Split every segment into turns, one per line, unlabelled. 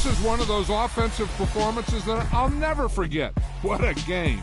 This is one of those offensive performances that I'll never forget. What a game.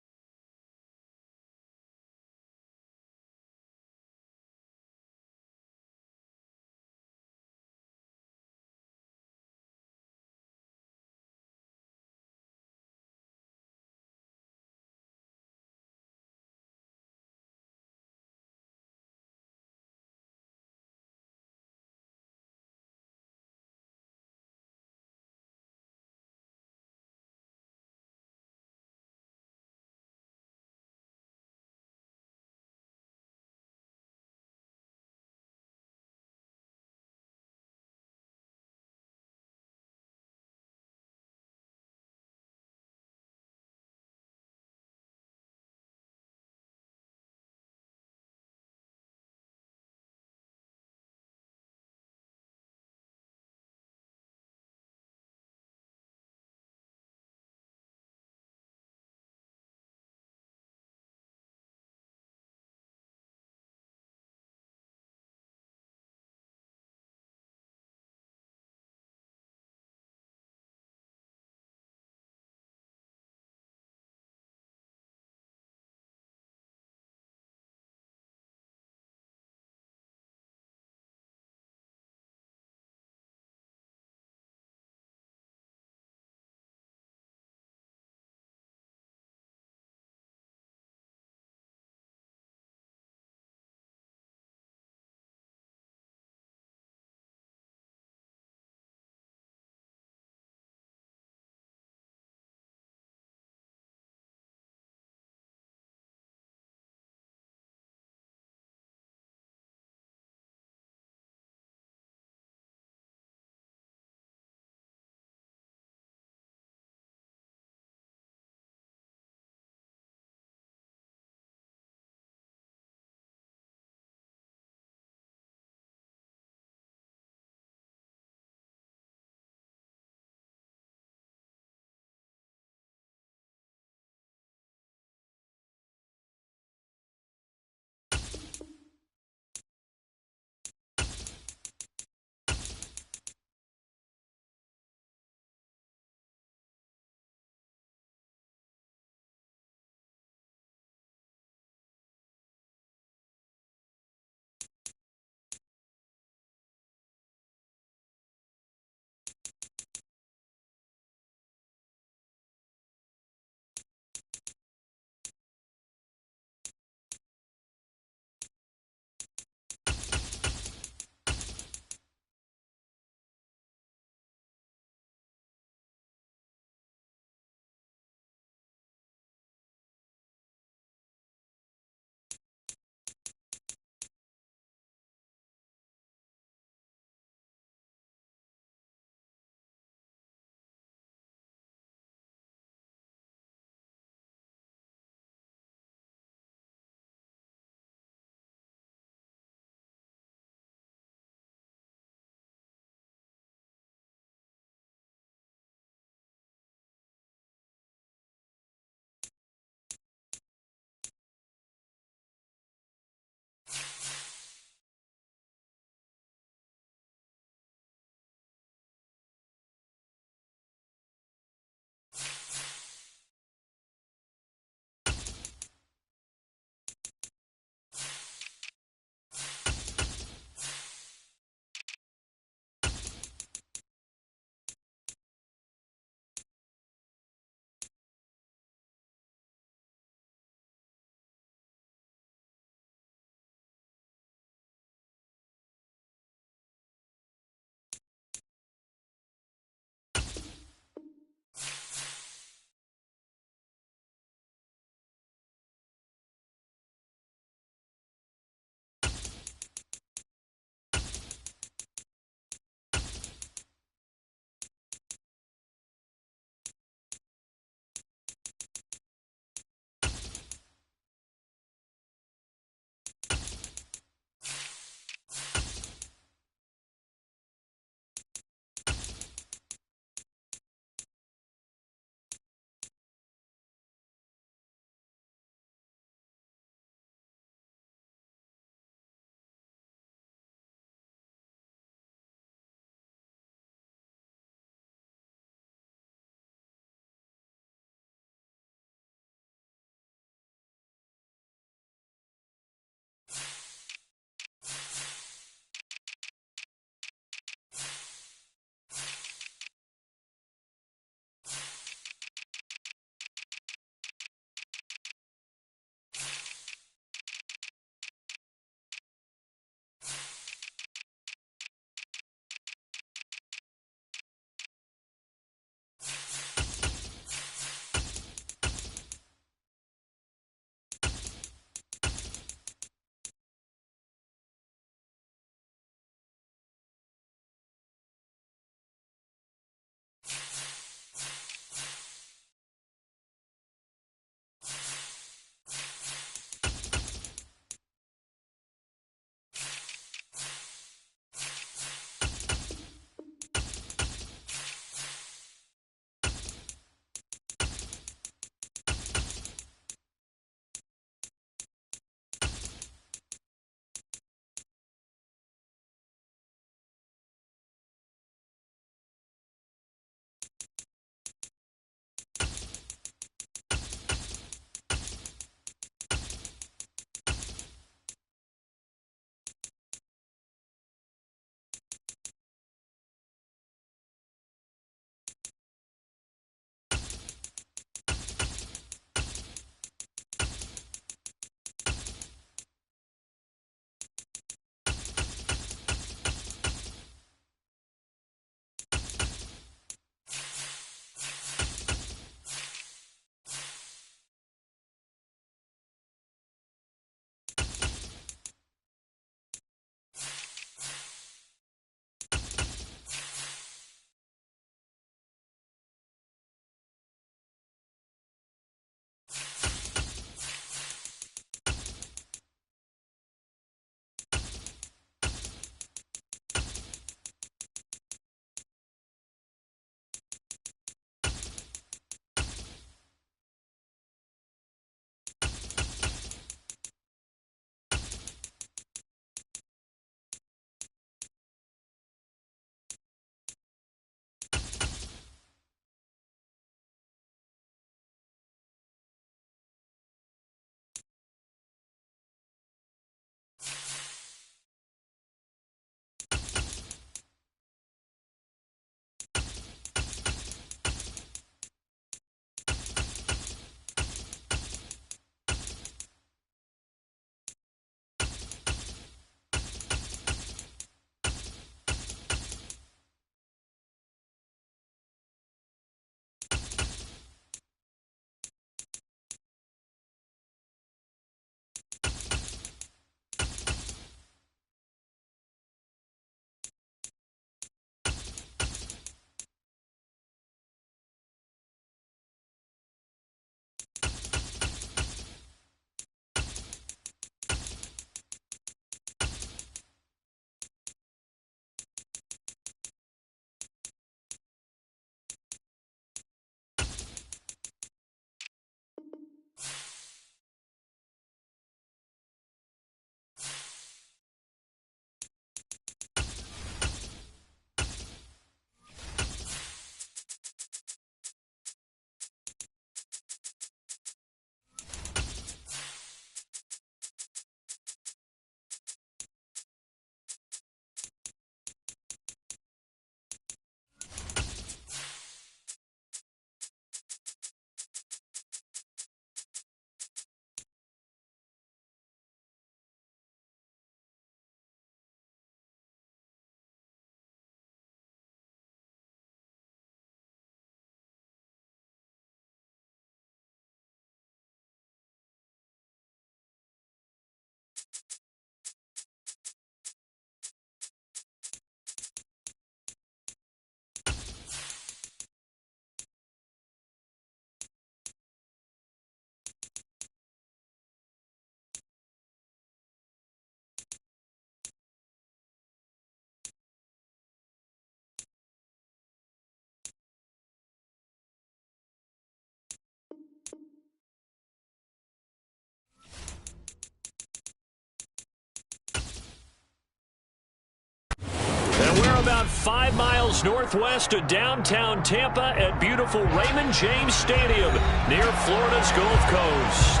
5 miles northwest of downtown Tampa at beautiful Raymond James Stadium near Florida's Gulf Coast.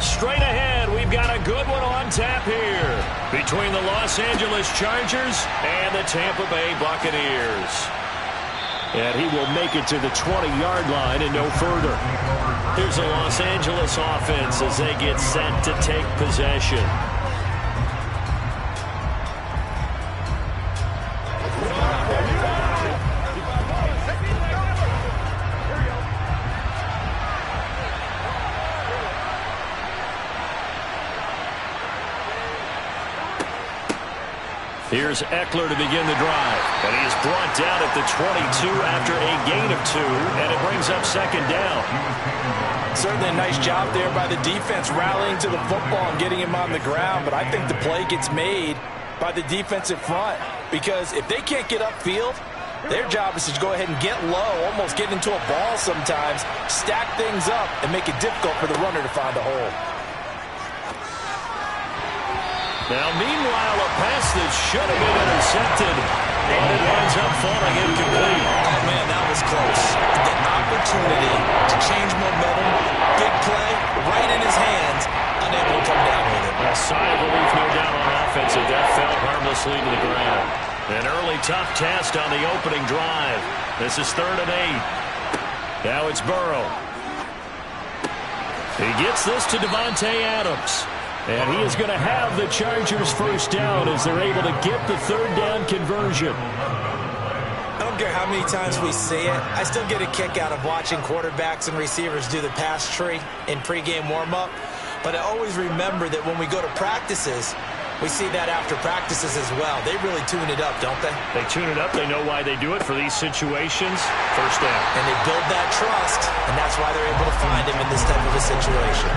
Straight ahead, we've got a good one on tap here between the Los Angeles Chargers and the Tampa Bay Buccaneers. And he will make it to the 20-yard line and no further. Here's the Los Angeles offense as they get set to take possession. Here's Eckler to begin the drive. And he is brought down at the 22 after a gain of 2. And it brings up second down.
Certainly a nice job there by the defense rallying to the football and getting him on the ground. But I think the play gets made by the defensive front. Because if they can't get upfield, their job is to go ahead and get low, almost get into a ball sometimes, stack things up, and make it difficult for the runner to find a hole.
Now, meanwhile, a pass that should have been intercepted, and it winds up falling incomplete.
Oh, man, that was close. The opportunity to change momentum, big play, right in his hands, unable to come down with it.
A sigh of relief, no doubt, on offense, if that fell harmlessly to the ground. An early tough test on the opening drive. This is 3rd and 8. Now it's Burrow. He gets this to Davante Adams. And he is going to have the Chargers first down as they're able to get the 3rd down conversion.
I don't care how many times we see it. I still get a kick out of watching quarterbacks and receivers do the pass tree in pregame warm-up. But I always remember that when we go to practices, we see that after practices as well. They really tune it up, don't they?
They tune it up. They know why they do it for these situations. First down.
And they build that trust, and that's why they're able to find him in this type of a situation.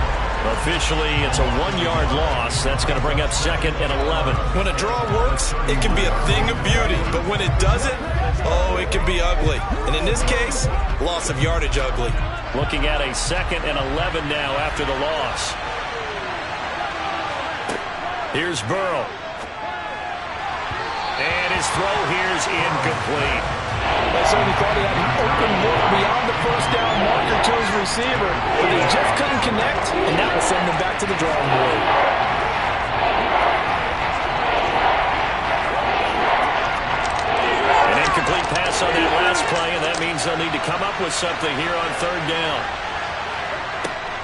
Officially, it's a 1-yard loss. That's going to bring up 2nd and 11.
When a draw works, it can be a thing of beauty. But when it doesn't, oh, it can be ugly. And in this case, loss of yardage ugly.
Looking at a 2nd and 11 now after the loss. Here's Burrow. And his throw here is incomplete.
They certainly thought he had an open look beyond the first down marker to his receiver, but they just couldn't connect, and that will send them back to the drawing board.
An incomplete pass on that last play, and that means they'll need to come up with something here on 3rd down.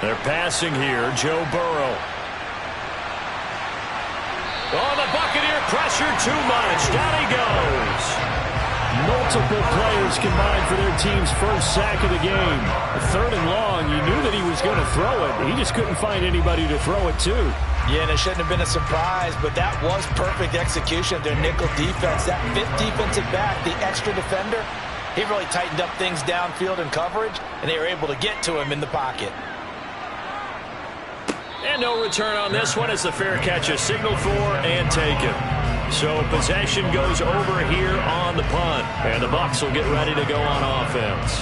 They're passing here, Joe Burrow. Oh, the Buccaneer pressure too much. Down he goes. Multiple players combined for their team's first sack of the game. 3rd and long, you knew that he was going to throw it. He just couldn't find anybody to throw it to.
Yeah, and it shouldn't have been a surprise, but that was perfect execution of their nickel defense. That 5th defensive back, the extra defender, he really tightened up things downfield in coverage, and they were able to get to him in the pocket.
And no return on this one as the fair catch is signaled for and taken. So possession goes over here on the punt. And the Bucs will get ready to go on offense.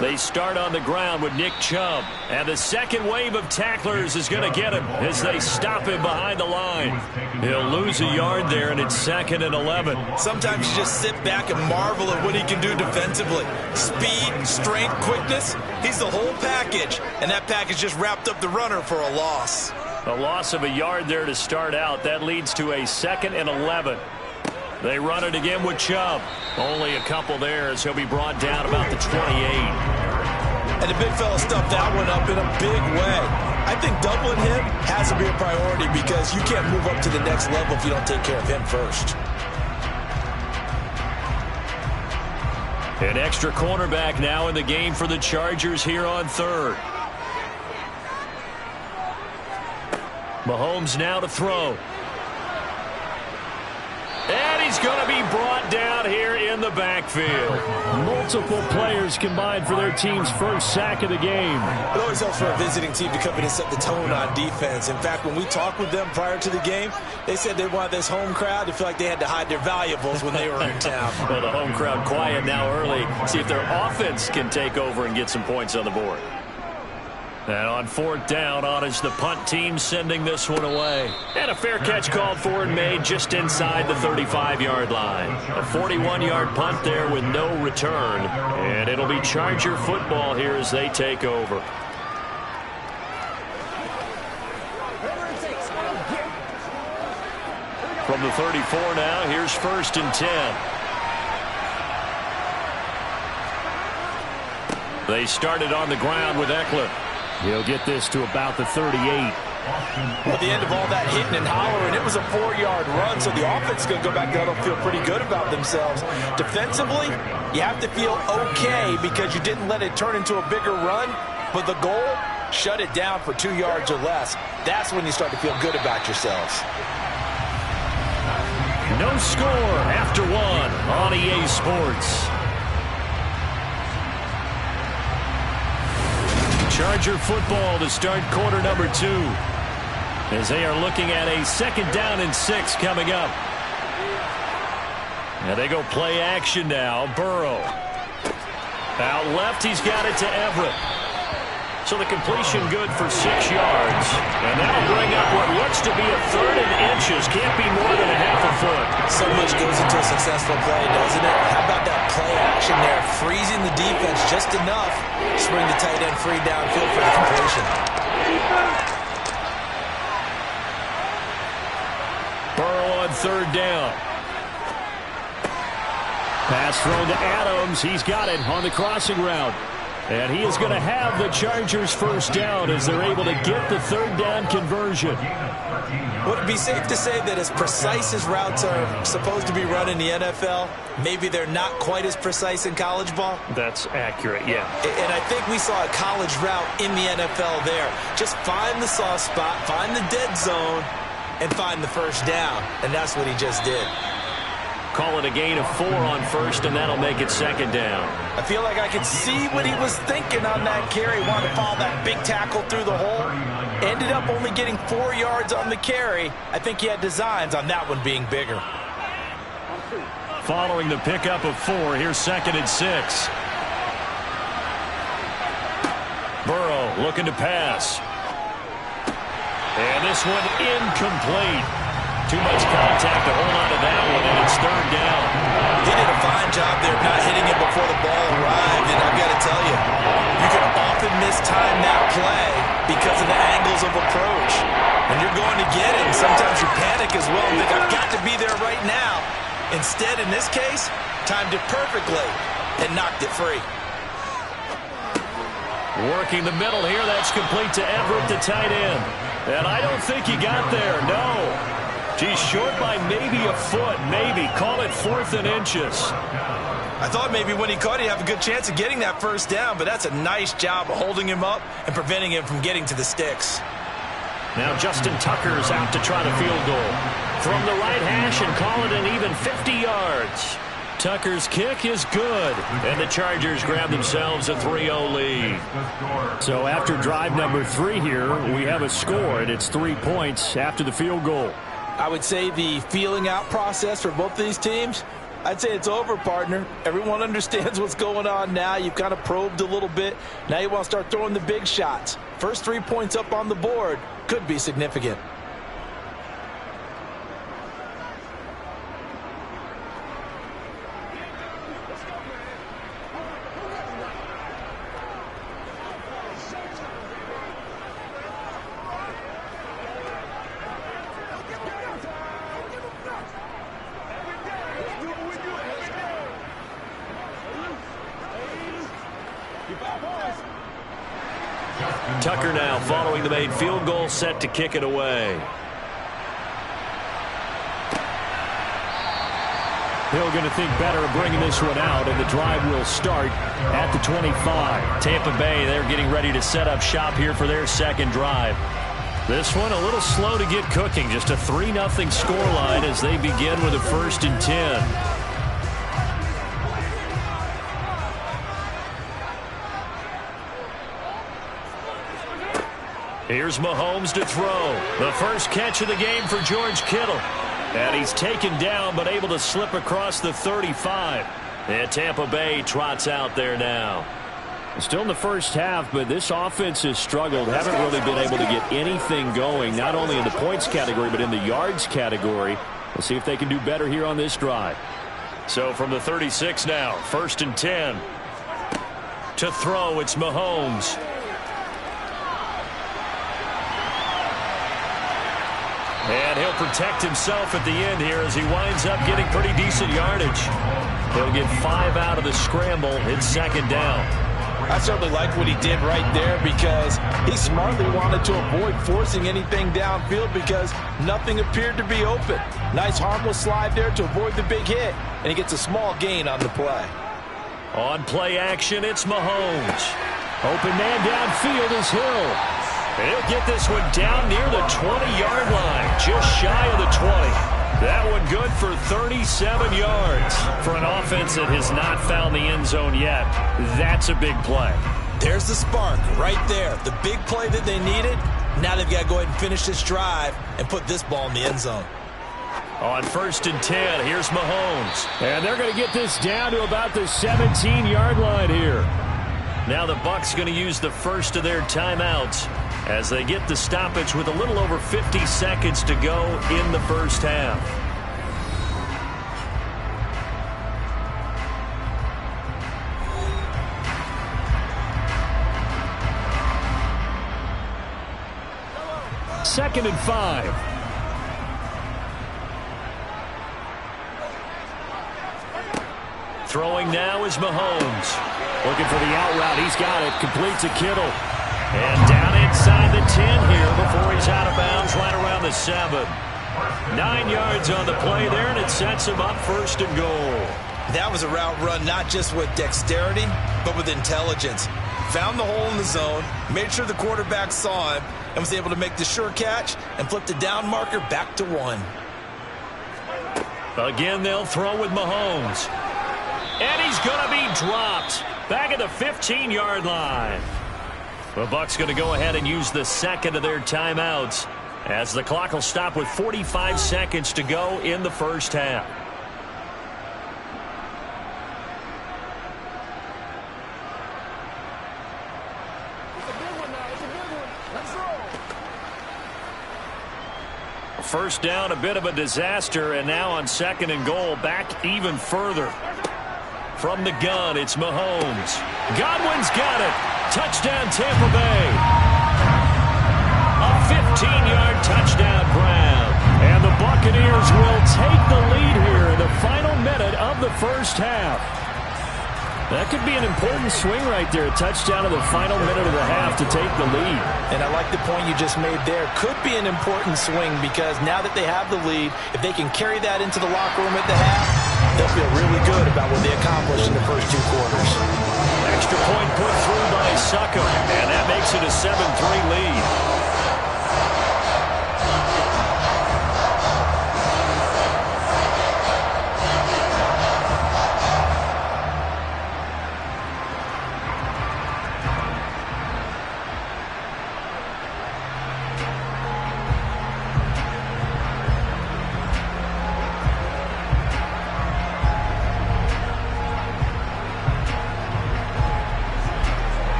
They start on the ground with Nick Chubb. And the second wave of tacklers is going to get him as they stop him behind the line. He'll lose a yard there, and it's 2nd and 11.
Sometimes you just sit back and marvel at what he can do defensively. Speed, strength, quickness, he's the whole package. And that package just wrapped up the runner for a loss.
A loss of a yard there to start out. That leads to a 2nd and 11. They run it again with Chubb. Only a couple there as he'll be brought down about the 28.
And the big fella stuffed that one up in a big way. I think doubling him has to be a priority because you can't move up to the next level if you don't take care of him first.
An extra cornerback now in the game for the Chargers here on 3rd. Mahomes now to throw. And he's going to be brought down here in the backfield.
Multiple players combined for their team's first sack of the game.
It always helps for a visiting team to come in and set the tone on defense. In fact, when we talked with them prior to the game, they said they wanted this home crowd to feel like they had to hide their valuables when they were in town.
Well, the home crowd quiet now early. See if their offense can take over and get some points on the board. And on fourth down, on is the punt team sending this one away. And a fair catch called for and made just inside the 35-yard line. A 41-yard punt there with no return. And it'll be Charger football here as they take over. From the 34 now, here's 1st and 10. They started on the ground with Eckler.
He'll get this to about the 38.
At the end of all that hitting and hollering, it was a 4-yard run, so the offense is going to go back there and feel pretty good about themselves. Defensively, you have to feel okay because you didn't let it turn into a bigger run, but the goal, shut it down for 2 yards or less. That's when you start to feel good about yourselves.
No score after one on EA Sports. Charger football to start quarter number 2 as they are looking at a 2nd down and 6 coming up. And they go play action now. Burrow. Out left, he's got it to Everett. So the completion good for 6 yards. And that'll bring up what looks to be a 3rd and inches. Can't be more than a half a foot.
So much goes into a successful play, doesn't it? How about that play action there? Freezing the defense just enough to bring the tight end free downfield for the completion.
Burrow on 3rd down.
Pass thrown to Adams. He's got it on the crossing route. And he is going to have the Chargers' 1st down as they're able to get the 3rd down conversion.
Would it be safe to say that as precise as routes are supposed to be run in the NFL, maybe they're not quite as precise in college ball?
That's accurate, yeah.
And I think we saw a college route in the NFL there. Just find the soft spot, find the dead zone, and find the 1st down. And that's what he just did.
Call it a gain of 4 on 1st, and that'll make it 2nd down.
I feel like I could see what he was thinking on that carry. Wanted to follow that big tackle through the hole. Ended up only getting 4 yards on the carry. I think he had designs on that one being bigger.
Following the pickup of 4, here's 2nd and 6. Burrow looking to pass. And this one incomplete. Too much contact to hold on to that one, and it's 3rd down.
He did a fine job there not hitting it before the ball arrived, and I've got to tell you, you can often mistime that play because of the angles of approach. When you're going to get it, sometimes you panic as well and think, I've got to be there right now. Instead, in this case, timed it perfectly and knocked it free.
Working the middle here, that's complete to Everett, the tight end. And I don't think he got there, no. He's short by maybe a foot, maybe. Call it 4th and inches.
I thought maybe when he caught, he'd have a good chance of getting that 1st down, but that's a nice job of holding him up and preventing him from getting to the sticks.
Now Justin Tucker's out to try the field goal. From the right hash and call it an even 50 yards. Tucker's kick is good, and the Chargers grab themselves a 3-0 lead.
So after drive number 3 here, we have a score, and it's 3 points after the field goal.
I would say the feeling out process for both these teams, I'd say it's over, partner. Everyone understands what's going on now. You've kind of probed a little bit. Now you want to start throwing the big shots. First 3 points up on the board could be significant.
Tucker now following the made field goal, set to kick it away.
Hill going to think better of bringing this one out, and the drive will start at the 25.
Tampa Bay, they're getting ready to set up shop here for their 2nd drive. This one a little slow to get cooking. Just a 3-0 scoreline as they begin with a 1st and 10. Here's Mahomes to throw. The first catch of the game for George Kittle. And he's taken down but able to slip across the 35. And Tampa Bay trots out there now. Still in the first half, but this offense has struggled. Haven't really been able to get anything going, not only in the points category, but in the yards category. We'll see if they can do better here on this drive. So from the 36 now, 1st and 10. To throw, it's Mahomes. And he'll protect himself at the end here as he winds up getting pretty decent yardage. He'll get 5 out of the scramble. It's 2nd down.
I certainly like what he did right there because he smartly wanted to avoid forcing anything downfield because nothing appeared to be open. Nice harmless slide there to avoid the big hit, and he gets a small gain on the play.
On play action, it's Mahomes. Open man downfield is Hill. He'll get this one down near the 20-yard line, just shy of the 20. That one good for 37 yards. For an offense that has not found the end zone yet, that's a big play.
There's the spark right there. The big play that they needed. Now they've got to go ahead and finish this drive and put this ball in the end zone.
On 1st and 10, here's Mahomes. And they're going to get this down to about the 17-yard line here. Now the Bucs going to use the first of their timeouts as they get the stoppage with a little over 50 seconds to go in the first half. Second and 5. Throwing now is Mahomes. Looking for the out route. He's got it. Complete to Kittle. And down inside the 10 here before he's out of bounds right around the 7. 9 yards on the play there, and it sets him up 1st and goal.
That was a route run not just with dexterity, but with intelligence. Found the hole in the zone, made sure the quarterback saw him, and was able to make the sure catch and flip the down marker back to 1.
Again, they'll throw with Mahomes. And he's going to be dropped back at the 15-yard line. The Bucs going to go ahead and use the second of their timeouts as the clock will stop with 45 seconds to go in the first half. First down, a bit of a disaster, and now on 2nd and goal, back even further. From the gun, it's Mahomes. Godwin's got it. Touchdown, Tampa Bay. A 15-yard touchdown grab. And the Buccaneers will take the lead here in the final minute of the first half. That could be an important swing right there. A touchdown in the final minute of the half to take the lead.
And I like the point you just made there. Could be an important swing because now that they have the lead, if they can carry that into the locker room at the half, they'll feel really good about what they accomplished in the first 2 quarters.
Extra point put through by Succop, and that makes it a 7-3 lead.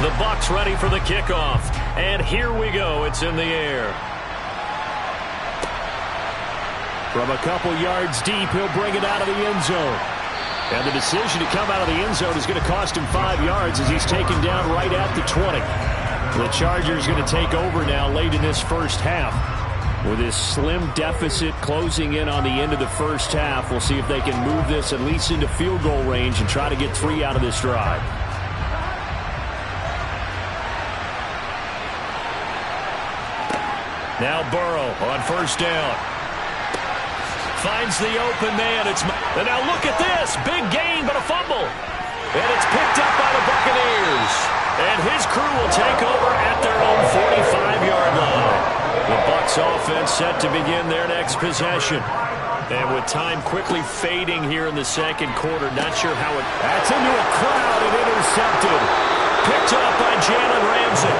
The Bucs ready for the kickoff. And here we go. It's in the air. From a couple yards deep, he'll bring it out of the end zone. And the decision to come out of the end zone is going to cost him 5 yards as he's taken down right at the 20. The Chargers going to take over now late in this first half. With this slim deficit closing in on the end of the first half, we'll see if they can move this at least into field goal range and try to get 3 out of this drive.
Now Burrow on first down. Finds the open man. And now look at this. Big gain, but a fumble. And it's picked up by the Buccaneers. And his crew will take over at their own 45-yard line. The Bucs offense set to begin their next possession. And with time quickly fading here in the second quarter, not sure how it... That's into a crowd and intercepted. Picked up by Jalen Ramsey.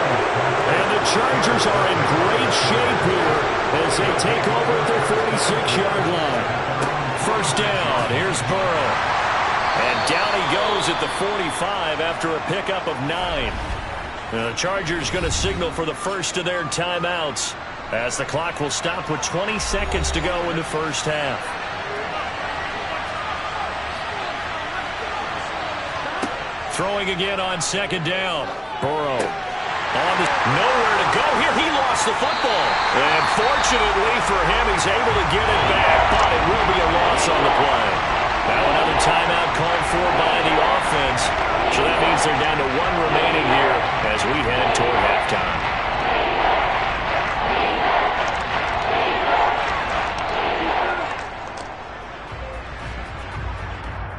And the Chargers are in great shape here as they take over at their 46-yard line. First down, here's Burrow. And down he goes at the 45 after a pickup of 9. Now the Chargers going to signal for the first of their timeouts as the clock will stop with 20 seconds to go in the first half. Throwing again on second down. Burrow. Nowhere to go here. He lost the football. And fortunately for him, he's able to get it back, but it will be a loss on the play. Now another timeout called for by the offense. So that means they're down to 1 remaining here as we head toward halftime.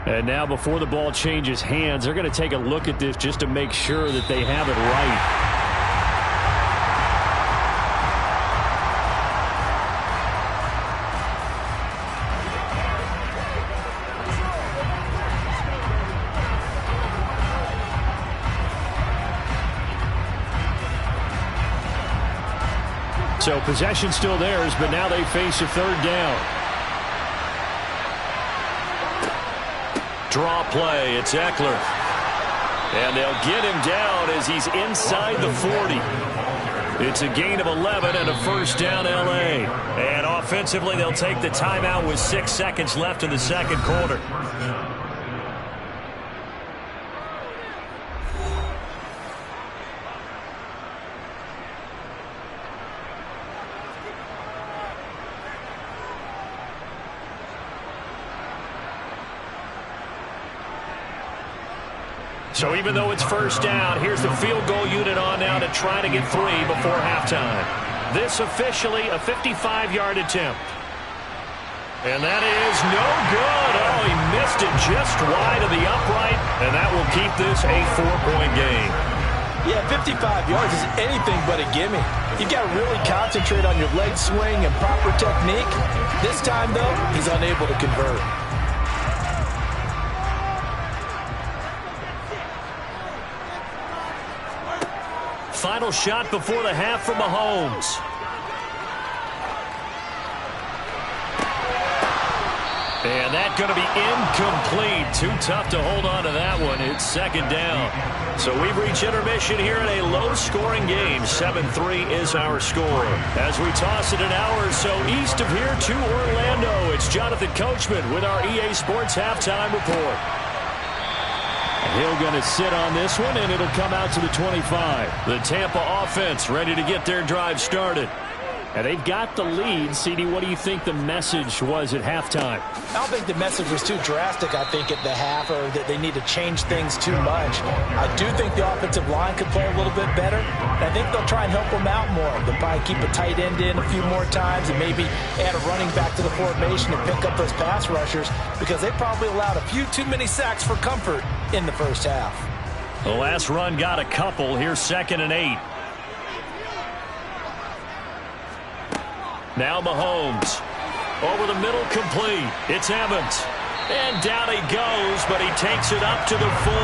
And now before the ball changes hands, they're going to take a look at this just to make sure that they have it right. So possession still theirs, but now they face a third down. Draw play, it's Eckler. And they'll get him down as he's inside the 40. It's a gain of 11 and a first down LA. And offensively, they'll take the timeout with 6 seconds left in the second quarter. So even though it's first down, here's the field goal unit on now to try to get 3 before halftime. This officially a 55-yard attempt. And that is no good. Oh, he missed it just wide of the upright, and that will keep this a 4-point game.
Yeah, 55 yards is anything but a gimme. You've got to really concentrate on your leg swing and proper technique. This time, though, he's unable to convert.
Final shot before the half from Mahomes. And that's going to be incomplete. Too tough to hold on to that one. It's second down. So we've reached intermission here in a low-scoring game. 7-3 is our score. As we toss it an hour or so east of here to Orlando, it's Jonathan Coachman with our EA Sports Halftime Report. Hill going to sit on this one, and it'll come out to the 25. The Tampa offense ready to get their drive started. And they've got the lead. CD, what do you think the message was at halftime?
I don't think the message was too drastic, I think, at the half, or that they need to change things too much. I do think the offensive line could play a little bit better. And I think they'll try and help them out more. They'll probably keep a tight end in a few more times and maybe add a running back to the formation and pick up those pass rushers, because they probably allowed a few too many sacks for comfort in the first half.
The last run got a couple. Here's 2nd and 8. Now Mahomes. Over the middle, complete. It's Evans. And down he goes, but he takes it up to the 40.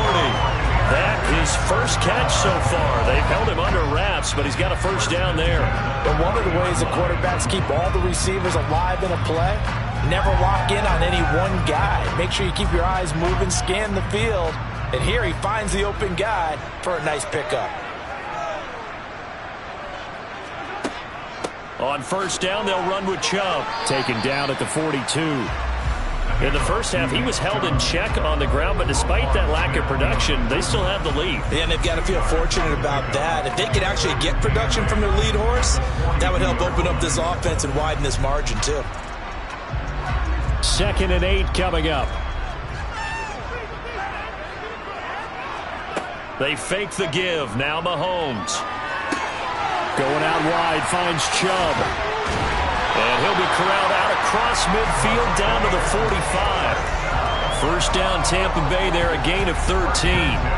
That his first catch so far. They've held him under wraps, but he's got a first down there.
And one of the ways the quarterbacks keep all the receivers alive in a play, never lock in on any one guy. Make sure you keep your eyes moving, scan the field. And here he finds the open guy for a nice pickup.
On first down, they'll run with Chubb. Taken down at the 42. In the first half, he was held in check on the ground, but despite that lack of production, they still have the lead.
And they've got to feel fortunate about that. If they could actually get production from their lead horse, that would help open up this offense and widen this margin, too.
2nd and 8 coming up. They fake the give. Now Mahomes. Going out wide, finds Chubb. And he'll be corralled out across midfield down to the 45. First down, Tampa Bay there, a gain of 13.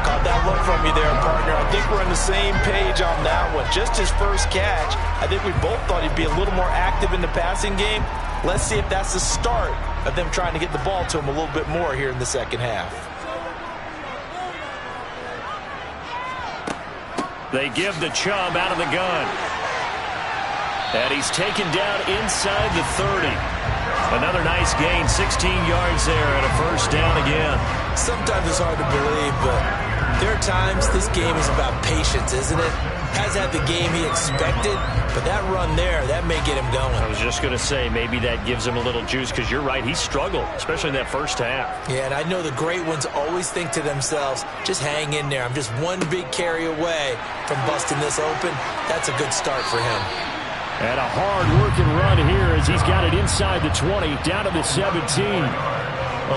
Caught that look from you there, partner. I think we're on the same page on that one. Just his first catch. I think we both thought he'd be a little more active in the passing game. Let's see if that's the start of them trying to get the ball to him a little bit more here in the second half.
They give the Chubb out of the gun. And he's taken down inside the 30. Another nice gain, 16 yards there and a first down again.
Sometimes it's hard to believe, but there are times this game is about patience, isn't it? Has had the game he expected, but that run there, that may get him going.
I was just going to say, maybe that gives him a little juice, because you're right, he struggled, especially in that first half.
Yeah, and I know the great ones always think to themselves, just hang in there. I'm just one big carry away from busting this open. That's a good start for him.
And a hard-working run here as he's got it inside the 20, down to the 17.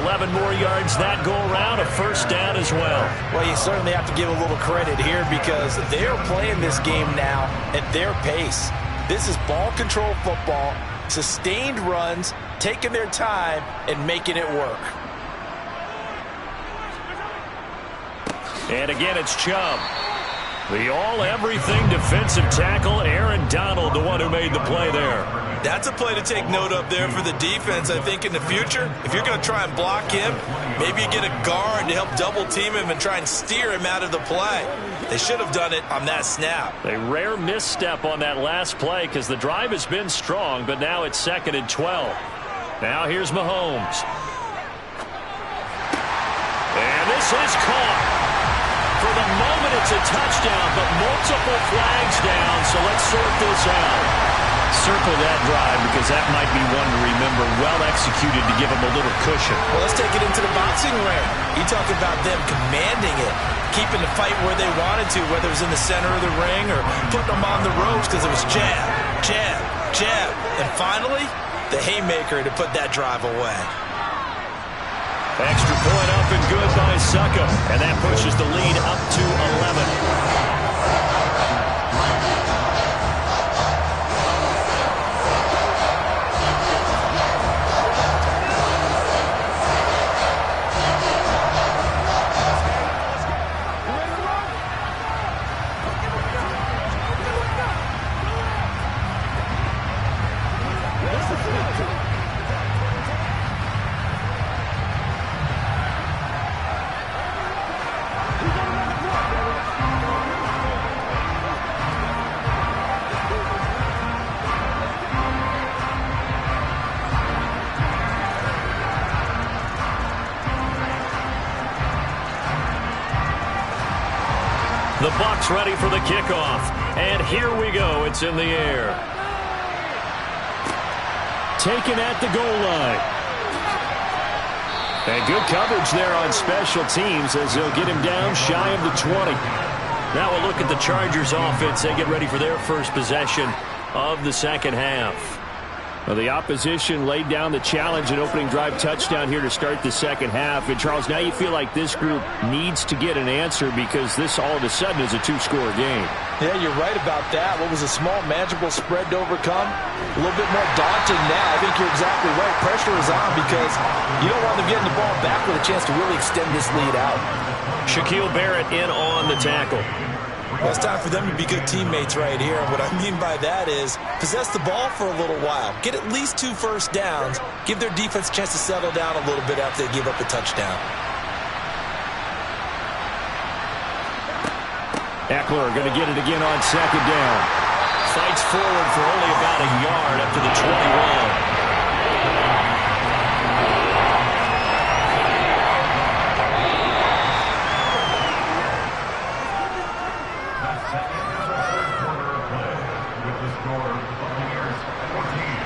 11 more yards that go around, a first down as well.
Well, you certainly have to give a little credit here because they're playing this game now at their pace. This is ball control football, sustained runs, taking their time and making it work.
And again, it's Chubb. The all-everything defensive tackle, Aaron Donald, the one who made the play there.
That's a play to take note of there for the defense. I think in the future, if you're going to try and block him, maybe you get a guard to help double-team him and try and steer him out of the play. They should have done it on that snap.
A rare misstep on that last play because the drive has been strong, but now it's 2nd and 12. Now here's Mahomes. And this is caught. For the moment, it's a touchdown, but multiple flags down, so let's sort this out. Circle that drive because that might be one to remember. Well executed to give them a little cushion.
Well, let's take it into the boxing ring. You talk about them commanding it, keeping the fight where they wanted to, whether it was in the center of the ring or putting them on the ropes because it was jab, jab, jab. And finally, the haymaker to put that drive away.
Extra point up and good by Succa. And that pushes the lead up to 11. The Bucs ready for the kickoff. And here we go. It's in the air.
Taken at the goal line. And good coverage there on special teams as they'll get him down shy of the 20.
Now we'll look at the Chargers offense. They get ready for their first possession of the second half.
Well, the opposition laid down the challenge and opening drive touchdown here to start the second half. And, Charles, now you feel like this group needs to get an answer because this all of a sudden is a two-score game.
Yeah, you're right about that. What was a small, manageable spread to overcome? A little bit more daunting now. I think you're exactly right. Pressure is on because you don't want them getting the ball back with a chance to really extend this lead out.
Shaquille Barrett in on the tackle.
Well, it's time for them to be good teammates right here. And what I mean by that is possess the ball for a little while. Get at least 2 first downs. Give their defense a chance to settle down a little bit after they give up a touchdown.
Eckler going to get it again on second down.
Fights forward for only about a yard up to the 21.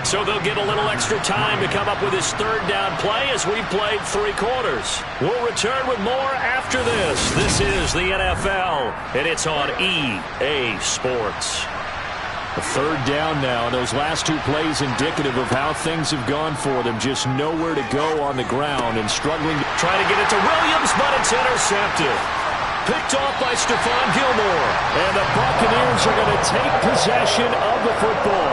So they'll get a little extra time to come up with his third down play as we've played 3 quarters. We'll return with more after this. This is the NFL, and it's on EA Sports.
A third down now, and those last 2 plays indicative of how things have gone for them. Just nowhere to go on the ground and struggling.
Trying to get it to Williams, but it's intercepted. picked off by Stephon Gilmore. And the Buccaneers are going to take possession of the football.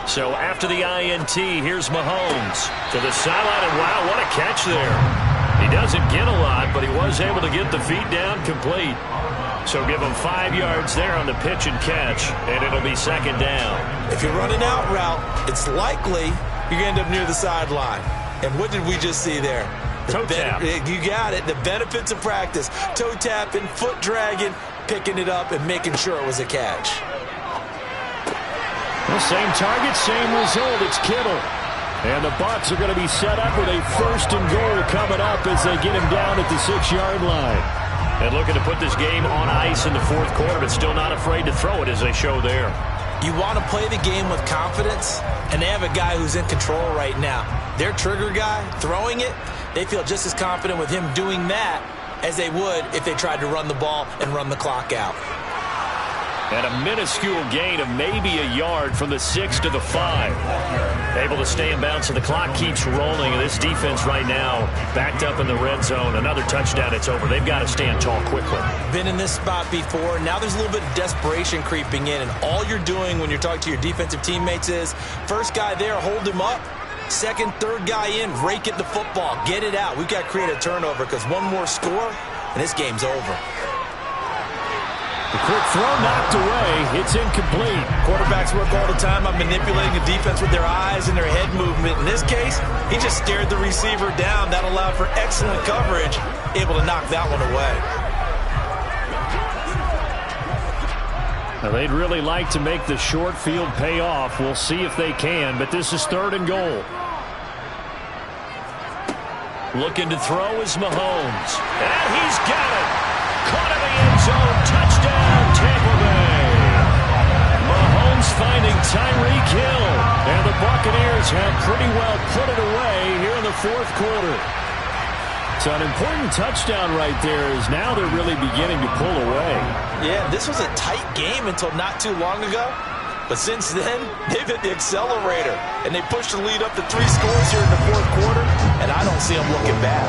So after the INT, here's Mahomes to the sideline, and wow, what a catch there. He doesn't get a lot, but he was able to get the feet down complete. So give him 5 yards there on the pitch and catch, and it'll be second down.
If you're running out route, it's likely you're going to end up near the sideline. And what did we just see there?
Toe tap.
You got it. The benefits of practice. Toe tapping, foot dragging, picking it up, and making sure it was a catch.
Well, same target, same result. It's Kittle. And the Bucs are going to be set up with a 1st and goal coming up as they get him down at the 6-yard line. And looking to put this game on ice in the 4th quarter, but still not afraid to throw it as they show there.
You want to play the game with confidence, and they have a guy who's in control right now. Their trigger guy, throwing it, they feel just as confident with him doing that as they would if they tried to run the ball and run the clock out.
And a minuscule gain of maybe a yard from the 6 to the 5. Able to stay in bounds, so the clock keeps rolling. And this defense right now backed up in the red zone. Another touchdown, it's over. They've got to stand tall quickly.
Been in this spot before. Now there's a little bit of desperation creeping in. And all you're doing when you're talking to your defensive teammates is, first guy there, hold him up. Second, third guy in, rake at the football. Get it out. We've got to create a turnover because one more score, and this game's over.
The quick throw knocked away. It's incomplete.
Quarterbacks work all the time on manipulating the defense with their eyes and their head movement. In this case, he just stared the receiver down. That allowed for excellent coverage, able to knock that one away.
Now, they'd really like to make the short field pay off. We'll see if they can, but this is 3rd and goal. Looking to throw is Mahomes. And he's got it. Caught in the end zone. Touchdown, Tampa Bay. Mahomes finding Tyreek Hill. And the Buccaneers have pretty well put it away here in the 4th quarter. So an important touchdown right there is now they're really beginning to pull away.
Yeah, this was a tight game until not too long ago. But since then, they've hit the accelerator. And they pushed the lead up to 3 scores here in the 4th quarter. And I don't see them looking back.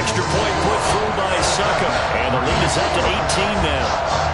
Extra point put through by Suckum. And the lead is up to 18 now.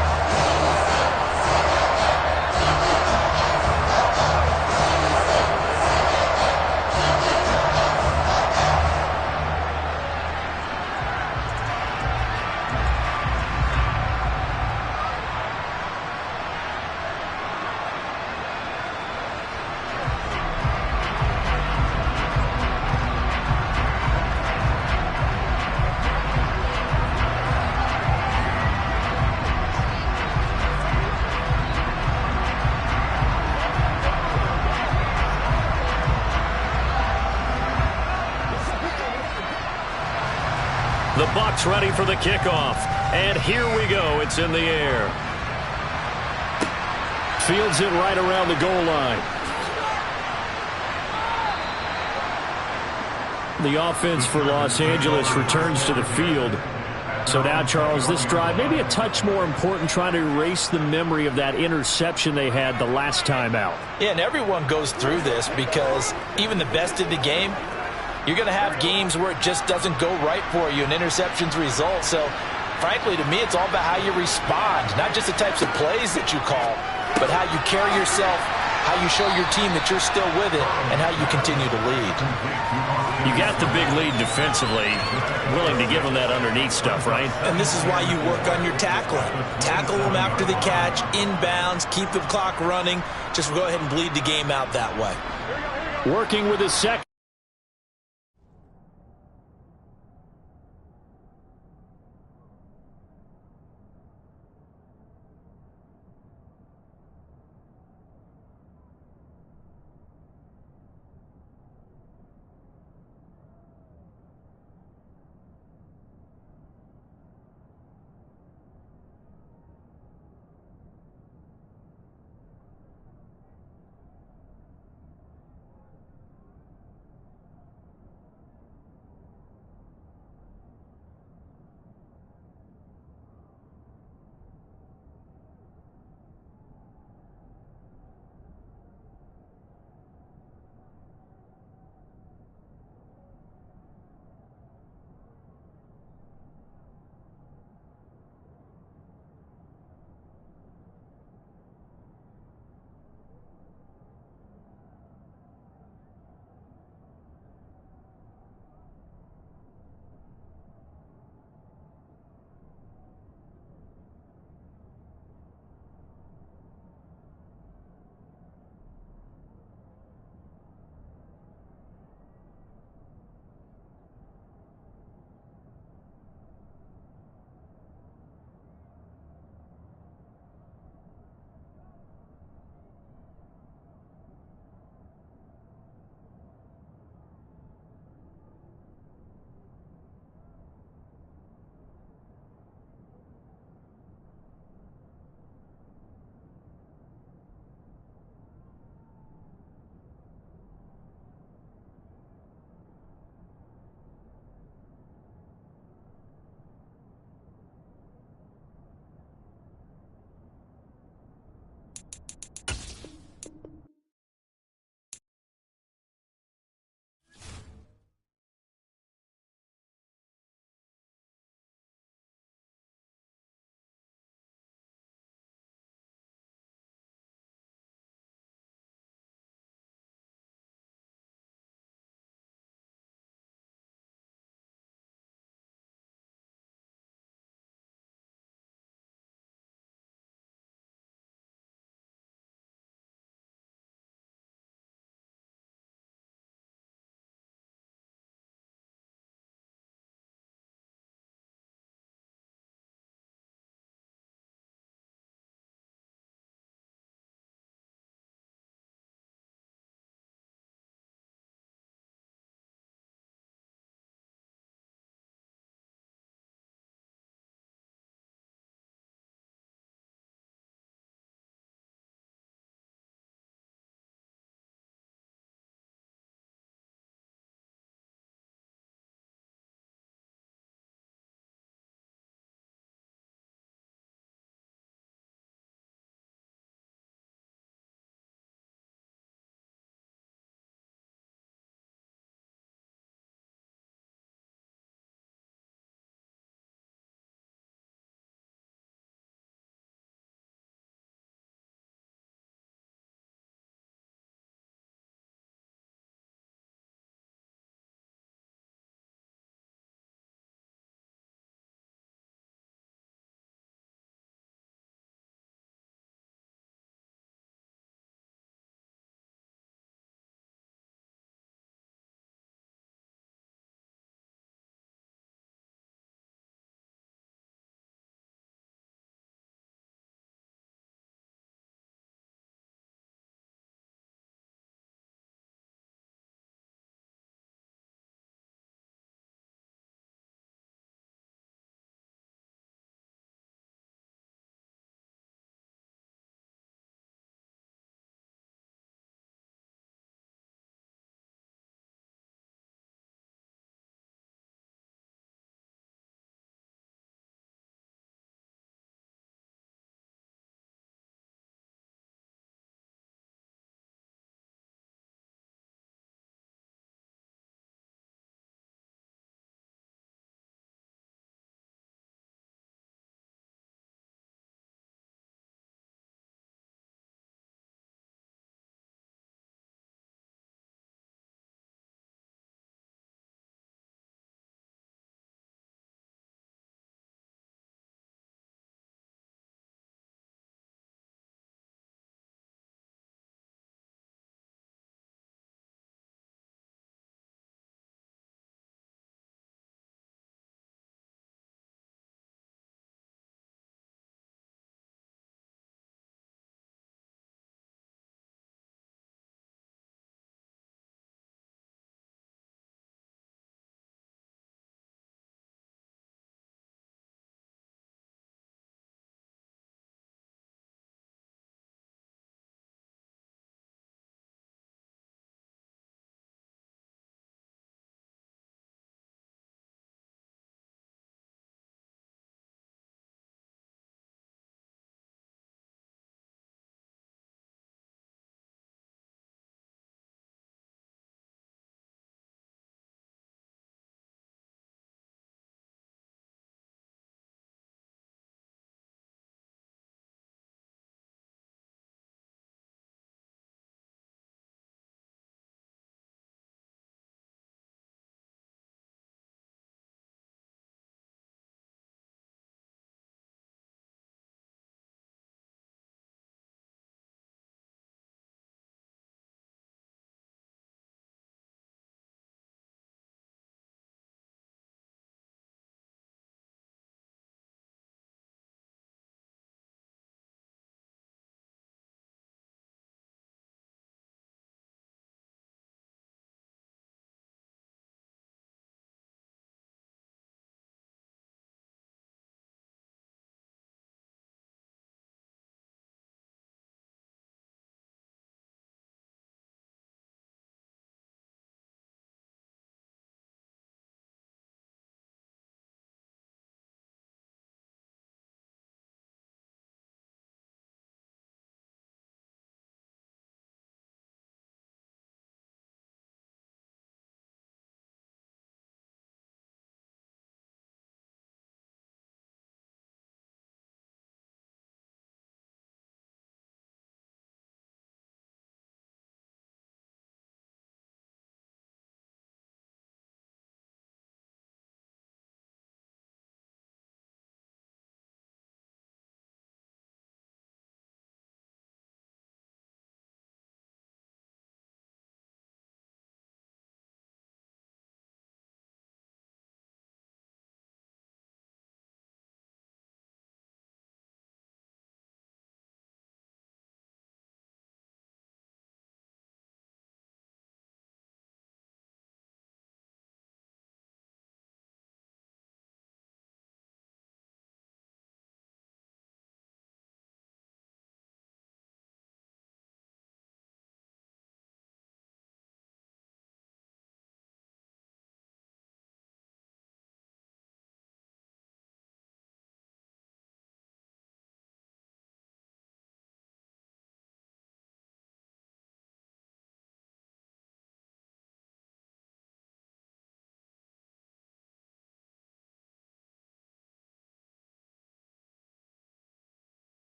The Bucs ready for the kickoff. And here we go. It's in the air. Fields it right around the goal line. The offense for Los Angeles returns to the field. So now, Charles, this drive maybe a touch more important, trying to erase the memory of that interception they had the last time out.
Yeah, and everyone goes through this because even the best in the game, you're going to have games where it just doesn't go right for you, and interceptions result. So, frankly, to me, it's all about how you respond, not just the types of plays that you call, but how you carry yourself, how you show your team that you're still with it, and how you continue to lead.
You got the big lead defensively, willing to give them that underneath stuff, right?
And this is why you work on your tackling. Tackle them after the catch, inbounds, keep the clock running. Just go ahead and bleed the game out that way.
Working with his second.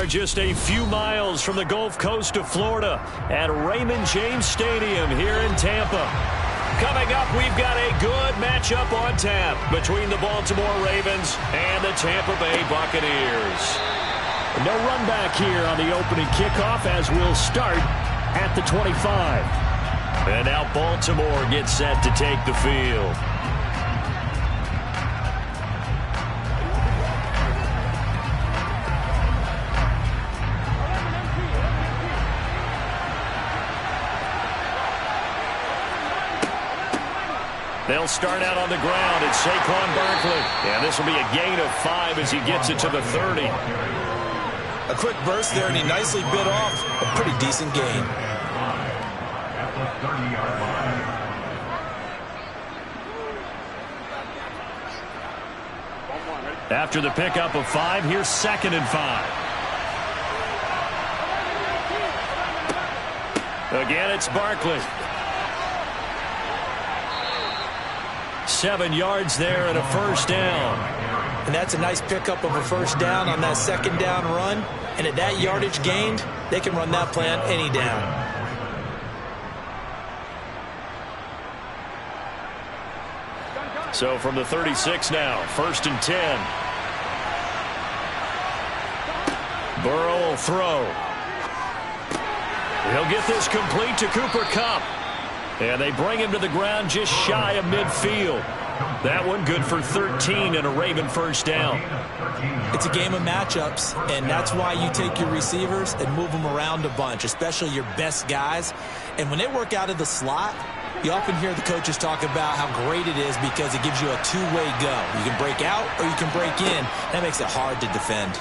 are just a few miles from the Gulf Coast of Florida at Raymond James Stadium here in Tampa. Coming up, we've got a good matchup on tap between the Baltimore Ravens and the Tampa Bay Buccaneers.
No run back here on the opening kickoff as we'll start at the 25.
And now Baltimore gets set to take the field. They'll start out on the ground. It's Saquon Barkley. And this will be a gain of 5 as he gets it to the 30.
A quick burst there, and he nicely bit off a pretty decent gain.
After the pickup of 5, here's 2nd and 5. Again, it's Barkley. 7 yards there and a first down.
And that's a nice pickup of a first down on that 2nd down run. And at that yardage gained, they can run that plan any down.
So from the 36 now, 1st and 10. Burrow will throw. He'll get this complete to Cooper Kupp. And they bring him to the ground just shy of midfield. That one good for 13 and a Raven first down.
It's a game of matchups, and that's why you take your receivers and move them around a bunch, especially your best guys. And when they work out of the slot, you often hear the coaches talk about how great it is because it gives you a two-way go. You can break out or you can break in. That makes it hard to defend.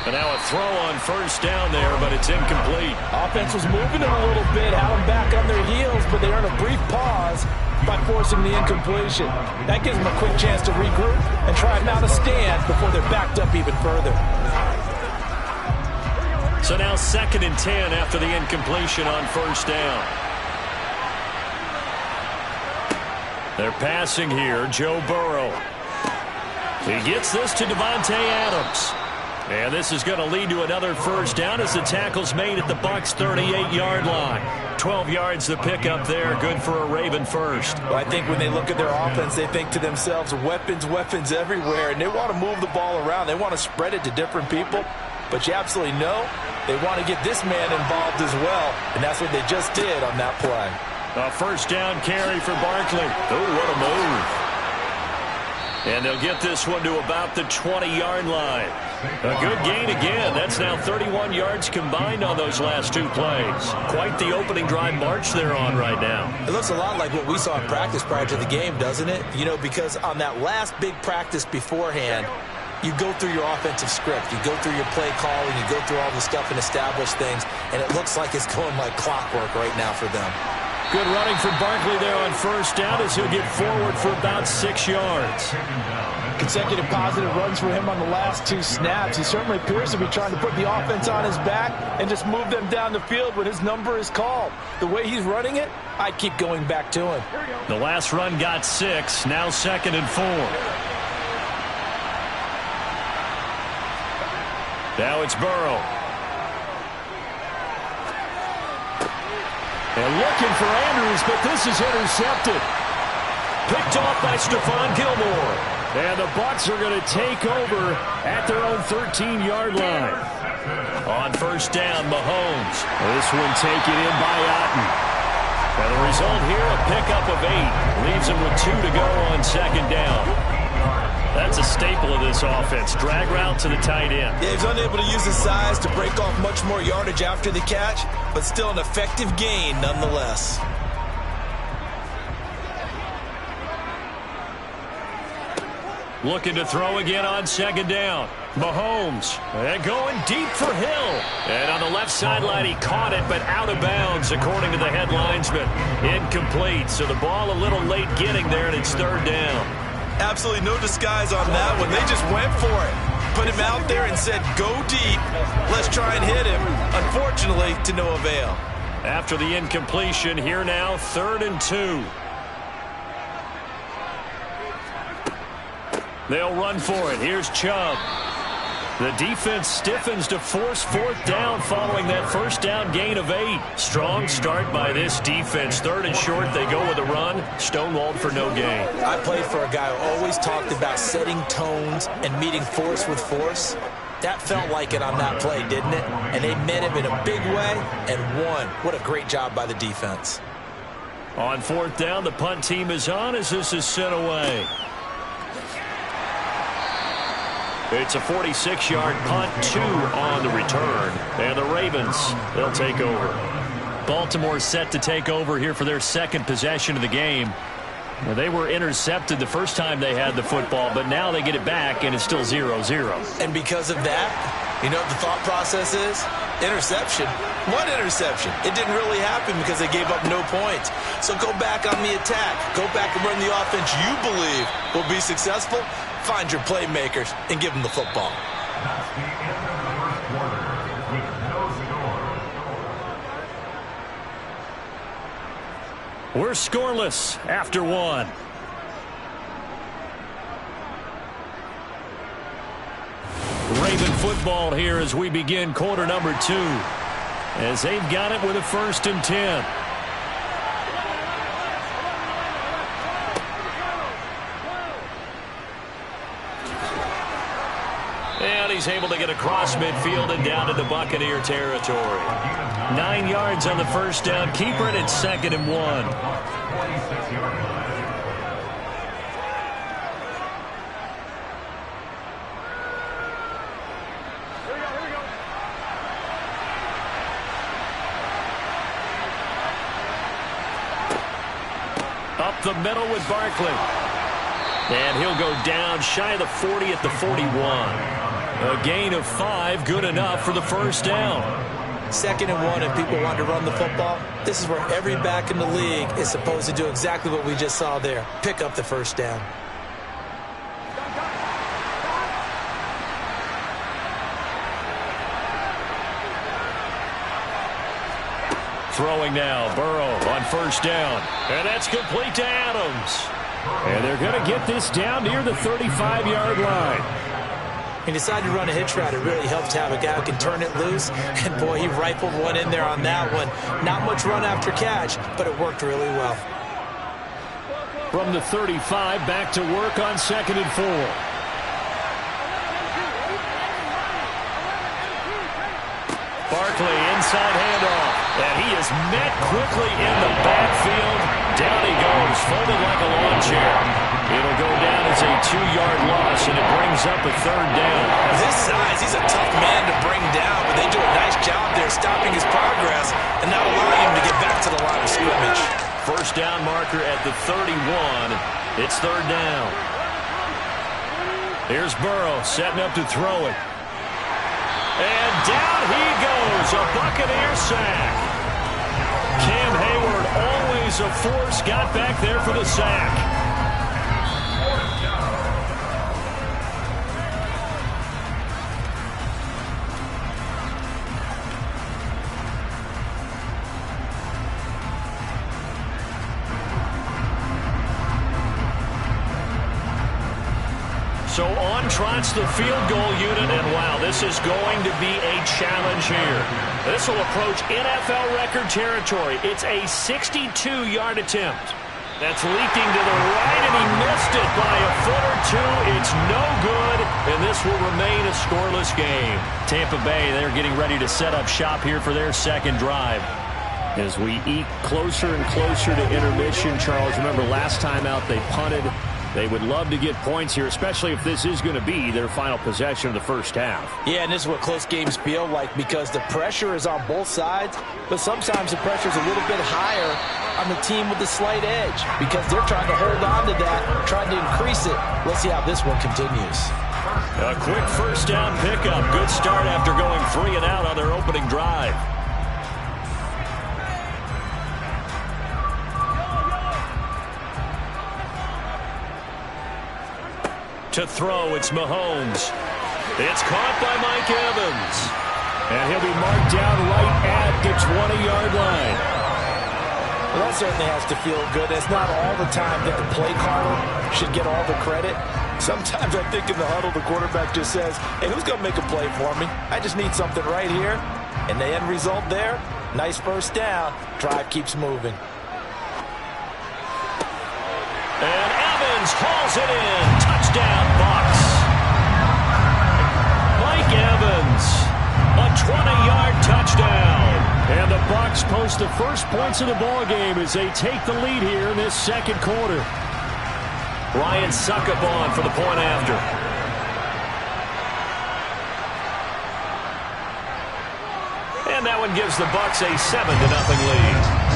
And now a throw on first down there, but it's incomplete.
Offense was moving them a little bit, had them back on their heels, but they earned a brief pause by forcing the incompletion. That gives them a quick chance to regroup and try and mount a stand before they're backed up even further.
So now 2nd and 10 after the incompletion on first down. They're passing here, Joe Burrow. He gets this to Davante Adams. And this is going to lead to another first down as the tackle's made at the Bucs' 38-yard line. 12 yards the pickup there, good for a Raven first.
Well, I think when they look at their offense, they think to themselves, weapons, weapons everywhere, and they want to move the ball around. They want to spread it to different people, but you absolutely know they want to get this man involved as well, and that's what they just did on that play.
A first down carry for Barkley. Oh, what a move. And they'll get this one to about the 20-yard line. A good gain again. That's now 31 yards combined on those last 2 plays. Quite the opening drive march they're on right now.
It looks a lot like what we saw in practice prior to the game, doesn't it? You know, because on that last big practice beforehand, you go through your offensive script. You go through your play calling. You go through all the stuff and establish things. And it looks like it's going like clockwork right now for them.
Good running for Barkley there on first down as he'll get forward for about 6 yards.
Consecutive positive runs for him on the last 2 snaps. He certainly appears to be trying to put the offense on his back and just move them down the field when his number is called. The way he's running it, I'd keep going back to him.
The last run got 6, now 2nd and 4. Now it's Burrow. And looking for Andrews, but this is intercepted. Picked off by Stephon Gilmore. And the Bucs are going to take over at their own 13-yard line. On first down, Mahomes. This one taken in by Otten. And the result here, a pickup of 8. Leaves him with 2 to go on 2nd down. That's a staple of this offense. Drag route to the tight end.
Yeah, he's unable to use his size to break off much more yardage after the catch, but still an effective gain nonetheless.
Looking to throw again on 2nd down. Mahomes. And going deep for Hill. And on the left sideline, he caught it, but out of bounds, according to the head linesman. Incomplete. So the ball a little late getting there, and it's 3rd down.
Absolutely no disguise on that one. They just went for it. Put him out there and said, go deep. Let's try and hit him. Unfortunately, to no avail.
After the incompletion, here now, 3rd and 2. They'll run for it. Here's Chubb. The defense stiffens to force fourth down following that first down gain of 8. Strong start by this defense. 3rd and short, they go with a run. Stonewalled for no gain.
I played for a guy who always talked about setting tones and meeting force with force. That felt like it on that play, didn't it? And they met him in a big way and won. What a great job by the defense.
On 4th down, the punt team is on as this is sent away. It's a 46-yard punt, 2 on the return. And the Ravens, they'll take over. Baltimore set to take over here for their second possession of the game. Well, they were intercepted the first time they had the football, but now they get it back, and it's still 0-0.
And because of that, you know what the thought process is? Interception. One interception. It didn't really happen because they gave up no points. So go back on the attack. Go back and run the offense you believe will be successful. Find your playmakers and give them the football.
We're scoreless after 1. Raven football here as we begin quarter number 2. As they've got it with a 1st and 10. And he's able to get across midfield and down into Buccaneer territory. 9 yards on the first down. Keeper it at 2nd and 1. Up the middle with Barkley. And he'll go down shy of the 40 at the 41. A gain of 5, good enough for the first down.
2nd and 1, and people want to run the football. This is where every back in the league is supposed to do exactly what we just saw there. Pick up the first down.
Throwing now, Burrow on 1st down. And that's complete to Adams. And they're going to get this down near the 35-yard line.
He decided to run a hitch route. It really helps to have a guy who can turn it loose. And, boy, he rifled one in there on that one. Not much run after catch, but it worked really well.
From the 35, back to work on 2nd and 4. Barkley, inside handoff. And he is met quickly in the backfield. Down he goes, folded like a lawn chair. It'll go down as a 2-yard loss, and it brings up a 3rd down.
With his size, he's a tough man to bring down, but they do a nice job there stopping his progress and not allowing him to get back to the line of scrimmage.
First down marker at the 31. It's 3rd down. Here's Burrow setting up to throw it. And down he goes, a Buccaneer sack. Cam Hayward, always a force, got back there for the sack. So on trots the field goal unit, and wow, this is going to be a challenge here. This will approach NFL record territory. It's a 62-yard attempt. That's leaking to the right, and he missed it by a foot or 2. It's no good, and this will remain a scoreless game. Tampa Bay, they're getting ready to set up shop here for their second drive. As we eke closer and closer to intermission, Charles, remember last time out they punted. They would love to get points here, especially if this is going to be their final possession of the first half.
Yeah, and this is what close games feel like because the pressure is on both sides, but sometimes the pressure is a little bit higher on the team with the slight edge because they're trying to hold on to that, trying to increase it. Let's see how this one continues.
A quick first down pickup. Good start after going 3 and out on their opening drive. To throw, it's Mahomes. It's caught by Mike Evans. And he'll be marked down right at the 20-yard line.
Well, that certainly has to feel good. It's not all the time that the play caller should get all the credit. Sometimes I think in the huddle, the quarterback just says, hey, who's going to make a play for me? I just need something right here. And the end result there, nice first down. Drive keeps moving.
And Evans hauls it in. Touchdown, Bucs. Mike Evans, a 20-yard touchdown. And the Bucs post the first points of the ball game as they take the lead here in this second quarter. Ryan Succop on for the point after. And that one gives the Bucs a 7-0 lead.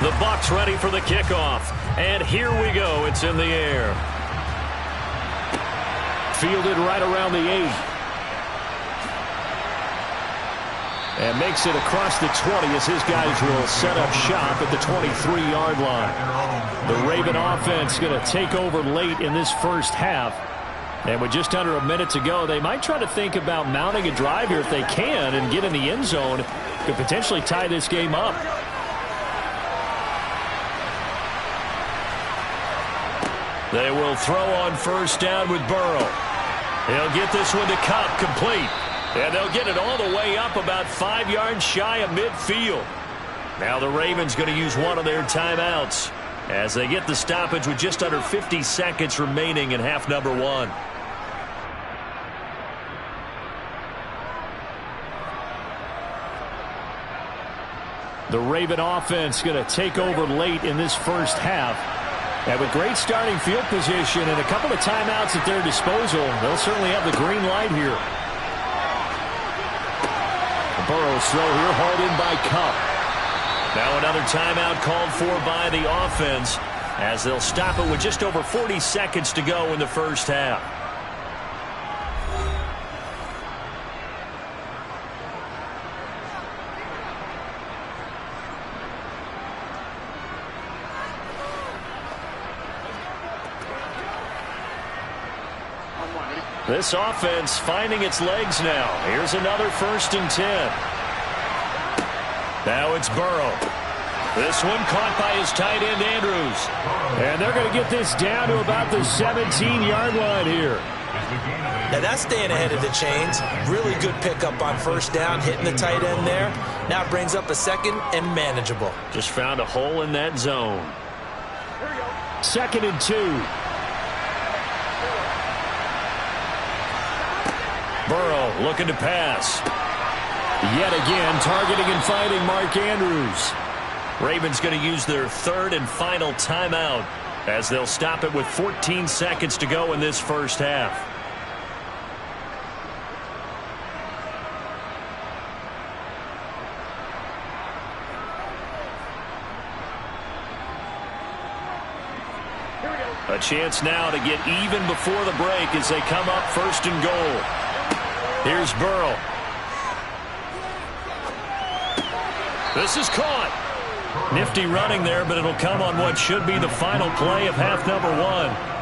The Bucs ready for the kickoff. And here we go. It's in the air. Fielded right around the 8. And makes it across the 20 as his guys will set up shop at the 23-yard line. The Raven offense going to take over late in this first half. And with just under a minute to go, they might try to think about mounting a drive here if they can and get in the end zone. Could potentially tie this game up. They will throw on first down with Burrow. He'll get this one to Kupp, complete. And they'll get it all the way up about 5 yards shy of midfield. Now the Ravens going to use one of their timeouts as they get the stoppage with just under 50 seconds remaining in half number 1. The Raven offense going to take over late in this first half. And with great starting field position and a couple of timeouts at their disposal, they'll certainly have the green light here. Burrow's throw here hauled in by Kupp. Now another timeout called for by the offense as they'll stop it with just over 40 seconds to go in the first half. This offense finding its legs now. Here's another 1st and 10. Now it's Burrow. This one caught by his tight end, Andrews. And they're going to get this down to about the 17-yard line here.
Now that's staying ahead of the chains. Really good pickup on first down, hitting the tight end there. Now it brings up a 2nd and manageable.
Just found a hole in that zone.
2nd and 2.
Burrow looking to pass.
Yet again, targeting and finding Mark Andrews.
Ravens going to use their 3rd and final timeout as they'll stop it with 14 seconds to go in this first half. A chance now to get even before the break as they come up 1st and goal. Here's Burrow. This is caught. Nifty running there, but it'll come on what should be the final play of half number 1.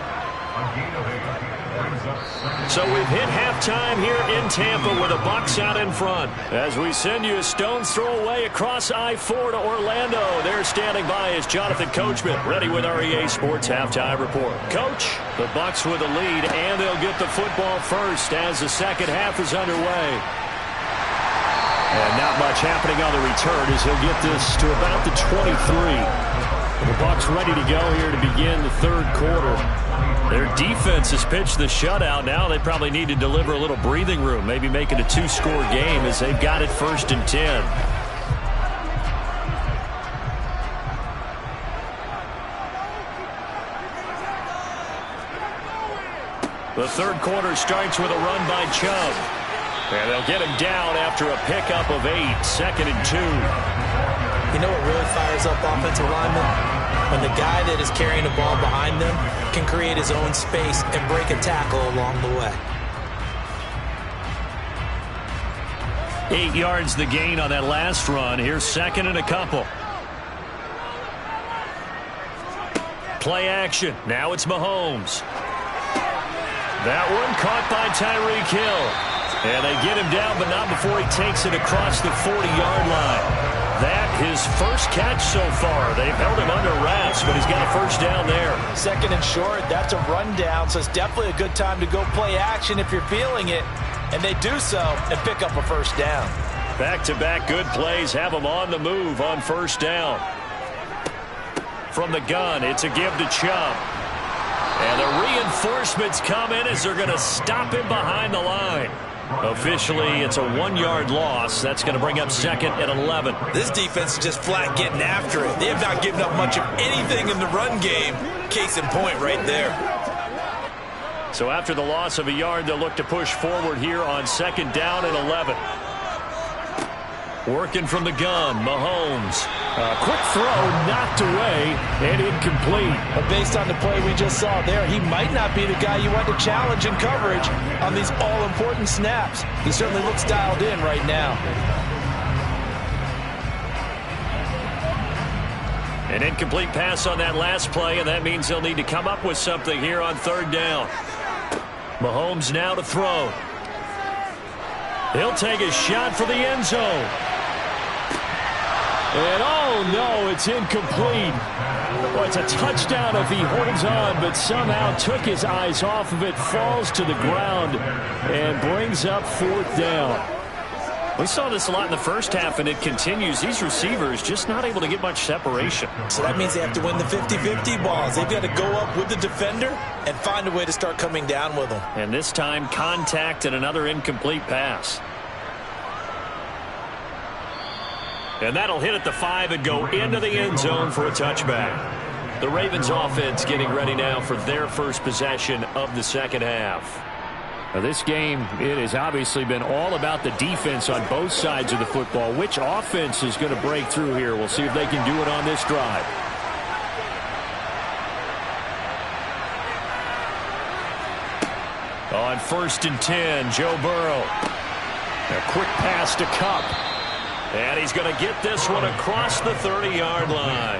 So we've hit halftime here in Tampa with the Bucs out in front. As we send you a stone's throw away across I-4 to Orlando. There standing by is Jonathan Coachman, ready with our EA Sports Halftime Report. Coach, the Bucs with the lead, and they'll get the football first as the second half is underway.
And not much happening on the return as he'll get this to about the 23. The Bucs ready to go here to begin the third quarter.
Their defense has pitched the shutout. Now they probably need to deliver a little breathing room, maybe make it a 2-score game as they've got it 1st and 10. The third quarter starts with a run by Chubb. And they'll get him down after a pickup of 8, 2nd and 2.
You know what really fires up offensive linemen? When the guy that is carrying the ball behind them can create his own space and break a tackle along the way.
8 yards the gain on that last run. Here's 2nd and a couple. Play action. Now it's Mahomes. That one caught by Tyreek Hill. And they get him down, but not before he takes it across the 40-yard line. That his first catch so far. They've held him under wraps, but he's got a first down there. 2nd and short. That's a rundown, so it's definitely a good time to go play action if you're feeling it. And they do so and pick up a first down. Back-to-back good plays have them on the move on first down. From the gun, it's a give to Chubb. And the reinforcements come in as they're going to stop him behind the line. Officially, it's a 1-yard loss. That's going to bring up 2nd and 11.
This defense is just flat getting after it. They have not given up much of anything in the run game. Case in point right there.
So after the loss of a yard, they'll look to push forward here on 2nd down and 11. Working from the gun, Mahomes. A quick throw knocked away and incomplete.
But based on the play we just saw there, he might not be the guy you want to challenge in coverage on these all-important snaps. He certainly looks dialed in right now.
An incomplete pass on that last play, and that means they'll need to come up with something here on 3rd down. Mahomes now to throw. He'll take a shot for the end zone. And oh no, it's incomplete. Well, it's a touchdown if he holds on, but somehow took his eyes off of it, falls to the ground, and brings up 4th down. We saw this a lot in the first half, and it continues. These receivers just not able to get much separation.
So that means they have to win the 50-50 balls. They've got to go up with the defender and find a way to start coming down with them.
And this time, contact and another incomplete pass. And that'll hit at the 5 and go into the end zone for a touchback. The Ravens offense getting ready now for their first possession of the second half. Now this game, it has obviously been all about the defense on both sides of the football. Which offense is going to break through here? We'll see if they can do it on this drive. On 1st and 10, Joe Burrow. A quick pass to Kupp. And he's going to get this one across the 30-yard line.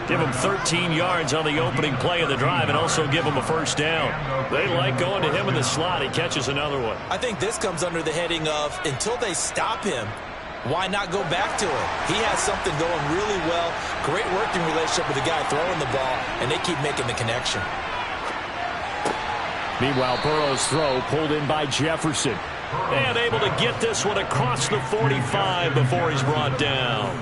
Give him 13 yards on the opening play of the drive and also give him a first down. They like going to him in the slot. He catches another one.
I think this comes under the heading of until they stop him, why not go back to him? He has something going really well. Great working relationship with the guy throwing the ball, and they keep making the connection.
Meanwhile, Burrow's throw pulled in by Jefferson. And able to get this one across the 45 before he's brought down.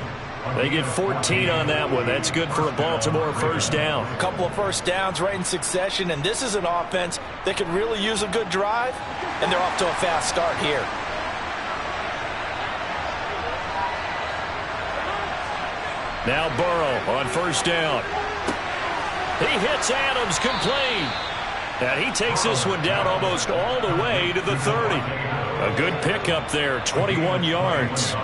They get 14 on that one. That's good for a Baltimore first down.
A couple of first downs right in succession, and this is an offense that could really use a good drive, and they're off to a fast start here.
Now Burrow on first down. He hits Adams complete. And he takes this one down almost all the way to the 30. A good pickup there, 21 yards.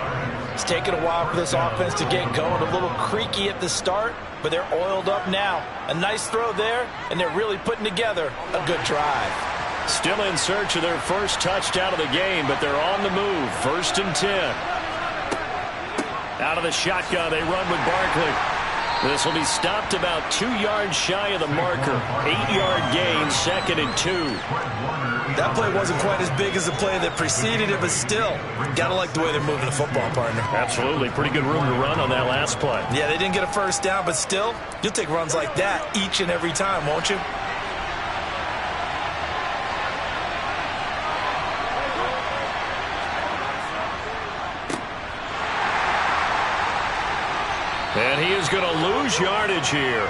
It's taken a while for this offense to get going. A little creaky at the start, but they're oiled up now. A nice throw there, and they're really putting together a good drive.
Still in search of their first touchdown of the game, but they're on the move. 1st and 10. Out of the shotgun, they run with Barkley. This will be stopped about 2 yards shy of the marker. 8-yard gain, 2nd and 2.
That play wasn't quite as big as the play that preceded it, but still, gotta like the way they're moving the football, partner.
Absolutely. Pretty good room to run on that last play.
Yeah, they didn't get a first down, but still, you'll take runs like that each and every time, won't you?
And he is going to lose yardage here.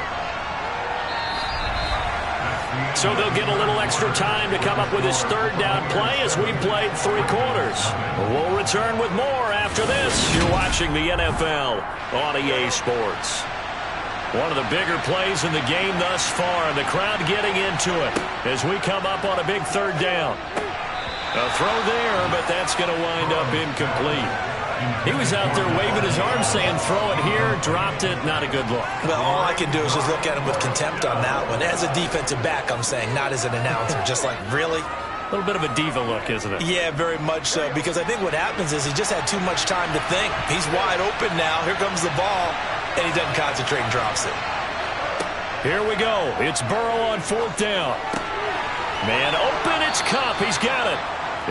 So they'll get a little extra time to come up with his 3rd down play as we played 3 quarters. We'll return with more after this. You're watching the NFL on EA Sports. One of the bigger plays in the game thus far, and the crowd getting into it as we come up on a big third down. A throw there, but that's going to wind up incomplete. He was out there waving his arms saying, throw it here, dropped it, not a good look.
Well, all I can do is just look at him with contempt on that one. As a defensive back, I'm saying, not as an announcer. Just like, really?
A little bit of a diva look, isn't it?
Yeah, very much so, because I think what happens is he just had too much time to think. He's wide open now. Here comes the ball, and he doesn't concentrate and drops it.
Here we go. It's Burrow on fourth down. Man open, it's Kupp. He's got it.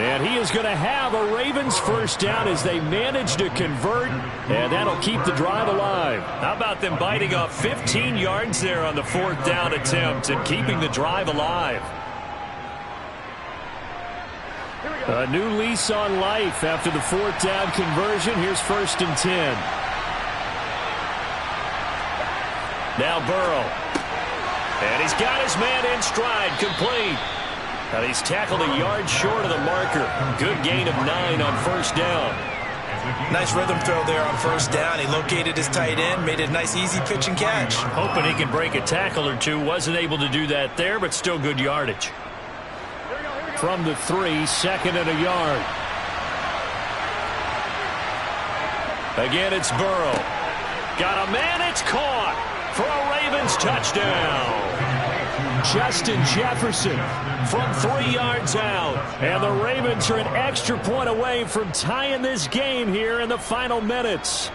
And he is going to have a Ravens first down as they manage to convert, and that'll keep the drive alive. How about them biting off 15 yards there on the fourth down attempt and keeping the drive alive? A new lease on life after the fourth down conversion. Here's 1st and 10. Now Burrow. And he's got his man in stride, complete. And he's tackled a yard short of the marker. Good gain of 9 on first down.
Nice rhythm throw there on first down. He located his tight end, made it a nice easy pitch and catch.
Hoping he can break a tackle or two. Wasn't able to do that there, but still good yardage. From the 3, 2nd and a yard. Again, it's Burrow. Got a man, it's caught for a Ravens touchdown. Justin Jefferson from 3 yards out. And the Ravens are an extra point away from tying this game here in the final minutes.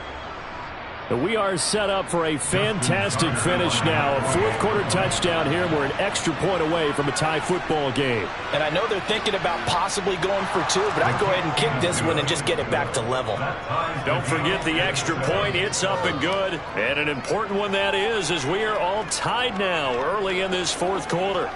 We are set up for a fantastic finish now. A fourth-quarter touchdown here. We're an extra point away from a tie football game.
And I know they're thinking about possibly going for 2, but I'd go ahead and kick this one and just get it back to level.
Don't forget the extra point. It's up and good. And an important one that is, as we are all tied now early in this fourth quarter.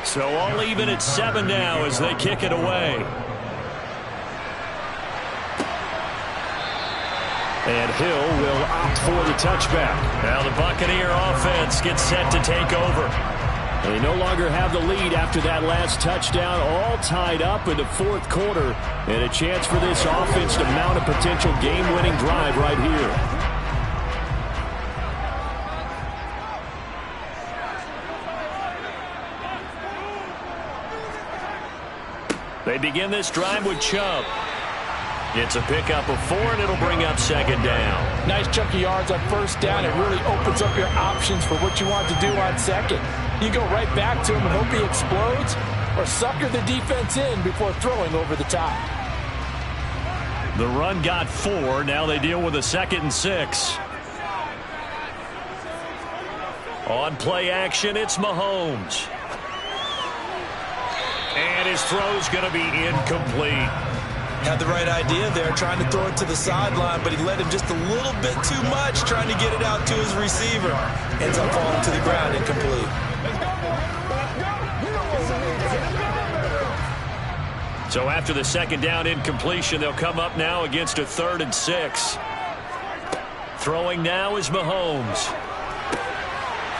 So all even at 7 now as they kick it away. And Hill will opt for the touchback. Now the Buccaneer offense gets set to take over. They no longer have the lead after that last touchdown, all tied up in the fourth quarter. And a chance for this offense to mount a potential game-winning drive right here. They begin this drive with Chubb. It's a pickup of 4, and it'll bring up 2nd down.
Nice chunk of yards on first down. It really opens up your options for what you want to do on second. You go right back to him and hope he explodes, or sucker the defense in before throwing over the top.
The run got 4. Now they deal with a 2nd and 6. On play action, it's Mahomes. And his throw's going to be incomplete.
Had the right idea there, trying to throw it to the sideline, but he led him just a little bit too much, trying to get it out to his receiver. Ends up falling to the ground, incomplete.
So after the 2nd down incompletion, they'll come up now against a 3rd and 6. Throwing now is Mahomes.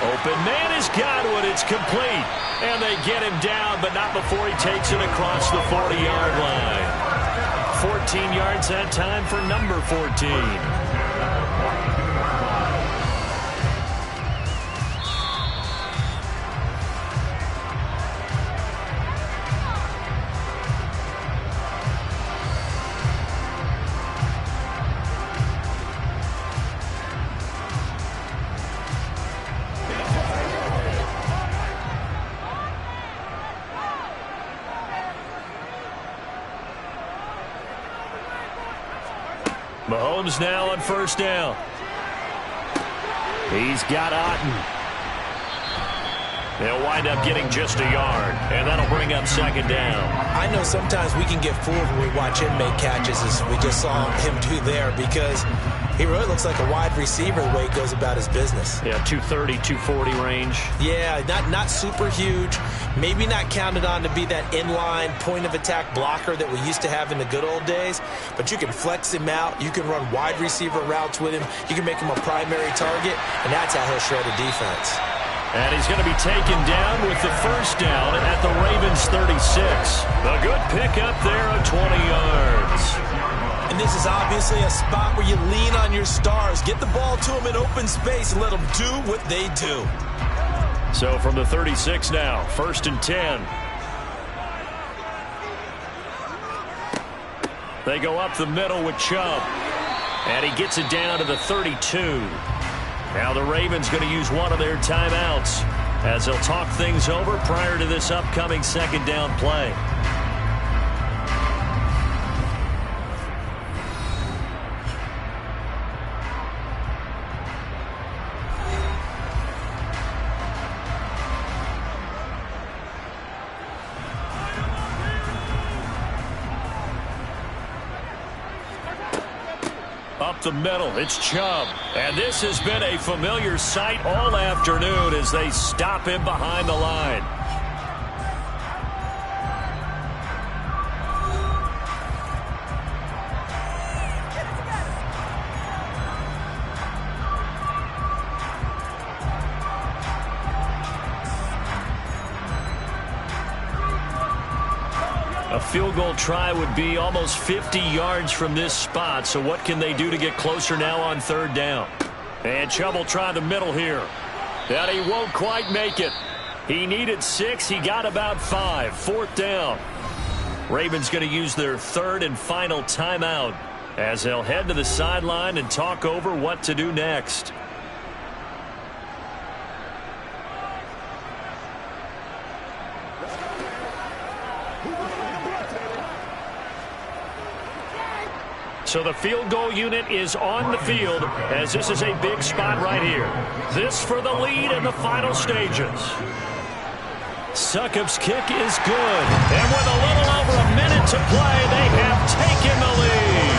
Open man has got one. It's complete. And they get him down, but not before he takes it across the 40-yard line. 14 yards that time for number 14. Mahomes now on first down. He's got Otten. They'll wind up getting just a yard, and that'll bring up second down.
I know sometimes we can get fooled when we watch him make catches, as we just saw him do there, because he really looks like a wide receiver the way he goes about his business.
Yeah, 230, 240 range.
Yeah, not super huge. Maybe not counted on to be that inline point-of-attack blocker that we used to have in the good old days, but you can flex him out. You can run wide receiver routes with him. You can make him a primary target, and that's how he'll shred a defense.
And he's going to be taken down with the first down at the Ravens 36. A good pickup there of 20 yards.
And this is obviously a spot where you lean on your stars. Get the ball to them in open space and let them do what they do.
So from the 36 now, 1st and 10. They go up the middle with Chubb. And he gets it down to the 32. Now the Ravens going to use one of their timeouts as they'll talk things over prior to this upcoming second down play. Up the middle, it's Chubb. And this has been a familiar sight all afternoon as they stop him behind the line. A field goal try would be almost 50 yards from this spot, so what can they do to get closer now on 3rd down? And Chubb will try the middle here. And he won't quite make it. He needed 6. He got about 5. 4th down. Ravens going to use their 3rd and final timeout as they'll head to the sideline and talk over what to do next. So the field goal unit is on the field as this is a big spot right here. This for the lead in the final stages. Succop's kick is good. And with a little over a minute to play, they have taken the lead.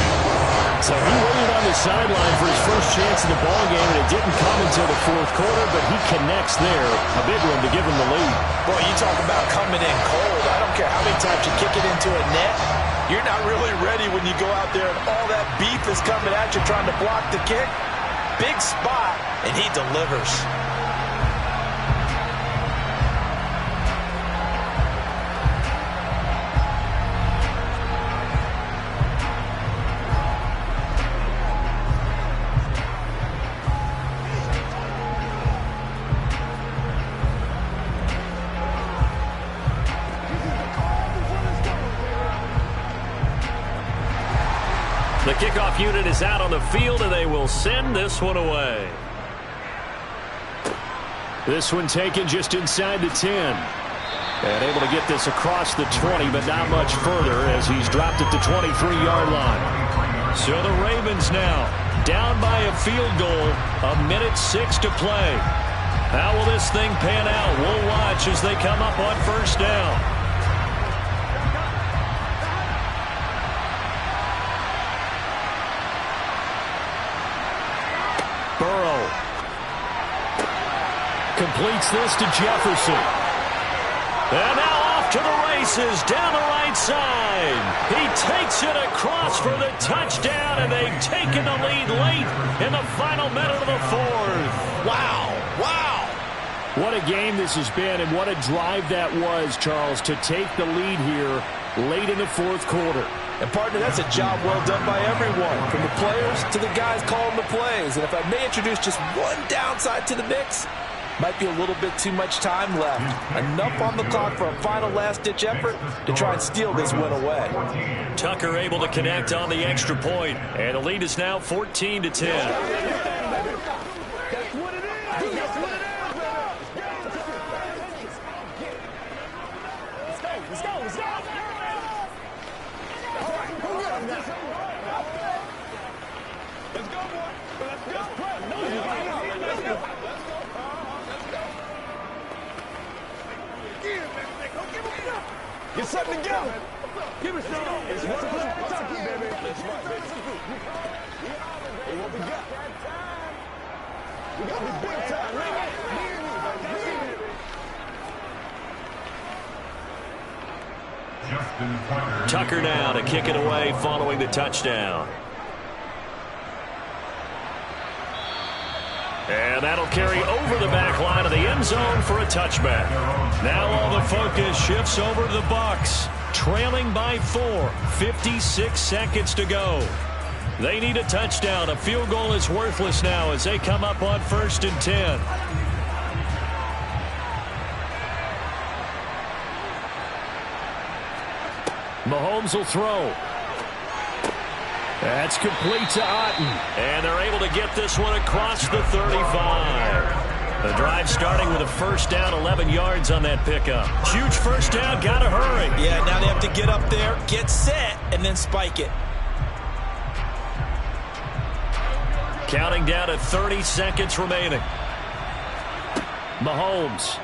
So he waited on the sideline for his first chance in the ballgame, and it didn't come until the 4th quarter, but he connects there. A big one to give him the lead.
Boy, you talk about coming in cold. I don't care how many times you kick it into a net. You're not really ready when you go out there and all that beef is coming at you trying to block the kick. Big spot, and he delivers.
The kickoff unit is out on the field, and they will send this one away.
This one taken just inside the 10. And able to get this across the 20, but not much further as he's dropped at the 23-yard line.
So the Ravens now down by a field goal, 1:06 to play. How will this thing pan out? We'll watch as they come up on 1st down. Burrow completes this to Jefferson. And now off to the races down the right side. He takes it across for the touchdown, and they've taken the lead late in the final minute of the 4th.
Wow. Wow.
What a game this has been, and what a drive that was, Charles, to take the lead here late in the 4th quarter.
And, partner, that's a job well done by everyone, from the players to the guys calling the plays. And if I may introduce just one downside to the mix, might be a little bit too much time left. Enough on the clock for a final last-ditch effort to try and steal this win away.
Tucker able to connect on the extra point, and the lead is now 14-10.
Get something together.
Give it some.
It's one play at a time, baby. That's right, baby. Hey, what we got? We got this big time, man.
Tucker now to kick it away following the touchdown. And that'll carry over the back line of the end zone for a touchback. Now all the focus shifts over to the Bucs, trailing by 4, 56 seconds to go. They need a touchdown. A field goal is worthless now as they come up on 1st and 10. Mahomes will throw. That's complete to Otten. And they're able to get this one across the 35. The drive starting with a first down, 11 yards on that pickup. Huge first down, gotta hurry.
Yeah, now they have to get up there, get set, and then spike it.
Counting down to 30 seconds remaining. Mahomes.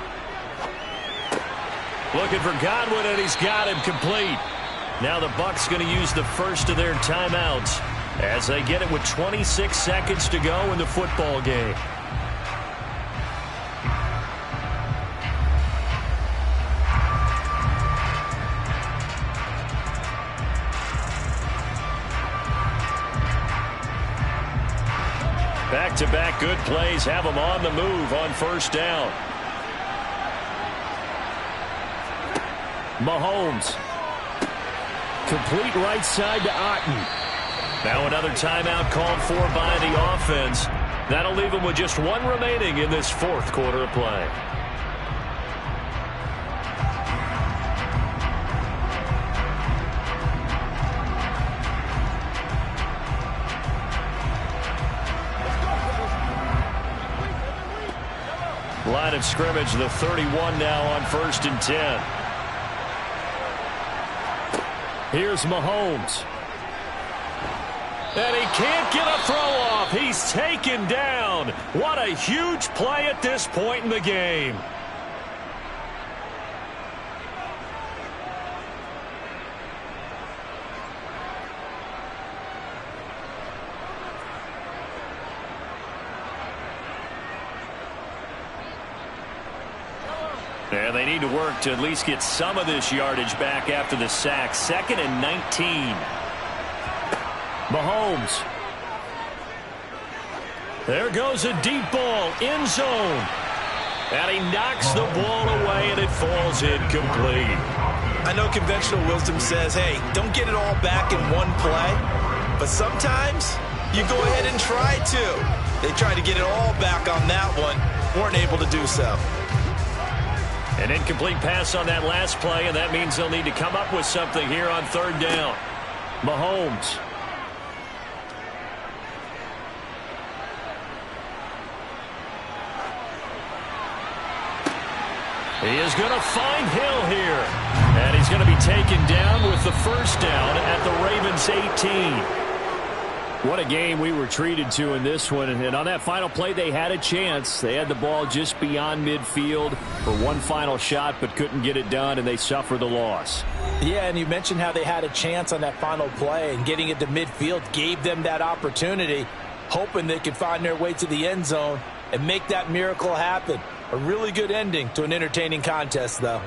Looking for Godwin, and he's got him complete. Now the Bucs going to use the first of their timeouts as they get it with 26 seconds to go in the football game. Back-to-back good plays have them on the move on first down. Mahomes. Complete right side to Otten. Now another timeout called for by the offense. That'll leave them with just one remaining in this fourth quarter of play. Line of scrimmage, the 31 now on 1st and 10. Here's Mahomes. And he can't get a throw off. He's taken down. What a huge play at this point in the game. And they need to work to at least get some of this yardage back after the sack. 2nd and 19. Mahomes. There goes a deep ball, end zone. And he knocks the ball away, and it falls incomplete.
I know conventional wisdom says, hey, don't get it all back in one play. But sometimes you go ahead and try to. They tried to get it all back on that one. Weren't able to do so.
An incomplete pass on that last play, and that means they'll need to come up with something here on 3rd down. Mahomes. He is going to find Hill here. And he's going to be taken down with the first down at the Ravens 18.
What a game we were treated to in this one. And on that final play, they had a chance. They had the ball just beyond midfield for one final shot, but couldn't get it done, and they suffer the loss.
Yeah, and you mentioned how they had a chance on that final play, and getting it to midfield gave them that opportunity, hoping they could find their way to the end zone and make that miracle happen. A really good ending to an entertaining contest, though.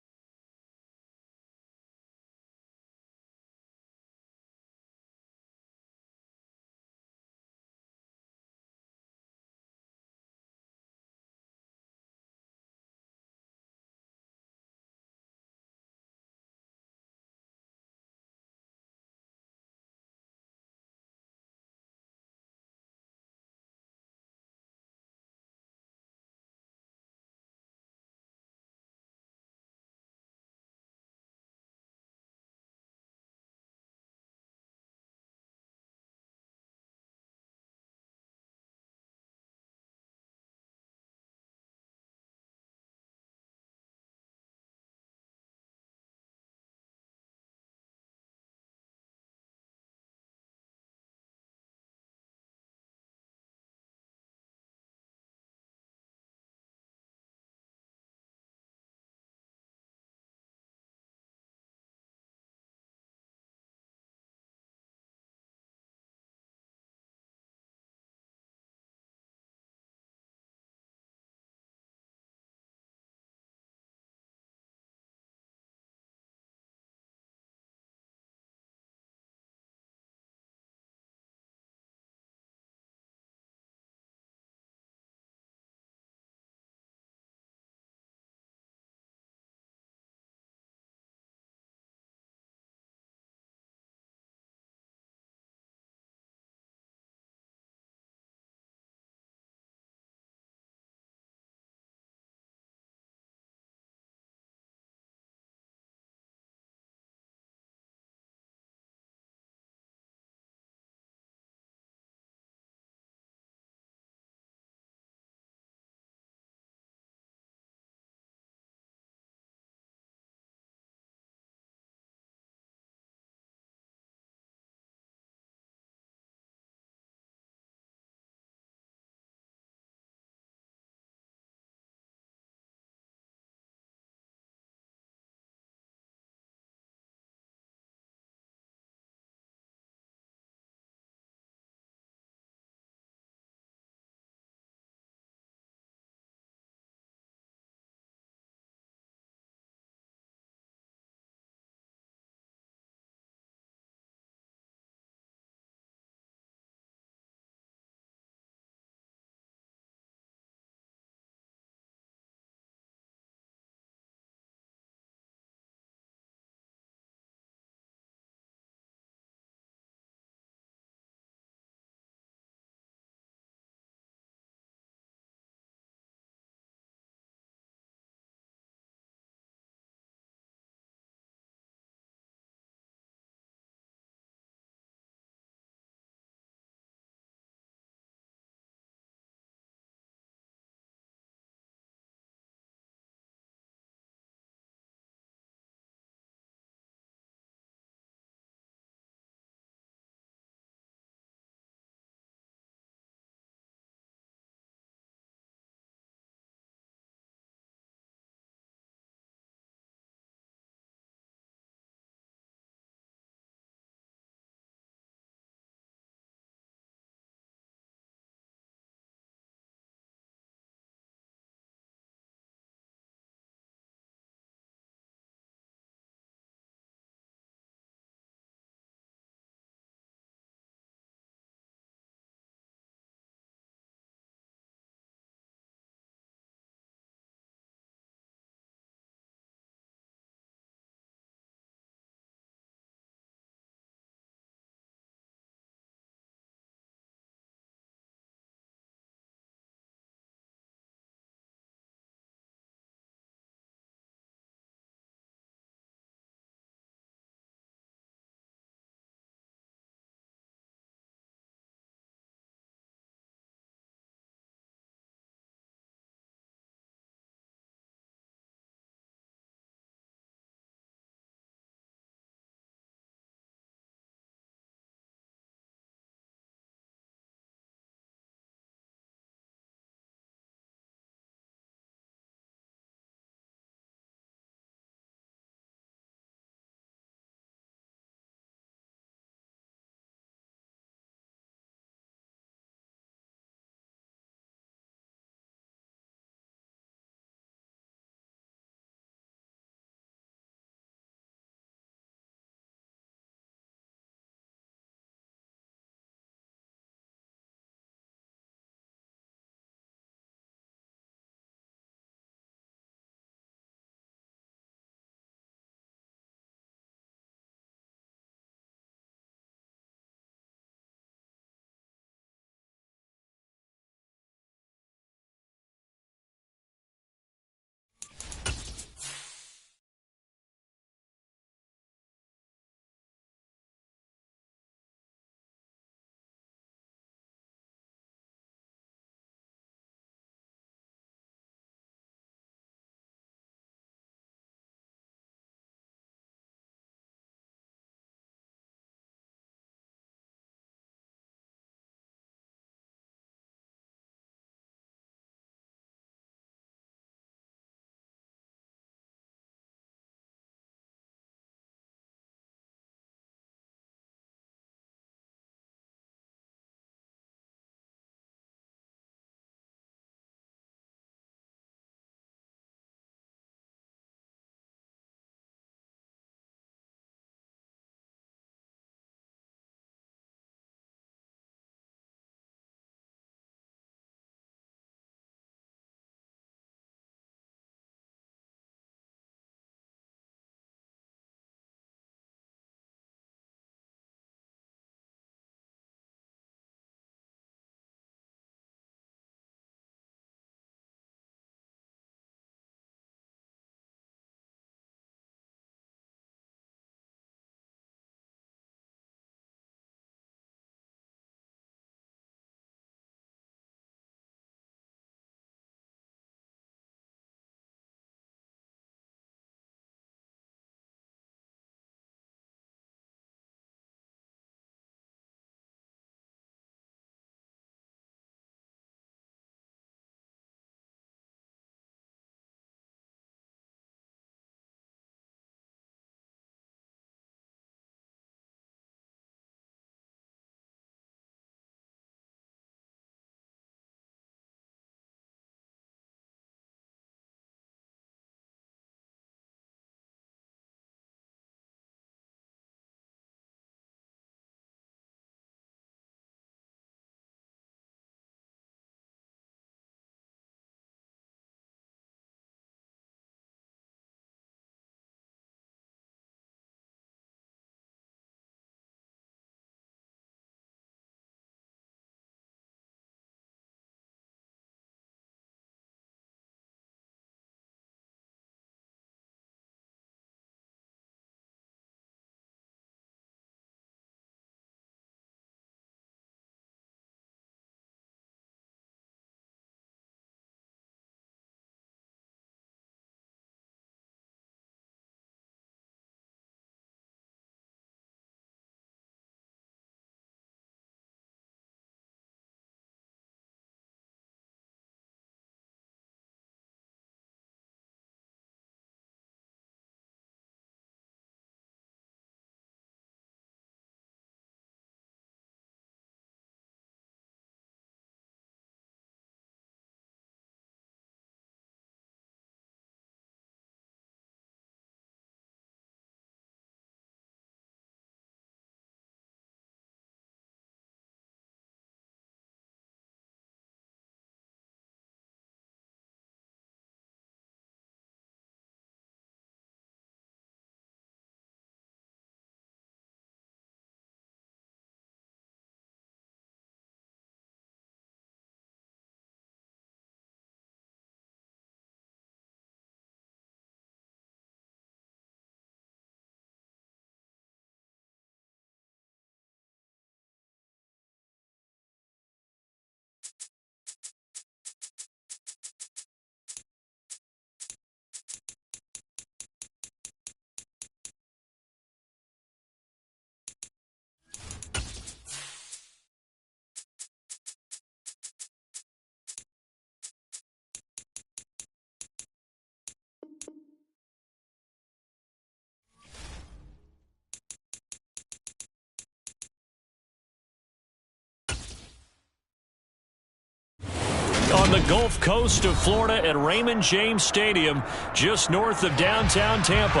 on the Gulf Coast of Florida at Raymond James Stadium, just north of downtown Tampa.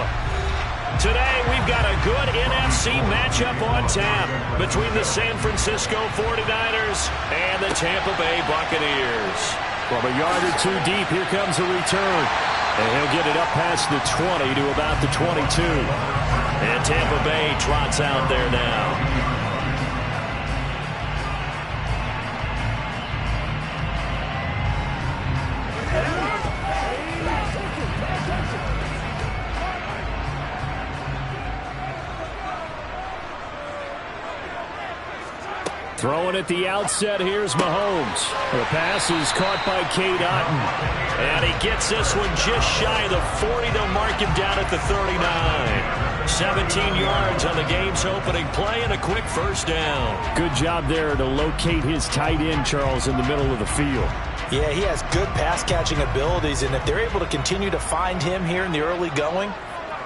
Today, we've got a good NFC matchup on tap between the San Francisco 49ers and the Tampa Bay Buccaneers.
From a yard or two deep, here comes a return. And he'll get it up past the 20 to about the 22.
And Tampa Bay trots out there now.
Throwing at the outset, here's Mahomes. The pass is caught by Cade Otton.
And he gets this one just shy of the 40. They'll mark him down at the 39. 17 yards on the game's opening play and a quick first down.
Good job there to locate his tight end, Charles, in the middle of the field.
Yeah, he has good pass-catching abilities, and if they're able to continue to find him here in the early going,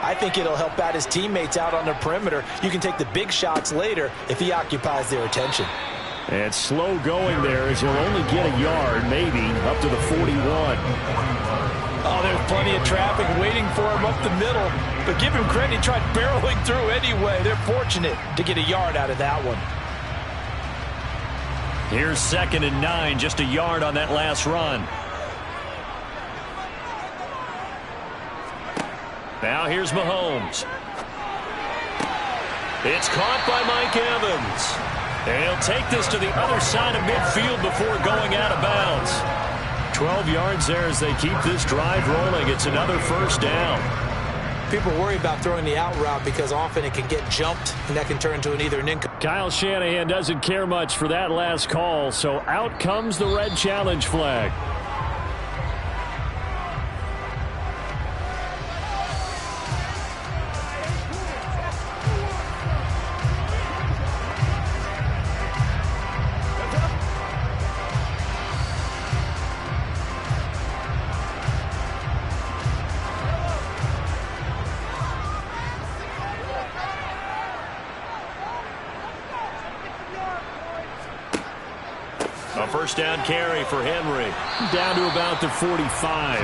I think it'll help out his teammates out on the perimeter. You can take the big shots later if he occupies their attention.
And slow going there as he'll only get a yard, maybe, up to the 41.
Oh, there's plenty of traffic waiting for him up the middle. But give him credit, he tried barreling through anyway. They're fortunate to get a yard out of that one.
Here's 2nd and 9, just a yard on that last run. Now here's Mahomes. It's caught by Mike Evans. And he'll take this to the other side of midfield before going out of bounds. 12 yards there as they keep this drive rolling. It's another first down.
People worry about throwing the out route because often it can get jumped, and that can turn into an either an incomplete.
Kyle Shanahan doesn't care much for that last call, so out comes the red challenge flag.
A first down carry for Henry.
Down to about the 45.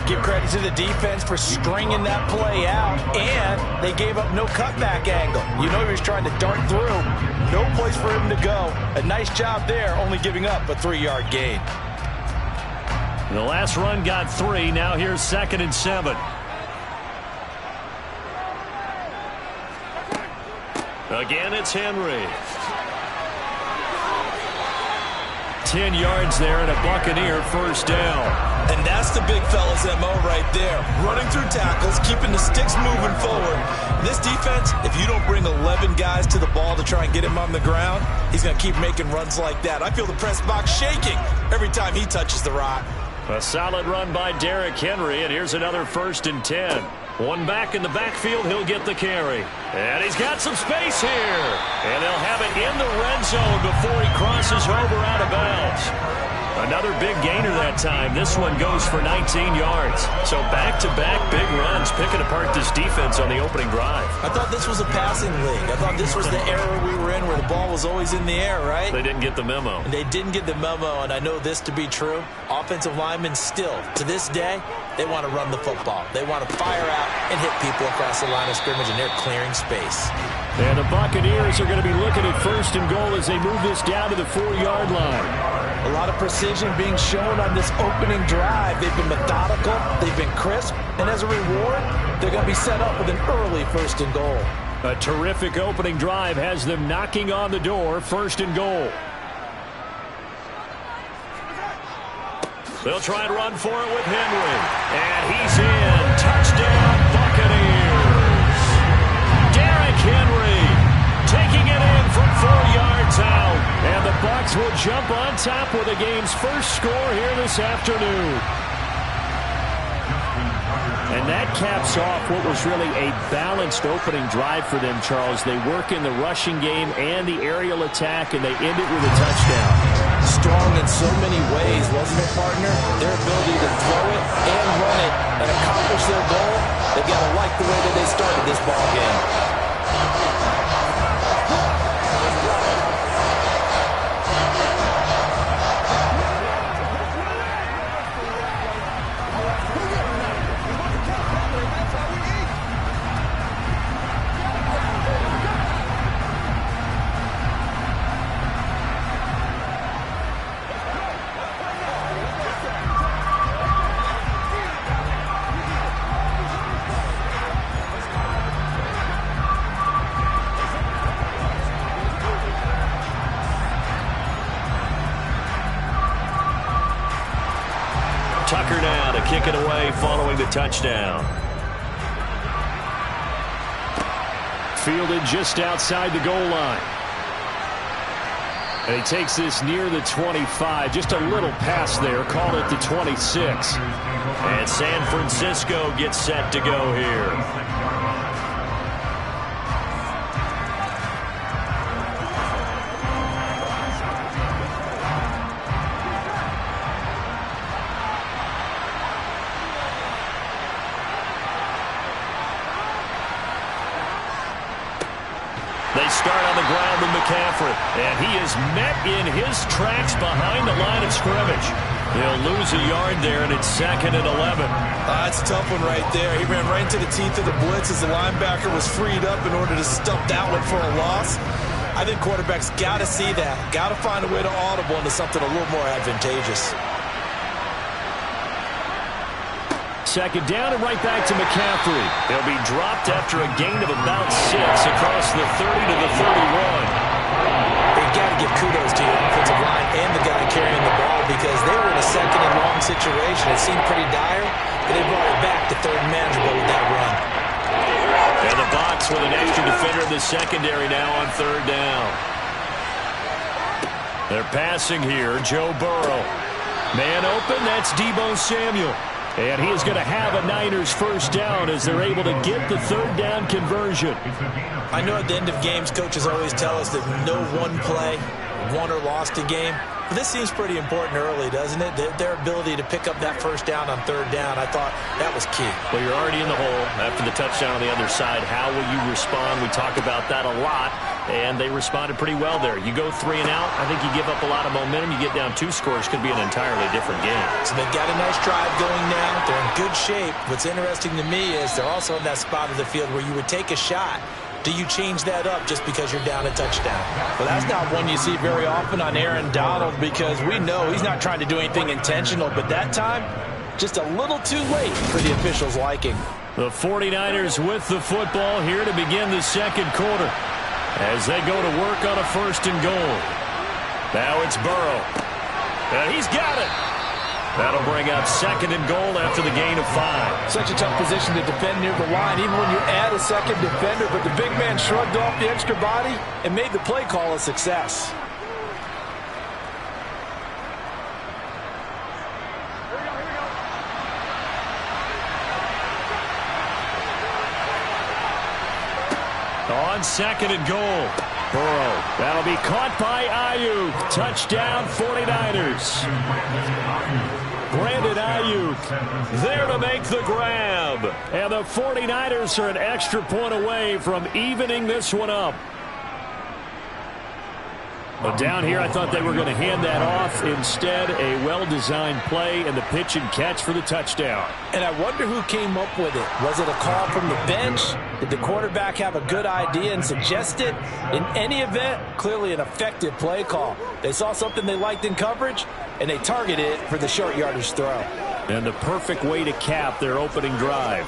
Give credit to the defense for stringing that play out, and they gave up no cutback angle. You know he was trying to dart through. No place for him to go. A nice job there, only giving up a 3-yard gain.
The last run got 3. Now here's 2nd and 7. Again, it's Henry. 10 yards there and a Buccaneer first down.
And that's the big fella's MO right there. Running through tackles, keeping the sticks moving forward. This defense, if you don't bring 11 guys to the ball to try and get him on the ground, he's going to keep making runs like that. I feel the press box shaking every time he touches the rock.
A solid run by Derrick Henry, and here's another 1st and 10. One back in the backfield, he'll get the carry. And he's got some space here. And they'll have it in the red zone before he crosses over out of bounds. Another big gainer that time. This one goes for 19 yards. So back-to-back big runs, picking apart this defense on the opening drive.
I thought this was a passing league. I thought this was the era we were in where the ball was always in the air, right?
They didn't get the memo.
And they didn't get the memo, and I know this to be true. Offensive linemen still, to this day, they want to run the football. They want to fire out and hit people across the line of scrimmage, and they're clearing space.
And the Buccaneers are going to be looking at 1st and goal as they move this down to the 4-yard line.
A lot of precision being shown on this opening drive. They've been methodical, they've been crisp, and as a reward, they're going to be set up with an early 1st and goal.
A terrific opening drive has them knocking on the door, 1st and goal.
They'll try and run for it with Henry. And he's in. Touchdown, Buccaneers. Derrick Henry taking it in from 4 yards out.
And the Bucs will jump on top with the game's first score here this afternoon. And that caps off what was really a balanced opening drive for them, Charles. They work in the rushing game and the aerial attack, and they end it with a touchdown.
Strong in so many ways, wasn't it, partner? Their ability to throw it and run it and accomplish their goal, they've got to like the way that they started this ball game.
Tucker now to kick it away following the touchdown. Fielded just outside the goal line. And he takes this near the 25. Just a little pass there. Call it the 26. And San Francisco gets set to go here. They start on the ground with McCaffrey, and he is met in his tracks behind the line of scrimmage. They'll lose a yard there, and it's 2nd and 11.
That's a tough one right there. He ran right into the teeth of the blitz as the linebacker was freed up in order to stuff that one for a loss. I think quarterbacks got to see that, got to find a way to audible into something a little more advantageous.
2nd down and right back to McCaffrey. He'll be dropped after a gain of about 6 across the 30 to the 31.
You got to give kudos to your offensive line and the guy carrying the ball because they were in a 2nd and long situation. It seemed pretty dire, but they brought it back to 3rd and manageable with that run.
And the box with an extra defender in the secondary now on 3rd down. They're passing here. Joe Burrow. Man open, that's Deebo Samuel. And he is going to have a Niners 1st down as they're able to get the 3rd down conversion.
I know at the end of games, coaches always tell us that no one play won or lost a game. But this seems pretty important early, doesn't it? Their ability to pick up that 1st down on 3rd down, I thought that was key.
Well, you're already in the hole after the touchdown on the other side. How will you respond? We talk about that a lot, and they responded pretty well there. You go 3 and out, I think you give up a lot of momentum. You get down 2 scores, could be an entirely different game.
So they've got a nice drive going now. They're in good shape. What's interesting to me is they're also in that spot of the field where you would take a shot. Do you change that up just because you're down a touchdown?
Well, that's not one you see very often on Aaron Donald because we know he's not trying to do anything intentional, but that time, just a little too late for the officials' liking.
The 49ers with the football here to begin the 2nd quarter as they go to work on a 1st and goal. Now it's Burrow. And he's got it. That'll bring up 2nd and goal after the gain of 5.
Such a tough position to defend near the line, even when you add a 2nd defender, but the big man shrugged off the extra body and made the play call a success.
On 2nd and goal. Burrow. That'll be caught by Ayuk. Touchdown 49ers. Brandon Ayuk there to make the grab. And the 49ers are an extra point away from evening this one up. But down here, I thought they were going to hand that off. Instead, a well-designed play and the pitch and catch for the touchdown.
And I wonder who came up with it. Was it a call from the bench? Did the quarterback have a good idea and suggest it? In any event, clearly an effective play call. They saw something they liked in coverage, and they targeted it for the short yardage throw.
And the perfect way to cap their opening drive.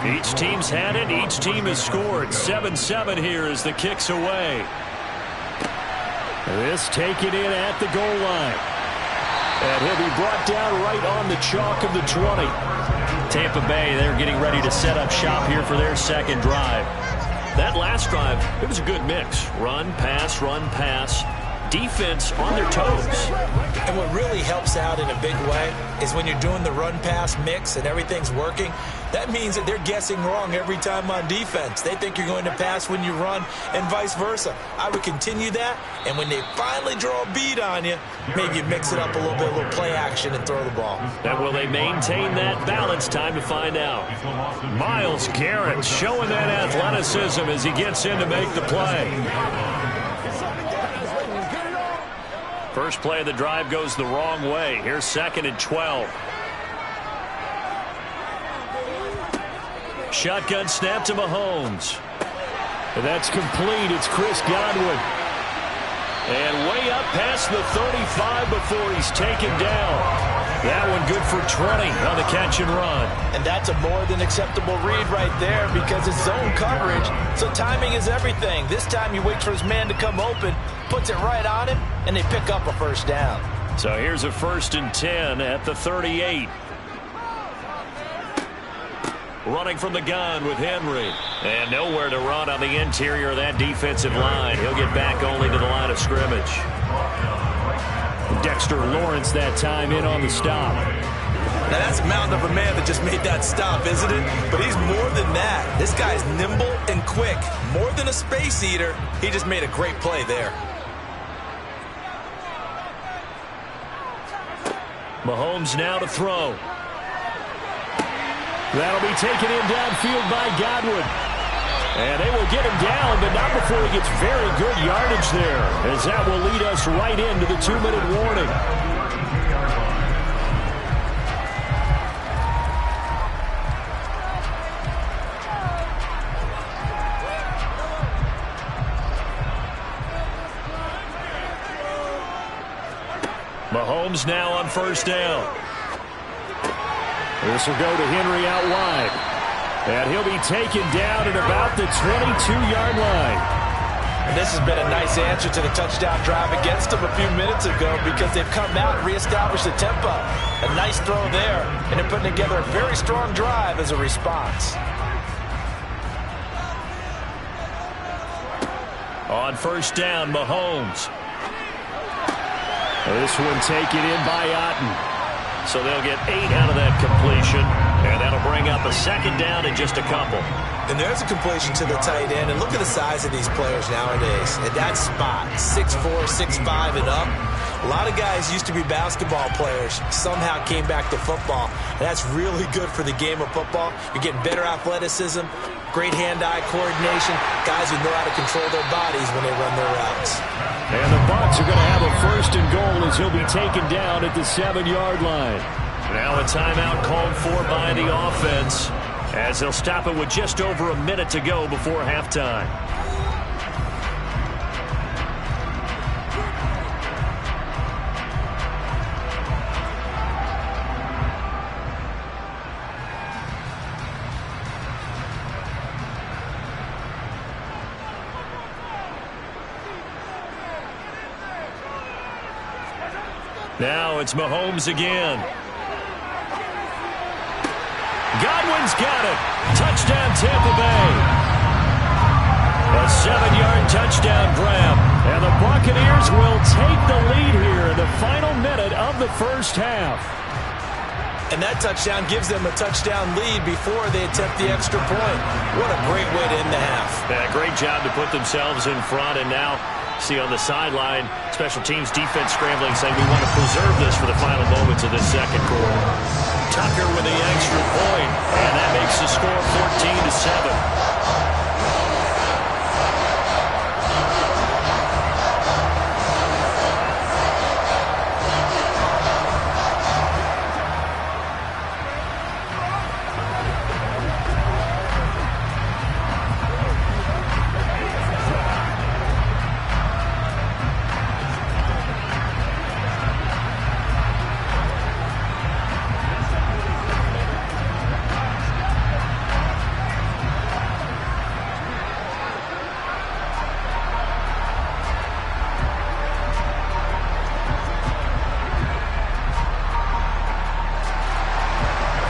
Each team's had it. Each team has scored. 7-7 here as the kick's away. This taken in at the goal line. And he'll be brought down right on the chalk of the 20. Tampa Bay, they're getting ready to set up shop here for their 2nd drive. That last drive, it was a good mix. Run, pass, defense on their toes.
And what really helps out in a big way is when you're doing the run-pass mix and everything's working, that means that they're guessing wrong every time on defense. They think you're going to pass when you run and vice versa. I would continue that, and when they finally draw a beat on you, maybe you mix it up a little bit, a little play action and throw the ball.
And will they maintain that balance? Time to find out. Myles Garrett showing that athleticism as he gets in to make the play. First play of the drive goes the wrong way. Here's 2nd and 12. Shotgun snap to Mahomes.
And that's complete. It's Chris Godwin.
And way up past the 35 before he's taken down. That one good for 20 on the catch and run.
And that's a more than acceptable read right there because it's zone coverage, so timing is everything. This time he waits for his man to come open, puts it right on him, and they pick up a first down.
So here's a 1st and 10 at the 38. Running from the gun with Henry. And nowhere to run on the interior of that defensive line. He'll get back only to the line of scrimmage.
Dexter Lawrence that time in on the stop.
Now that's a mountain of a man that just made that stop, isn't it? But he's more than that. This guy's nimble and quick. More than a space eater. He just made a great play there.
Mahomes now to throw.
That'll be taken in downfield by Godwin. And they will get him down, but not before he gets very good yardage there, as that will lead us right into the 2-minute warning.
Mahomes now on 1st down.
This will go to Henry out wide. And he'll be taken down at about the 22-yard line.
And this has been a nice answer to the touchdown drive against them a few minutes ago because they've come out and reestablished the tempo. A nice throw there, and they're putting together a very strong drive as a response.
On 1st down, Mahomes.
This one taken in by Otten.
So they'll get 8 out of that completion, and that'll bring up a 2nd down in just a couple.
And there's a completion to the tight end. And look at the size of these players nowadays. At that spot, 6'4", 6'5", and up. A lot of guys used to be basketball players, somehow came back to football. And that's really good for the game of football. You're getting better athleticism, great hand-eye coordination, guys who know how to control their bodies when they run their routes.
And the Bucs are going to have a 1st and goal as he'll be taken down at the 7-yard line.
Now a timeout called for by the offense as they'll stop it with just over a minute to go before halftime. Now it's Mahomes again. Godwin's got it. Touchdown, Tampa Bay. A 7-yard touchdown grab. And the Buccaneers will take the lead here in the final minute of the 1st half.
And that touchdown gives them a touchdown lead before they attempt the extra point. What a great way to end the half.
Yeah, great job to put themselves in front, and now see on the sideline, special teams defense scrambling, saying we want to preserve this for the final moments of this 2nd quarter. Tucker with the extra point, and that makes the score 14-7.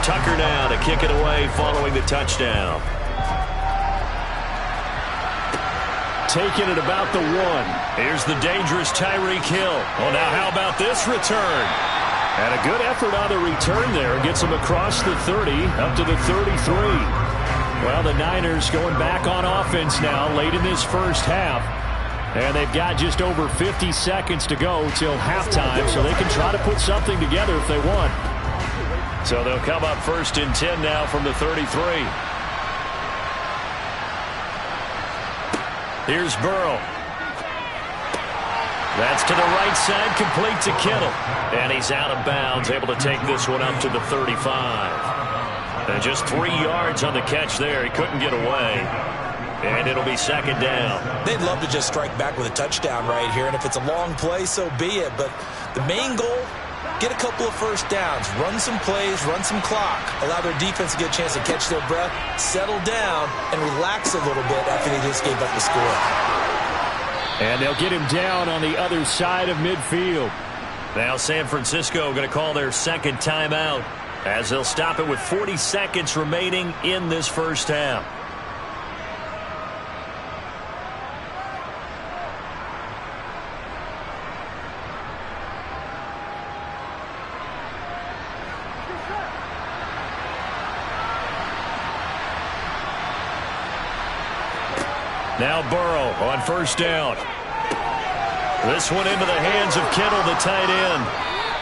Tucker now to kick it away following the touchdown.
Taking it about the 1.
Here's the dangerous Tyreek Hill. Oh, now how about this return?
And a good effort on the return there. Gets him across the 30, up to the 33. Well, the Niners going back on offense now late in this 1st half. And they've got just over 50 seconds to go till halftime, so they can try to put something together if they want.
So they'll come up 1st and 10 now from the 33. Here's Burrow. That's to the right side, complete to Kittle. And he's out of bounds, able to take this one up to the 35. And just 3 yards on the catch there. He couldn't get away. And it'll be second down.
They'd love to just strike back with a touchdown right here. And if it's a long play, so be it. But the main goal, get a couple of first downs, run some plays, run some clock, allow their defense to get a chance to catch their breath, settle down, and relax a little bit after they just gave up the score.
And they'll get him down on the other side of midfield.
Now San Francisco going to call their second timeout as they'll stop it with 40 seconds remaining in this first half. Now Burrow on first down. This one into the hands of Kittle, the tight end.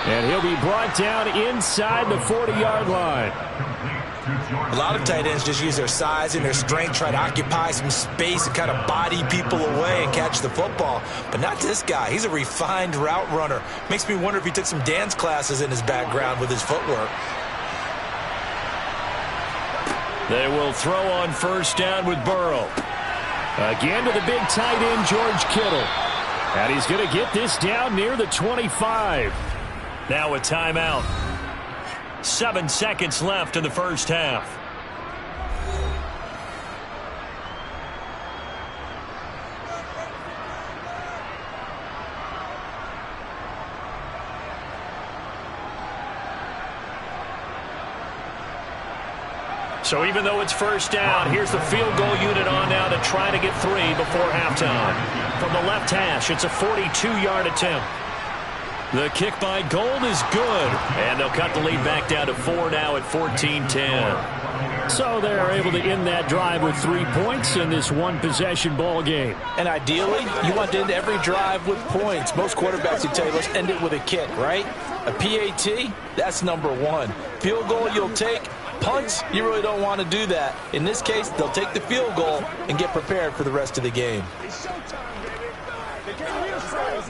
And he'll be brought down inside the 40-yard line.
A lot of tight ends just use their size and their strength, try to occupy some space and kind of body people away and catch the football. But not this guy. He's a refined route runner. Makes me wonder if he took some dance classes in his background with his footwork.
They will throw on first down with Burrow.
Again to the big tight end, George Kittle. And he's going to get this down near the 25.
Now a timeout. 7 seconds left in the first half. So even though it's first down, here's the field goal unit on now to try to get 3 before halftime. From the left hash, it's a 42-yard attempt. The kick by Gold is good. And they'll cut the lead back down to 4 now at 14-10.
So they're able to end that drive with 3 points in this one-possession ball game.
And ideally, you want to end every drive with points. Most quarterbacks would tell you, let's end it with a kick, right? A PAT, that's number 1. Field goal you'll take. Punts, you really don't want to do that. In this case, they'll take the field goal and get prepared for the rest of the game.
It's showtime, baby. They can't be afraid.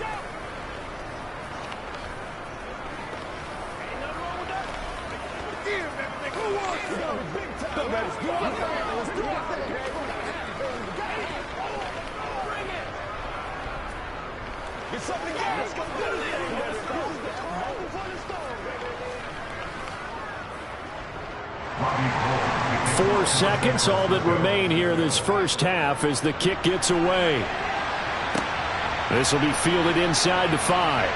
Who wants it? We got a big time. Let's do it. Let's do it. Bring it. Get something together. Let's go. Let's go. Hold for the storm, baby.
4 seconds, all that remain here this first half as the kick gets away. This will be fielded inside the 5.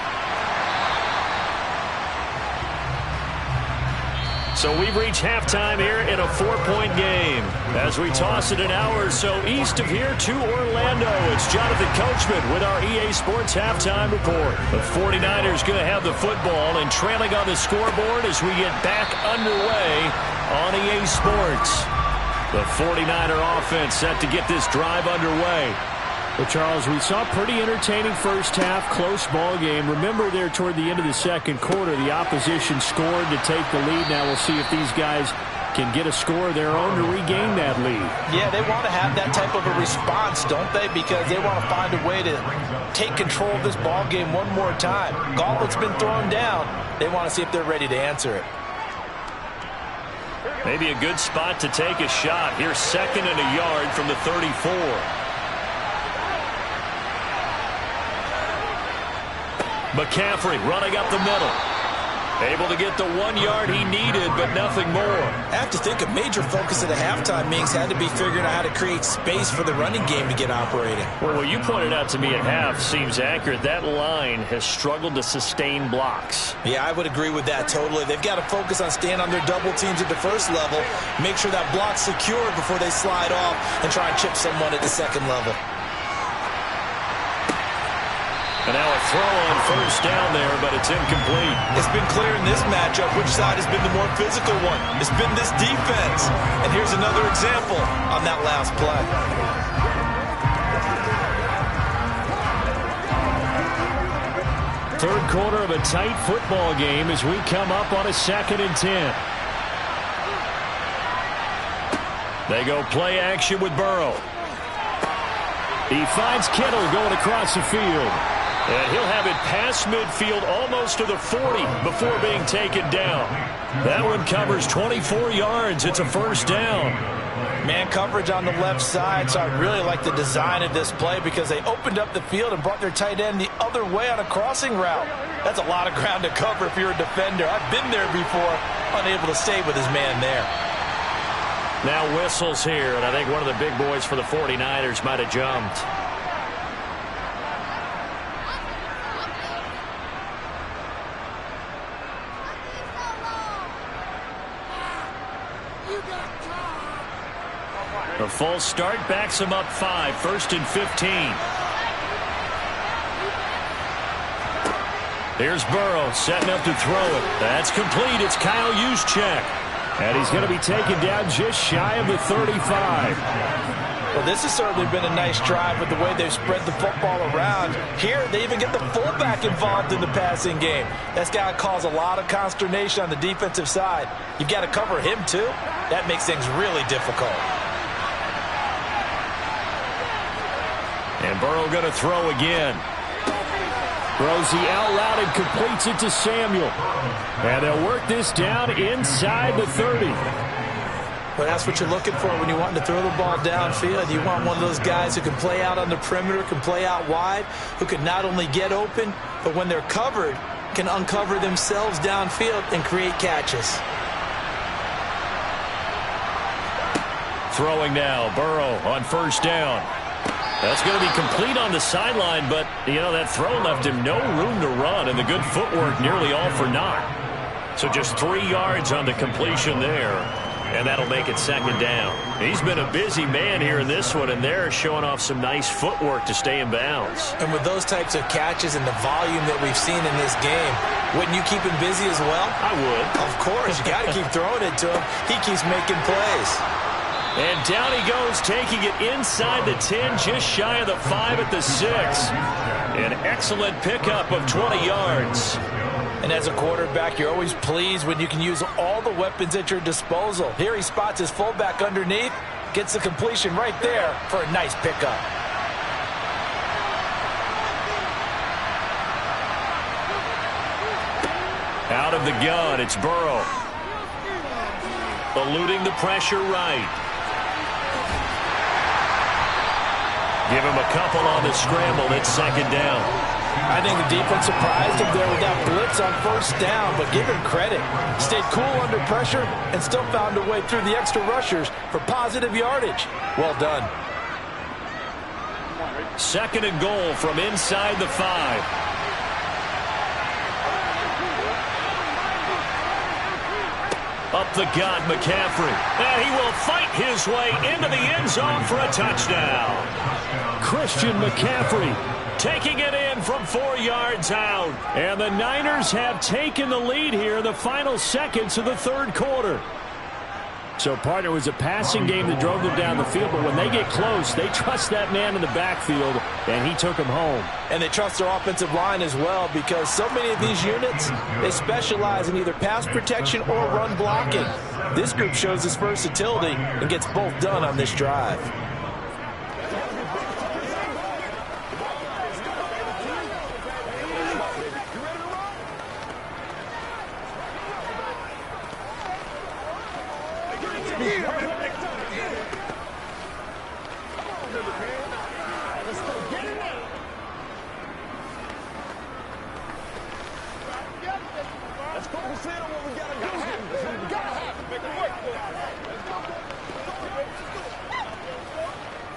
So we've reached halftime here in a 4-point game. As we toss it an hour or so east of here to Orlando, it's Jonathan Coachman with our EA Sports Halftime Report. The 49ers going to have the football and trailing on the scoreboard as we get back underway on EA Sports. The 49er offense set to get this drive underway.
Well, Charles, we saw a pretty entertaining first half, close ball game. Remember there toward the end of the second quarter, the opposition scored to take the lead. Now we'll see if these guys can get a score of their own to regain that lead.
Yeah, they want to have that type of a response, don't they? Because they want to find a way to take control of this ball game one more time. Gauntlet's been thrown down. They want to see if they're ready to answer it.
Maybe a good spot to take a shot. Here's 2nd and a yard from the 34. McCaffrey running up the middle. Able to get the 1 yard he needed, but nothing more.
I have to think a major focus of the halftime meetings had to be figuring out how to create space for the running game to get operating.
Well, what you pointed out to me at half seems accurate. That line has struggled to sustain blocks.
Yeah, I would agree with that totally. They've got to focus on staying on their double teams at the first level, make sure that block's secured before they slide off and try and chip someone at the second level.
And now a throw on first down there, but it's incomplete.
It's been clear in this matchup which side has been the more physical one. It's been this defense. And here's another example on that last play.
Third quarter of a tight football game as we come up on a 2nd and 10.
They go play action with Burrow.
He finds Kittle going across the field.
And he'll have it past midfield almost to the 40 before being taken down. That one covers 24 yards. It's a first down.
Man coverage on the left side, so I really like the design of this play because they opened up the field and brought their tight end the other way on a crossing route. That's a lot of ground to cover if you're a defender. I've been there before, unable to stay with his man there.
Now whistles here, and I think one of the big boys for the 49ers might have jumped. The false start backs him up 5, 1st and 15. Here's Burrow setting up to throw it. That's complete. It's Kyle Juszczyk. And he's going to be taken down just shy of the 35.
Well, this has certainly been a nice drive with the way they've spread the football around. Here, they even get the fullback involved in the passing game. That's got to cause a lot of consternation on the defensive side. You've got to cover him, too. That makes things really difficult.
And Burrow going to throw again. Throws the out route and completes it to Samuel. And they'll work this down inside the 30.
But that's what you're looking for when you want to throw the ball downfield. You want one of those guys who can play out on the perimeter, can play out wide, who can not only get open, but when they're covered, can uncover themselves downfield and create catches.
Throwing now, Burrow on first down. That's going to be complete on the sideline, but, you know, that throw left him no room to run, and the good footwork nearly all for naught. So just 3 yards on the completion there, and that'll make it second down. He's been a busy man here in this one, and they're showing off some nice footwork to stay in bounds.
And with those types of catches and the volume that we've seen in this game, wouldn't you keep him busy as well?
I would.
Of course. You got to keep throwing it to him. He keeps making plays.
And down he goes, taking it inside the 10, just shy of the 5 at the 6. An excellent pickup of 20 yards.
And as a quarterback, you're always pleased when you can use all the weapons at your disposal. Here he spots his fullback underneath, gets the completion right there for a nice pickup.
Out of the gun, it's Burrow. Eluding the pressure right. Give him a couple on the scramble. It's second down.
I think the defense surprised him there with that blitz on first down, but give him credit. Stayed cool under pressure and still found a way through the extra rushers for positive yardage. Well done.
Second and goal from inside the 5. Up the gut, McCaffrey. And he will fight his way into the end zone for a touchdown. Christian McCaffrey taking it in from 4 yards out. And the Niners have taken the lead here in the final seconds of the third quarter. So, partner, it was a passing game that drove them down the field, but when they get close, they trust that man in the backfield, and he took them home.
And they trust their offensive line as well, because so many of these units, they specialize in either pass protection or run blocking. This group shows its versatility and gets both done on this drive.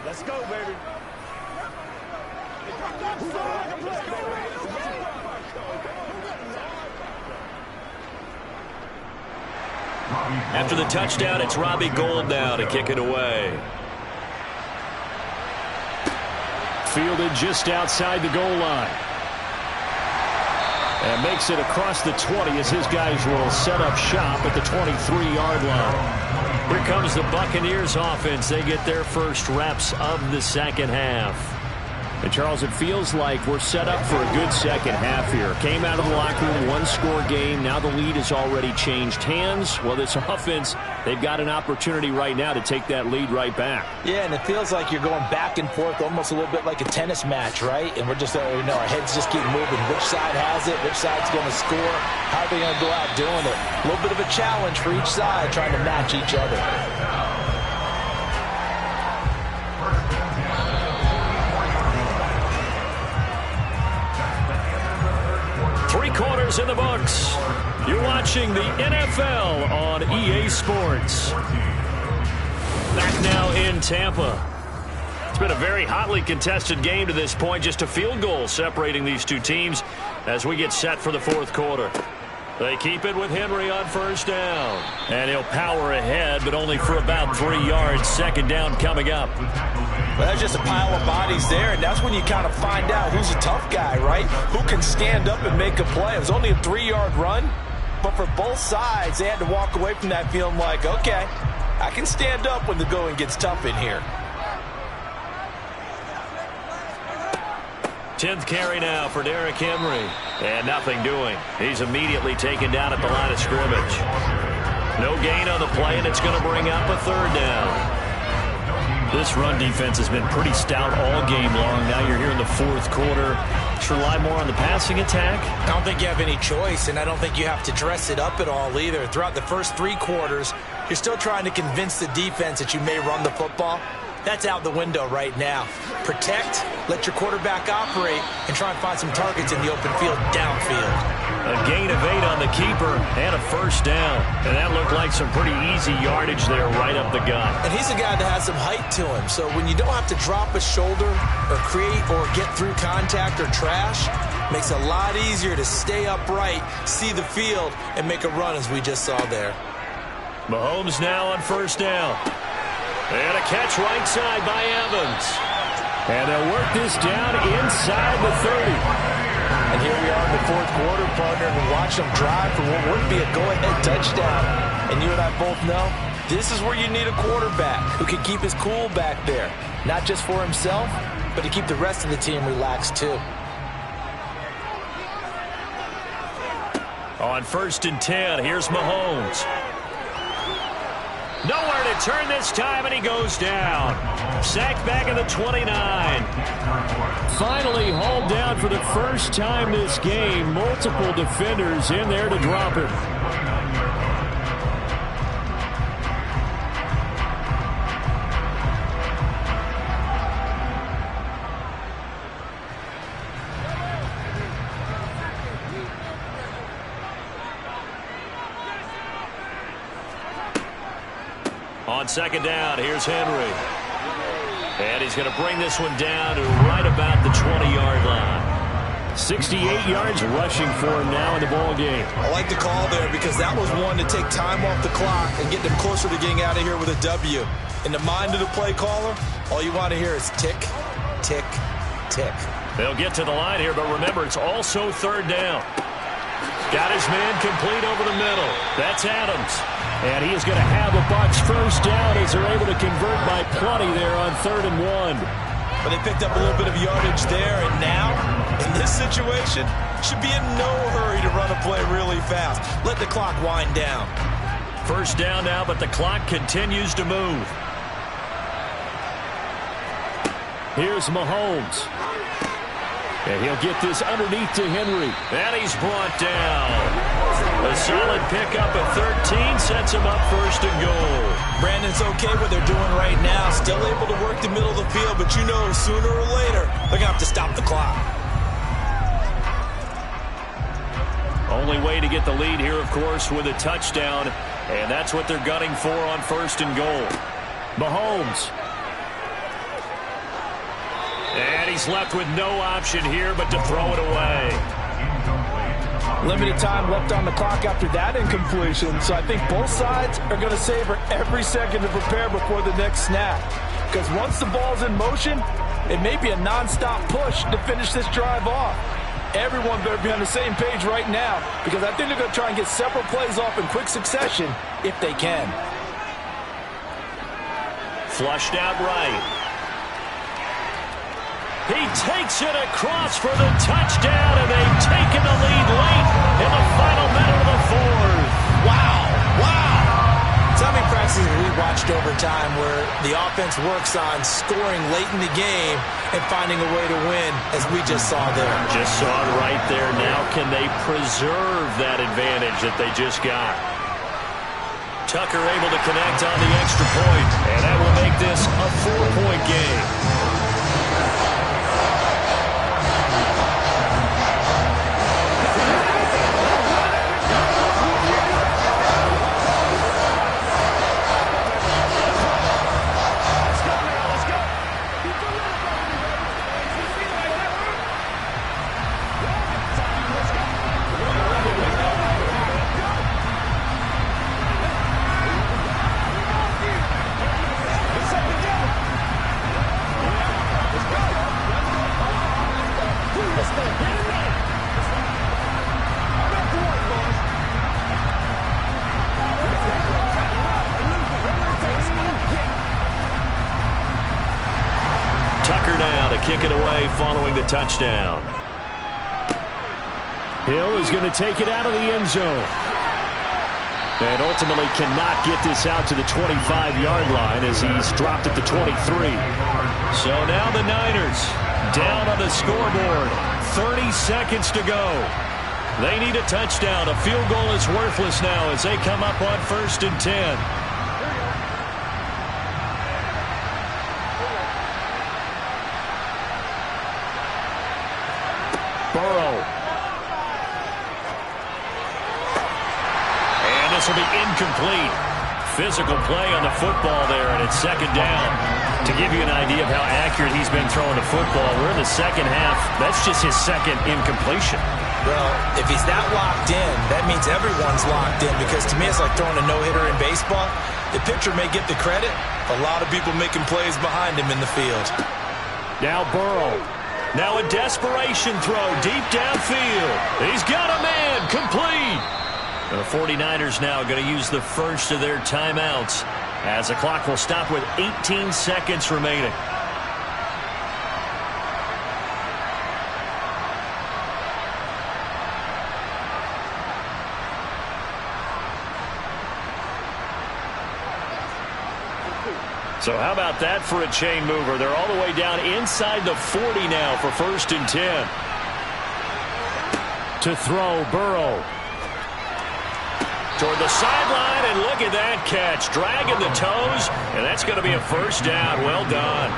Let's go, baby.
After the touchdown, it's Robbie Gould now to kick it away. Fielded just outside the goal line. And makes it across the 20 as his guys will set up shop at the 23-yard line. Here comes the Buccaneers offense. They get their first reps of the second half.
And, Charles, it feels like we're set up for a good second half here. Came out of the locker room, one-score game. Now the lead has already changed hands. Well, this offense, they've got an opportunity right now to take that lead right back.
Yeah, and it feels like you're going back and forth almost a little bit like a tennis match, right? And we're just, our heads just keep moving. Which side has it? Which side's going to score? How are they going to go out doing it? A little bit of a challenge for each side trying to match each other.
Quarters in the books. You're watching the NFL on EA Sports. Back now in Tampa. It's been a very hotly contested game to this point. Just a field goal separating these two teams as we get set for the fourth quarter. They keep it with Henry on first down. And he'll power ahead, but only for about 3 yards. Second down coming up.
Well, that's just a pile of bodies there, and that's when you kind of find out who's a tough guy, right? Who can stand up and make a play. It was only a 3-yard run, but for both sides, they had to walk away from that feeling like, okay, I can stand up when the going gets tough in here.
10th carry now for Derrick Henry. And nothing doing. He's immediately taken down at the line of scrimmage. No gain on the play, and it's going to bring up a third down. This run defense has been pretty stout all game long. Now you're here in the fourth quarter. Should rely more on the passing attack?
I don't think you have any choice, and I don't think you have to dress it up at all either. Throughout the first 3 quarters, you're still trying to convince the defense that you may run the football. That's out the window right now. Protect, let your quarterback operate, and try and find some targets in the open field downfield.
A gain of 8 on the keeper and a first down. And that looked like some pretty easy yardage there right up the gut.
And he's a guy that has some height to him. So when you don't have to drop a shoulder or create or get through contact or trash, makes it a lot easier to stay upright, see the field, and make a run as we just saw there.
Mahomes now on first down. And a catch right side by Evans. And they'll work this down inside the 30.
And here we are in the fourth quarter, partner, and watch them drive for what would be a go-ahead touchdown. And you and I both know this is where you need a quarterback who can keep his cool back there. Not just for himself, but to keep the rest of the team relaxed too.
On 1st and 10, here's Mahomes. Nowhere to turn this time, and he goes down. Sacked back at the 29. Finally hauled down for the first time this game. Multiple defenders in there to drop him. On second down, here's Henry. And he's going to bring this one down to right about the 20-yard line. 68 yards rushing for him now in the ball game.
I like the call there because that was one to take time off the clock and get them closer to getting out of here with a W. In the mind of the play caller, all you want to hear is tick, tick, tick.
They'll get to the line here, but remember, it's also third down. Got his man complete over the middle. That's Adams. And he is going to have a Bucs first down as they're able to convert by plenty there on 3rd and 1.
But they picked up a little bit of yardage there, and now, in this situation, should be in no hurry to run a play really fast. Let the clock wind down.
First down now, but the clock continues to move. Here's Mahomes. And he'll get this underneath to Henry. And he's brought down. A solid pickup at 13 sets him up 1st and goal.
Brandon's okay what they're doing right now. Still able to work the middle of the field, but you know sooner or later they're going to have to stop the clock.
Only way to get the lead here, of course, with a touchdown. And that's what they're gunning for on 1st and goal. Mahomes. And he's left with no option here but to throw it away.
Limited time left on the clock after that incompletion, so I think both sides are going to savor every second to prepare before the next snap. Because once the ball's in motion, it may be a non-stop push to finish this drive off. Everyone better be on the same page right now, because I think they're going to try and get several plays off in quick succession if they can.
Flushed out right. He takes it across for the touchdown, and they've taken the lead late in the final minute of the fourth.
Wow. So many practices we watched over time where the offense works on scoring late in the game and finding a way to win, as we just saw there.
Just saw it right there. Now can they preserve that advantage that they just got? Tucker able to connect on the extra point, and that will make this a 4-point game. Kick it away following the touchdown.
Hill is going to take it out of the end zone. And ultimately cannot get this out to the 25-yard line as he's dropped at the 23.
So now the Niners down on the scoreboard. 30 seconds to go. They need a touchdown. A field goal is worthless now as they come up on 1st and 10.
Burrow.
And this will be incomplete. Physical play on the football there, and it's 2nd down. To give you an idea of how accurate he's been throwing the football, we're in the second half. That's just his 2nd incompletion.
Well, if he's that locked in, that means everyone's locked in, because to me it's like throwing a no-hitter in baseball. The pitcher may get the credit. A lot of people making plays behind him in the field.
Now Burrow. Now a desperation throw deep downfield. He's got a man, complete. The 49ers now going to use the first of their timeouts as the clock will stop with 18 seconds remaining. So how about that for a chain mover? They're all the way down inside the 40 now for 1st and 10.
To throw, Burrow.
Toward the sideline, and look at that catch. Dragging the toes, and that's going to be a 1st down. Well done.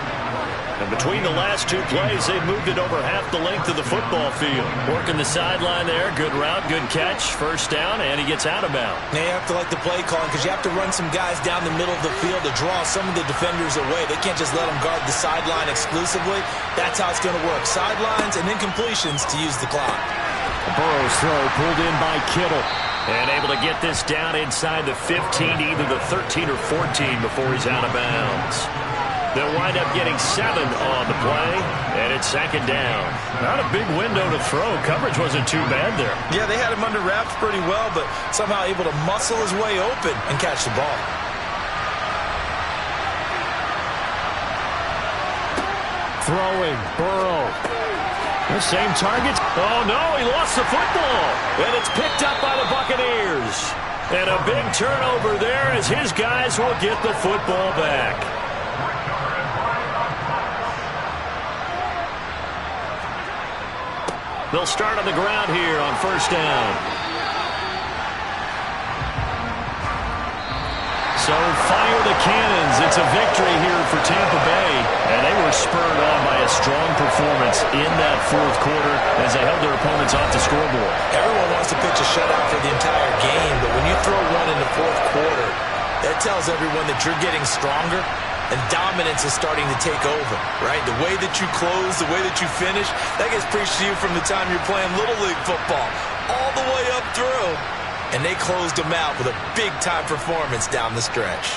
And between the last 2 plays, they've moved it over half the length of the football field. Working the sideline there. Good route, good catch. 1st down, and he gets out of bounds.
Now you have to like the play calling, because you have to run some guys down the middle of the field to draw some of the defenders away. They can't just let them guard the sideline exclusively. That's how it's going to work. Sidelines and incompletions to use the clock.
Burrow's throw pulled in by Kittle.
And able to get this down inside the 15, either the 13 or 14 before he's out of bounds. They'll wind up getting 7 on the play, and it's 2nd down. Not a big window to throw. Coverage wasn't too bad there.
Yeah, they had him under wraps pretty well, but somehow able to muscle his way open and catch the ball.
Throwing, Burrow. The same targets.
Oh, no, he lost the football. And it's picked up by the Buccaneers. And a big turnover there as his guys will get the football back. They'll start on the ground here on 1st down. So fire the cannons. It's a victory here for Tampa Bay. And they were spurred on by a strong performance in that 4th quarter as they held their opponents off the scoreboard.
Everyone wants to pitch a shutout for the entire game, but when you throw one in the 4th quarter, that tells everyone that you're getting stronger and dominance is starting to take over, right? The way that you close, the way that you finish, that gets preached to you from the time you're playing Little League football all the way up through. And they closed them out with a big-time performance down the stretch.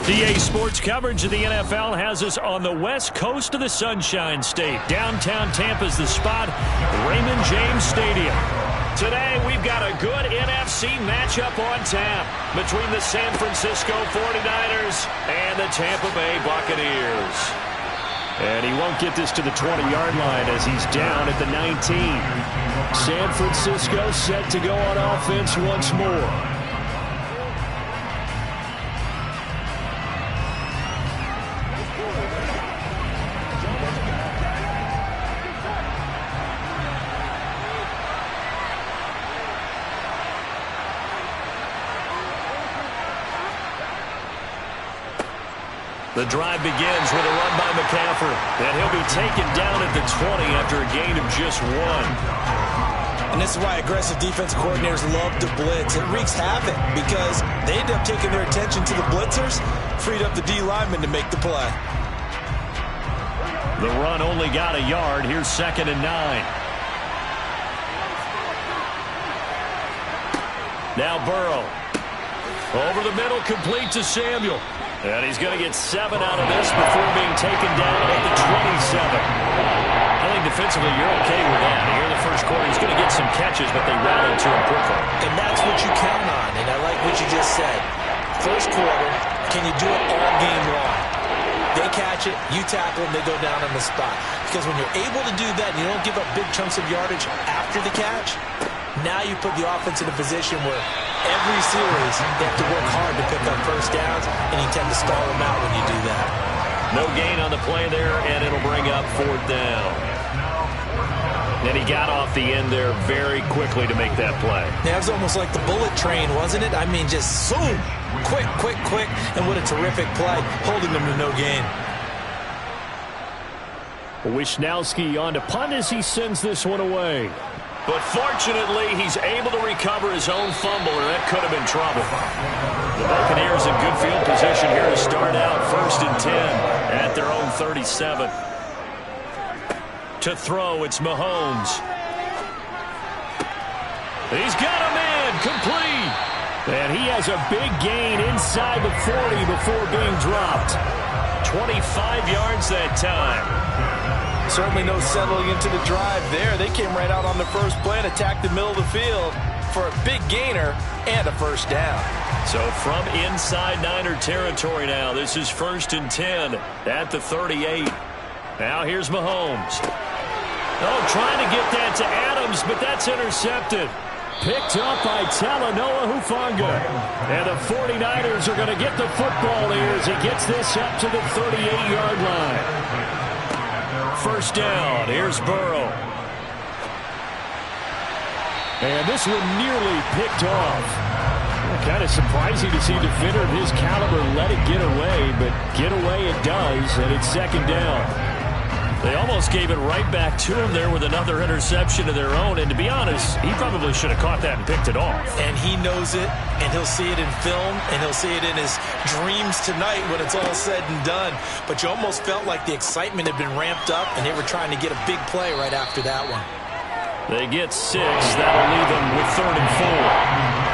DA Sports coverage of the NFL has us on the west coast of the Sunshine State. Downtown Tampa's the spot, Raymond James Stadium. Today, we've got a good NFC matchup on tap between the San Francisco 49ers and the Tampa Bay Buccaneers. And he won't get this to the 20-yard line as he's down at the 19. San Francisco set to go on offense once more. The drive begins with a run by McCaffrey, and he'll be taken down at the 20 after a gain of just 1.
And this is why aggressive defensive coordinators love to blitz. It wreaks havoc because they end up taking their attention to the blitzers, freed up the D lineman to make the play.
The run only got a yard. Here's 2nd and 9. Now Burrow. Over the middle, complete to Samuel. And he's going to get 7 out of this before being taken down at the 27. I think defensively you're okay with that. Here in the first quarter, he's going to get some catches, but they rallied to him quickly.
And that's what you count on, and I like what you just said. First quarter, can you do it all game long? They catch it, you tackle them, they go down on the spot. Because when you're able to do that and you don't give up big chunks of yardage after the catch, now you put the offense in a position where every series they have to work hard to pick up first downs, and you tend to stall them out when you do that.
No gain on the play there, and it'll bring up 4th down. And he got off the end there very quickly to make that play.
Yeah, it was almost like the bullet train, wasn't it? I mean, just zoom, quick, quick, quick, and what a terrific play, holding them to no gain.
Wisnowski on to punt as he sends this one away. But fortunately, he's able to recover his own fumble, or that could have been trouble. The Buccaneers in good field position here to start out 1st and 10 at their own 37. To throw, it's Mahomes. He's got a man, complete. And he has a big gain inside the 40 before being dropped. 25 yards that time.
Certainly no settling into the drive there. They came right out on the first play and attacked the middle of the field for a big gainer and a first down.
So from inside Niner territory now, this is 1st and 10 at the 38. Now here's Mahomes. Oh, trying to get that to Adams, but that's intercepted. Picked up by Talanoa Hufanga. And the 49ers are going to get the football here as he gets this up to the 38-yard line. First down, here's Burrow. And this one nearly picked off. Kind of surprising to see a defender of his caliber let it get away, but get away it does, and it's 2nd down. They almost gave it right back to him there with another interception of their own, and to be honest, he probably should have caught that and picked it off.
And he knows it, and he'll see it in film, and he'll see it in his dreams tonight when it's all said and done. But you almost felt like the excitement had been ramped up, and they were trying to get a big play right after that one.
They get 6. That'll leave them with 3rd and 4.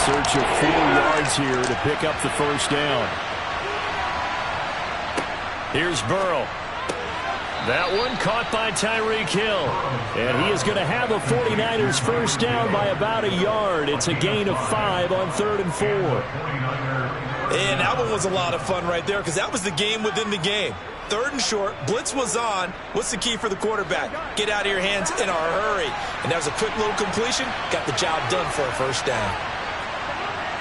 Search of 4 yards here to pick up the first down. Here's Burrow. That one caught by Tyreek Hill. And he is going to have a 49ers first down by about a yard. It's a gain of 5 on 3rd and 4.
And that one was a lot of fun right there because that was the game within the game. 3rd and short, blitz was on. What's the key for the quarterback? Get out of your hands in a hurry. And that was a quick little completion. Got the job done for a first down.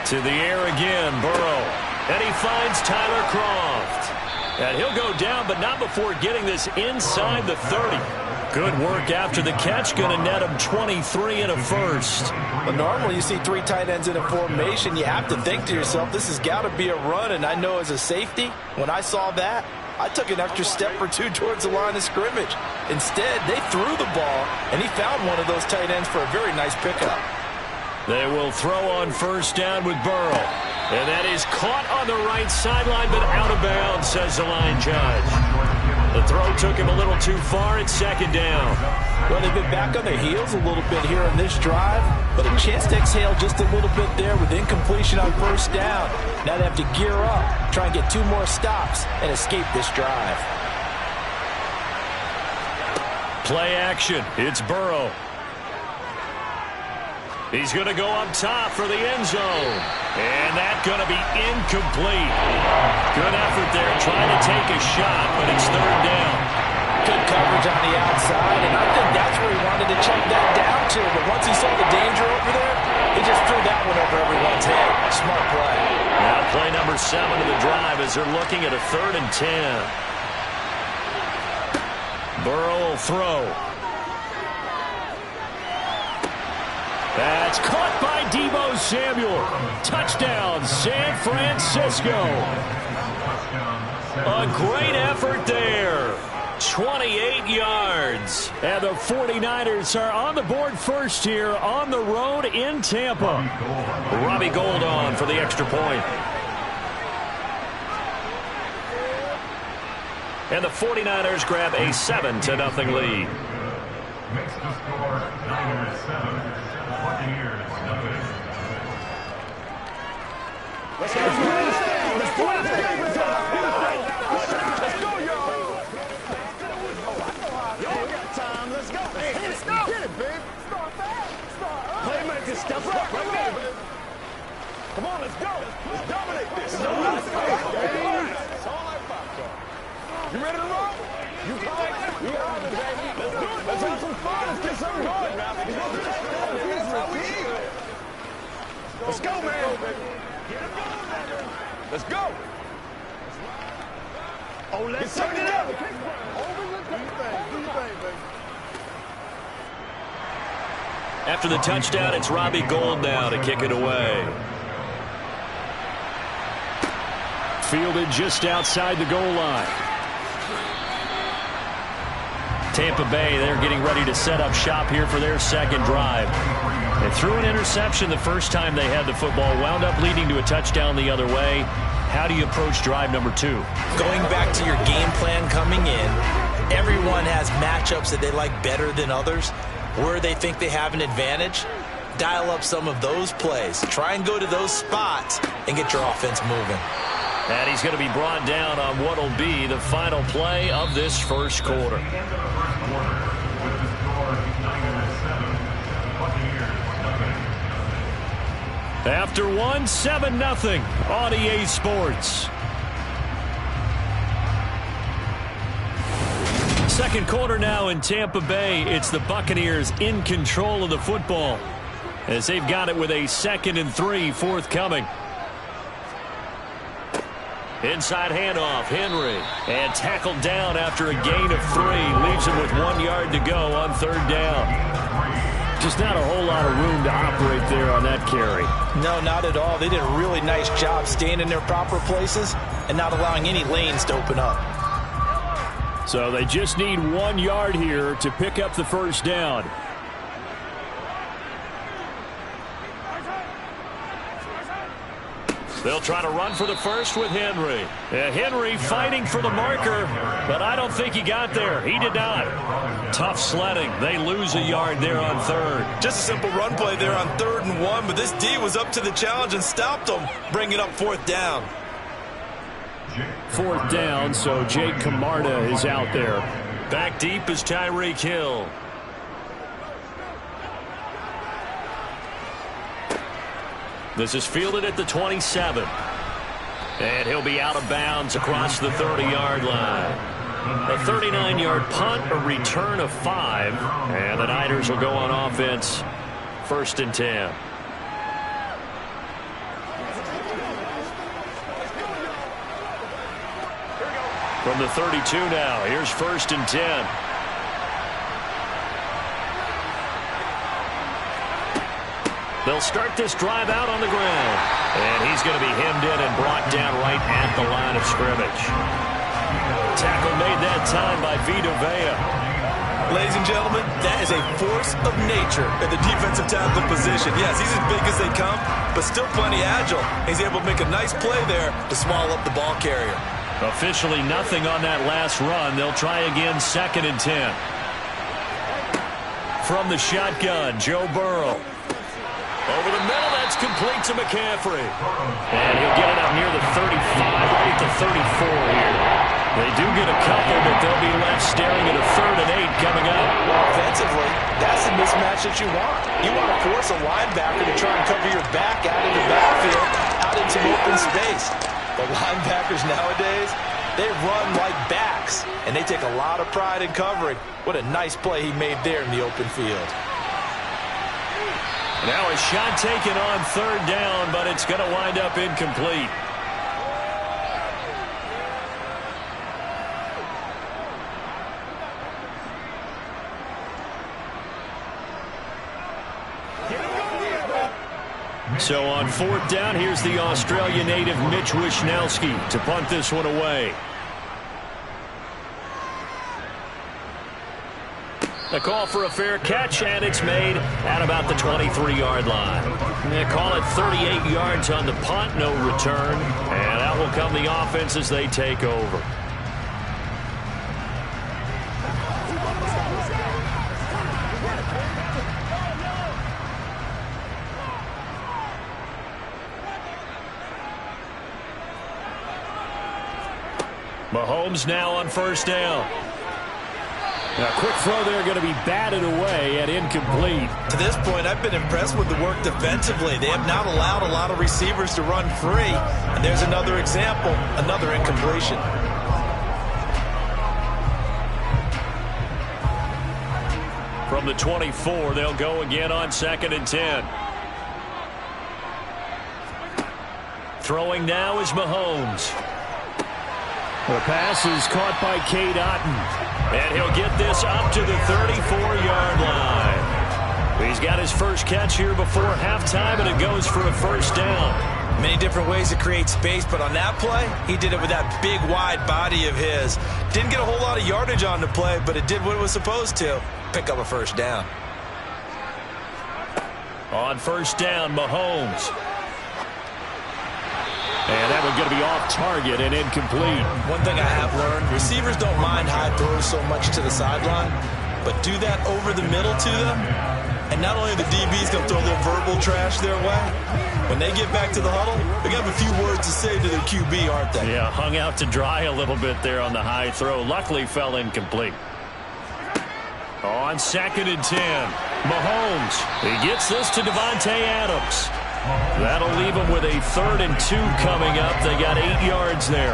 To the air again, Burrow. And he finds Tyler Kroft. And he'll go down, but not before getting this inside the 30. Good work after the catch. Going to net him 23 and a first.
But normally you see 3 tight ends in a formation. You have to think to yourself, this has got to be a run. And I know as a safety, when I saw that, I took an extra step or 2 towards the line of scrimmage. Instead, they threw the ball, and he found one of those tight ends for a very nice pickup.
They will throw on first down with Burrow. And that is caught on the right sideline, but out of bounds, says the line judge. the throw took him a little too far. It's second down.
Well, they've been back on their heels a little bit here in this drive, but a chance to exhale just a little bit there with incompletion on first down. Now they have to gear up, try and get 2 more stops, and escape this drive.
Play action. It's Burrow. He's going to go up top for the end zone. And that's going to be incomplete. Good effort there trying to take a shot, but it's third down.
Good coverage on the outside, and I think that's where he wanted to check that down to. But once he saw the danger over there, he just threw that one over everyone's head. Smart play.
Now play number 7 of the drive as they're looking at a 3rd and 10. Burrow will throw. That's caught by Deebo Samuel. Touchdown, San Francisco. A great effort there. 28 yards. And the 49ers are on the board first here on the road in Tampa. Robbie Gould on for the extra point. And the 49ers grab a 7-0 lead.
Makes the score Niners 7, Buccaneers nothing.
Let's go, y'all. Y'all got time. Let's go. Hey, let's go. Get it, babe. Start fast. Playmaker, step up. Right there, babe. Come on, let's go. Let's dominate this. Let's go. It's all like popcorn. You ready to roll? You fine? We are, baby. Let's do it. Let's have some fun. Let's get something going now. That's how we eat. Let's go, man. Let's go. Oh, let's turn it up. Do your thing, baby.
After the touchdown, it's Robbie Gould now to kick it away. Fielded just outside the goal line. Tampa Bay, they're getting ready to set up shop here for their second drive. They threw an interception the first time they had the football, wound up leading to a touchdown the other way. How do you approach drive number 2?
Going back to your game plan coming in, everyone has matchups that they like better than others. Where they think they have an advantage, dial up some of those plays. Try and go to those spots and get your offense moving.
And he's going to be brought down on what will be the final play of this first quarter. After one, 7-0 on EA Sports. Second quarter now in Tampa Bay. It's the Buccaneers in control of the football as they've got it with a 2nd and 3 forthcoming. Inside handoff, Henry. And tackled down after a gain of 3. Leaves him with 1 yard to go on 3rd down. Just not a whole lot of room to operate there on that carry.
No, not at all. They did a really nice job staying in their proper places and not allowing any lanes to open up.
So they just need 1 yard here to pick up the first down. They'll try to run for the first with Henry. Henry fighting for the marker, but I don't think he got there. He did not. Tough sledding. They lose a yard there on 3rd.
Just a simple run play there on 3rd and 1, but this D was up to the challenge and stopped them, bringing up 4th down.
4th down, so Jake Camarda is out there. Back deep is Tyreek Hill. This is fielded at the 27. And he'll be out of bounds across the 30-yard line. A 39-yard punt, a return of 5. And the Niners will go on offense, 1st and 10. From the 32 now, here's 1st and 10. They'll start this drive out on the ground. And he's going to be hemmed in and brought down right at the line of scrimmage. Tackle made that time by Vita Vea.
Ladies and gentlemen, that is a force of nature at the defensive tackle position. Yes, he's as big as they come, but still plenty agile. He's able to make a nice play there to swallow up the ball carrier.
Officially nothing on that last run. They'll try again, 2nd and 10. From the shotgun, Joe Burrow. Over the middle, that's complete to McCaffrey. And he'll get it up near the 35, right at the 34 here. They do get a couple, but they'll be left staring at a 3rd and 8 coming up.
Offensively, that's the mismatch that you want. You want to force a linebacker to try and cover your back out of the backfield, out into open space. The linebackers nowadays, they run like backs, and they take a lot of pride in covering. What a nice play he made there in the open field.
Now a shot taken on 3rd down, but it's going to wind up incomplete. So on 4th down, here's the Australia native Mitch Wishnowsky to punt this one away. A call for a fair catch, and it's made at about the 23-yard line. They call it 38 yards on the punt, no return, and out will come the offense as they take over. Mahomes now on 1st down. A quick throw there going to be batted away and incomplete.
To this point, I've been impressed with the work defensively. They have not allowed a lot of receivers to run free. And there's another example, another incompletion.
From the 24, they'll go again on 2nd and 10. Throwing now is Mahomes. The pass is caught by Cade Otton. And he'll get this up to the 34-yard line. He's got his first catch here before halftime, and it goes for a 1st down.
Many different ways to create space, but on that play, he did it with that big, wide body of his. Didn't get a whole lot of yardage on the play, but it did what it was supposed to. Pick up a 1st down.
On 1st down, Mahomes. And that one's going to be off target and incomplete.
One thing I have learned, receivers don't mind high throws so much to the sideline, but do that over the middle to them, and not only are the DBs going to throw a little verbal trash their way, when they get back to the huddle, they're going to have a few words to say to their QB, aren't they?
Yeah, hung out to dry a little bit there on the high throw. Luckily fell incomplete. On 2nd and 10, Mahomes. He gets this to Davante Adams. That'll leave them with a 3rd and 2 coming up. They got 8 yards there.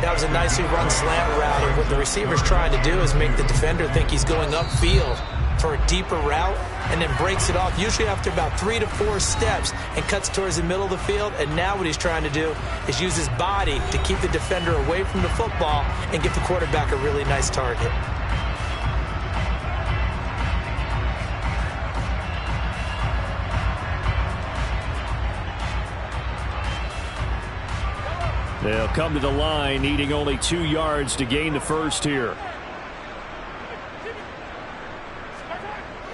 That was a nicely run slant route, and what the receiver's trying to do is make the defender think he's going upfield for a deeper route, and then breaks it off, usually after about 3 to 4 steps, and cuts towards the middle of the field. And now what he's trying to do is use his body to keep the defender away from the football and give the quarterback a really nice target.
They'll come to the line, needing only 2 yards to gain the first here.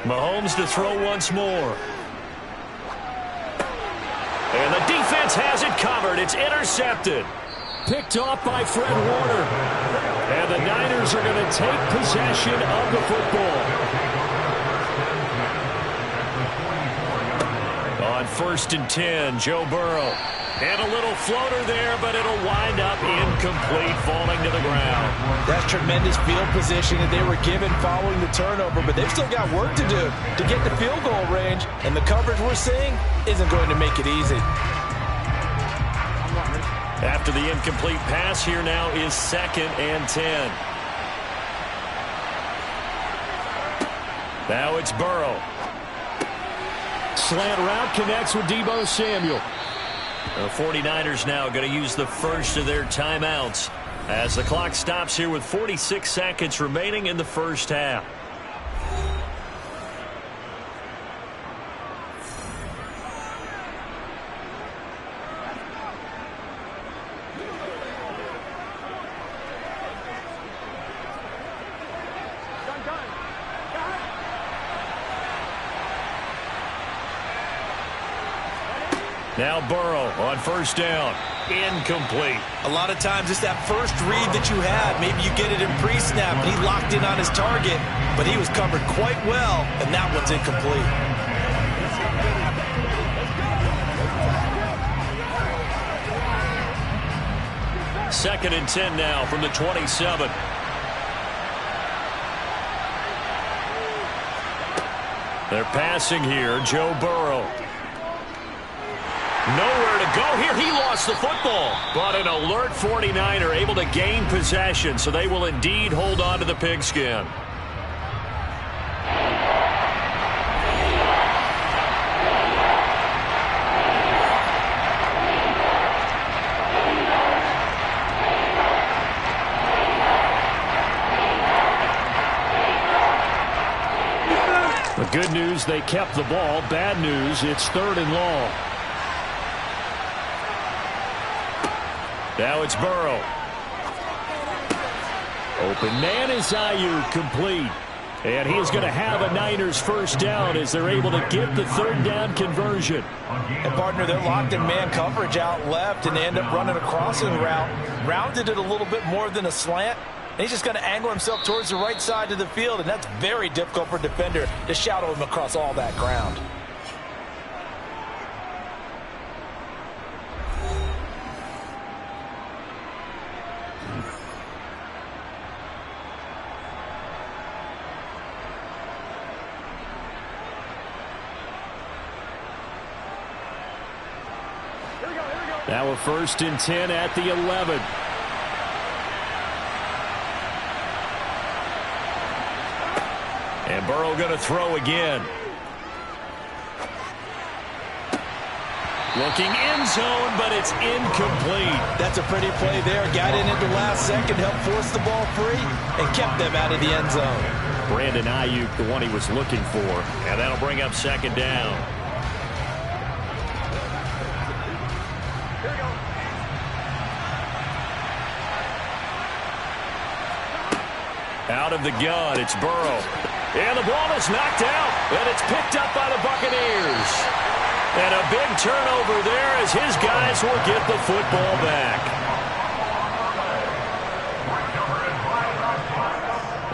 Mahomes to throw once more. And the defense has it covered. It's intercepted. Picked off by Fred Warner. And the Niners are going to take possession of the football. On 1st and 10, Joe Burrow. And a little floater there, but it'll wind up incomplete, falling to the ground.
That's tremendous field position that they were given following the turnover, but they've still got work to do to get the field goal range, and the coverage we're seeing isn't going to make it easy.
After the incomplete pass, here now is 2nd and 10. Now it's Burrow. Slant route connects with Deebo Samuel. The 49ers now going to use the first of their timeouts as the clock stops here with 46 seconds remaining in the first half.
Now Burrow on first down. Incomplete.
A lot of times it's that first read that you had. Maybe you get it in pre-snap, and he locked in on his target, but he was covered quite well, and that one's incomplete.
Second and 10 now from the 27. They're passing here. Joe Burrow. Nowhere to go here. He lost the football. But an alert 49er able to gain possession, so they will indeed hold on to the pigskin. The good news, they kept the ball. Bad news, it's 3rd and long. Now it's Burrow. Open man is Ayuk, complete. And he is going to have a Niners first down as they're able to get the 3rd down conversion.
And, partner, they're locked in man coverage out left, and they end up running a crossing route. Rounded it a little bit more than a slant. And he's just going to angle himself towards the right side of the field, and that's very difficult for a defender to shadow him across all that ground.
Now a 1st and 10 at the 11. And Burrow going to throw again. Looking end zone, but it's incomplete.
That's a pretty play there. Got in at the last second, helped force the ball free, and kept them out of the end zone.
Brandon Ayuk, the one he was looking for. And that'll bring up 2nd down. Out of the gun, it's Burrow. And the ball is knocked out, and it's picked up by the Buccaneers. And a big turnover there as his guys will get the football back.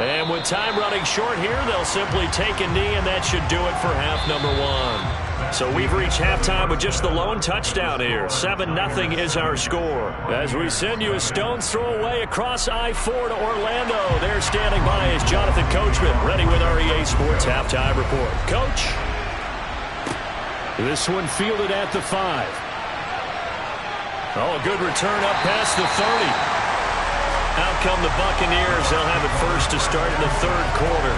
And with time running short here, they'll simply take a knee, and that should do it for half number 1. So we've reached halftime with just the lone touchdown here. 7-0 is our score. As we send you a stone's throw away across I-4 to Orlando. There standing by is Jonathan Coachman, ready with our EA Sports Halftime Report. Coach. This one fielded at the 5. Oh, a good return up past the 30. Out come the Buccaneers. They'll have it first to start in the 3rd quarter.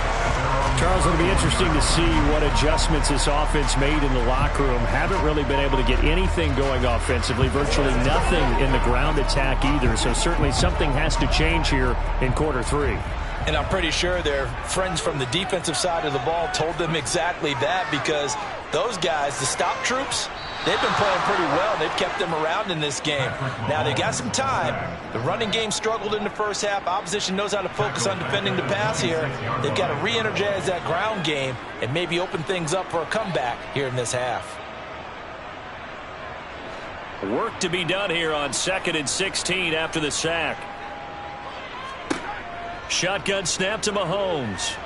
Charles, it'll be interesting to see what adjustments this offense made in the locker room. Haven't really been able to get anything going offensively, virtually nothing in the ground attack either. So certainly something has to change here in quarter 3.
And I'm pretty sure their friends from the defensive side of the ball told them exactly that, because those guys, the stop troops, they've been playing pretty well. They've kept them around in this game. Now, they got some time. The running game struggled in the first half. Opposition knows how to focus on defending the pass here. They've got to re-energize that ground game and maybe open things up for a comeback here in this half.
Work to be done here on 2nd and 16 after the sack. Shotgun snap to Mahomes.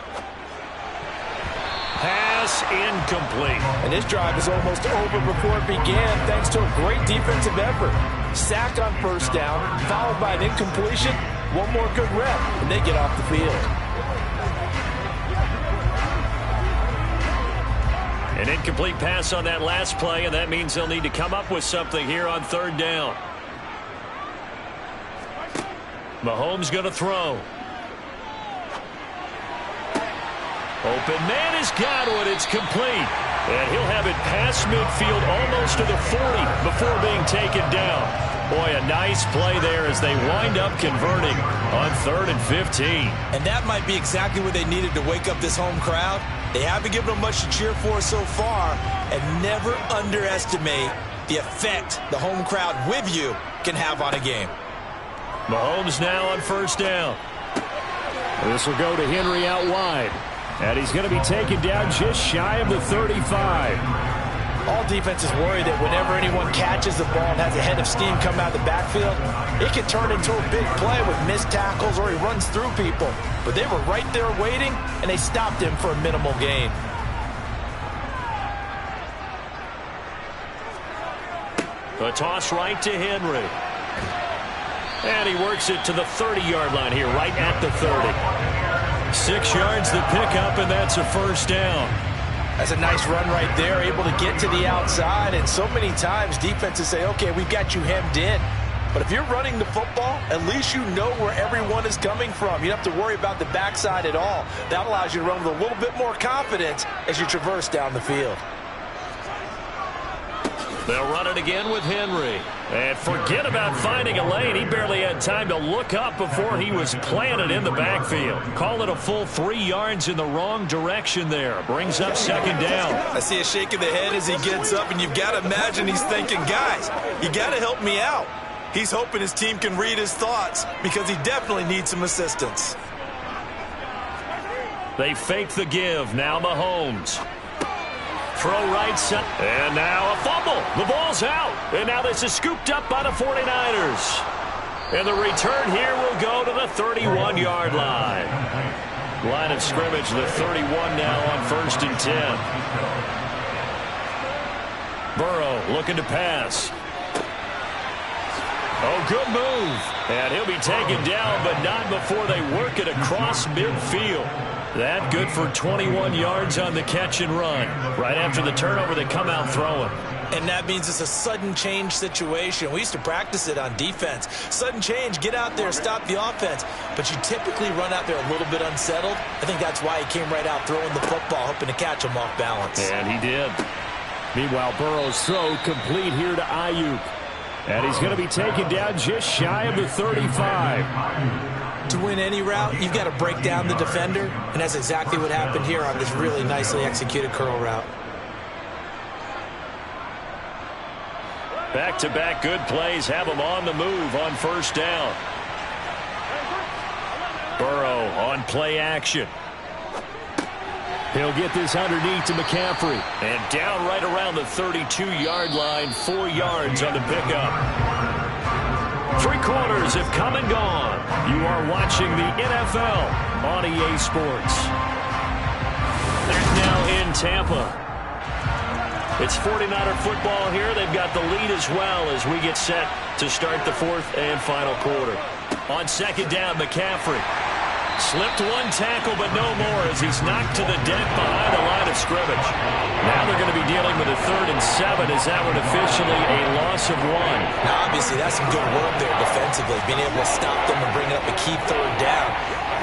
Pass incomplete.
And this drive is almost over before it began thanks to a great defensive effort. Sack on first down, followed by an incompletion. One more good rep, and they get off the field.
An incomplete pass on that last play, and that means they'll need to come up with something here on 3rd down. Mahomes going to throw. Open man is Godwin. It's complete. And he'll have it past midfield almost to the 40 before being taken down. Boy, a nice play there as they wind up converting on 3rd and 15.
And that might be exactly what they needed to wake up this home crowd. They haven't given them much to cheer for so far. And never underestimate the effect the home crowd with you can have on a game.
Mahomes now on first down. This will go to Henry out wide. And he's going to be taken down just shy of the 35.
All defenses worry that whenever anyone catches the ball and has a head of steam come out of the backfield, it can turn into a big play with missed tackles or he runs through people. But they were right there waiting, and they stopped him for a minimal gain.
A toss right to Henry. And he works it to the 30-yard line here, right at the 30.
6 yards to pick up, and that's a first down.
That's a nice run right there, able to get to the outside. And so many times defenses say, okay, we've got you hemmed in. But if you're running the football, at least you know where everyone is coming from. You don't have to worry about the backside at all. That allows you to run with a little bit more confidence as you traverse down the field.
They'll run it again with Henry. And forget about finding a lane. He barely had time to look up before he was planted in the backfield. Call it a full 3 yards in the wrong direction there. Brings up second down.
I see a shake of the head as he gets up, and you've got to imagine he's thinking, guys, you got to help me out. He's hoping his team can read his thoughts because he definitely needs some assistance.
They fake the give. Now Mahomes. Throw right side. And now a fumble. The ball's out. And now this is scooped up by the 49ers. And the return here will go to the 31-yard line. Line of scrimmage, the 31 now on 1st and 10. Burrow looking to pass. Oh, good move. And he'll be taken down, but not before they work it across midfield. That good for 21 yards on the catch and run. Right after the turnover, they come out throwing.
And that means it's a sudden change situation. We used to practice it on defense. Sudden change, get out there, stop the offense. But you typically run out there a little bit unsettled. I think that's why he came right out throwing the football, hoping to catch him off balance.
And he did.
Meanwhile, Burrow's throw complete here to Ayuk. And he's going to be taken down just shy of the 35.
To win any route, you've got to break down the defender, and that's exactly what happened here on this really nicely executed curl route.
Back-to-back good plays have him on the move on 1st down. Burrow on play action.
He'll get this underneath to McCaffrey.
And down right around the 32-yard line, 4 yards on the pickup. 3 quarters have come and gone. You are watching the NFL on EA Sports. Back now in Tampa. It's 49er football here. They've got the lead as well as we get set to start the 4th and final quarter. On 2nd down, McCaffrey. Slipped one tackle, but no more as he's knocked to the deck behind the line of scrimmage. Now they're going to be dealing with a 3rd and 7 as that one officially a loss of 1.
Now, obviously, that's some good work there defensively, being able to stop them and bring up a key 3rd down.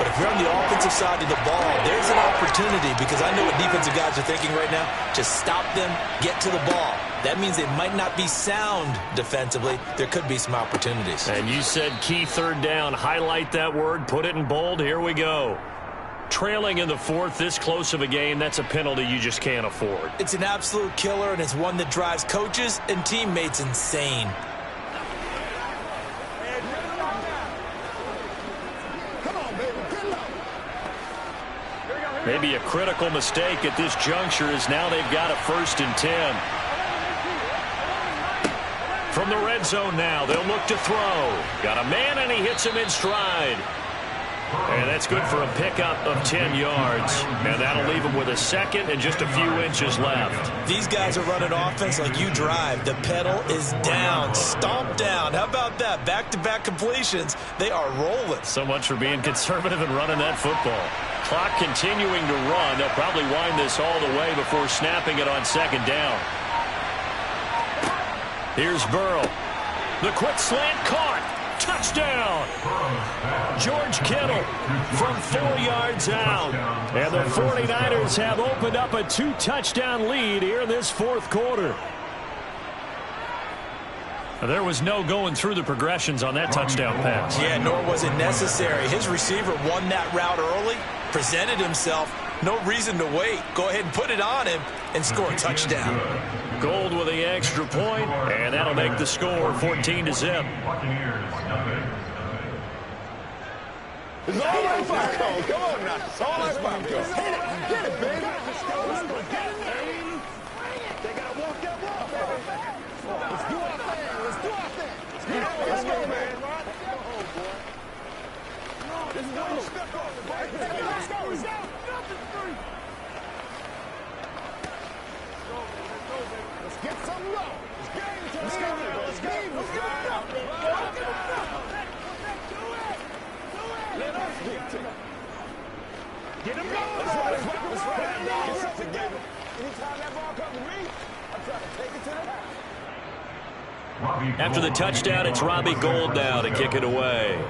But if you're on the offensive side of the ball, there's an opportunity because I know what defensive guys are thinking right now. Just stop them, get to the ball. That means they might not be sound defensively. There could be some opportunities.
And you said key 3rd down. Highlight that word. Put it in bold. Here we go. Trailing in the 4th, this close of a game, that's a penalty you just can't afford.
It's an absolute killer, and it's one that drives coaches and teammates insane.
Maybe a critical mistake at this juncture as now they've got a 1st and 10. From the red zone now, they'll look to throw. Got a man, and he hits him in stride. And that's good for a pickup of 10 yards. And that'll leave him with a 2nd and just a few inches left.
These guys are running offense like you drive. The pedal is down, stomp down. How about that? Back-to-back completions. They are rolling.
So much for being conservative and running that football. Clock continuing to run. They'll probably wind this all the way before snapping it on 2nd down. Here's Burrow. The quick slant caught. Touchdown. George Kittle from 4 yards out. And the 49ers have opened up a 2-touchdown lead here in this 4th quarter. There was no going through the progressions on that touchdown pass.
Yeah, nor was it necessary. His receiver won that route early, presented himself. No reason to wait. Go ahead and put it on him and score a touchdown.
Gold with the extra point, and that'll make the score 14-0.
It's all right, Falco. Come on now. It's all right, Falco. Get it, baby. Let's go. Get it, baby. They got to walk up. Let's ride. Get something, baby. Anytime that ball comes to me, I'm trying to take it to the house.
After the touchdown, it's Robbie Gould now to kick it away.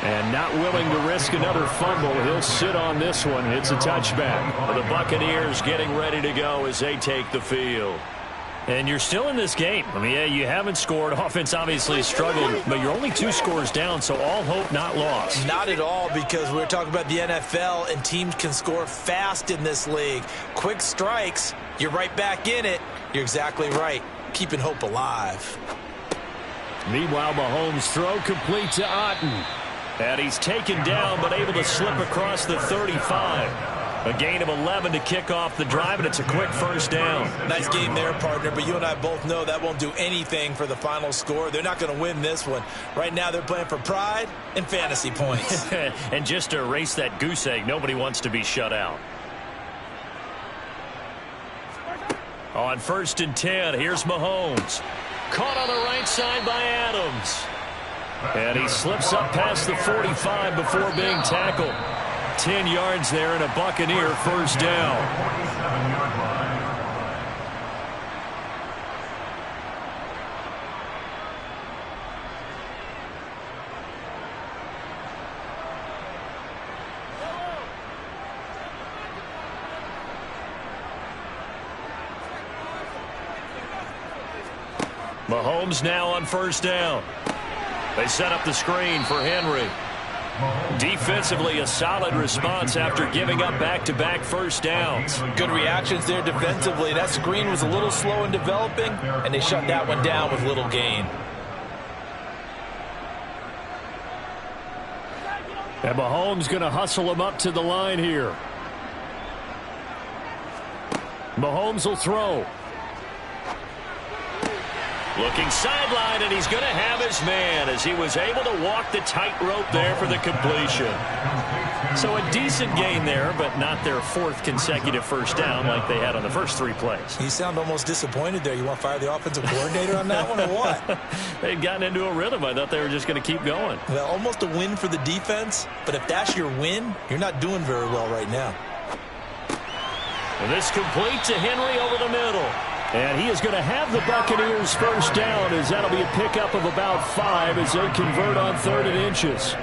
And not willing to risk another fumble, he'll sit on this one. It's a touchback.
The Buccaneers getting ready to go as they take the field.
And you're still in this game. I mean, yeah, you haven't scored. Offense obviously struggled, but you're only 2 scores down, so all hope not lost.
Not at all, because we're talking about the NFL, and teams can score fast in this league. Quick strikes, you're right back in it. You're exactly right. Keeping hope alive.
Meanwhile, Mahomes' throw complete to Otten.
And he's taken down, but able to slip across the 35. A gain of 11 to kick off the drive, and it's a quick first down.
Nice game there, partner, but you and I both know that won't do anything for the final score. They're not going to win this one. Right now, they're playing for pride and fantasy points.
And just to erase that goose egg, nobody wants to be shut out. On 1st and 10, here's Mahomes. Caught on the right side by Adams. And he slips up past the 45 before being tackled. 10 yards there and a Buccaneer first down. Mahomes now on first down. They set up the screen for Henry. Defensively, a solid response after giving up back-to-back first downs.
Good reactions there defensively. That screen was a little slow in developing, and they shut that one down with little gain.
And Mahomes going to hustle him up to the line here. Mahomes will throw.
Looking sideline, and he's going to have his man as he was able to walk the tightrope there for the completion. So a decent gain there, but not their 4th consecutive first down like they had on the first 3 plays.
You sound almost disappointed there. You want to fire the offensive coordinator on that one or what?
They'd gotten into a rhythm. I thought they were just going to keep going.
Well, almost a win for the defense, but if that's your win, you're not doing very well right now.
And this complete to Henry over the middle.
And he is going to have the Buccaneers first down, as that'll be a pickup of about 5 as they convert on 3rd and inches.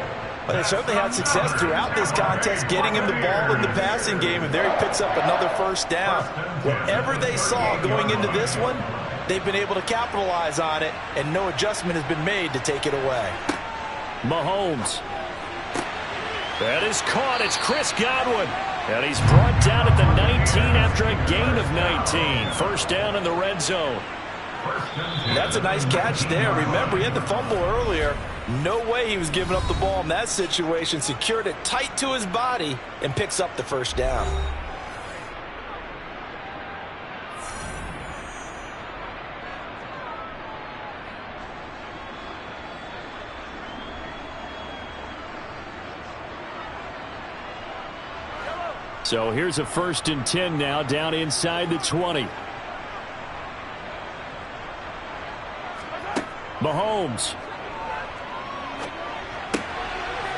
Well, they certainly had success throughout this contest, getting him the ball in the passing game, and there he picks up another first down. Whatever they saw going into this one, they've been able to capitalize on it, and no adjustment has been made to take it away.
Mahomes.
That is caught. It's Chris Godwin. And he's brought down at the 19 after a gain of 19. First down in the red zone.
That's a nice catch there. Remember, he had the fumble earlier. No way he was giving up the ball in that situation. Secured it tight to his body and picks up the first down.
So here's a 1st and 10 now, down inside the 20. Mahomes.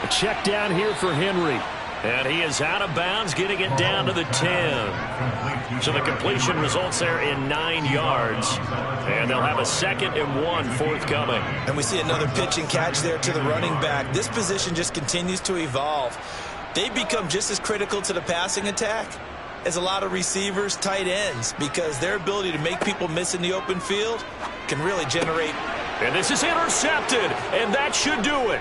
A check down here for Henry.
And he is out of bounds, getting it down to the 10. So the completion results there in 9 yards. And they'll have a 2nd and 1 forthcoming.
And we see another pitch and catch there to the running back. This position just continues to evolve. They become just as critical to the passing attack as a lot of receivers, tight ends, because their ability to make people miss in the open field can really generate.
And this is intercepted, and that should do it.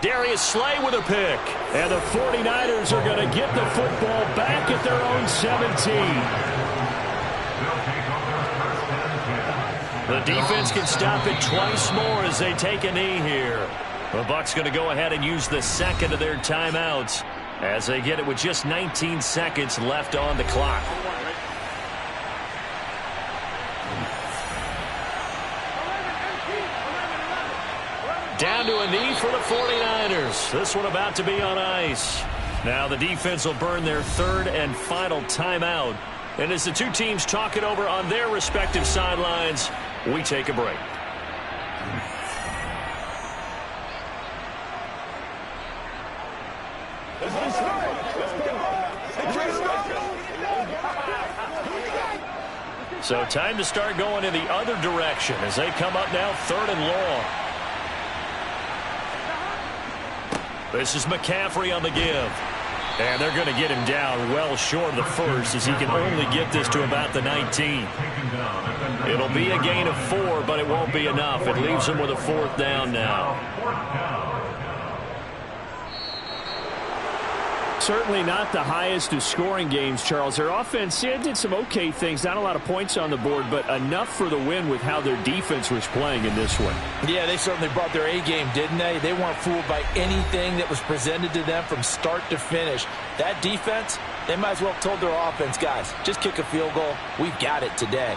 Darius Slay with a pick.
And the 49ers are going to get the football back at their own 17.
The defense can stop it twice more as they take a knee here. The Bucs going to go ahead and use the 2nd of their timeouts as they get it with just 19 seconds left on the clock. Down to a knee for the 49ers. This one about to be on ice. Now the defense will burn their 3rd and final timeout. And as the two teams talk it over on their respective sidelines, we take a break. So time to start going in the other direction as they come up now 3rd and long. This is McCaffrey on the give. And they're going to get him down well short of the first as he can only get this to about the 19. It'll be a gain of 4, but it won't be enough. It leaves him with a 4th down now.
Certainly not the highest of scoring games, Charles. Their offense did some okay things. Not a lot of points on the board, but enough for the win with how their defense was playing in this one.
Yeah, they certainly brought their A-game, didn't they? They weren't fooled by anything that was presented to them from start to finish. That defense, they might as well have told their offense, guys, just kick a field goal. We've got it today.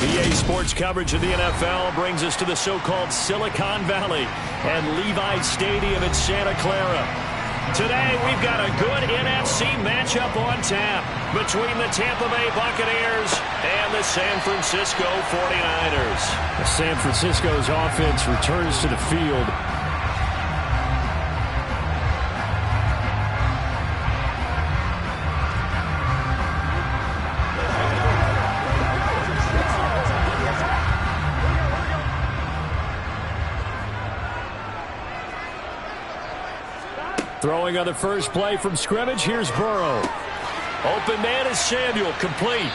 EA Sports coverage of the NFL brings us to the so-called Silicon Valley and Levi's Stadium in Santa Clara. Today, we've got a good NFC matchup on tap between the Tampa Bay Buccaneers and the San Francisco 49ers.
San Francisco's offense returns to the field. Throwing on the first play from scrimmage, here's Burrow.
Open man is Samuel, complete.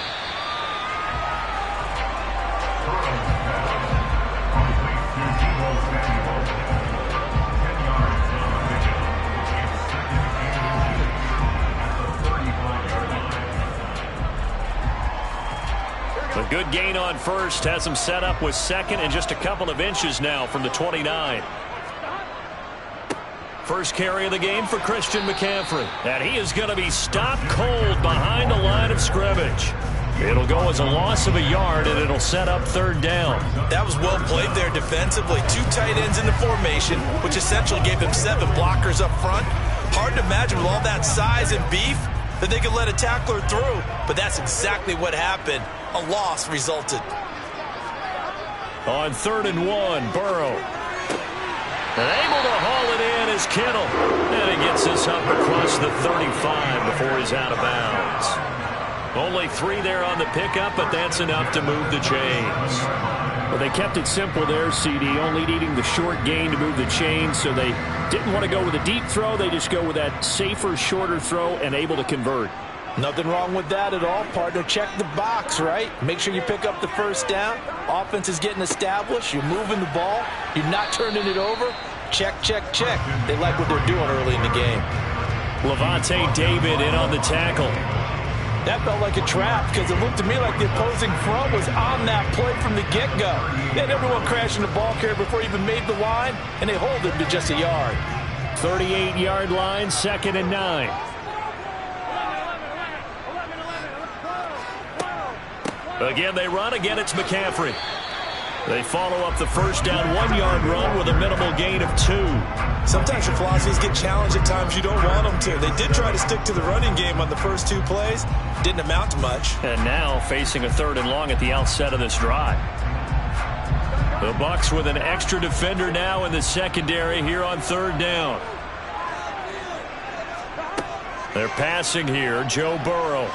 A good gain on first has him set up with second and just a couple of inches now from the 29. First carry of the game for Christian McCaffrey. And he is going to be stopped cold behind the line of scrimmage. It'll go as a loss of a yard, and it'll set up third down.
That was well played there defensively. 2 tight ends in the formation, which essentially gave them 7 blockers up front. Hard to imagine with all that size and beef that they could let a tackler through. But that's exactly what happened. A loss resulted.
On 3rd and 1, Burrow. And able to haul it in is Kittle. And he gets this up across the 35 before he's out of bounds. Only 3 there on the pickup, but that's enough to move the chains.
Well, they kept it simple there, CD, only needing the short gain to move the chains, so they didn't want to go with a deep throw. They just go with that safer, shorter throw and able to convert.
Nothing wrong with that at all, partner. Check the box, right? Make sure you pick up the first down. Offense is getting established. You're moving the ball. You're not turning it over. Check, check, check. They like what they're doing early in the game.
Levante David in on the tackle.
That felt like a trap because it looked to me like the opposing front was on that play from the get-go. They had everyone crashing the ball carrier before he even made the line, and they hold it to just a yard.
38-yard line, 2nd and 9. Again, they run. Again, it's McCaffrey. They follow up the first down 1-yard run with a minimal gain of 2.
Sometimes your philosophies get challenged at times you don't want them to. They did try to stick to the running game on the first 2 plays. Didn't amount to much.
And now facing a 3rd and long at the outset of this drive. The Bucs with an extra defender now in the secondary here on 3rd down. They're passing here. Joe Burrow.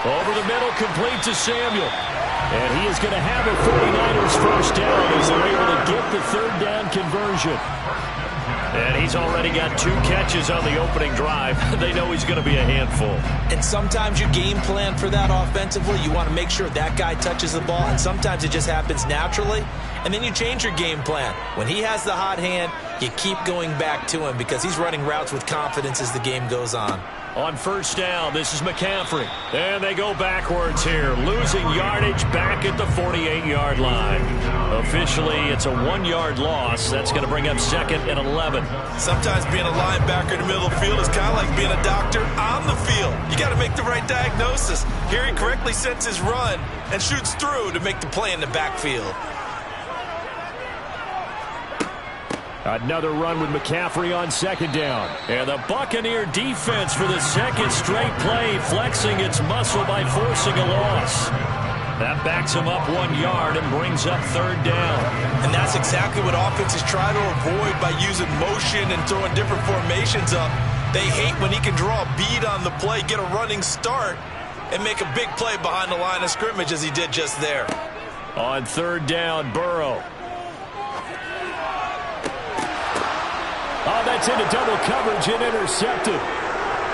Over the middle, complete to Samuel. And he is going to have a 49ers first down as they're able to get the 3rd down conversion. And he's already got 2 catches on the opening drive. They know he's going to be a handful.
And sometimes you game plan for that offensively. You want to make sure that guy touches the ball, and sometimes it just happens naturally. And then you change your game plan. When he has the hot hand, you keep going back to him because he's running routes with confidence as the game goes on.
On first down, this is McCaffrey. And they go backwards here, losing yardage back at the 48-yard line. Officially, it's a 1-yard loss. That's going to bring up 2nd and 11.
Sometimes being a linebacker in the middle of the field is kind of like being a doctor on the field. You got to make the right diagnosis. Here he correctly sets his run and shoots through to make the play in the backfield.
Another run with McCaffrey on 2nd down. And the Buccaneer defense for the 2nd straight play, flexing its muscle by forcing a loss. That backs him up 1 yard and brings up 3rd down.
And that's exactly what offenses try to avoid by using motion and throwing different formations up. They hate when he can draw a bead on the play, get a running start, and make a big play behind the line of scrimmage as he did just there.
On 3rd down, Burrow.
Oh, that's into double coverage and intercepted.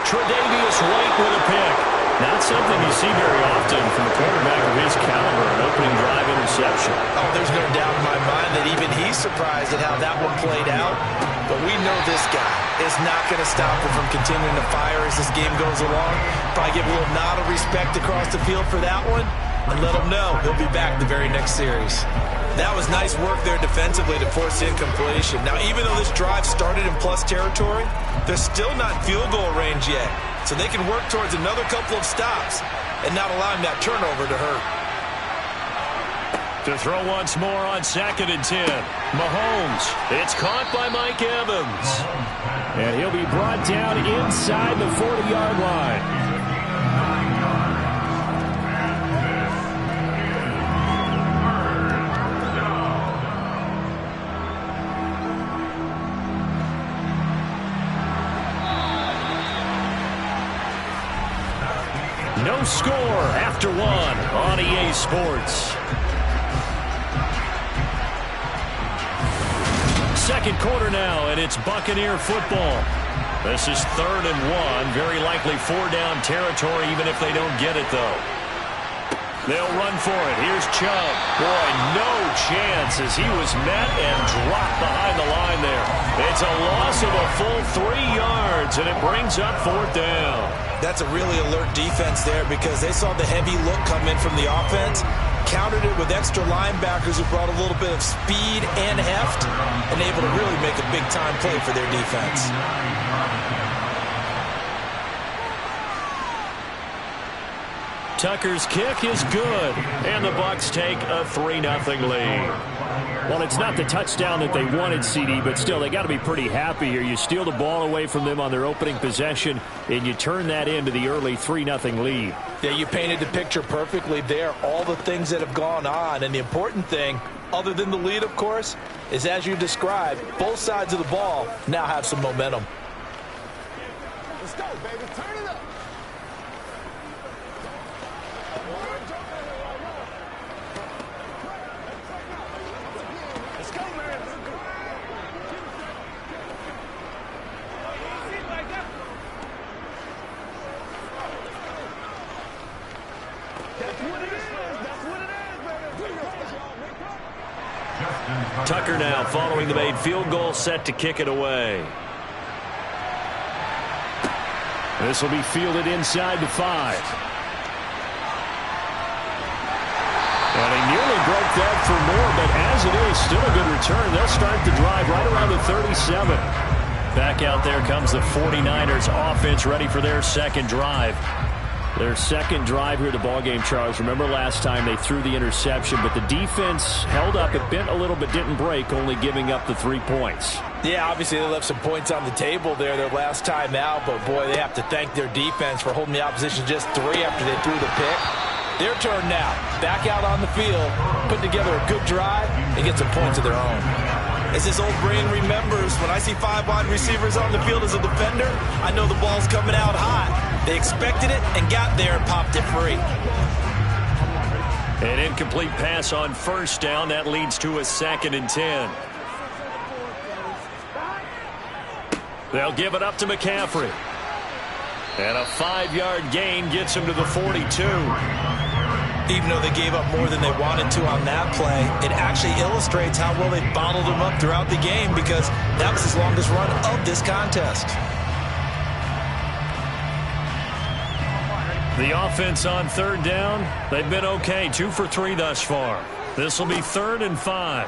Tre'Davious White with a pick. Not something you see very often from a quarterback of his caliber, an opening drive interception.
Oh, there's no doubt in my mind that even he's surprised at how that one played out. But we know this guy is not going to stop him from continuing to fire as this game goes along. Probably give a little nod of respect across the field for that one and let him know he'll be back the very next series. That was nice work there defensively to force incompletion. Now, even though this drive started in plus territory, they're still not in field goal range yet. So they can work towards another couple of stops and not allowing that turnover to hurt.
To throw once more on 2nd and 10. Mahomes. It's caught by Mike Evans.
And he'll be brought down inside the 40-yard line.
No score after 1 on EA Sports. Second quarter now, and it's Buccaneer football. This is 3rd and 1. Very likely 4-down territory, even if they don't get it, though. They'll run for it. Here's Chubb. Boy, no chance as he was met and dropped behind the line there. It's a loss of a full 3 yards, and it brings up 4th down.
That's a really alert defense there because they saw the heavy look come in from the offense, countered it with extra linebackers who brought a little bit of speed and heft, and able to really make a big-time play for their defense.
Tucker's kick is good, and the Bucs take a 3-0 lead.
Well, it's not the touchdown that they wanted, CD, but still, they got to be pretty happy here. You steal the ball away from them on their opening possession, and you turn that into the early 3-0 lead.
Yeah, you painted the picture perfectly there. All the things that have gone on, and the important thing, other than the lead, of course, is as you described, both sides of the ball now have some momentum.
Let's go, baby. Turn it up. Let's go, man. That's what it is. That's what it is, baby.
Tucker now following the made field goal, set to kick it away.
This will be fielded inside the 5. And he nearly broke that for more, but as it is, still a good return. They'll start the drive right around the 37.
Back out there comes the 49ers offense, ready for their second drive.
Their second drive here at the ballgame, Charles. Remember last time they threw the interception, but the defense held up. It bent a little but didn't break, only giving up the 3 points.
Yeah, obviously they left some points on the table there their last time out, but boy, they have to thank their defense for holding the opposition just 3 after they threw the pick. Their turn now. Back out on the field, put together a good drive, and get some points of their own.
As this old brain remembers, when I see 5 wide receivers on the field as a defender, I know the ball's coming out hot. They expected it and got there and popped it free.
An incomplete pass on 1st down. That leads to a 2nd and 10. They'll give it up to McCaffrey. And a 5-yard gain gets him to the 42.
Even though they gave up more than they wanted to on that play, it actually illustrates how well they bottled him up throughout the game because that was his longest run of this contest.
The offense on 3rd down, they've been okay. 2 for 3 thus far. This will be 3rd and 5.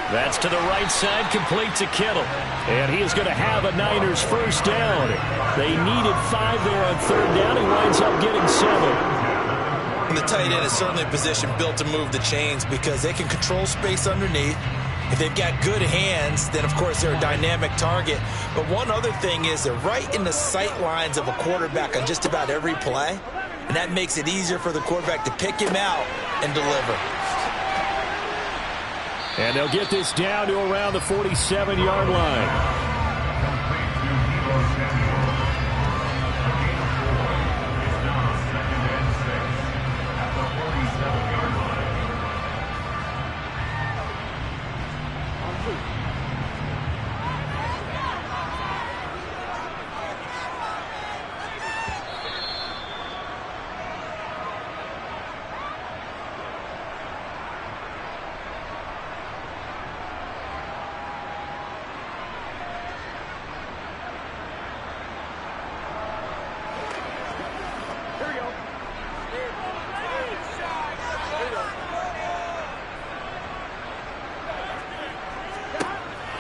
That's to the right side, complete to Kittle.
And he is going to have a Niners first down. They needed 5 there on 3rd down. He winds up getting 7.
And the tight end is certainly a position built to move the chains because they can control space underneath. If they've got good hands, then, of course, they're a dynamic target. But one other thing is they're right in the sight lines of a quarterback on just about every play, and that makes it easier for the quarterback to pick him out and deliver.
And they'll get this down to around the 47-yard line.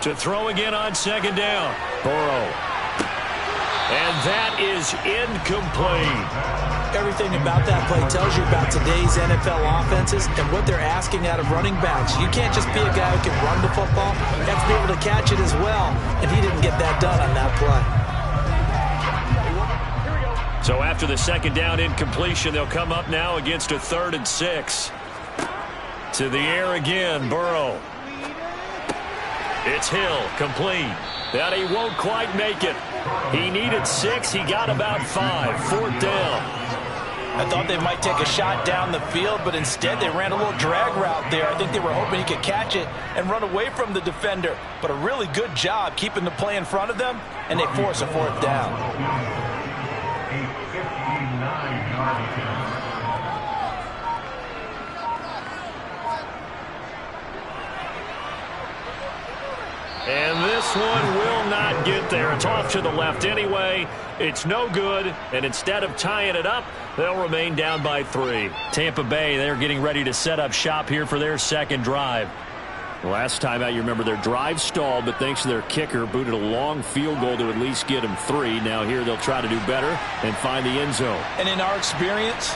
To throw again on 2nd down. Burrow.
And that is incomplete.
Everything about that play tells you about today's NFL offenses and what they're asking out of running backs. You can't just be a guy who can run the football. You have to be able to catch it as well, and he didn't get that done on that play.
So after the second down incompletion, they'll come up now against a 3rd and 6. To the air again, Burrow. It's Hill, complete. That he won't quite make it. He needed 6. He got about 5. 4th down.
I thought they might take a shot down the field, but instead they ran a little drag route there. I think they were hoping he could catch it and run away from the defender. But a really good job keeping the play in front of them, and they force a 4th down.
A 59-yard attempt.
And this one will not get there. It's off to the left anyway. It's no good. And instead of tying it up, they'll remain down by 3. Tampa Bay, they're getting ready to set up shop here for their second drive. Last time out, you remember their drive stalled, but thanks to their kicker, booted a long field goal to at least get them 3. Now here they'll try to do better and find the end zone.
And in our experience,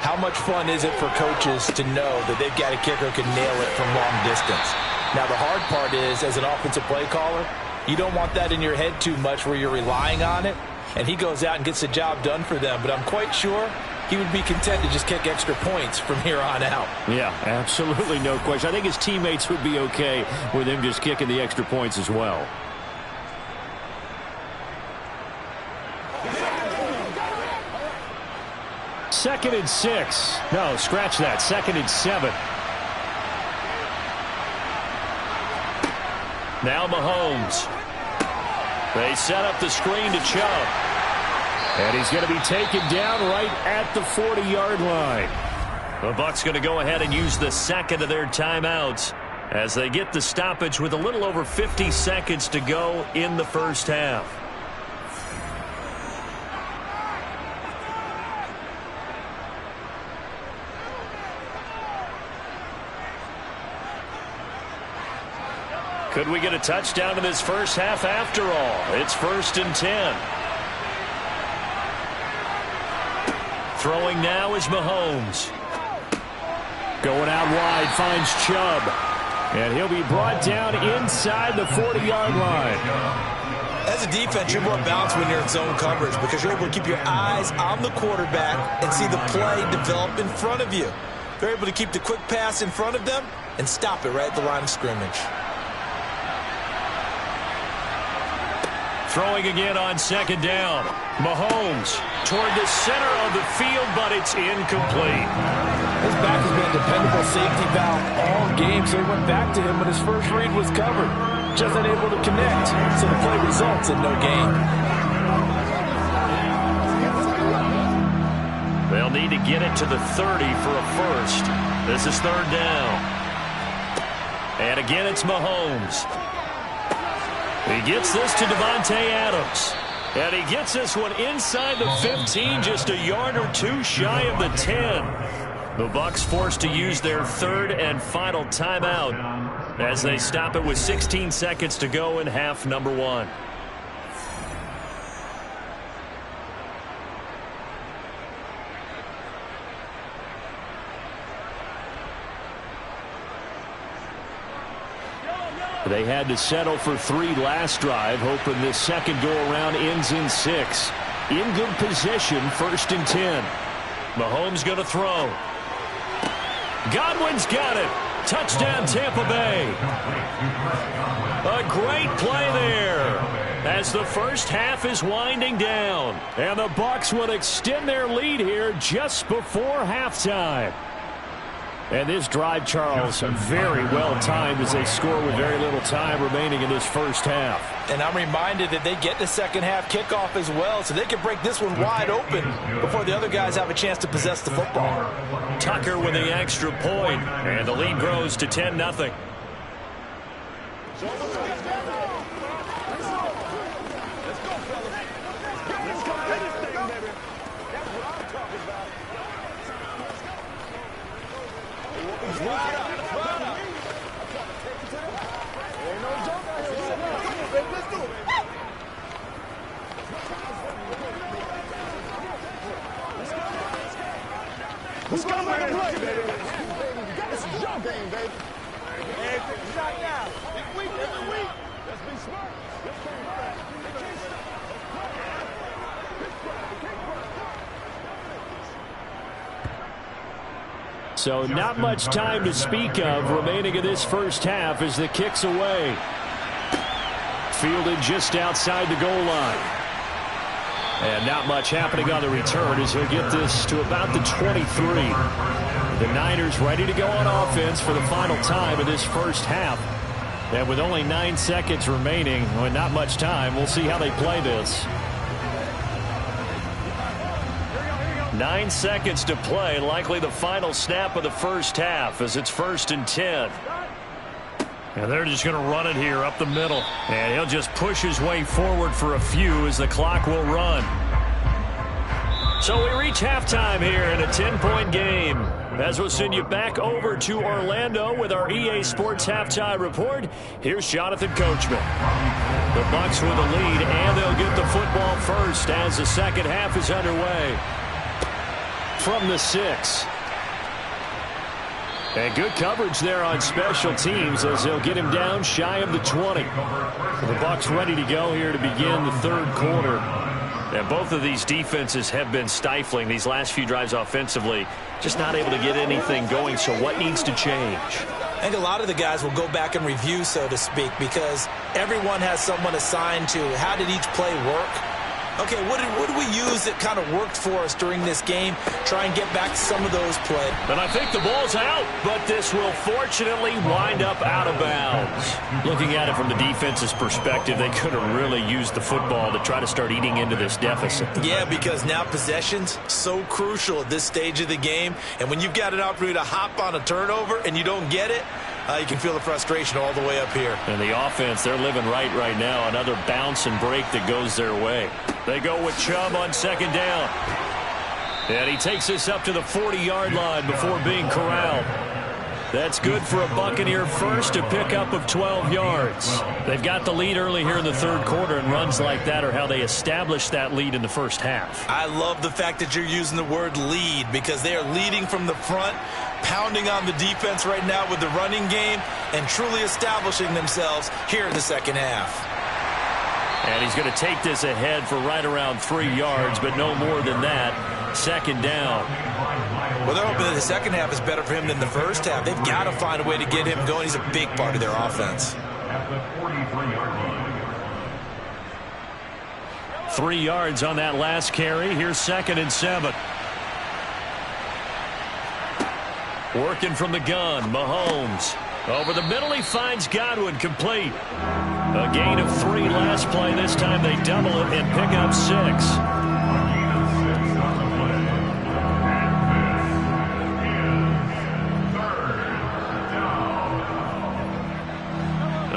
how much fun is it for coaches to know that they've got a kicker who can nail it from long distance? Now, the hard part is, as an offensive play caller, you don't want that in your head too much where you're relying on it, and he goes out and gets the job done for them. But I'm quite sure he would be content to just kick extra points from here on out.
Yeah, absolutely no question. I think his teammates would be okay with him just kicking the extra points as well. Second and 6. No, scratch that. 2nd and 7. Now Mahomes. They set up the screen to Chubb. And he's going to be taken down right at the 40-yard line. The Bucs going to go ahead and use the second of their timeouts as they get the stoppage with a little over 50 seconds to go in the first half. Could we get a touchdown in this first half after all? It's 1st and 10. Throwing now is Mahomes. Going out wide, finds Chubb. And he'll be brought down inside the 40-yard line.
As a defense, you're more balanced when you're in zone coverage because you're able to keep your eyes on the quarterback and see the play develop in front of you. They're able to keep the quick pass in front of them and stop it right at the line of scrimmage.
Throwing again on 2nd down. Mahomes toward the center of the field, but it's incomplete.
His back has been a dependable safety valve all game, so he went back to him when his first read was covered. Just unable to connect, so the play results in no gain.
They'll need to get it to the 30 for a first. This is 3rd down. And again, it's Mahomes. He gets this to Davante Adams. And he gets this one inside the 15, just a yard or 2 shy of the 10. The Bucs forced to use their 3rd and final timeout as they stop it with 16 seconds to go in half number 1. They had to settle for 3 last drive, hoping this second go-around ends in 6. In good position, 1st and 10. Mahomes going to throw. Godwin's got it. Touchdown, Tampa Bay. A great play there as the first half is winding down. And the Bucs will extend their lead here just before halftime. And this drive, Charles, very well timed as they score with very little time remaining in this first half.
And I'm reminded that they get the second half kickoff as well, so they can break this one wide open before the other guys have a chance to possess the football.
Tucker with the extra point, and the lead grows to 10-0. So not much time to speak of remaining in this first half as the kick's away. Fielded just outside the goal line. And not much happening on the return as he'll get this to about the 23. The Niners ready to go on offense for the final time in this first half. And with only 9 seconds remaining, with not much time, we'll see how they play this. 9 seconds to play, likely the final snap of the first half as it's 1st and 10. And they're just going to run it here up the middle. And he'll just push his way forward for a few as the clock will run. So we reach halftime here in a 10-point game. As we'll send you back over to Orlando with our EA Sports Halftime Report, here's Jonathan Coachman. The Bucs with a lead, and they'll get the football first as the second half is underway. From the 6. And good coverage there on special teams as they'll get him down shy of the 20. The Bucs ready to go here to begin the third quarter. And both of these defenses have been stifling these last few drives offensively. Just not able to get anything going, so what needs to change?
I think a lot of the guys will go back and review, so to speak, because everyone has someone assigned to how did each play work. Okay, what did we use that kind of worked for us during this game? Try and get back to some of those plays.
And I think the ball's out, but this will fortunately wind up out of bounds. Looking at it from the defense's perspective, they could have really used the football to try to start eating into this deficit.
Yeah, because now possession's so crucial at this stage of the game. And when you've got an opportunity to hop on a turnover and you don't get it, you can feel the frustration all the way up here.
And the offense, they're living right now. Another bounce and break that goes their way. They go with Chubb on second down. And he takes this up to the 40-yard line before being corralled. That's good for a Buccaneer first, to pick up of 12 yards. They've got the lead early here in the third quarter, and runs like that are how they established that lead in the first half.
I love the fact that you're using the word lead, because they are leading from the front, pounding on the defense right now with the running game, and truly establishing themselves here in the second half.
And he's going to take this ahead for right around 3 yards, but no more than that. Second down.
Well, they're hoping that the second half is better for him than the first half. They've got to find a way to get him going. He's a big part of their offense.
At the 43-yard line.
3 yards on that last carry. Here's 2nd and 7. Working from the gun, Mahomes. Over the middle, he finds Godwin, complete. A gain of 3 last play. This time they double it and pick up 6.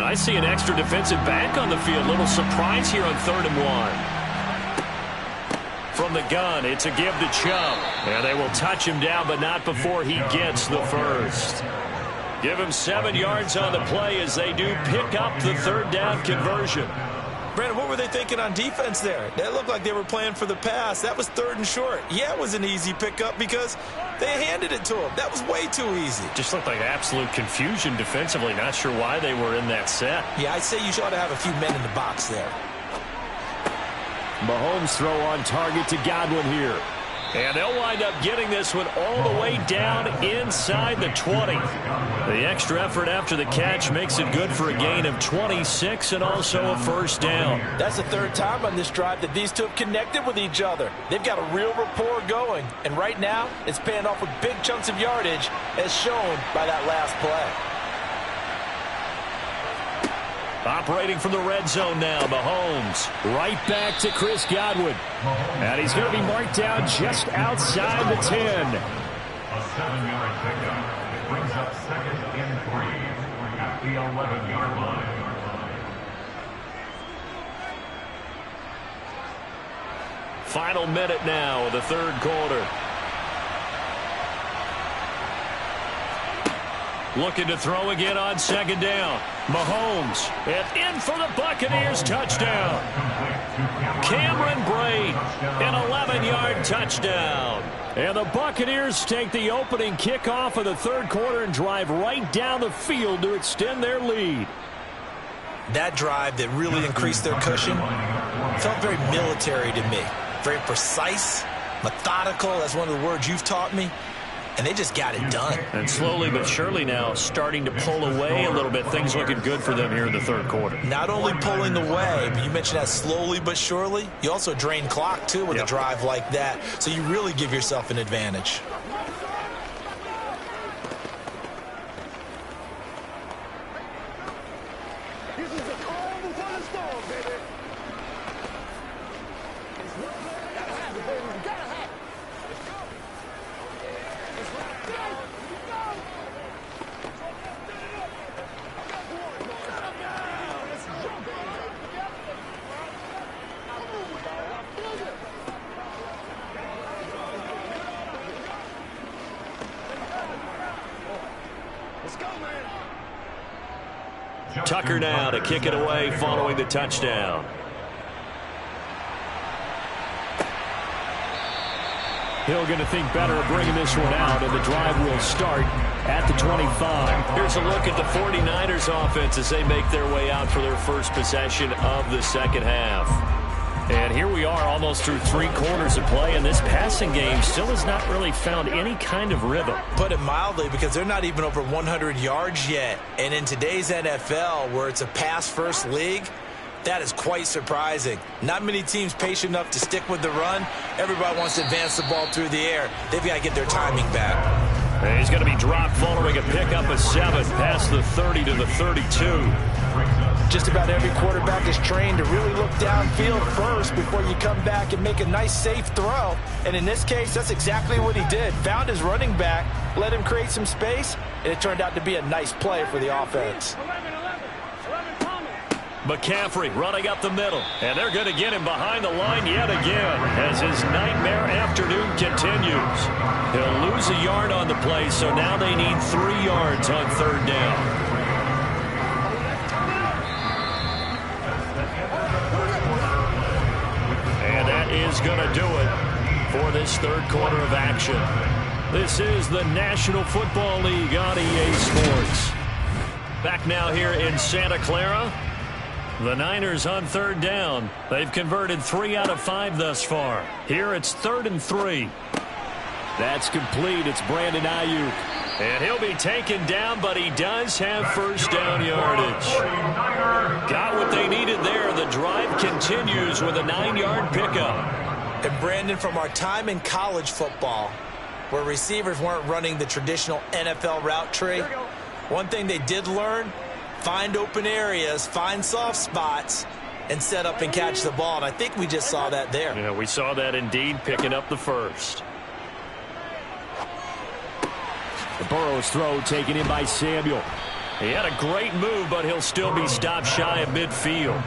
I see an extra defensive back on the field. Little surprise here on 3rd and 1. From the gun, it's a give to Chubb. And they will touch him down, but not before he gets the first. Give him 7 yards on the play as they do pick up the 3rd down conversion.
Brandon, what were they thinking on defense there? That looked like they were playing for the pass. That was 3rd and short. Yeah, it was an easy pickup because they handed it to him. That was way too easy.
Just looked like absolute confusion defensively. Not sure why they were in that set.
Yeah, I'd say you ought to have a few men in the box there.
Mahomes throw on target to Godwin here. And they'll wind up getting this one all the way down inside the 20. The extra effort after the catch makes it good for a gain of 26 and also a first down.
That's the 3rd time on this drive that these two have connected with each other. They've got a real rapport going. And right now, it's paying off with big chunks of yardage, as shown by that last play.
Operating from the red zone now, Mahomes. Right back to Chris Godwin. And he's going to be marked down just outside the 10.
A 7-yard pickup. It brings up 2nd and 3 at the 11-yard line.
Final minute now of the third quarter. Looking to throw again on 2nd down. Mahomes, and in for the Buccaneers, touchdown. Cameron Brate, an 11-yard touchdown. And the Buccaneers take the opening kickoff of the third quarter and drive right down the field to extend their lead.
That drive that really increased their cushion felt very military to me. Very precise, methodical, that's one of the words you've taught me.
and they just got it done.
And slowly but surely now starting to pull away a little bit. Things looking good for them here in the third quarter.
Not only pulling away, but you mentioned that slowly but surely. You also drain clock, too, with a drive like that. So you really give yourself an advantage.
Tucker now to kick it away following the touchdown.
Hill going to think better of bringing this one out, and the drive will start at the 25.
Here's a look at the 49ers offense as they make their way out for their first possession of the second half.
And here we are almost through 3 quarters of play, and this passing game still has not really found any kind of rhythm.
Put it mildly, because they're not even over 100 yards yet. And in today's NFL, where it's a pass-first league, that is quite surprising. Not many teams patient enough to stick with the run. Everybody wants to advance the ball through the air. They've got to get their timing back.
And he's going to be dropped following a pickup of 7 past the 30 to the 32.
Just about every quarterback is trained to really look downfield first before you come back and make a nice, safe throw. And in this case, that's exactly what he did. Found his running back, let him create some space, and it turned out to be a nice play for the offense.
McCaffrey running up the middle, and they're going to get him behind the line yet again as his nightmare afternoon continues. He'll lose a yard on the play, so now they need 3 yards on third down. Is going to do it for this third quarter of action. This is the National Football League on EA Sports. Back now here in Santa Clara. The Niners on third down. They've converted 3 out of 5 thus far. Here it's 3rd and 3.
That's complete. It's Brandon Ayuk.
And he'll be taken down, but he does have first down yardage. Got what they needed there. The drive continues with a 9-yard pickup.
And Brandon, from our time in college football, where receivers weren't running the traditional NFL route tree, one thing they did learn, find open areas, find soft spots, and set up and catch the ball. And I think we just saw that there.
Yeah, we saw that indeed, picking up the first.
The Burrow's throw taken in by Samuel.
He had a great move, but he'll still be stopped shy of midfield.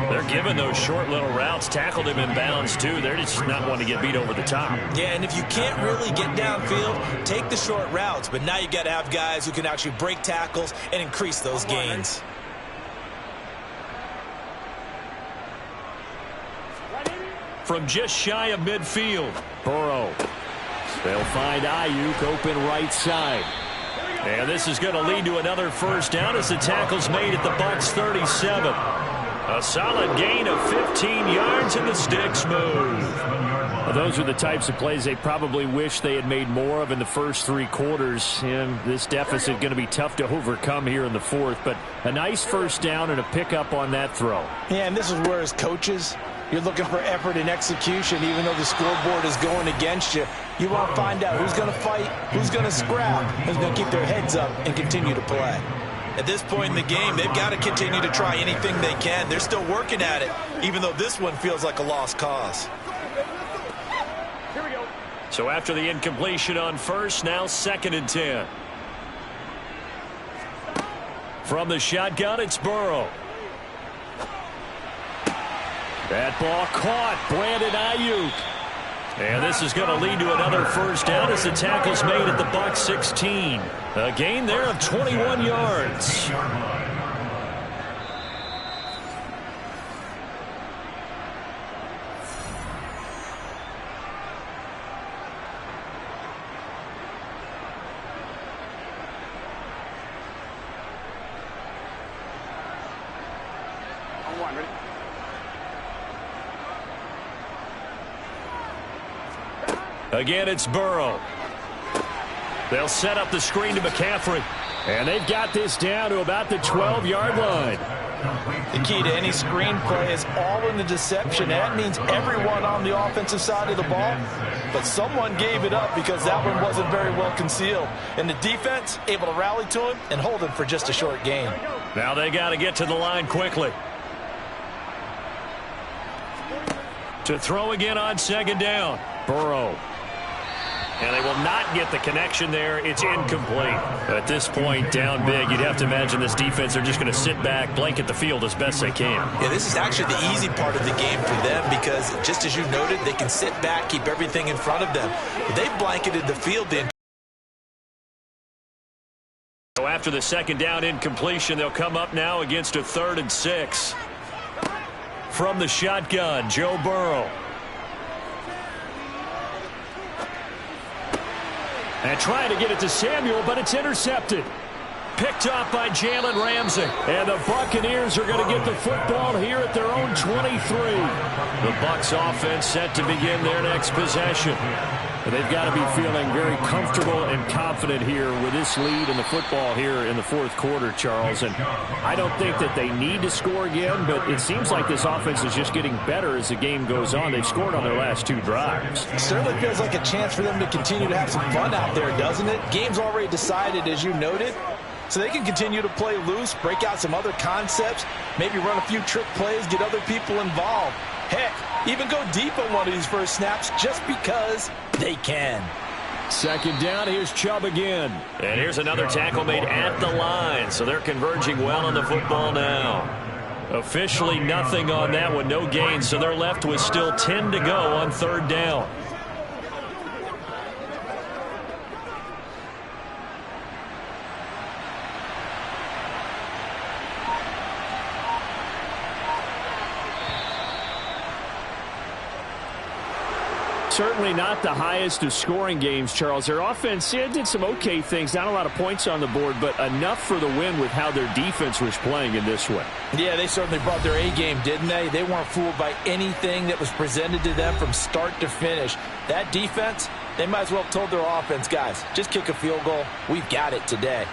They're giving those short little routes. Tackled him in bounds, too. They're just not wanting to get beat over the top.
Yeah, and if you can't really get downfield, take the short routes. But now you got to have guys who can actually break tackles and increase those gains.
From just shy of midfield,
Burrow. They'll find Ayuk open right side.
And this is going to lead to another first down as the tackle's made at the Bucs 37. A solid gain of 15 yards and the sticks move.
Well, those are the types of plays they probably wish they had made more of in the first 3 quarters. And this deficit going to be tough to overcome here in the fourth. But a nice first down and a pickup on that throw.
Yeah, and this is where as coaches, you're looking for effort and execution, even though the scoreboard is going against you. You want to find out who's going to fight, who's going to scrap, who's going to keep their heads up and continue to play.
At this point in the game, they've got to continue to try anything they can. They're still working at it, even though this one feels like a lost cause.
So after the incompletion on first, now 2nd and 10. From the shotgun, it's Burrow.
That ball caught. Brandon Ayuk.
And this is going to lead to another first down as the tackle's made at the Bucs 16. A gain there of 21 yards. Again, it's Burrow. They'll set up the screen to McCaffrey. And they've got this down to about the 12-yard line.
The key to any screen play is all in the deception. That means everyone on the offensive side of the ball, but someone gave it up because that one wasn't very well concealed. And the defense able to rally to him and hold him for just a short gain.
Now they got to get to the line quickly. To throw again on second down. Burrow. And they will not get the connection there. It's incomplete. At this point, down big, you'd have to imagine this defense are just going to sit back, blanket the field as best they can.
Yeah, this is actually the easy part of the game for them because, just as you noted, they can sit back, keep everything in front of them. They've blanketed the field.
So after the second down incompletion, they'll come up now against a 3rd and 6. From the shotgun, Joe Burrow. And trying to get it to Samuel, but it's intercepted. Picked off by Jalen Ramsey. And the Buccaneers are going to get the football here at their own 23. The Bucs offense set to begin their next possession. And they've got to be feeling very comfortable and confident here with this lead in the football here in the 4th quarter, Charles. And I don't think that they need to score again, but it seems like this offense is just getting better as the game goes on. They've scored on their last 2 drives.
It certainly feels like a chance for them to continue to have some fun out there, doesn't it? Game's already decided, as you noted. So they can continue to play loose, break out some other concepts, maybe run a few trick plays, get other people involved. Heck, even go deep on one of these first snaps just because they can.
Second down, here's Chubb again. And here's another tackle made at the line, so they're converging well on the football now. Officially nothing on that one, no gain, so they're left with still 10 to go on 3rd down. Certainly not the highest of scoring games, Charles. Their offense did some okay things. Not a lot of points on the board, but enough for the win with how their defense was playing in this one.
Yeah, they certainly brought their A-game, didn't they? They weren't fooled by anything that was presented to them from start to finish. That defense, they might as well have told their offense, guys, just kick a field goal. We've got it today.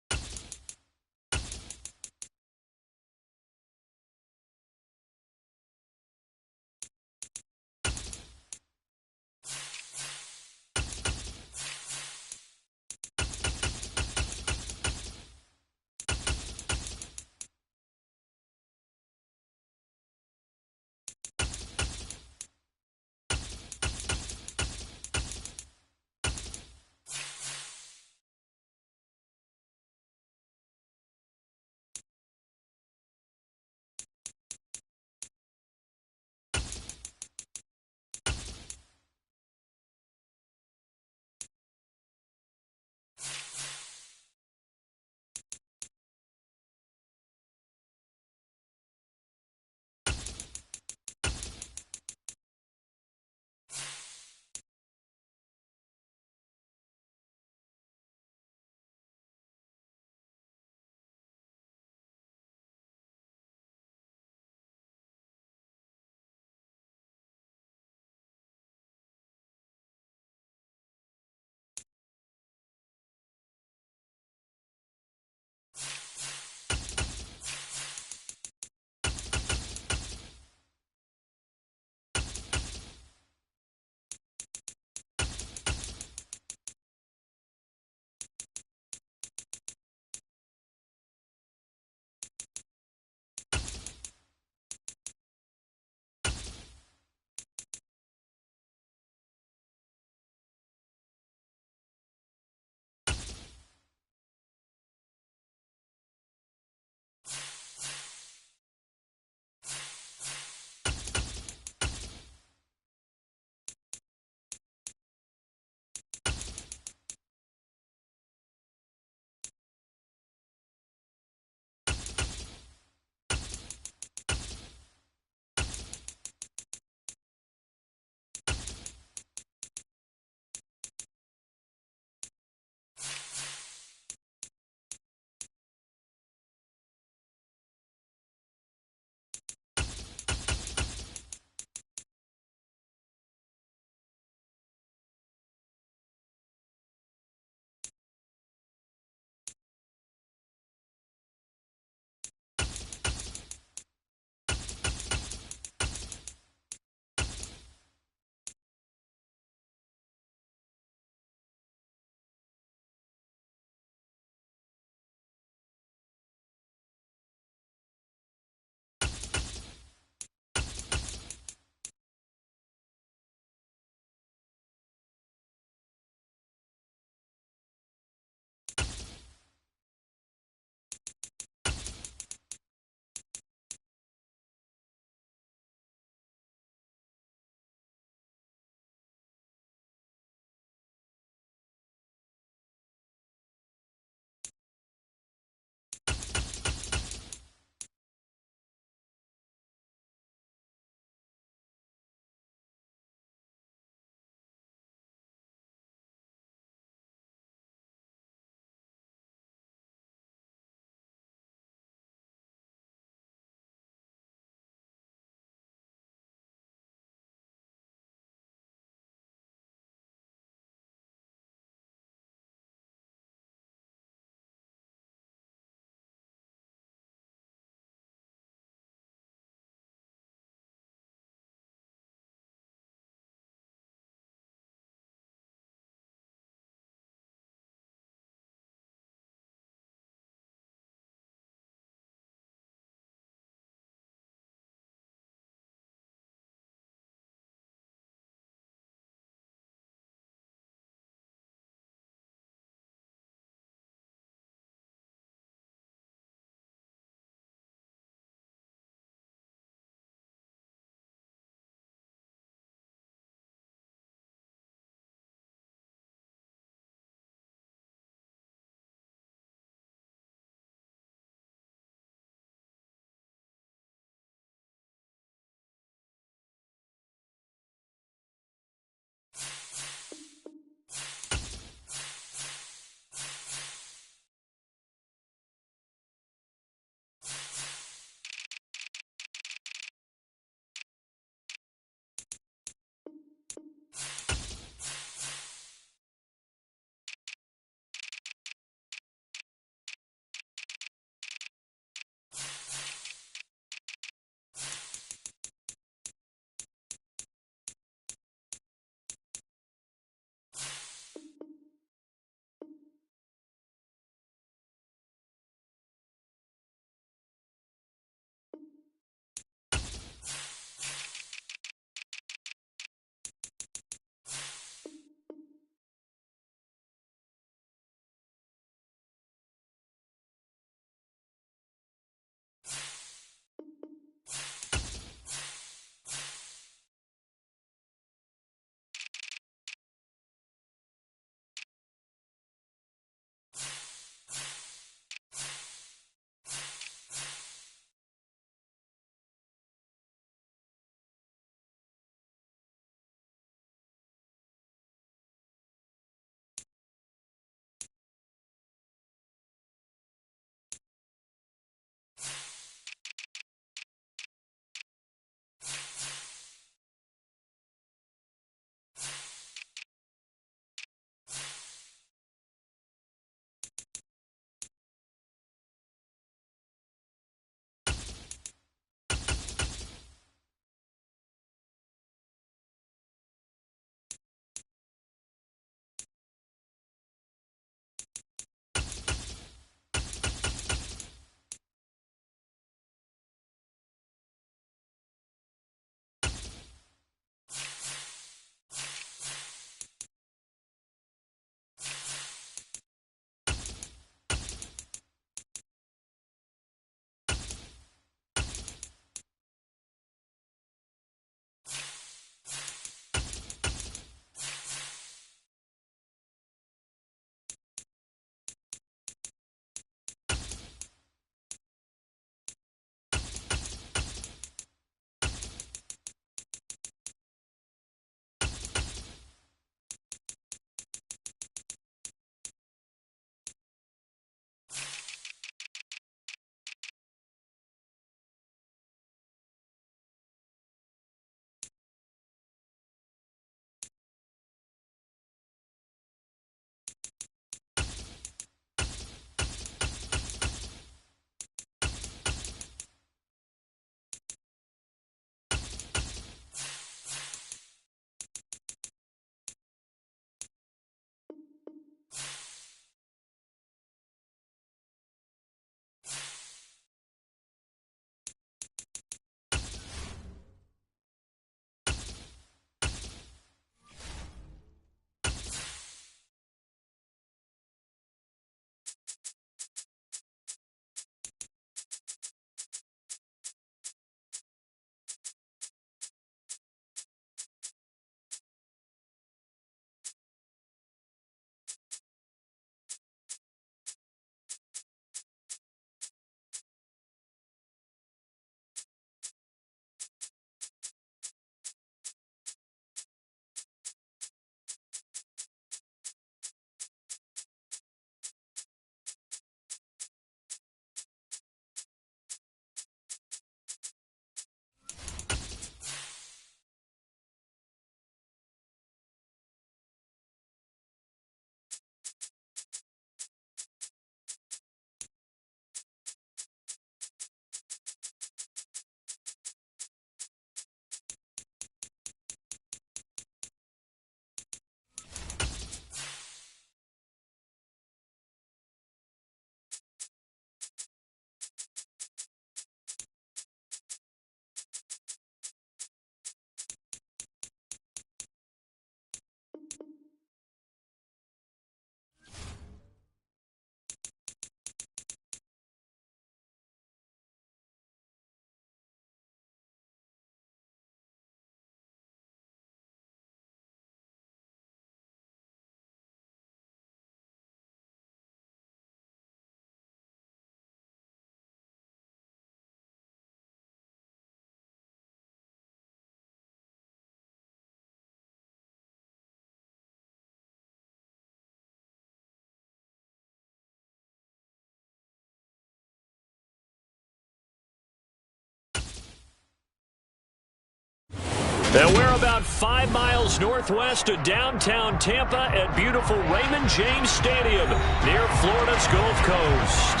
And we're about 5 miles northwest of downtown Tampa at beautiful Raymond James Stadium near Florida's Gulf Coast.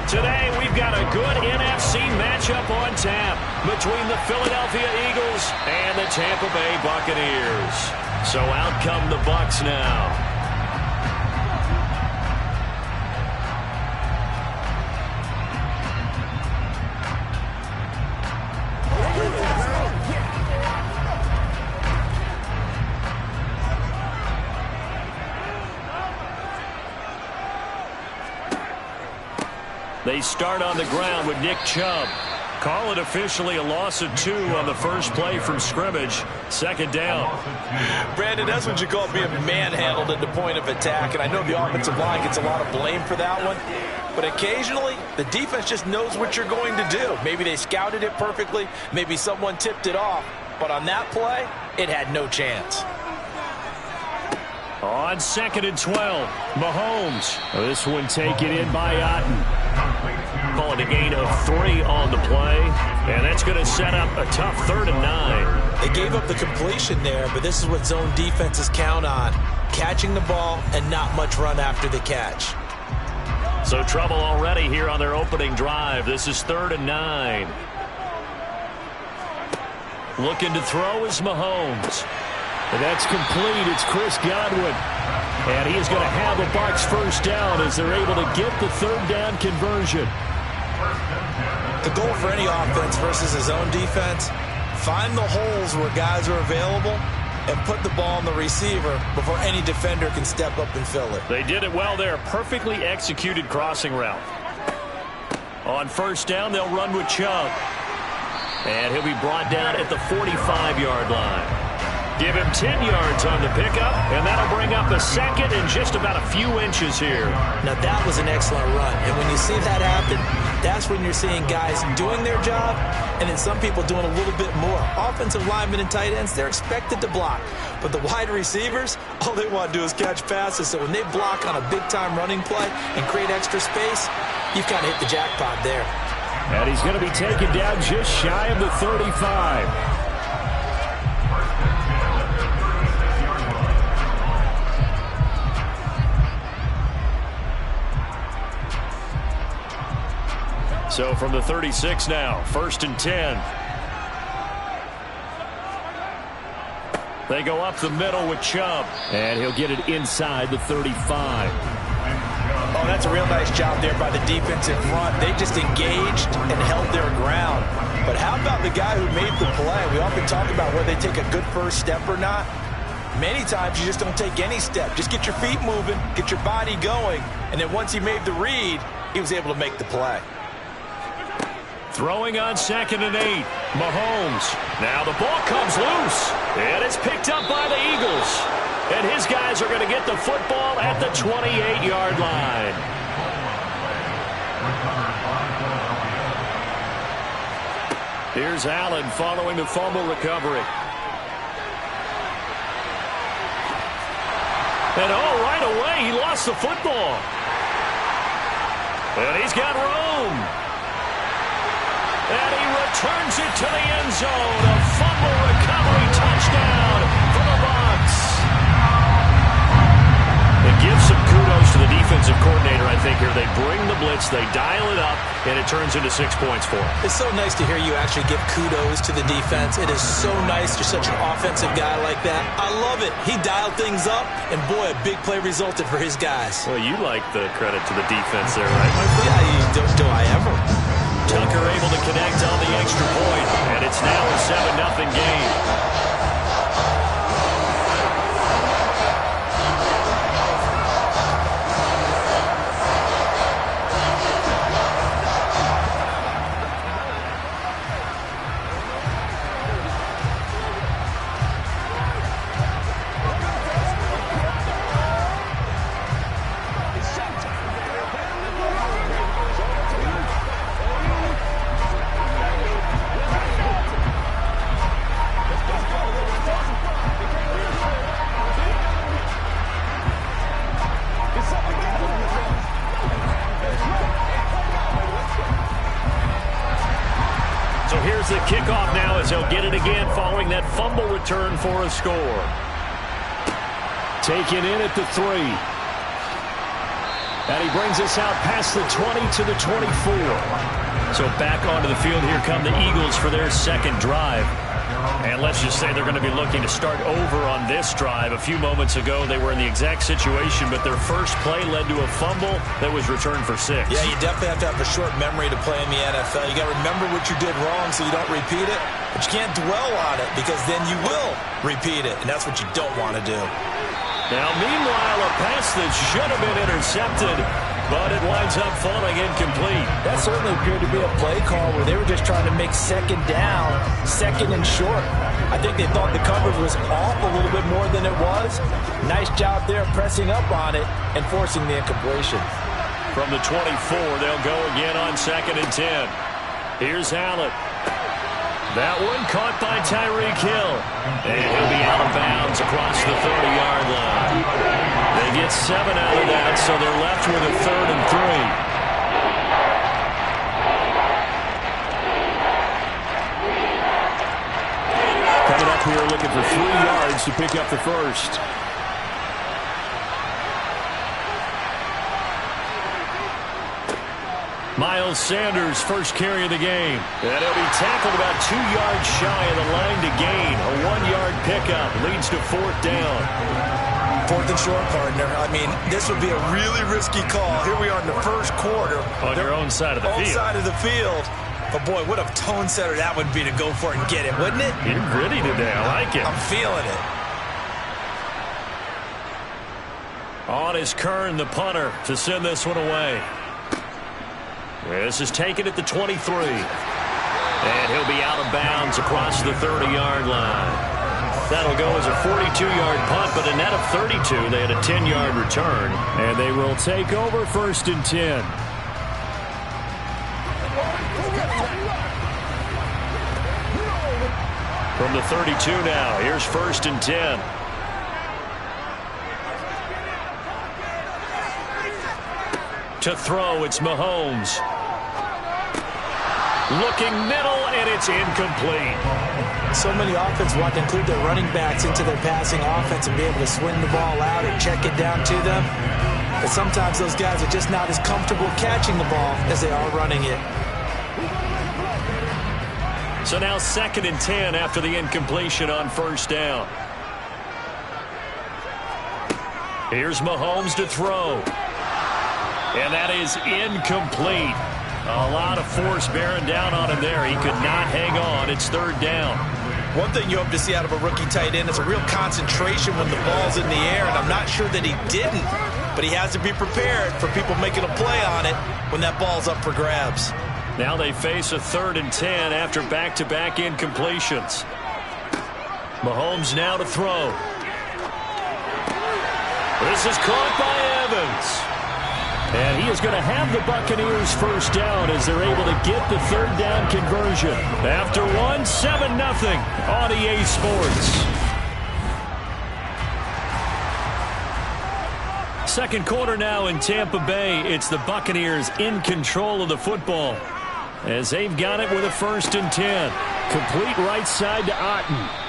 Today, we've got a good NFC matchup on tap between the Philadelphia Eagles and the Tampa Bay Buccaneers. So out come the Bucs now. They start on the ground with Nick Chubb. Call it officially a loss of 2 on the first play from scrimmage. Second down.
Brandon, that's what you call being manhandled at the point of attack. And I know the offensive line gets a lot of blame for that one. But occasionally, the defense just knows what you're going to do. Maybe they scouted it perfectly. Maybe someone tipped it off. But on that play, it had no chance.
On 2nd and 12, Mahomes. This one taken in by Otten. Calling a gain of 3 on the play. And that's going to set up a tough 3rd and 9.
They gave up the completion there, but this is what zone defenses count on. Catching the ball and not much run after the catch.
So trouble already here on their opening drive. This is 3rd and 9. Looking to throw is Mahomes. And that's complete. It's Chris Godwin. And he is going to have a Bucs first down as they're able to get the 3rd down conversion.
The goal for any offense versus his own defense, find the holes where guys are available and put the ball on the receiver before any defender can step up and fill it.
They did it well there. Perfectly executed crossing route. On first down, they'll run with Chubb. And he'll be brought down at the 45-yard line. Give him 10 yards on the pickup, and that'll bring up a second and just about a few inches here.
Now, that was an excellent run. And when you see that happen, that's when you're seeing guys doing their job and then some people doing a little bit more. Offensive linemen and tight ends, they're expected to block. But the wide receivers, all they want to do is catch passes. So when they block on a big-time running play and create extra space, you've kind of hit the jackpot there.
And he's going to be taken down just shy of the 35. So from the 36 now, 1st and 10. They go up the middle with Chubb. And he'll get it inside the 35.
Oh, that's a real nice job there by the defensive front. They just engaged and held their ground. But how about the guy who made the play? We often talk about whether they take a good first step or not. Many times you just don't take any step. Just get your feet moving, get your body going, and then once he made the read, he was able to make the play.
Throwing on 2nd and 8, Mahomes. Now the ball comes loose, and it's picked up by the Eagles. And his guys are going to get the football at the 28-yard line. Here's Allen following the fumble recovery. And right away, he lost the football. And he's got room. And he returns it to the end zone. A fumble recovery touchdown for the Bucs. It gives some kudos to the defensive coordinator, I think, here. They bring the blitz, they dial it up, and it turns into 6 points for them.
It's so nice to hear you actually give kudos to the defense. It is so nice. You're such an offensive guy like that. I love it. He dialed things up, and boy, a big play resulted for his guys.
Well, you like the credit to the defense there, right, my friend?
Yeah, do I ever.
Tucker able to connect on the extra point, and it's now a 7-0 game. So here's the kickoff now as he'll get it again following that fumble return for a score. Taken in at the 3. And he brings us out past the 20 to the 24. So back onto the field, here come the Eagles for their second drive. And let's just say they're going to be looking to start over on this drive. A few moments ago, they were in the exact situation, but their first play led to a fumble that was returned for 6.
Yeah, you definitely have to have a short memory to play in the NFL. You got to remember what you did wrong so you don't repeat it, but you can't dwell on it because then you will repeat it, and that's what you don't want to do.
Now, meanwhile, a pass that should have been intercepted, but it winds up falling incomplete.
That certainly appeared to be a play call where they were just trying to make second down, second and short. I think they thought the coverage was off a little bit more than it was. Nice job there pressing up on it and forcing the incompletion.
From the 24, they'll go again on 2nd and 10. Here's Allen. That one caught by Tyreek Hill. And he'll be out of bounds across the 30-yard line. They get 7 out of that, so they're left with a 3rd and 3. Coming up here looking for 3 yards to pick up the first. Miles Sanders, first carry of the game. And he'll be tackled about 2 yards shy of the line to gain. A 1-yard pickup leads to 4th down.
4th and short, partner. I mean, this would be a really risky call. Here we are in the first quarter.
On your own side of the field.
Own side of the field. But, boy, what a tone setter that would be to go for it and get it, wouldn't it?
You're gritty today. I like it.
I'm feeling it.
On is Kern, the punter, to send this one away. This is taken at the 23. And he'll be out of bounds across the 30-yard line. That'll go as a 42-yard punt, but a net of 32. They had a 10-yard return. And they will take over 1st and 10. From the 32 now, here's 1st and 10. To throw, it's Mahomes. Looking middle, and it's incomplete.
So many offenses want to include their running backs into their passing offense and be able to swing the ball out or check it down to them. But sometimes those guys are just not as comfortable catching the ball as they are running it.
So now 2nd and 10 after the incompletion on 1st down. Here's Mahomes to throw. And that is incomplete. A lot of force bearing down on him there. He could not hang on. It's 3rd down.
One thing you hope to see out of a rookie tight end is a real concentration when the ball's in the air, and I'm not sure that he didn't, but he has to be prepared for people making a play on it when that ball's up for grabs.
Now they face a 3rd and 10 after back-to-back incompletions. Mahomes now to throw. This is caught by Evans. And he is going to have the Buccaneers 1st down as they're able to get the 3rd down conversion. After 7-0 on EA Sports. Second quarter now in Tampa Bay. It's the Buccaneers in control of the football as they've got it with a 1st and 10. Complete right side to Otten.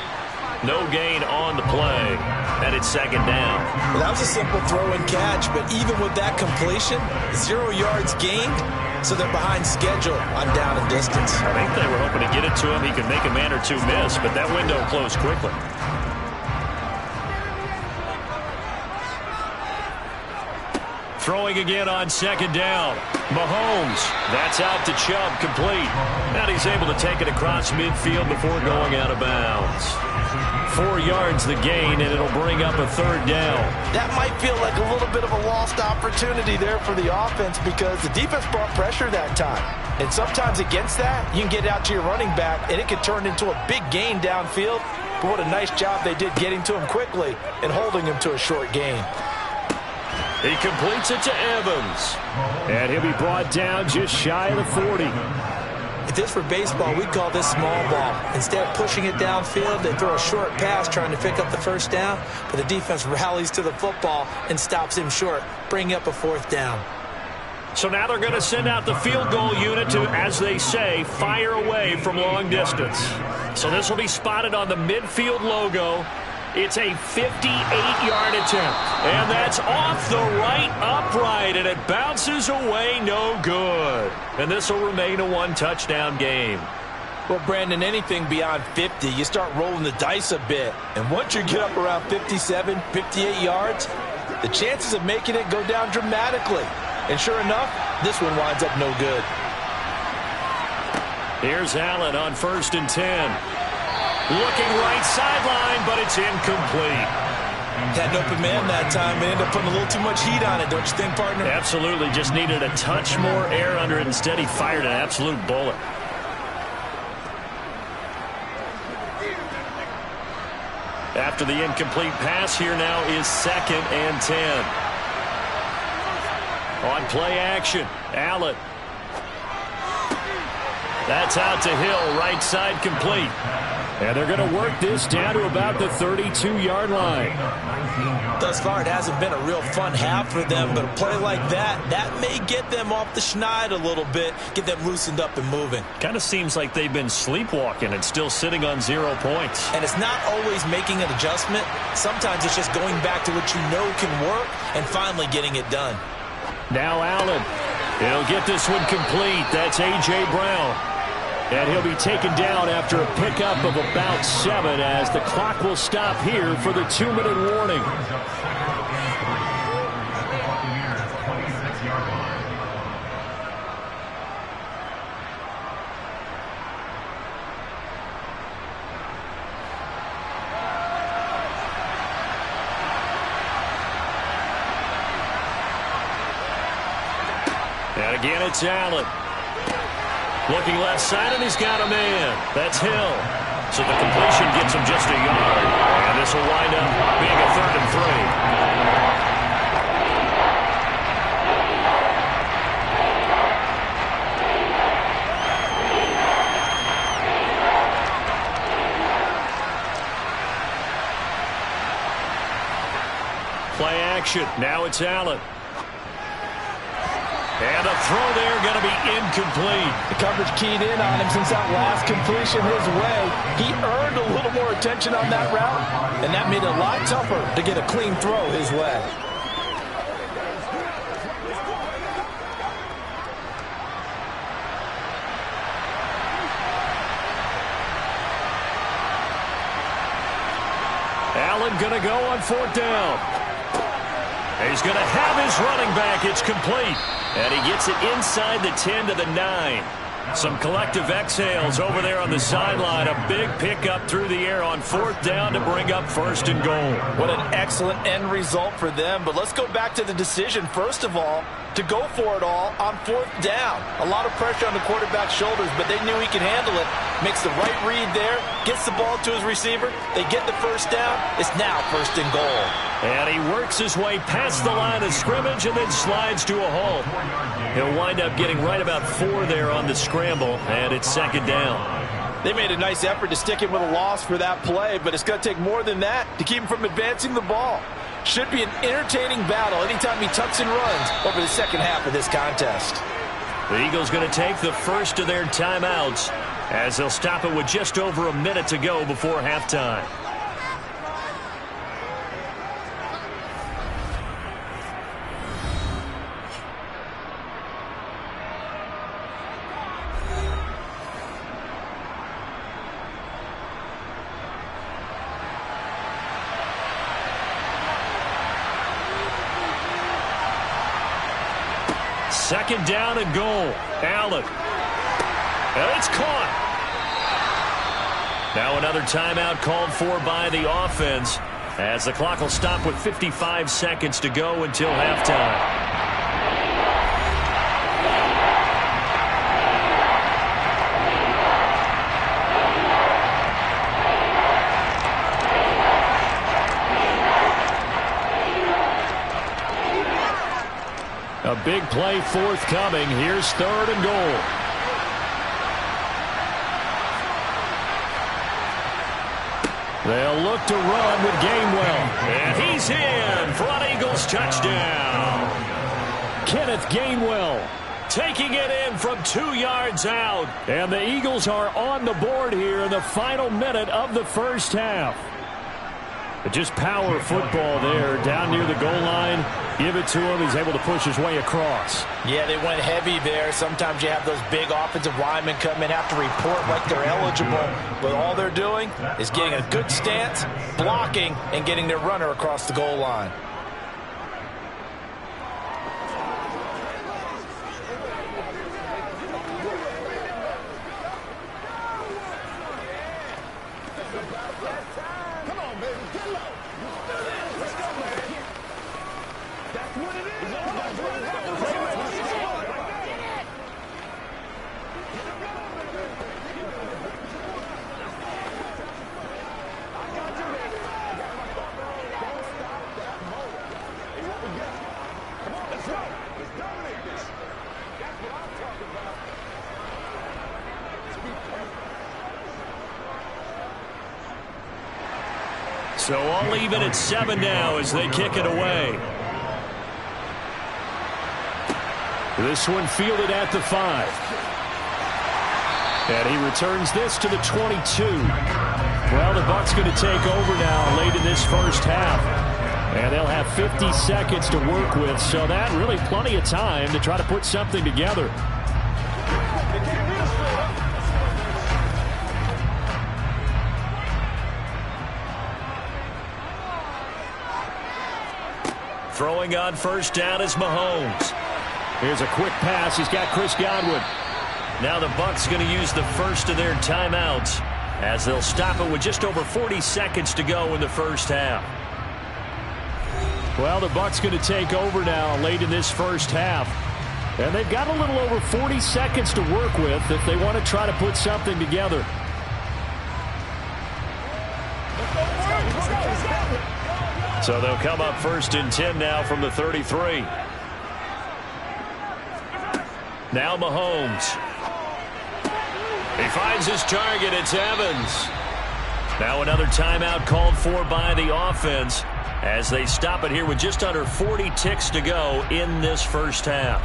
No gain on the play, and it's 2nd down.
Well, that was a simple throw and catch, but even with that completion, 0 yards gained, so they're behind schedule on down and distance.
I think they were hoping to get it to him. He could make a man or two miss, but that window closed quickly. Throwing again on 2nd down. Mahomes. That's out to Chubb, complete. And he's able to take it across midfield before going out of bounds. 4 yards the gain, and it'll bring up a 3rd down.
That might feel like a little bit of a lost opportunity there for the offense because the defense brought pressure that time. And sometimes against that, you can get out to your running back, and it can turn into a big gain downfield. But what a nice job they did getting to him quickly and holding him to a short gain.
He completes it to Evans. And he'll be brought down just shy of the 40.
If this were baseball, we'd call this small ball. Instead of pushing it downfield, they throw a short pass trying to pick up the 1st down, but the defense rallies to the football and stops him short, bringing up a 4th down.
So now they're going to send out the field goal unit to, as they say, fire away from long distance. So this will be spotted on the midfield logo. It's a 58-yard attempt. And that's off the right upright, and it bounces away no good. And this will remain a one-touchdown game.
Well, Brandon, anything beyond 50, you start rolling the dice a bit. And once you get up around 57, 58 yards, the chances of making it go down dramatically. And sure enough, this one winds up no good.
Here's Allen on 1st and 10. Looking right sideline, but it's incomplete.
Had an open man that time and ended up putting a little too much heat on it, don't you think, partner?
Absolutely. Just needed a touch more air under it. Instead, he fired an absolute bullet. After the incomplete pass, here now is 2nd and 10. On play action, Allen. That's out to Hill, right side complete. And they're going to work this down to about the 32-yard line.
Thus far, it hasn't been a real fun half for them, but a play like that may get them off the schneid a little bit, get them loosened up and moving.
Kind of seems like they've been sleepwalking and still sitting on 0 points.
And it's not always making an adjustment. Sometimes it's just going back to what you know can work and finally getting it done.
Now Allen. He'll get this one complete. That's A.J. Brown. And he'll be taken down after a pickup of about 7 as the clock will stop here for the 2-minute warning. And again, it's Allen. Looking left side, and he's got a man. That's Hill. So the completion gets him just a yard. And this will wind up being a 3rd and 3. Play action. Now it's Allen. And the throw there going to be incomplete.
The coverage keyed in on him since that last completion his way. He earned a little more attention on that route, and that made it a lot tougher to get a clean throw his way.
Allen going to go on 4th down. He's going to have his running back. It's complete. And he gets it inside the 10 to the 9. Some collective exhales over there on the sideline. A big pickup through the air on 4th down to bring up 1st and goal.
What an excellent end result for them. But let's go back to the decision, first of all, to go for it all on 4th down. A lot of pressure on the quarterback's shoulders, but they knew he could handle it. Makes the right read there, gets the ball to his receiver. They get the 1st down. It's now 1st and goal.
And he works his way past the line of scrimmage and then slides to a halt. He'll wind up getting right about 4 there on the scramble, and it's 2nd down.
They made a nice effort to stick him with a loss for that play, but it's going to take more than that to keep him from advancing the ball. Should be an entertaining battle anytime he tucks and runs over the second half of this contest.
The Eagles going to take the first of their timeouts as they'll stop it with just over a minute to go before halftime. Second down and goal. Allen. And it's caught. Now another timeout called for by the offense as the clock will stop with 55 seconds to go until halftime. A big play forthcoming. Here's 3rd and goal. They'll look to run with Gainwell. And he's in for an Eagles touchdown. Kenneth Gainwell taking it in from 2 yards out. And the Eagles are on the board here in the final minute of the first half. But just power football there down near the goal line. Give it to him. He's able to push his way across.
Yeah, they went heavy there. Sometimes you have those big offensive linemen come in, have to report like they're eligible. But all they're doing is getting a good stance, blocking, and getting their runner across the goal line.
So all even at 7 now as they kick it away. This one fielded at the 5. And he returns this to the 22. Well, the Bucs going to take over now late in this first half. And they'll have 50 seconds to work with. So that really plenty of time to try to put something together. Throwing on first down is Mahomes. Here's a quick pass. He's got Chris Godwin. Now the Bucs going to use the first of their timeouts as they'll stop it with just over 40 seconds to go in the first half. Well, the Bucs going to take over now late in this first half. And they've got a little over 40 seconds to work with if they want to try to put something together. So they'll come up first and 10 now from the 33. Now Mahomes. He finds his target. It's Evans. Now another timeout called for by the offense as they stop it here with just under 40 ticks to go in this first half.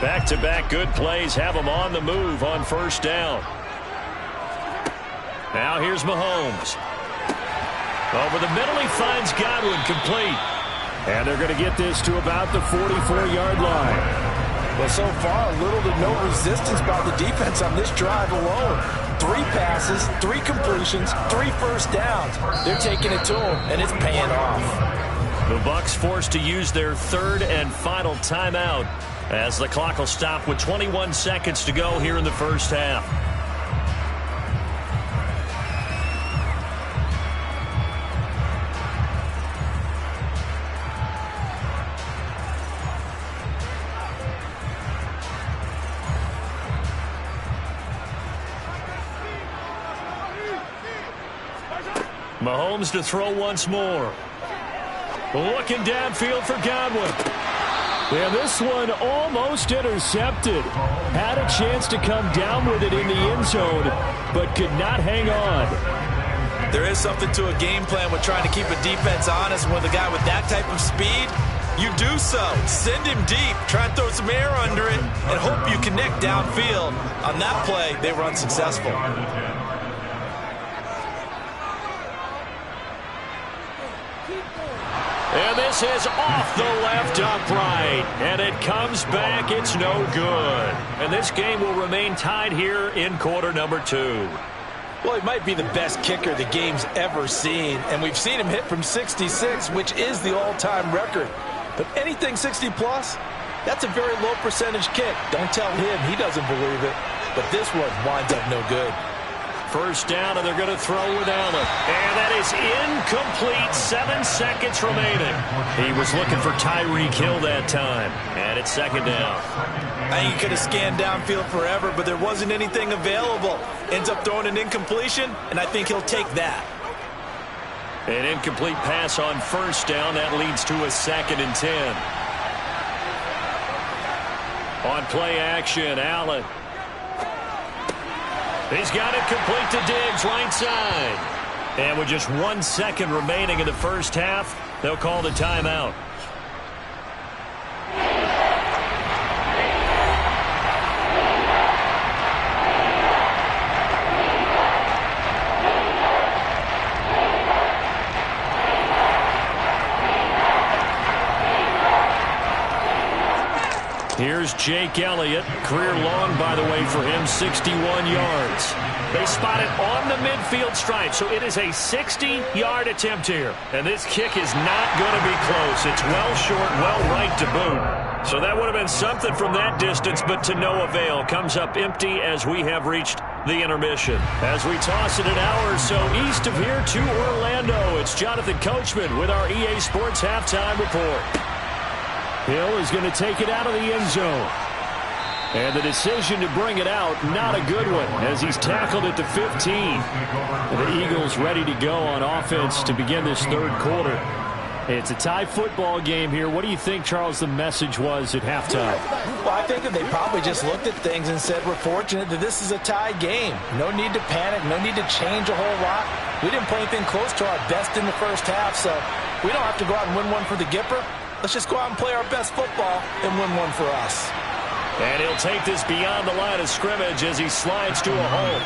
Back-to-back good plays have them on the move on first down. Now here's Mahomes. Over the middle, he finds Godwin complete. And they're going to get this to about the 44-yard line.
Well, so far, little to no resistance by the defense on this drive alone. 3 passes, 3 completions, 3 first downs. They're taking it to him, and it's paying off.
The Bucs forced to use their third and final timeout as the clock will stop with 21 seconds to go here in the first half. Mahomes to throw once more. Looking downfield for Godwin. And this one almost intercepted. Had a chance to come down with it in the end zone, but could not hang on.
There is something to a game plan with trying to keep a defense honest. With a guy with that type of speed, you do so. Send him deep. Try and throw some air under it and hope you connect downfield. On that play, they were unsuccessful.
And this is off the left upright. And it comes back. It's no good. And this game will remain tied here in quarter number 2.
Well, he might be the best kicker the game's ever seen. And we've seen him hit from 66, which is the all-time record. But anything 60-plus, that's a very low percentage kick. Don't tell him he doesn't believe it. But this one winds up no good.
First down, and they're going to throw with Allen. And that is incomplete. 7 seconds remaining. He was looking for Tyreek Hill that time. And it's second down.
I think he could have scanned downfield forever, but there wasn't anything available. Ends up throwing an incompletion, and I think he'll take that.
An incomplete pass on first down. That leads to a 2nd and 10. On play action, Allen. He's got it complete to Diggs, right side. And with just 1 second remaining in the first half, they'll call the timeout. Here's Jake Elliott. Career long, by the way, for him, 61 yards. They spot it on the midfield stripe, so it is a 60-yard attempt here. And this kick is not going to be close. It's well short, well right to boot. So that would have been something from that distance, but to no avail. Comes up empty as we have reached the intermission. As we toss it an hour or so east of here to Orlando, it's Jonathan Coachman with our EA Sports Halftime Report. Hill is going to take it out of the end zone. And the decision to bring it out, not a good one, as he's tackled at the 15. The Eagles ready to go on offense to begin this third quarter. It's a tie football game here. What do you think, Charles, the message was at halftime?
Well, I think that they probably just looked at things and said, we're fortunate that this is a tie game. No need to panic, no need to change a whole lot. We didn't play anything close to our best in the first half, so we don't have to go out and win one for the Gipper. Let's just go out and play our best football and win one for us.
And he'll take this beyond the line of scrimmage as he slides to a hole.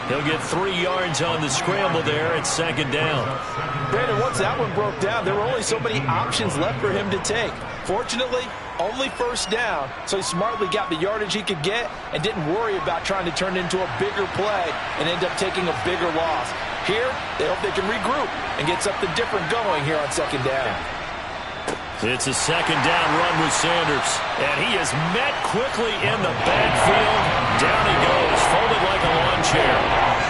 He'll get 3 yards on the scramble there at second down.
Brandon, once that one broke down, there were only so many options left for him to take. Fortunately, only first down, so he smartly got the yardage he could get and didn't worry about trying to turn it into a bigger play and end up taking a bigger loss. Here, they hope they can regroup and get something different going here on second down.
It's a second down run with Sanders, and he is met quickly in the backfield. Down he goes, folded like a lawn chair.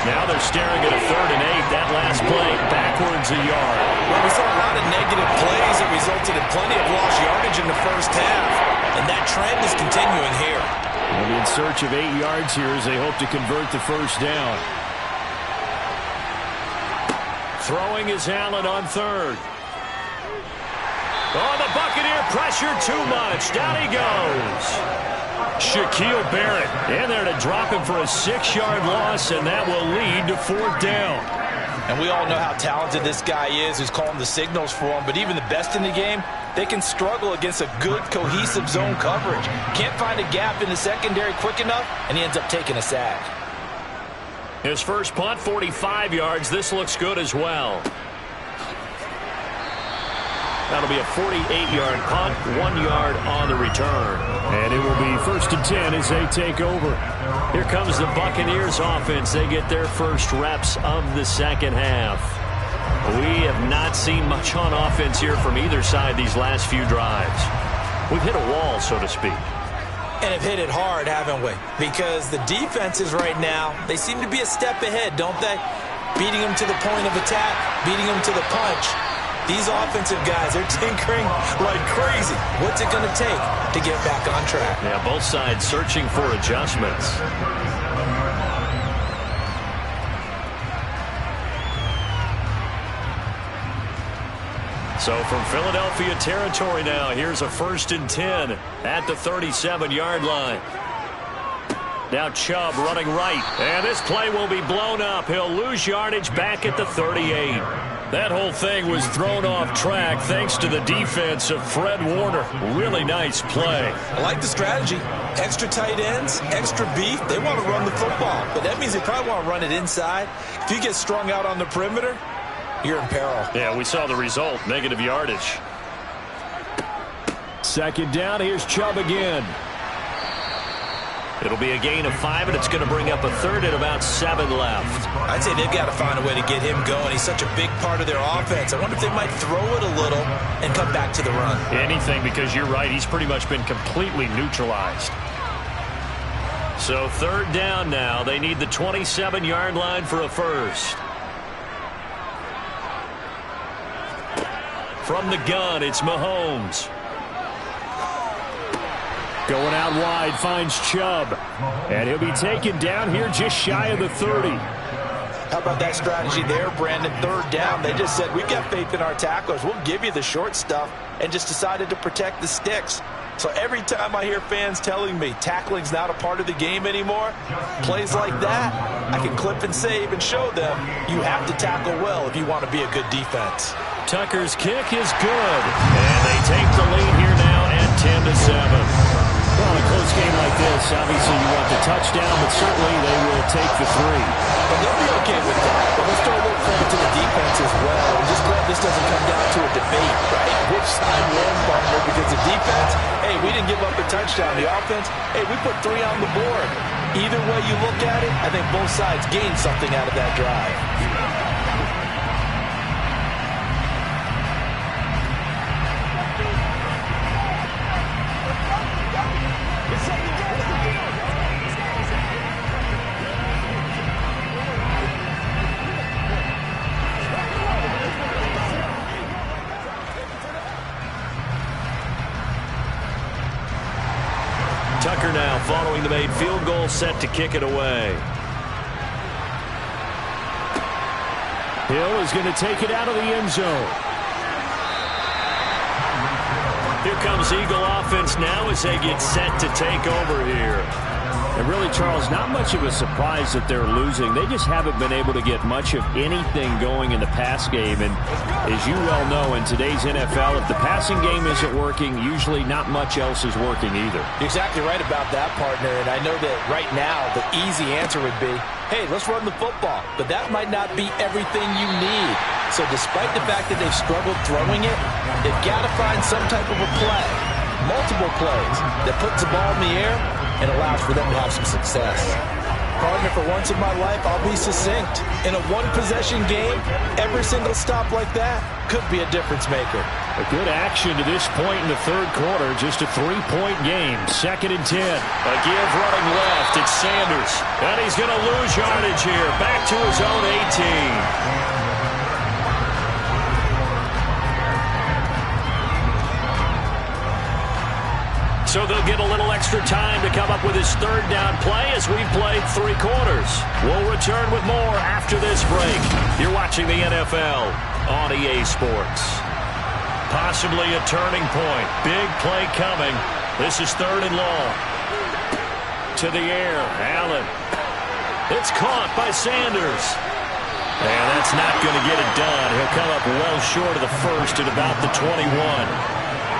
Now they're staring at a 3rd and 8. That last play backwards a yard.
Well, we saw a lot of negative plays that resulted in plenty of lost yardage in the first half, and that trend is continuing here.
They'll be in search of 8 yards here as they hope to convert the first down. Throwing is Allen on 3rd. Oh, the Buccaneer pressure too much. Down he goes. Shaquille Barrett in there to drop him for a 6-yard loss, and that will lead to 4th down.
And we all know how talented this guy is who's calling the signals for him, but even the best in the game, they can struggle against a good, cohesive zone coverage. Can't find a gap in the secondary quick enough, and he ends up taking a sack.
His first punt, 45 yards. This looks good as well. That'll be a 48-yard punt, 1 yard on the return. And it will be 1st and 10 as they take over. Here comes the Buccaneers offense. They get their first reps of the second half. We have not seen much on offense here from either side these last few drives. We've hit a wall, so to speak.
And have hit it hard, haven't we? Because the defenses right now, they seem to be a step ahead, don't they? Beating them to the point of attack, beating them to the punch. These offensive guys, they're tinkering like crazy. What's it going to take to get back on track?
Yeah, both sides searching for adjustments. So from Philadelphia territory now, here's a 1st and 10 at the 37-yard line. Now Chubb running right, and this play will be blown up. He'll lose yardage back at the 38. That whole thing was thrown off track thanks to the defense of Fred Warner. Really nice play.
I like the strategy. Extra tight ends, extra beef. They want to run the football, but that means they probably want to run it inside. If you get strung out on the perimeter, you're in peril.
Yeah, we saw the result, negative yardage.
Second down, here's Chubb again.
It'll be a gain of 5, and it's going to bring up a 3rd and about 7 left.
I'd say they've got to find a way to get him going. He's such a big part of their offense. I wonder if they might throw it a little and come back to the run.
Anything, because you're right. He's pretty much been completely neutralized. So 3rd down now. They need the 27-yard line for a first. From the gun, it's Mahomes.
Going out wide, finds Chubb. And he'll be taken down here just shy of the 30.
How about that strategy there, Brandon? 3rd down. They just said, we've got faith in our tacklers. We'll give you the short stuff, and just decided to protect the sticks. So every time I hear fans telling me tackling's not a part of the game anymore, plays like that, I can clip and save and show them you have to tackle well if you want to be a good defense.
Tucker's kick is good. And they take the lead here now at 10-7.
Well, a close game like this, obviously you want the touchdown, but certainly they will take the 3.
And they'll be okay with that. But let's throw a little credit to the defense as well. And just glad this doesn't come down to a debate, right? Which side won, partner? Because the defense, hey, we didn't give up a touchdown. The offense, hey, we put 3 on the board. Either way you look at it, I think both sides gained something out of that drive.
Tucker now following the made field goal, set to kick it away.
Hill is going to take it out of the end zone.
Here comes Eagle offense now as they get set to take over here.
And really, Charles, not much of a surprise that they're losing. They just haven't been able to get much of anything going in the pass game. And as you well know, in today's NFL, if the passing game isn't working, usually not much else is working either.
You're exactly right about that, partner. And I know that right now the easy answer would be, hey, let's run the football. But that might not be everything you need. So despite the fact that they've struggled throwing it, they've got to find some type of a play, multiple plays, that puts the ball in the air and allows for them to have some success. Partner, for once in my life, I'll be succinct. In a one-possession game, every single stop like that could be a difference maker.
A good action to this point in the third quarter. Just a 3-point game. 2nd and 10.
A give running left. It's Sanders. And he's going to lose yardage here. Back to his own 18. So they'll get a little extra time to come up with his 3rd down play as we've played 3 quarters. We'll return with more after this break. You're watching the NFL on EA Sports. Possibly a turning point. Big play coming. This is 3rd and long. To the air. Allen. It's caught by Sanders. And that's not going to get it done. He'll come up well short of the first at about the 21.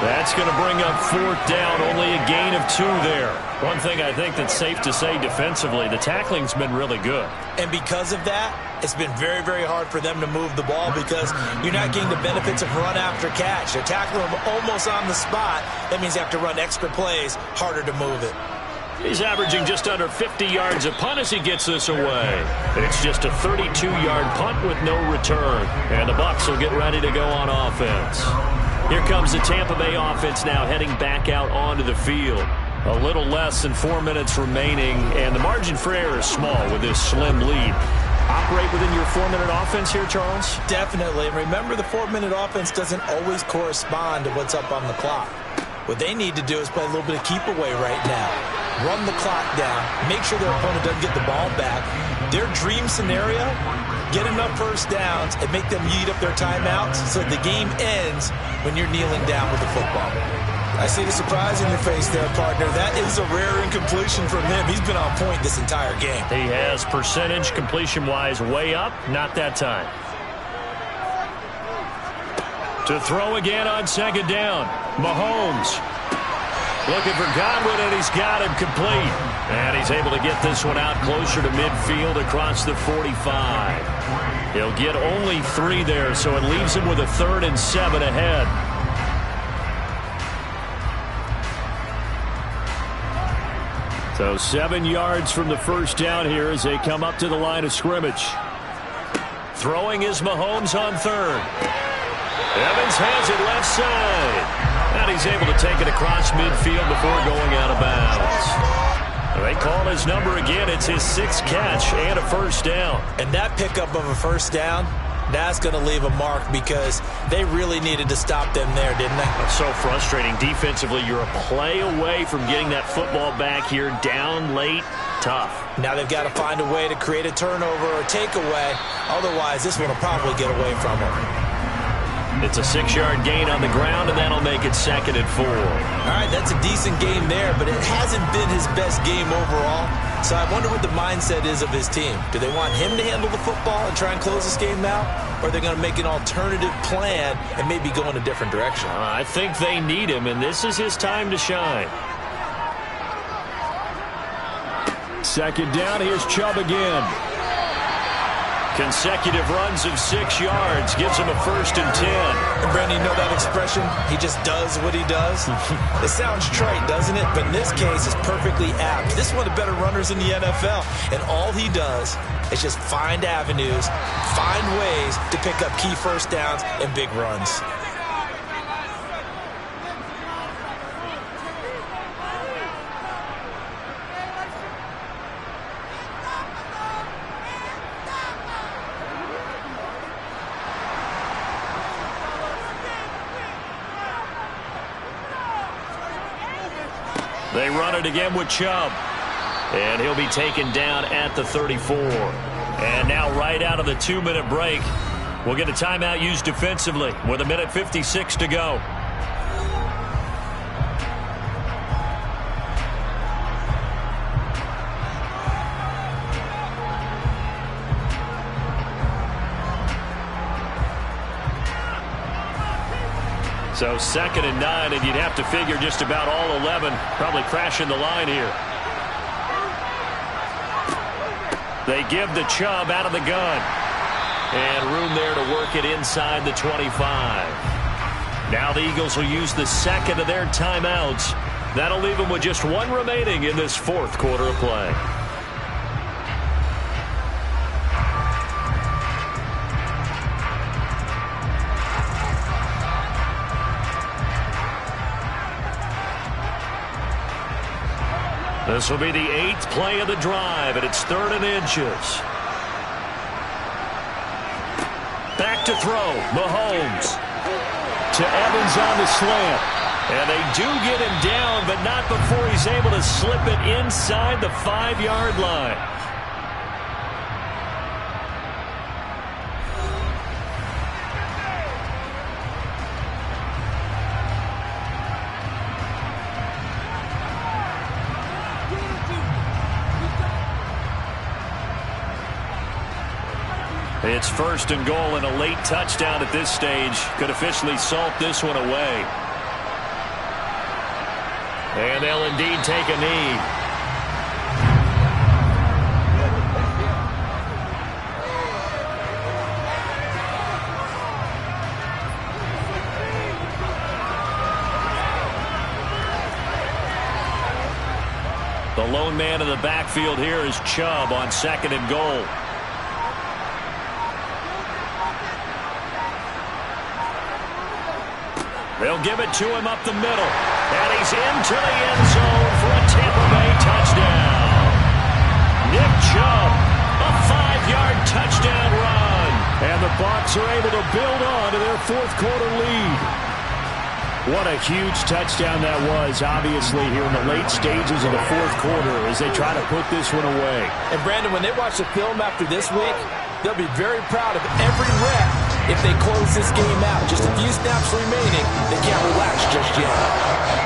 That's going to bring up 4th down, only a gain of 2 there. One thing I think that's safe to say defensively, the tackling's been really good.
And because of that, it's been very, very hard for them to move the ball because you're not getting the benefits of run after catch. They're tackling them almost on the spot. That means you have to run extra plays, harder to move it.
He's averaging just under 50 yards a punt as he gets this away. It's just a 32-yard punt with no return. And the Bucs will get ready to go on offense. Here comes the Tampa Bay offense now heading back out onto the field. A little less than 4 minutes remaining, and the margin for error is small with this slim lead. Operate within your 4-minute offense here, Charles?
Definitely. And remember, the 4-minute offense doesn't always correspond to what's up on the clock. What they need to do is play a little bit of keep away right now. Run the clock down. Make sure their opponent doesn't get the ball back. Their dream scenario, get enough first downs and make them eat up their timeouts so the game ends when you're kneeling down with the football. I see the surprise in your face there, partner. That is a rare incompletion from him. He's been on point this entire game.
He has percentage completion-wise way up. Not that time. To throw again on 2nd down. Mahomes looking for Godwin, and he's got him complete. And he's able to get this one out closer to midfield across the 45. He'll get only 3 there, so it leaves him with a 3rd and 7 ahead.
So 7 yards from the first down here as they come up to the line of scrimmage.
Throwing is Mahomes on 3rd. Evans has it left side. And he's able to take it across midfield before going out of bounds. They call his number again. It's his 6th catch and a first down.
And that pickup of a first down, that's going to leave a mark because they really needed to stop them there, didn't they?
That's so frustrating. Defensively, you're a play away from getting that football back here. Down late, tough.
Now they've got to find a way to create a turnover or takeaway. Otherwise, this one will probably get away from them.
It's a 6-yard gain on the ground, and that'll make it 2nd and 4.
All right, that's a decent game there, but it hasn't been his best game overall. So I wonder what the mindset is of his team. Do they want him to handle the football and try and close this game out? Or are they going to make an alternative plan and maybe go in a different direction?
I think they need him, and this is his time to shine.
2nd down, here's Chubb again.
Consecutive runs of 6 yards gives him a 1st and 10.
And Brandon, you know that expression? He just does what he does? It sounds trite, doesn't it? But in this case, it's perfectly apt. This is one of the better runners in the NFL. And all he does is just find avenues, find ways to pick up key first downs and big runs.
They run it again with Chubb. And he'll be taken down at the 34. And now right out of the 2-minute break, we'll get a timeout used defensively with 1:56 to go. So 2nd and 9, and you'd have to figure just about all 11 probably crashing the line here. They give the Chubb out of the gun. And room there to work it inside the 25. Now the Eagles will use the 2nd of their timeouts. That'll leave them with just 1 remaining in this 4th quarter of play. This will be the 8th play of the drive, and it's 3rd and inches. Back to throw, Mahomes.
To Evans on the slant.
And they do get him down, but not before he's able to slip it inside the 5-yard line. It's 1st and goal, and a late touchdown at this stage could officially salt this one away. And they'll indeed take a knee. The lone man in the backfield here is Chubb on 2nd and goal. They'll give it to him up the middle. And he's into the end zone for a Tampa Bay touchdown. Nick Chubb, a 5-yard touchdown run.
And the Bucs are able to build on to their 4th quarter lead. What a huge touchdown that was, obviously, here in the late stages of the 4th quarter as they try to put this one away.
And, Brandon, when they watch the film after this week, they'll be very proud of every rep if they close this game out. Just a few snaps remaining. They can't relax just yet.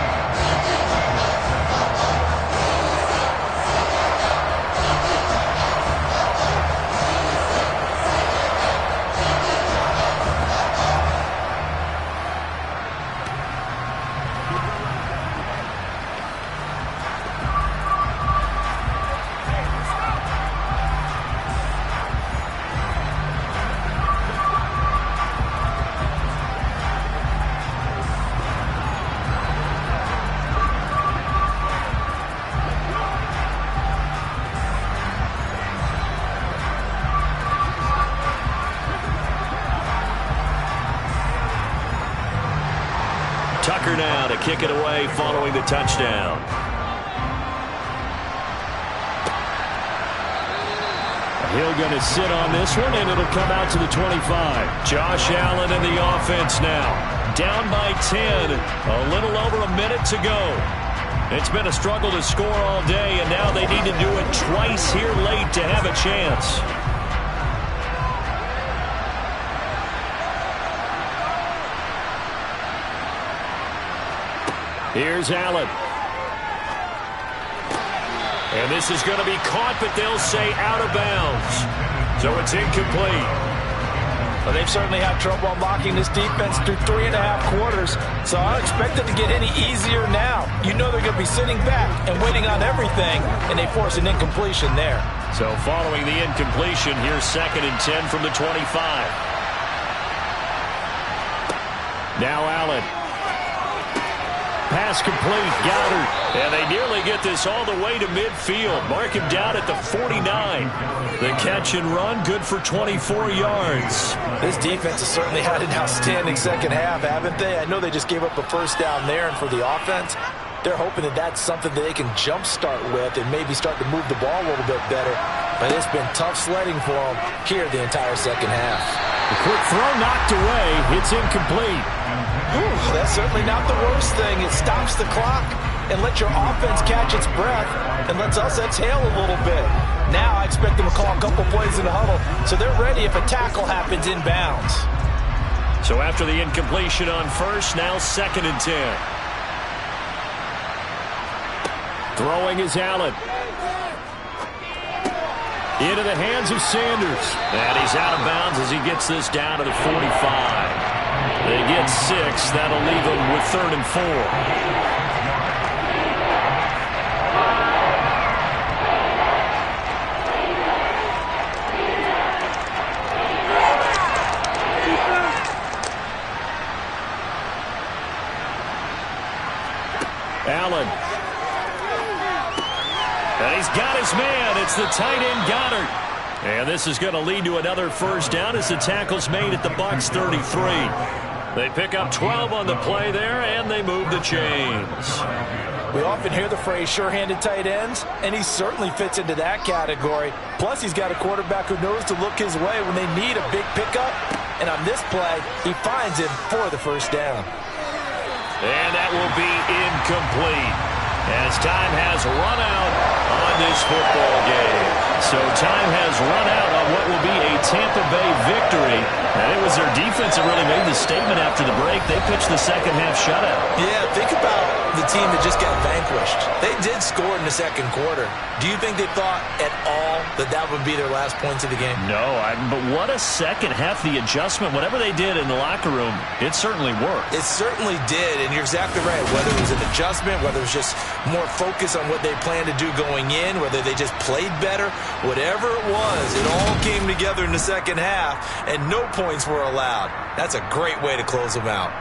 Tucker now to kick it away following the touchdown.
Hill going to sit on this one, and it'll come out to the 25.
Josh Allen in the offense now. Down by 10. A little over a minute to go. It's been a struggle to score all day, and now they need to do it twice here late to have a chance. Here's Allen. And this is going to be caught, but they'll say out of bounds. So it's incomplete.
Well, they've certainly had trouble unlocking this defense through 3.5 quarters, so I don't expect it to get any easier now. You know they're going to be sitting back and waiting on everything, and they force an incompletion there.
So following the incompletion, here's 2nd and 10 from the 25. Now Allen. Pass complete, Goddard. And they nearly get this all the way to midfield. Mark him down at the 49. The catch and run, good for 24 yards.
This defense has certainly had an outstanding second half, haven't they? I know they just gave up a first down there, and for the offense, they're hoping that that's something that they can jumpstart with and maybe start to move the ball a little bit better. But it's been tough sledding for them here the entire second half.
The quick throw knocked away. It's incomplete.
Ooh, that's certainly not the worst thing. It stops the clock and lets your offense catch its breath and lets us exhale a little bit. Now I expect them to call a couple plays in the huddle so they're ready if a tackle happens inbounds.
So after the incompletion on first, now 2nd and 10. Throwing is Allen. Into the hands of Sanders. And he's out of bounds as he gets this down to the 45. They get 6. That'll leave them with 3rd and 4. Allen. And he's got his man. It's the tight end, Goddard. And this is going to lead to another first down as the tackle's made at the Bucs 33. They pick up 12 on the play there, and they move the chains.
We often hear the phrase sure-handed tight ends, and he certainly fits into that category. Plus, he's got a quarterback who knows to look his way when they need a big pickup. And on this play, he finds him for the first down.
And that will be incomplete as time has run out on this football game. So time has run out on what will be a Tampa Bay victory. And it was their defense that really made the statement after the break. They pitched the second half shutout.
Yeah, think about the team that just got vanquished. They did score in the second quarter. Do you think they thought at all that that would be their last points of the game?
No, but what a second half. The adjustment, whatever they did in the locker room, it certainly worked.
It certainly did, and you're exactly right. Whether it was an adjustment, whether it was just more focus on what they planned to do going in, whether they just played better, whatever it was, it all came together in the second half, and no points were allowed. That's a great way to close them out.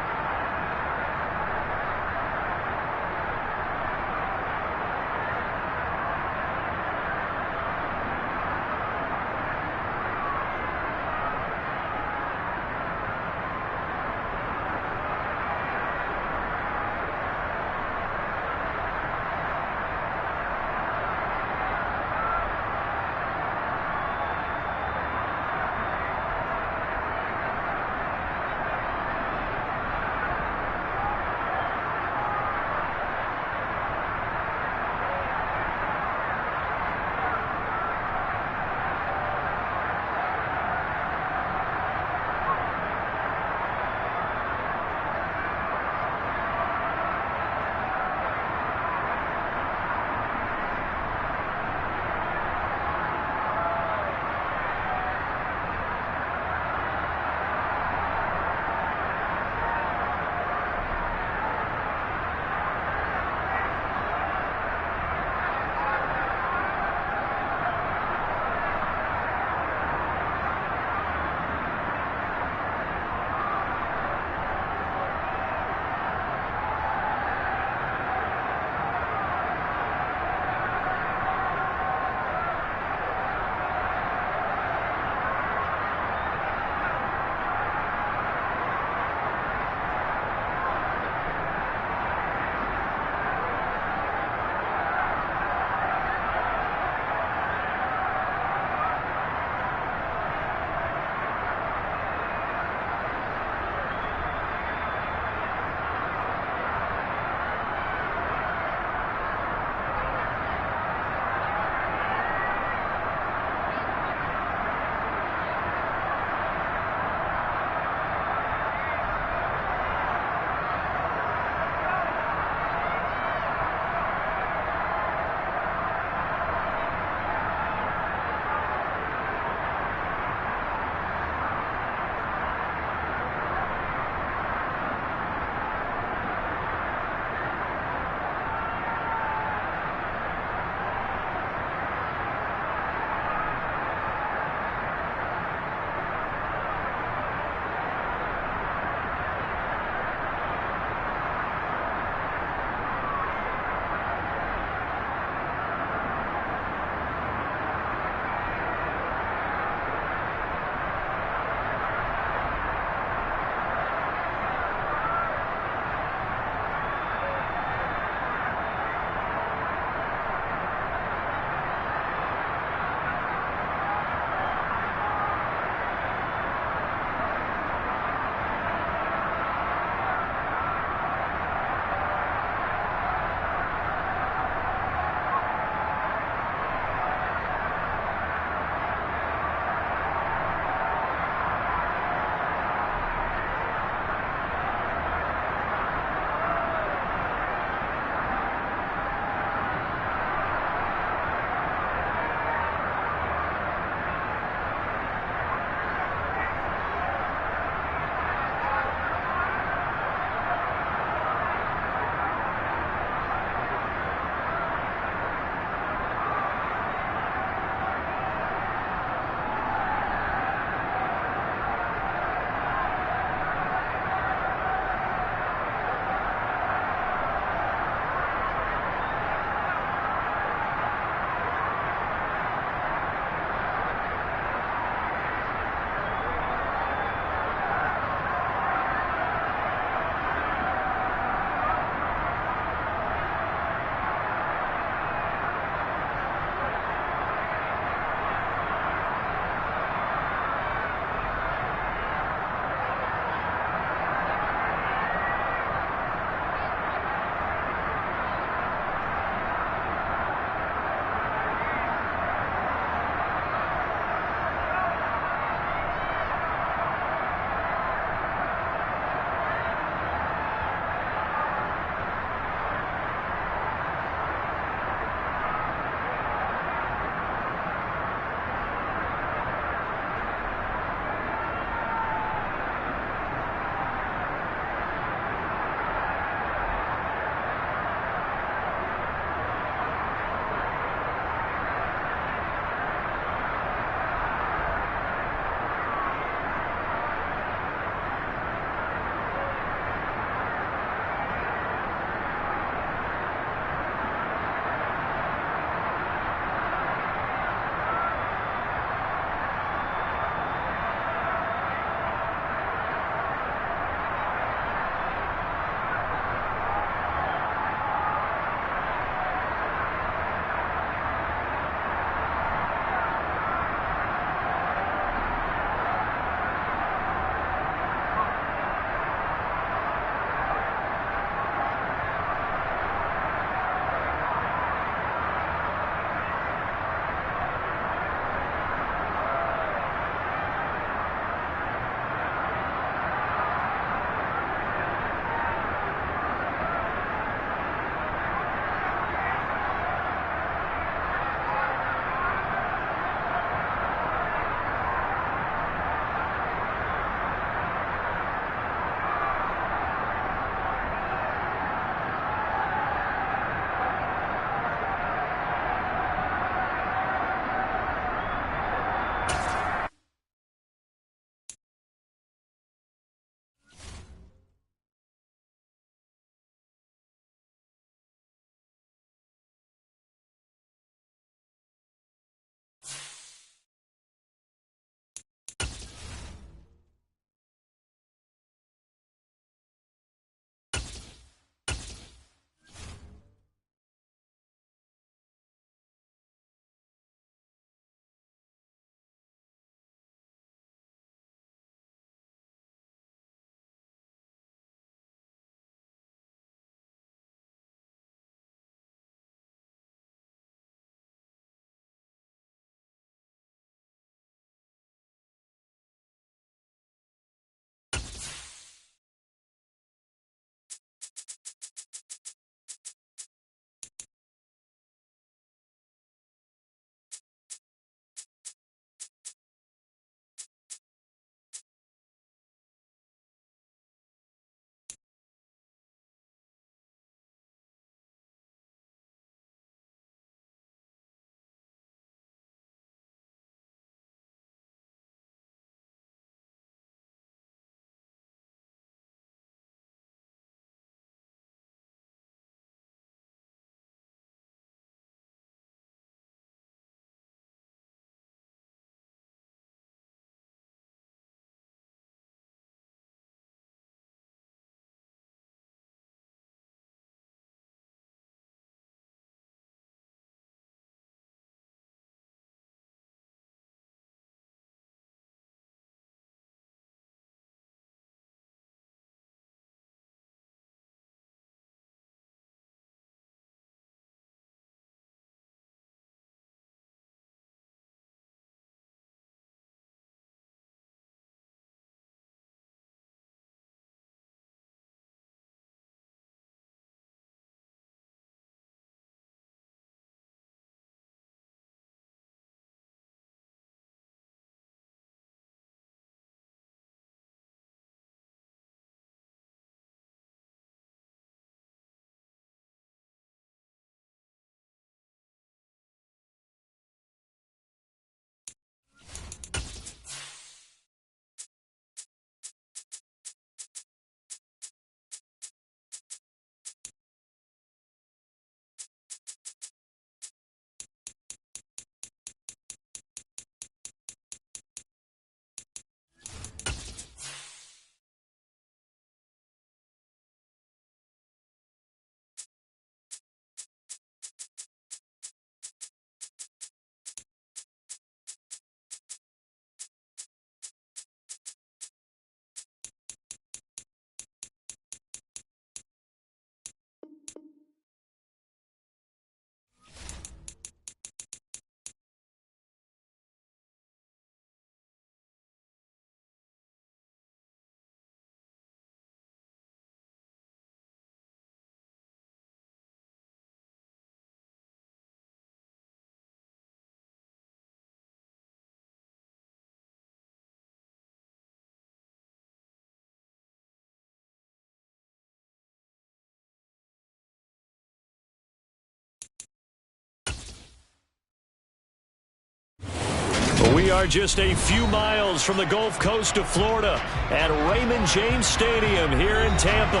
We are just a few miles from the Gulf Coast of Florida at Raymond James Stadium here in Tampa.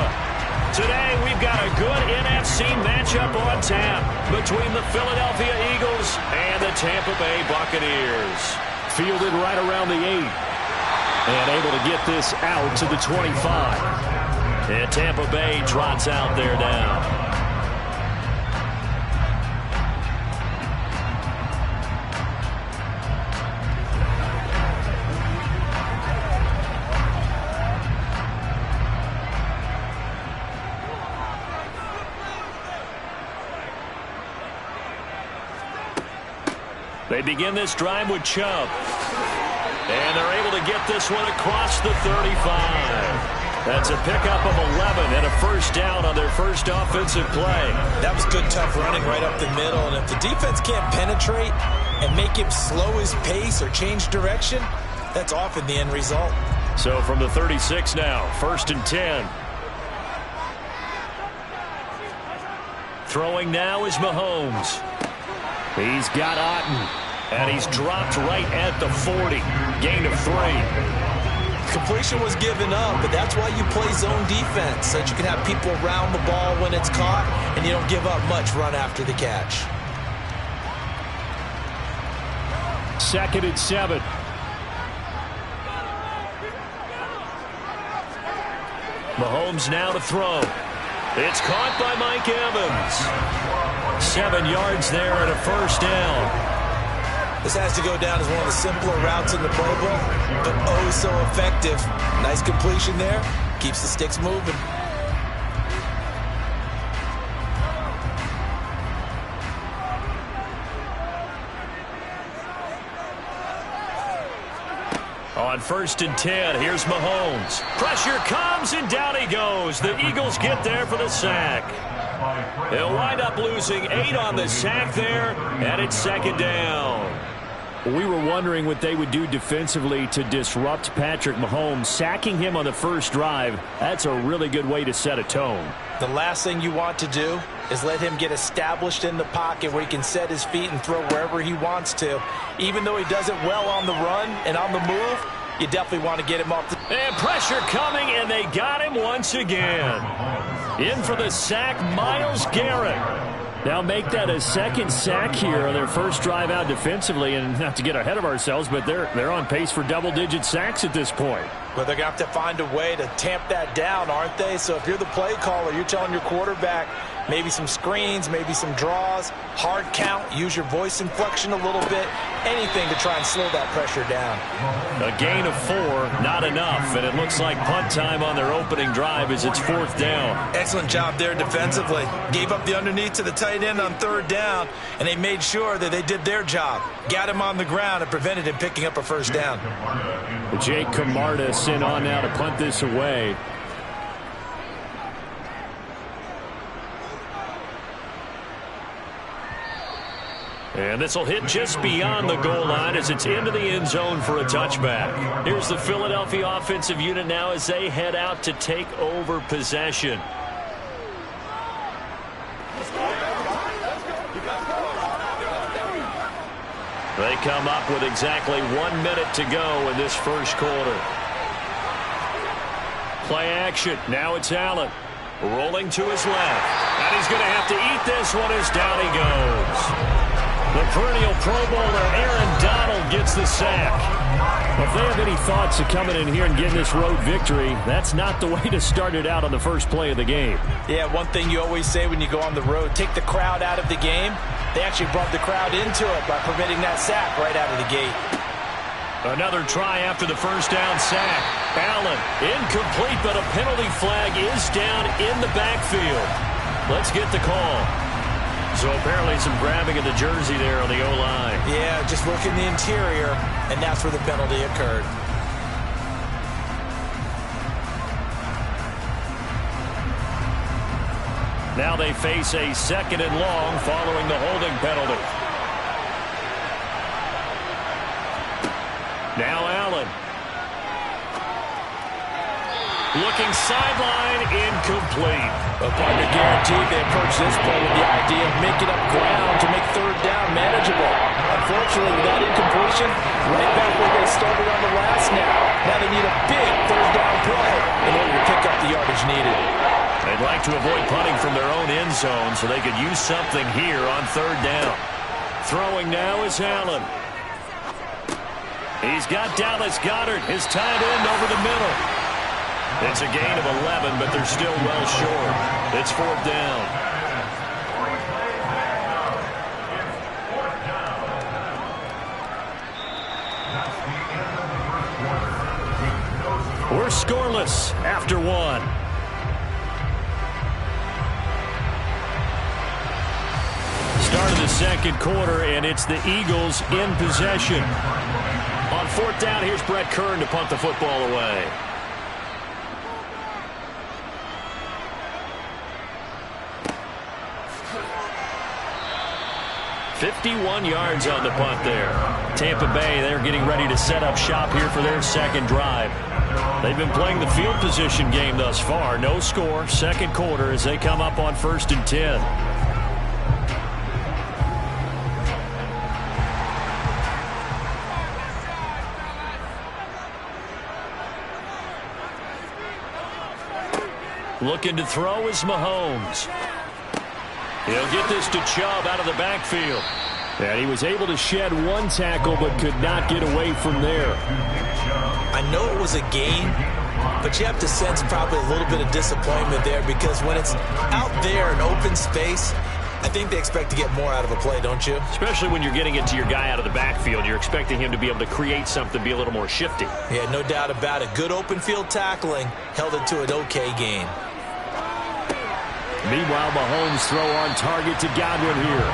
Today, we've got a good NFC matchup on tap between the Philadelphia Eagles and the Tampa Bay Buccaneers. Fielded right around the 8. And able to get this out to the 25. And Tampa Bay trots out there now. They begin this drive with Chubb. And they're able to get this one across the 35. That's a pickup of 11 and a first down on their first offensive play.
That was good, tough running right up the middle. And if the defense can't penetrate and make him slow his pace or change direction, that's often the end result.
So from the 36 now, 1st and 10. Throwing now is Mahomes. He's got Otten, and he's dropped right at the 40. Gain of 3.
Completion was given up, but that's why you play zone defense, so that you can have people around the ball when it's caught, and you don't give up much run after the catch.
2nd and 7. Mahomes now to throw. It's caught by Mike Evans. 7 yards there and a first down.
This has to go down as one of the simpler routes in the playbook, but oh so effective. Nice completion there. Keeps the sticks moving.
On 1st and 10, here's Mahomes. Pressure comes, and down he goes. The Eagles get there for the sack. They'll wind up losing 8 on the sack there, and it's 2nd down.
We were wondering what they would do defensively to disrupt Patrick Mahomes. Sacking him on the first drive, that's a really good way to set a tone.
The last thing you want to do is let him get established in the pocket where he can set his feet and throw wherever he wants to. Even though he does it well on the run and on the move, you definitely want to get him off the...
And pressure coming, and they got him once again. In for the sack, Myles Garrett.
Now make that a 2nd sack here on their first drive out defensively, and not to get ahead of ourselves, but they're on pace for double-digit sacks at this point.
Well, they're going to have to find a way to tamp that down, aren't they? So if you're the play caller, you're telling your quarterback maybe some screens, maybe some draws, hard count, use your voice inflection a little bit, anything to try and slow that pressure down.
A gain of 4, not enough, and it looks like punt time on their opening drive as it's 4th down.
Excellent job there defensively. Gave up the underneath to the tight end on 3rd down, and they made sure that they did their job. Got him on the ground and prevented him picking up a first down.
Jake Camarda sent on now to punt this away.
And this will hit just beyond the goal line as it's into the end zone for a touchback. Here's the Philadelphia offensive unit now as they head out to take over possession. They come up with exactly 1 minute to go in this first quarter. Play action. Now it's Allen. Rolling to his left. And he's going to have to eat this one as down he goes. The perennial Pro Bowler Aaron Donald gets the sack.
If they have any thoughts of coming in here and getting this road victory, that's not the way to start it out on the first play of the game.
Yeah, one thing you always say when you go on the road, take the crowd out of the game. They actually brought the crowd into it by permitting that sack right out of the gate.
Another try after the first down sack. Allen, incomplete, but a penalty flag is down in the backfield. Let's get the call. So apparently some grabbing of the jersey there on the O-line.
Yeah, just working the interior, and that's where the penalty occurred.
Now they face a 2nd and long following the holding penalty. Now Allen. Looking sideline, incomplete.
A partner guaranteed they approach this play with the idea of making up ground to make 3rd down manageable. unfortunately, with that incompletion, right back where they started on the last snap. Now they need a big third down play in order to pick up the yardage needed.
They'd like to avoid punting from their own end zone so they could use something here on third down. Throwing now is Allen. He's got Dallas Goedert, his tight end, over the middle. It's a gain of 11, but they're still well short. It's fourth down. We're scoreless after one. Start of the second quarter, and it's the Eagles in possession. On fourth down, here's Brett Kern to punt the football away. "51 yards on the punt there. Tampa Bay, they're getting ready to set up shop here for their second drive. They've been playing the field position game thus far. No score, second quarter as they come up on 1st and 10. Looking to throw is Mahomes. He'll get this to Chubb out of the backfield. And he was able to shed one tackle but could not get away from there.
I know it was a gain, but you have to sense probably a little bit of disappointment there because when it's out there in open space, I think they expect to get more out of a play, don't you?
Especially when you're getting it to your guy out of the backfield. You're expecting him to be able to create something, be a little more shifty.
Yeah, no doubt about it. Good open field tackling held it to an okay gain.
Meanwhile, Mahomes throw on target to Godwin here.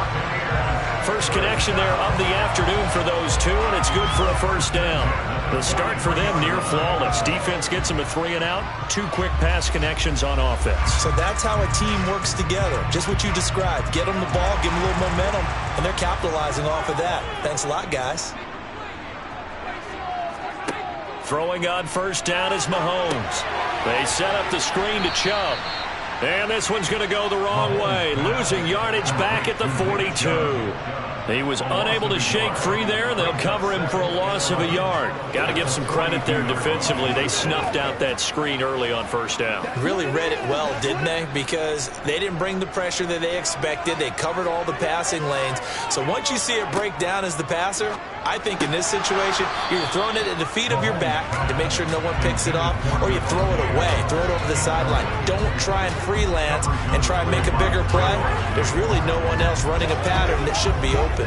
First connection there of the afternoon for those two, and it's good for a first down. The start for them near flawless. Defense gets them a 3 and out. 2 quick pass connections on offense.
So that's how a team works together. Just what you described. Get them the ball, give them a little momentum, and they're capitalizing off of that. Thanks a lot, guys.
Throwing on first down is Mahomes. They set up the screen to Chubb. And this one's going to go the wrong way. Losing yardage back at the 42. He was unable to shake free there. They'll cover him for a loss of a yard. Got to give some credit there defensively. They snuffed out that screen early on first down.
Really read it well, didn't they? Because they didn't bring the pressure that they expected. They covered all the passing lanes. So once you see it break down as the passer, I think in this situation, you're throwing it at the feet of your back to make sure no one picks it off, or you throw it away, throw it over the sideline. Don't try and freelance and try and make a bigger play. There's really no one else running a pattern that should be open.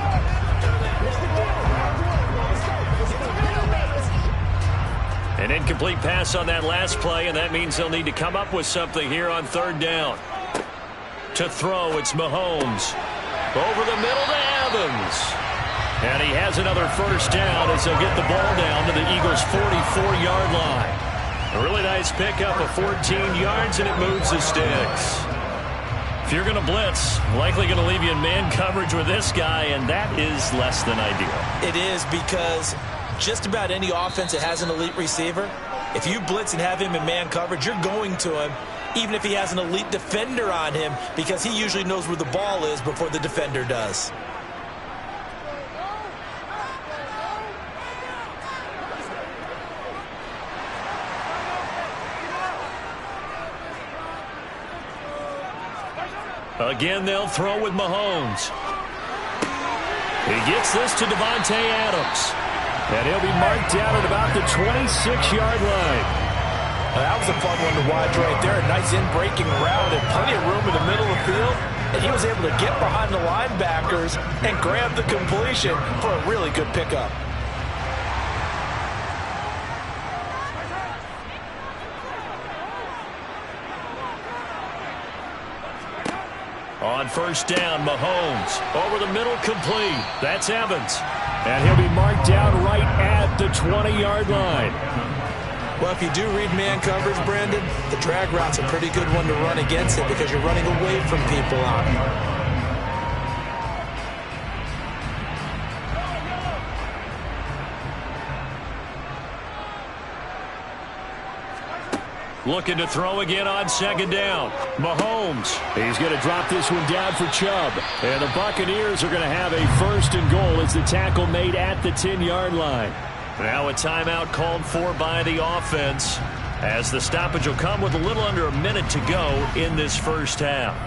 An incomplete pass on that last play, and that means they'll need to come up with something here on third down. To throw, it's Mahomes. Over the middle to Evans. And he has another first down as they'll get the ball down to the Eagles' 44-yard line. A really nice pickup of 14 yards, and it moves the sticks. If you're going to blitz, likely going to leave you in man coverage with this guy, and that is less than ideal.
It is because just about any offense that has an elite receiver, if you blitz and have him in man coverage, you're going to him, even if he has an elite defender on him, because he usually knows where the ball is before the defender does.
Again, they'll throw with Mahomes. He gets this to Davante Adams. And he'll be marked down at about the 26-yard line.
That was a fun one to watch right there. A nice in-breaking route and plenty of room in the middle of the field. And he was able to get behind the linebackers and grab the completion for a really good pickup.
On first down, Mahomes. Over the middle, complete. That's Evans. And he'll be marked down right at the 20-yard line.
Well, if you do read man coverage, Brandon, the drag route's a pretty good one to run against it because you're running away from people out.
Looking to throw again on second down. Mahomes.
He's going to drop this one down for Chubb. And the Buccaneers are going to have a first and goal as the tackle made at the 10-yard line.
Now a timeout called for by the offense, as the stoppage will come with a little under a minute to go in this first half.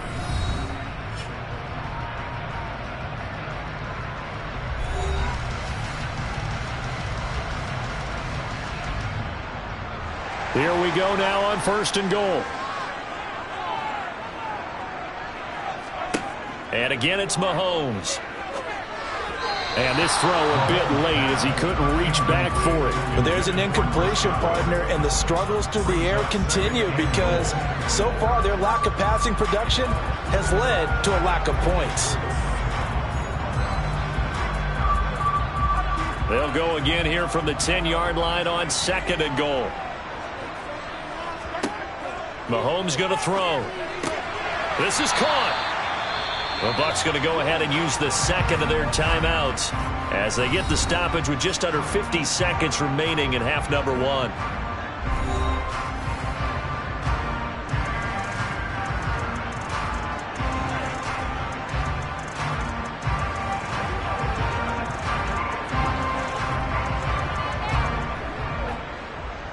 Here we go now on first and goal.
And again, it's Mahomes. And this throw a bit late as he couldn't reach back for it.
But there's an incompletion, partner, and the struggles through the air continue because so far their lack of passing production has led to a lack of points.
They'll go again here from the 10-yard line on second and goal. Mahomes going to throw. This is caught. The Bucs going to go ahead and use the second of their timeouts as they get the stoppage with just under 50 seconds remaining in half number one.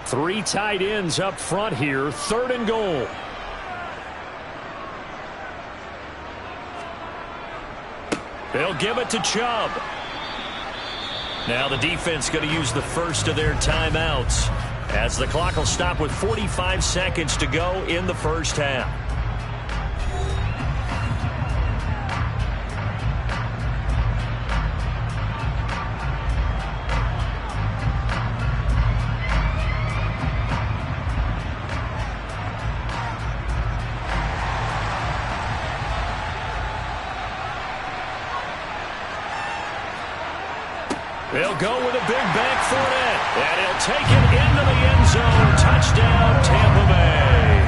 Three tight ends up front here. Third and goal.
They'll give it to Chubb. Now the defense going to use the first of their timeouts as the clock will stop with 45 seconds to go in the first half. They'll go with a big bank Fournette, and he'll take it into the end zone. Touchdown, Tampa Bay.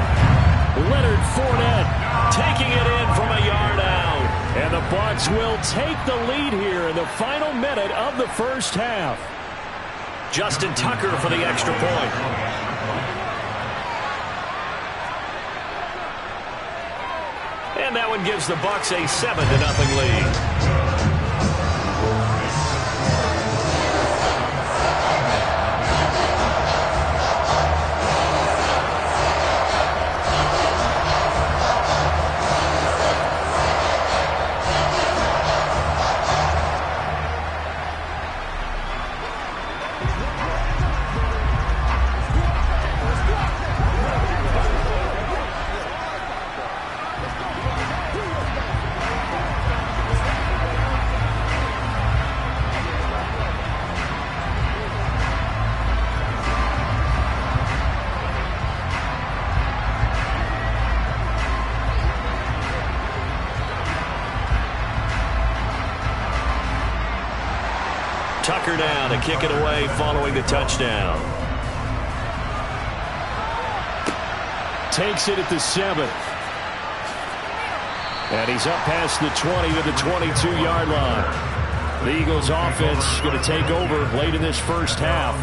Leonard Fournette
taking it in from a yard out.
And the Bucs will take the lead here in the final minute of the first half.
Justin Tucker for the extra point. And that one gives the Bucs a 7-0 lead. Tucker now to kick it away following the touchdown.
Takes it at the 7. And he's up past the 20 to the 22-yard line. The Eagles offense going to take over late in this first half.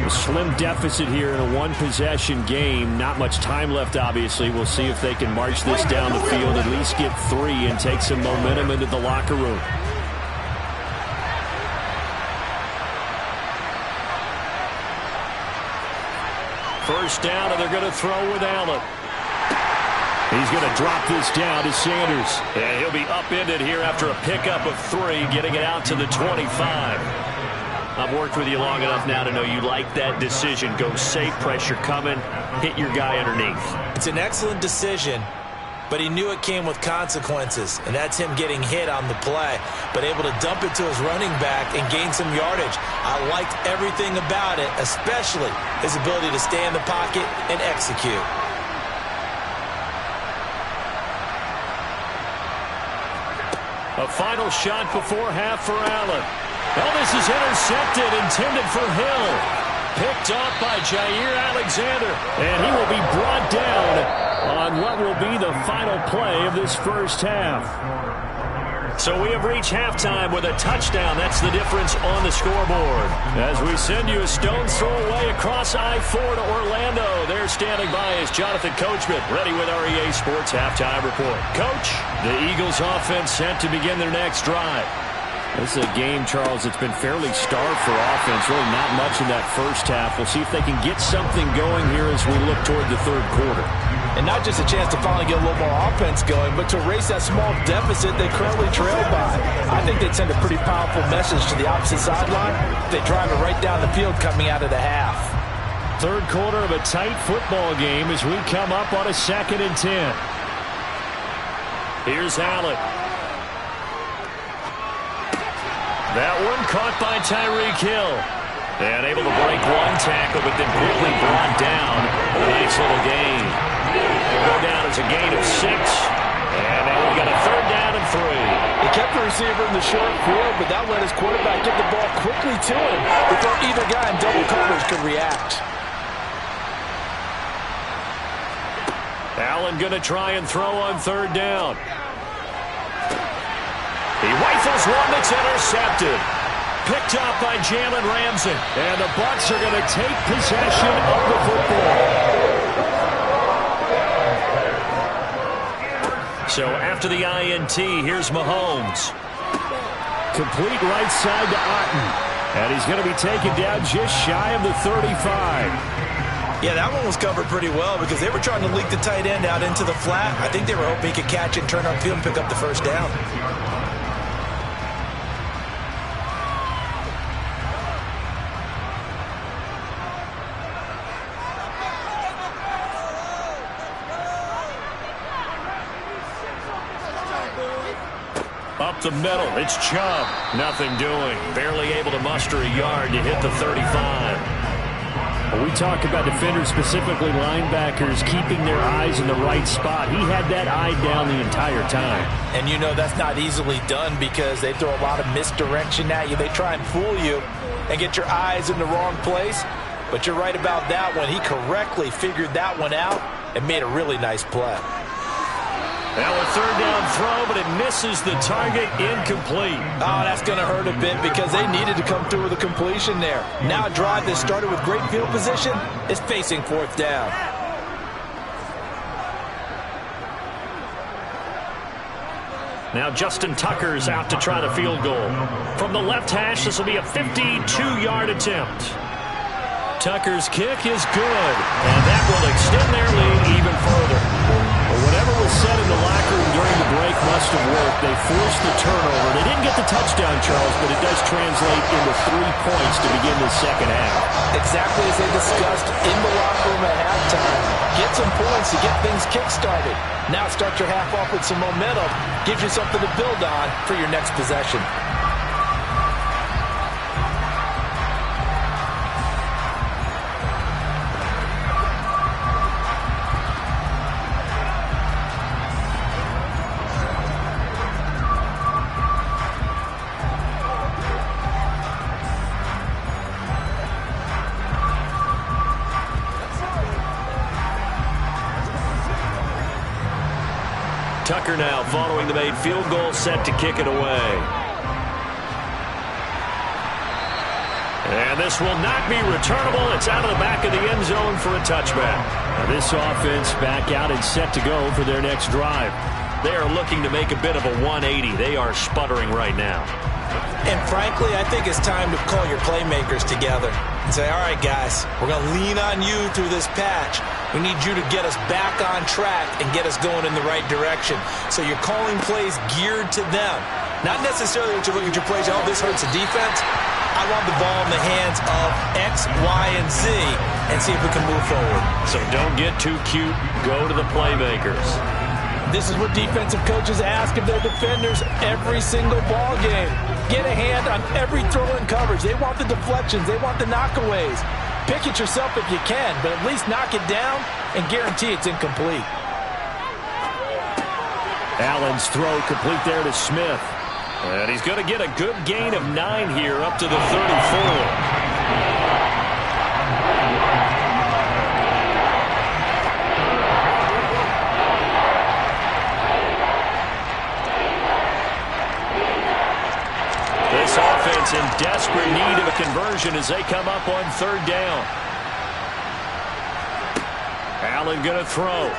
A slim deficit here in a one-possession game. Not much time left, obviously. We'll see if they can march this down the field, at least get 3 and take some momentum into the locker room.
First down, and they're going to throw with Allen.
He's going to drop this down to Sanders.
And he'll be upended here after a pickup of 3, getting it out to the 25. I've worked with you long enough now to know you like that decision. Go safe, pressure coming, hit your guy underneath.
It's an excellent decision, but he knew it came with consequences, and that's him getting hit on the play, but able to dump it to his running back and gain some yardage. I liked everything about it, especially his ability to stay in the pocket and execute.
A final shot before half for Allen. Oh, this is intercepted, intended for Hill. Picked off by Jair Alexander.
And he will be brought down on what will be the final play of this first half.
So we have reached halftime with a touchdown. That's the difference on the scoreboard. As we send you a stone's throw away across I-4 to Orlando. There standing by is Jonathan Coachman, ready with our EA Sports Halftime Report. Coach, the Eagles offense set to begin their next drive.
This is a game, Charles, that's been fairly starved for offense. Really not much in that first half. We'll see if they can get something going here as we look toward the third quarter.
And not just a chance to finally get a little more offense going, but to erase that small deficit they currently trail by. I think they'd send a pretty powerful message to the opposite sideline. They drive it right down the field coming out of the half.
Third quarter of a tight football game as we come up on a 2nd and 10. Here's Allen. That one caught by Tyreek Hill. And able to break one tackle, but then quickly brought down. A nice little gain. Go down as a gain of 6. And now we've got a 3rd down and 3.
He kept the receiver in the short field, but that let his quarterback get the ball quickly to him before either guy in double coverage could react.
Allen going to try and throw on 3rd down. He rifles one that's intercepted. Picked up by Jalen Ramsey. And the Bucs are going to take possession of the football. So after the INT, here's Mahomes. Complete right side to Otten. And he's going to be taken down just shy of the 35.
Yeah, that one was covered pretty well because they were trying to leak the tight end out into the flat. I think they were hoping he could catch it, turn upfield, and pick up the 1st down.
Up the middle, it's Chubb. Nothing doing. Barely able to muster a yard to hit the 35.
When we talk about defenders, specifically linebackers, keeping their eyes in the right spot. He had that eye down the entire time.
And you know that's not easily done because they throw a lot of misdirection at you. They try and fool you and get your eyes in the wrong place. But you're right about that one. He correctly figured that one out and made a really nice play.
Now a 3rd down throw, but it misses the target, incomplete.
Oh, that's going to hurt a bit because they needed to come through with a completion there. Now a drive that started with great field position is facing 4th down.
Now Justin Tucker's out to try the field goal. From the left hash, this will be a 52-yard attempt. Tucker's kick is good, and that will extend their lead even further. Whatever was said in the locker room during the break must have worked. They forced the turnover. They didn't get the touchdown, Charles, but it does translate into 3 points to begin the second half.
Exactly as they discussed in the locker room at halftime. Get some points to get things kick-started. Now start your half off with some momentum. Gives you something to build on for your next possession.
Tucker now following the made field goal, set to kick it away. And this will not be returnable. It's out of the back of the end zone for a touchback. Now this offense back out and set to go for their next drive. They are looking to make a bit of a 180. They are sputtering right now.
And frankly, I think it's time to call your playmakers together and say, all right, guys, we're going to lean on you through this patch. We need you to get us back on track and get us going in the right direction. So you're calling plays geared to them. Not necessarily that you look at your plays, oh, this hurts the defense. I want the ball in the hands of X, Y, and Z and see if we can move forward.
So don't get too cute. Go to the playmakers.
This is what defensive coaches ask of their defenders every single ball game. Get a hand on every throw in coverage. They want the deflections. They want the knockaways. Pick it yourself if you can, but at least knock it down and guarantee it's incomplete.
Allen's throw complete there to Smith. And he's going to get a good gain of 9 here up to the 34. defense in desperate need of a conversion as they come up on third down. Allen going to throw.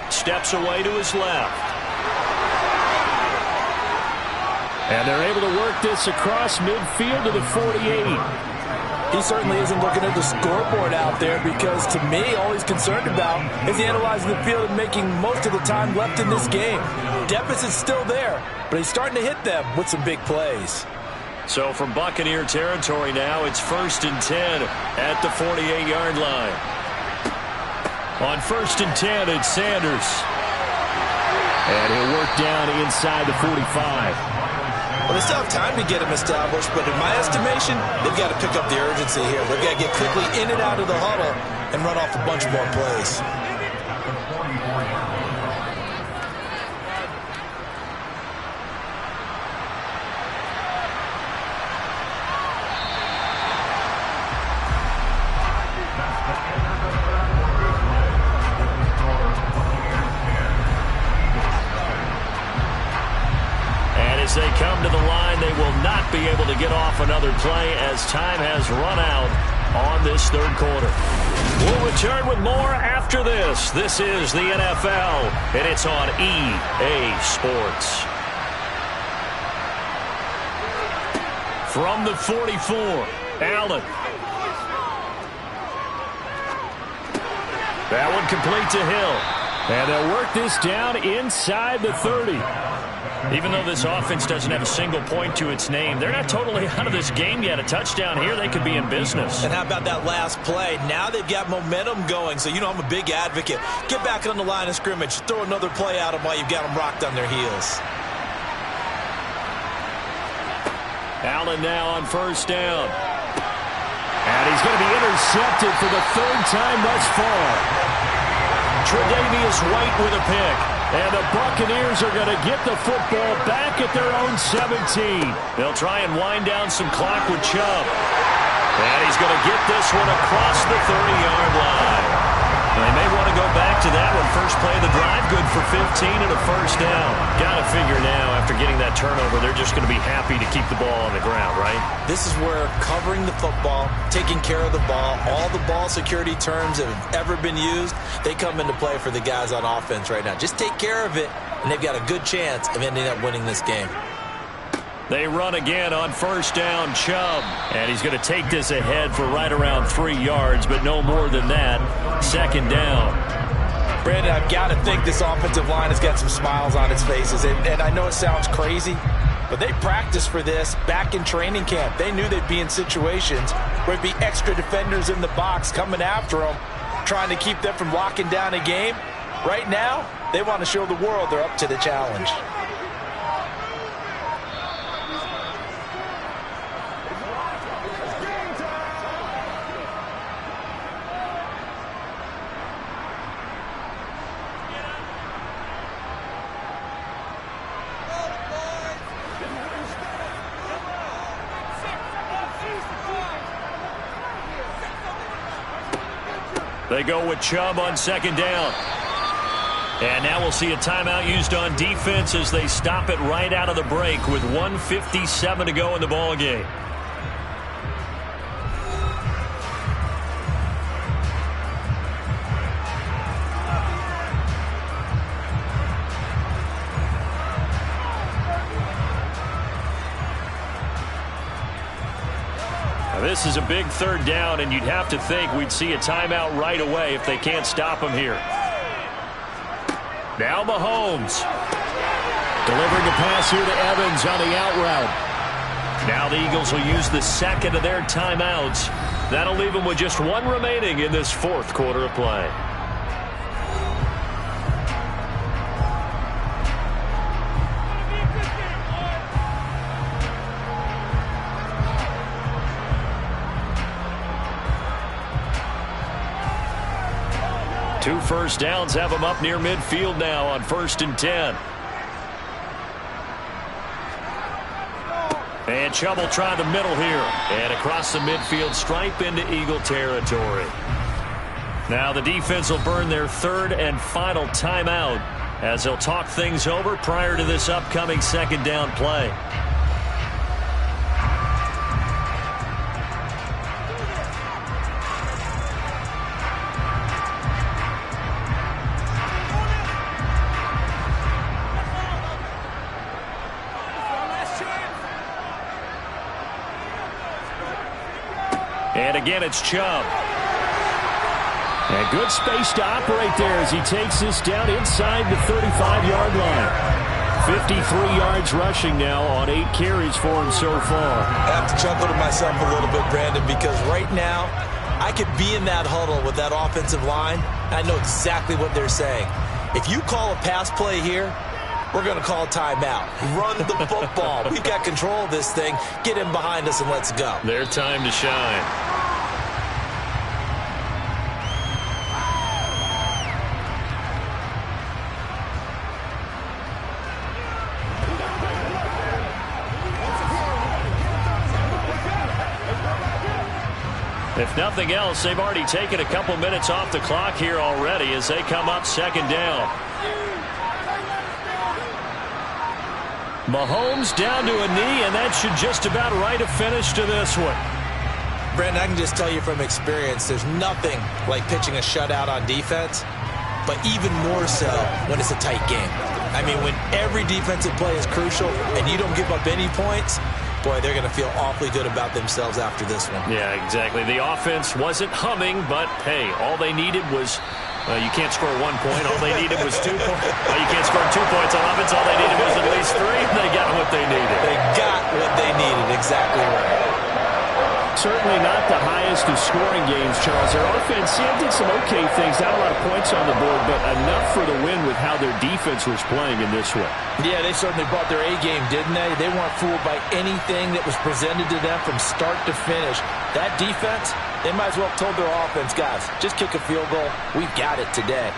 Steps away to his left. And they're able to work this across midfield to the 48.
He certainly isn't looking at the scoreboard out there because, to me, all he's concerned about is analyzing the field and making most of the time left in this game. Deficit's still there, but he's starting to hit them with some big plays.
So from Buccaneer territory now, it's 1st and 10 at the 48-yard line. On 1st and 10, it's Sanders. And he'll work down inside the 45.
Well, they still have time to get him established, but in my estimation, they've got to pick up the urgency here. They've got to get quickly in and out of the huddle and run off a bunch more plays.
As they come to the line, they will not be able to get off another play as time has run out on this third quarter. We'll return with more after this. This is the NFL, and it's on EA Sports. From the 44, Allen. That one complete to Hill. And they'll work this down inside the 30. Even though this offense doesn't have a single point to its name, they're not totally out of this game yet. A touchdown here, they could be in business.
And how about that last play? Now they've got momentum going, so I'm a big advocate. Get back on the line of scrimmage. Throw another play at them while you've got them rocked on their heels.
Allen now on 1st down. And he's going to be intercepted for the 3rd time thus far. Tre'Davious White with a pick. And the Buccaneers are going to get the football back at their own 17. They'll try and wind down some clock with Chubb. And he's going to get this one across the 30-yard line. And they may want to go back to that one. First play of the drive, good for 15 and a 1st down. Got to figure now, after getting that turnover, they're just going to be happy to keep the ball on the ground, right?
This is where covering the football, taking care of the ball, all the ball security terms that have ever been used, they come into play for the guys on offense right now. Just take care of it, and they've got a good chance of ending up winning this game.
They run again on 1st down, Chubb. And he's going to take this ahead for right around 3 yards, but no more than that. 2nd down.
Brandon, I've got to think this offensive line has got some smiles on its faces. And I know it sounds crazy, but they practiced for this back in training camp. They knew they'd be in situations where there'd be extra defenders in the box coming after them, trying to keep them from locking down a game. Right now, they want to show the world they're up to the challenge.
They go with Chubb on 2nd down. And now we'll see a timeout used on defense as they stop it right out of the break with 1:57 to go in the ball game. This is a big 3rd down, and you'd have to think we'd see a timeout right away if they can't stop him here. Now Mahomes. Delivering a pass here to Evans on the out route. Now the Eagles will use the 2nd of their timeouts. That'll leave them with just 1 remaining in this 4th quarter of play. Two 1st downs have them up near midfield now on 1st and 10. And Chubb will try the middle here. And across the midfield stripe into Eagle territory. Now the defense will burn their 3rd and final timeout as they'll talk things over prior to this upcoming 2nd down play. And again, it's Chubb.
And good space to operate there as he takes this down inside the 35-yard line. 53 yards rushing now on 8 carries for him so far.
I have to chuckle to myself a little bit, Brandon, because right now I could be in that huddle with that offensive line, and I know exactly what they're saying. If you call a pass play here, we're going to call timeout. Run the football. We've got control of this thing. Get him behind us and let's go.
Their time to shine. If nothing else, they've already taken a couple minutes off the clock here already as they come up second down. Mahomes down to a knee, and that should just about write a finish to this one.
Brandon, I can just tell you from experience, there's nothing like pitching a shutout on defense, but even more so when it's a tight game. I mean, when every defensive play is crucial and you don't give up any points, boy, they're going to feel awfully good about themselves after this one.
Yeah, exactly. The offense wasn't humming, but, hey, all they needed was you can't score 1 point. All they needed was 2 points. You can't score 2 points on offense. All they needed was at least 3. They got what they needed.
They got what they needed. Exactly right.
Certainly not the highest of scoring games, Charles. Their offense did some okay things. Not a lot of points on the board, but enough for the win with how their defense was playing in this one.
Yeah, they certainly brought their A game, didn't they? They weren't fooled by anything that was presented to them from start to finish. That defense, they might as well have told their offense, guys, just kick a field goal. We've got it today.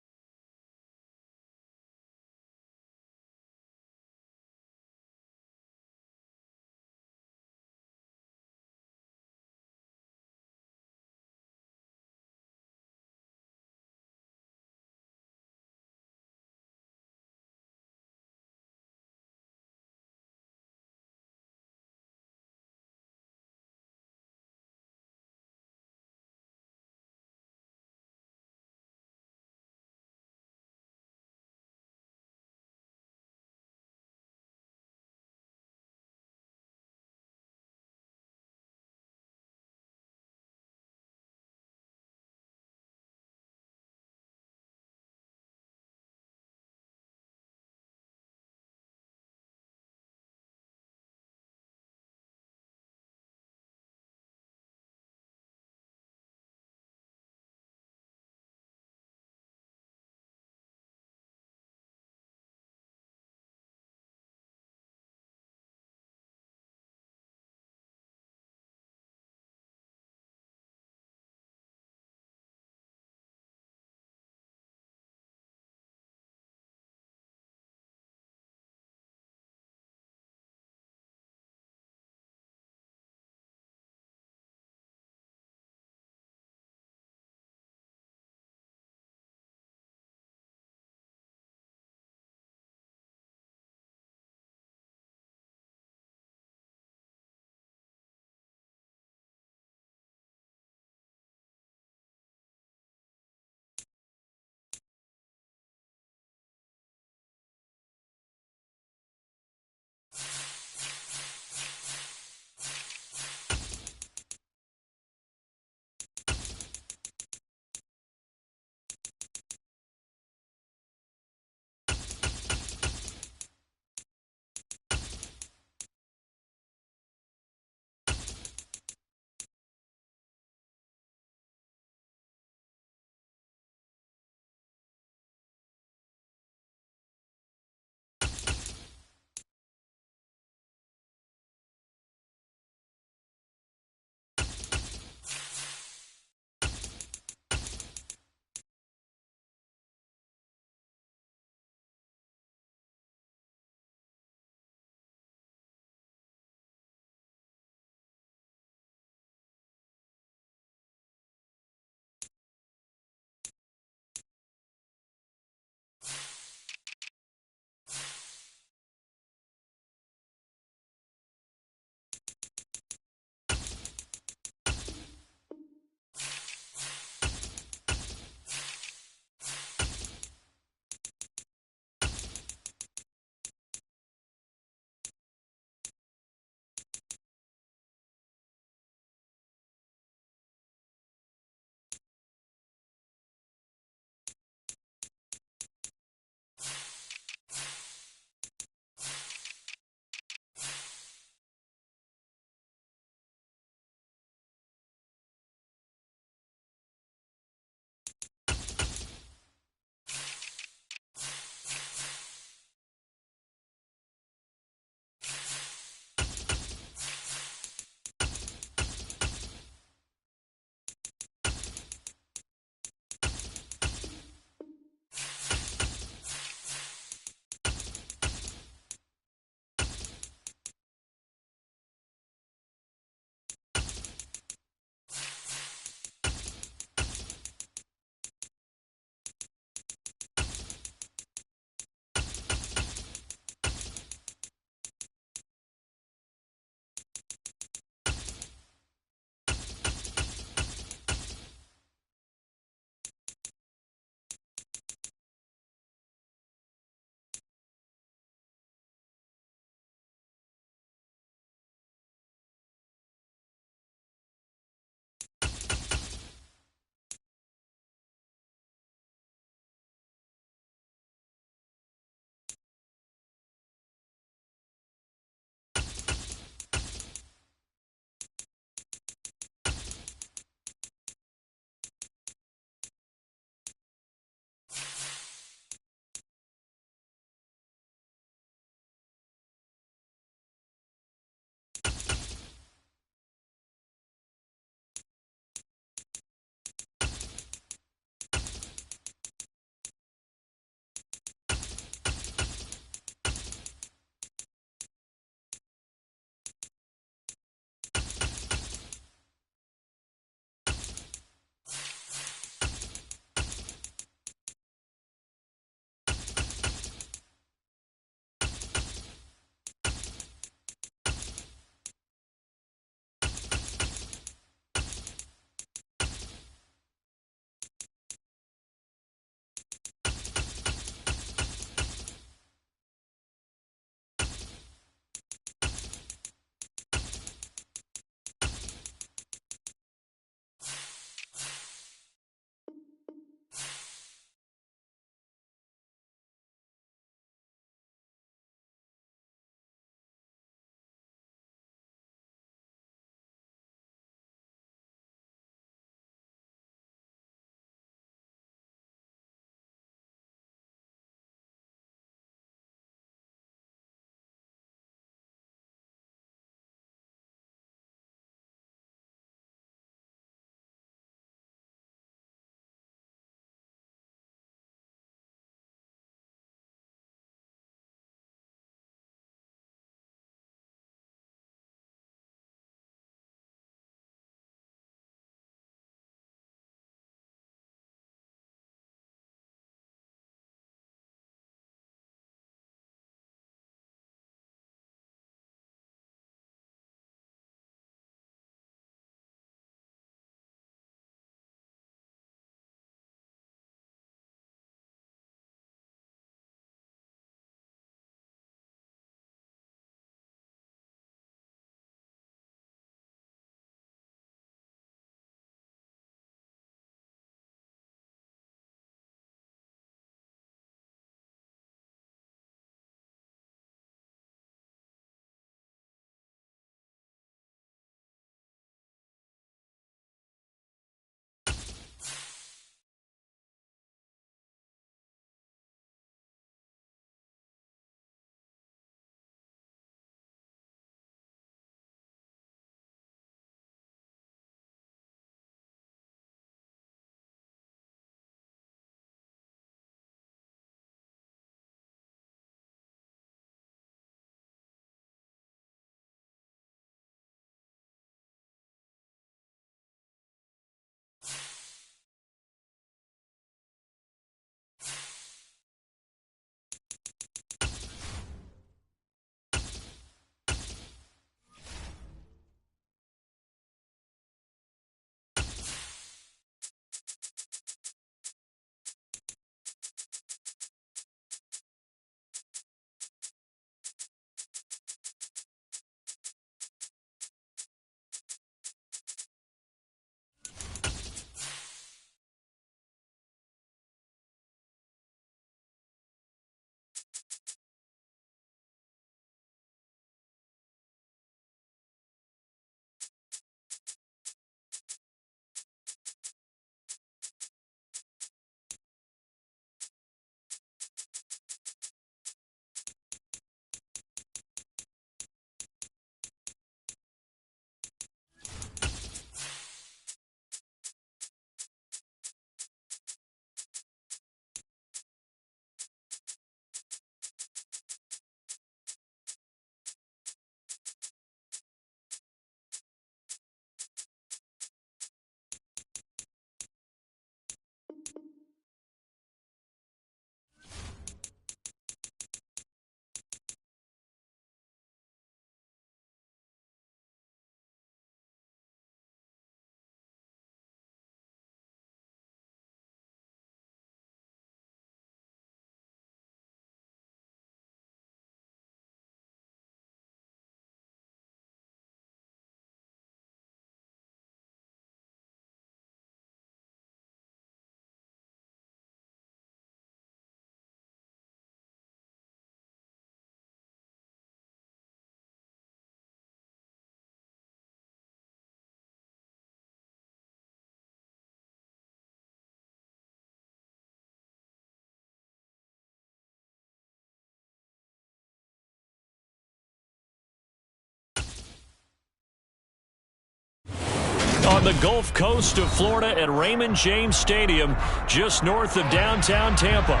on the Gulf Coast of Florida at Raymond James Stadium, just north of downtown Tampa.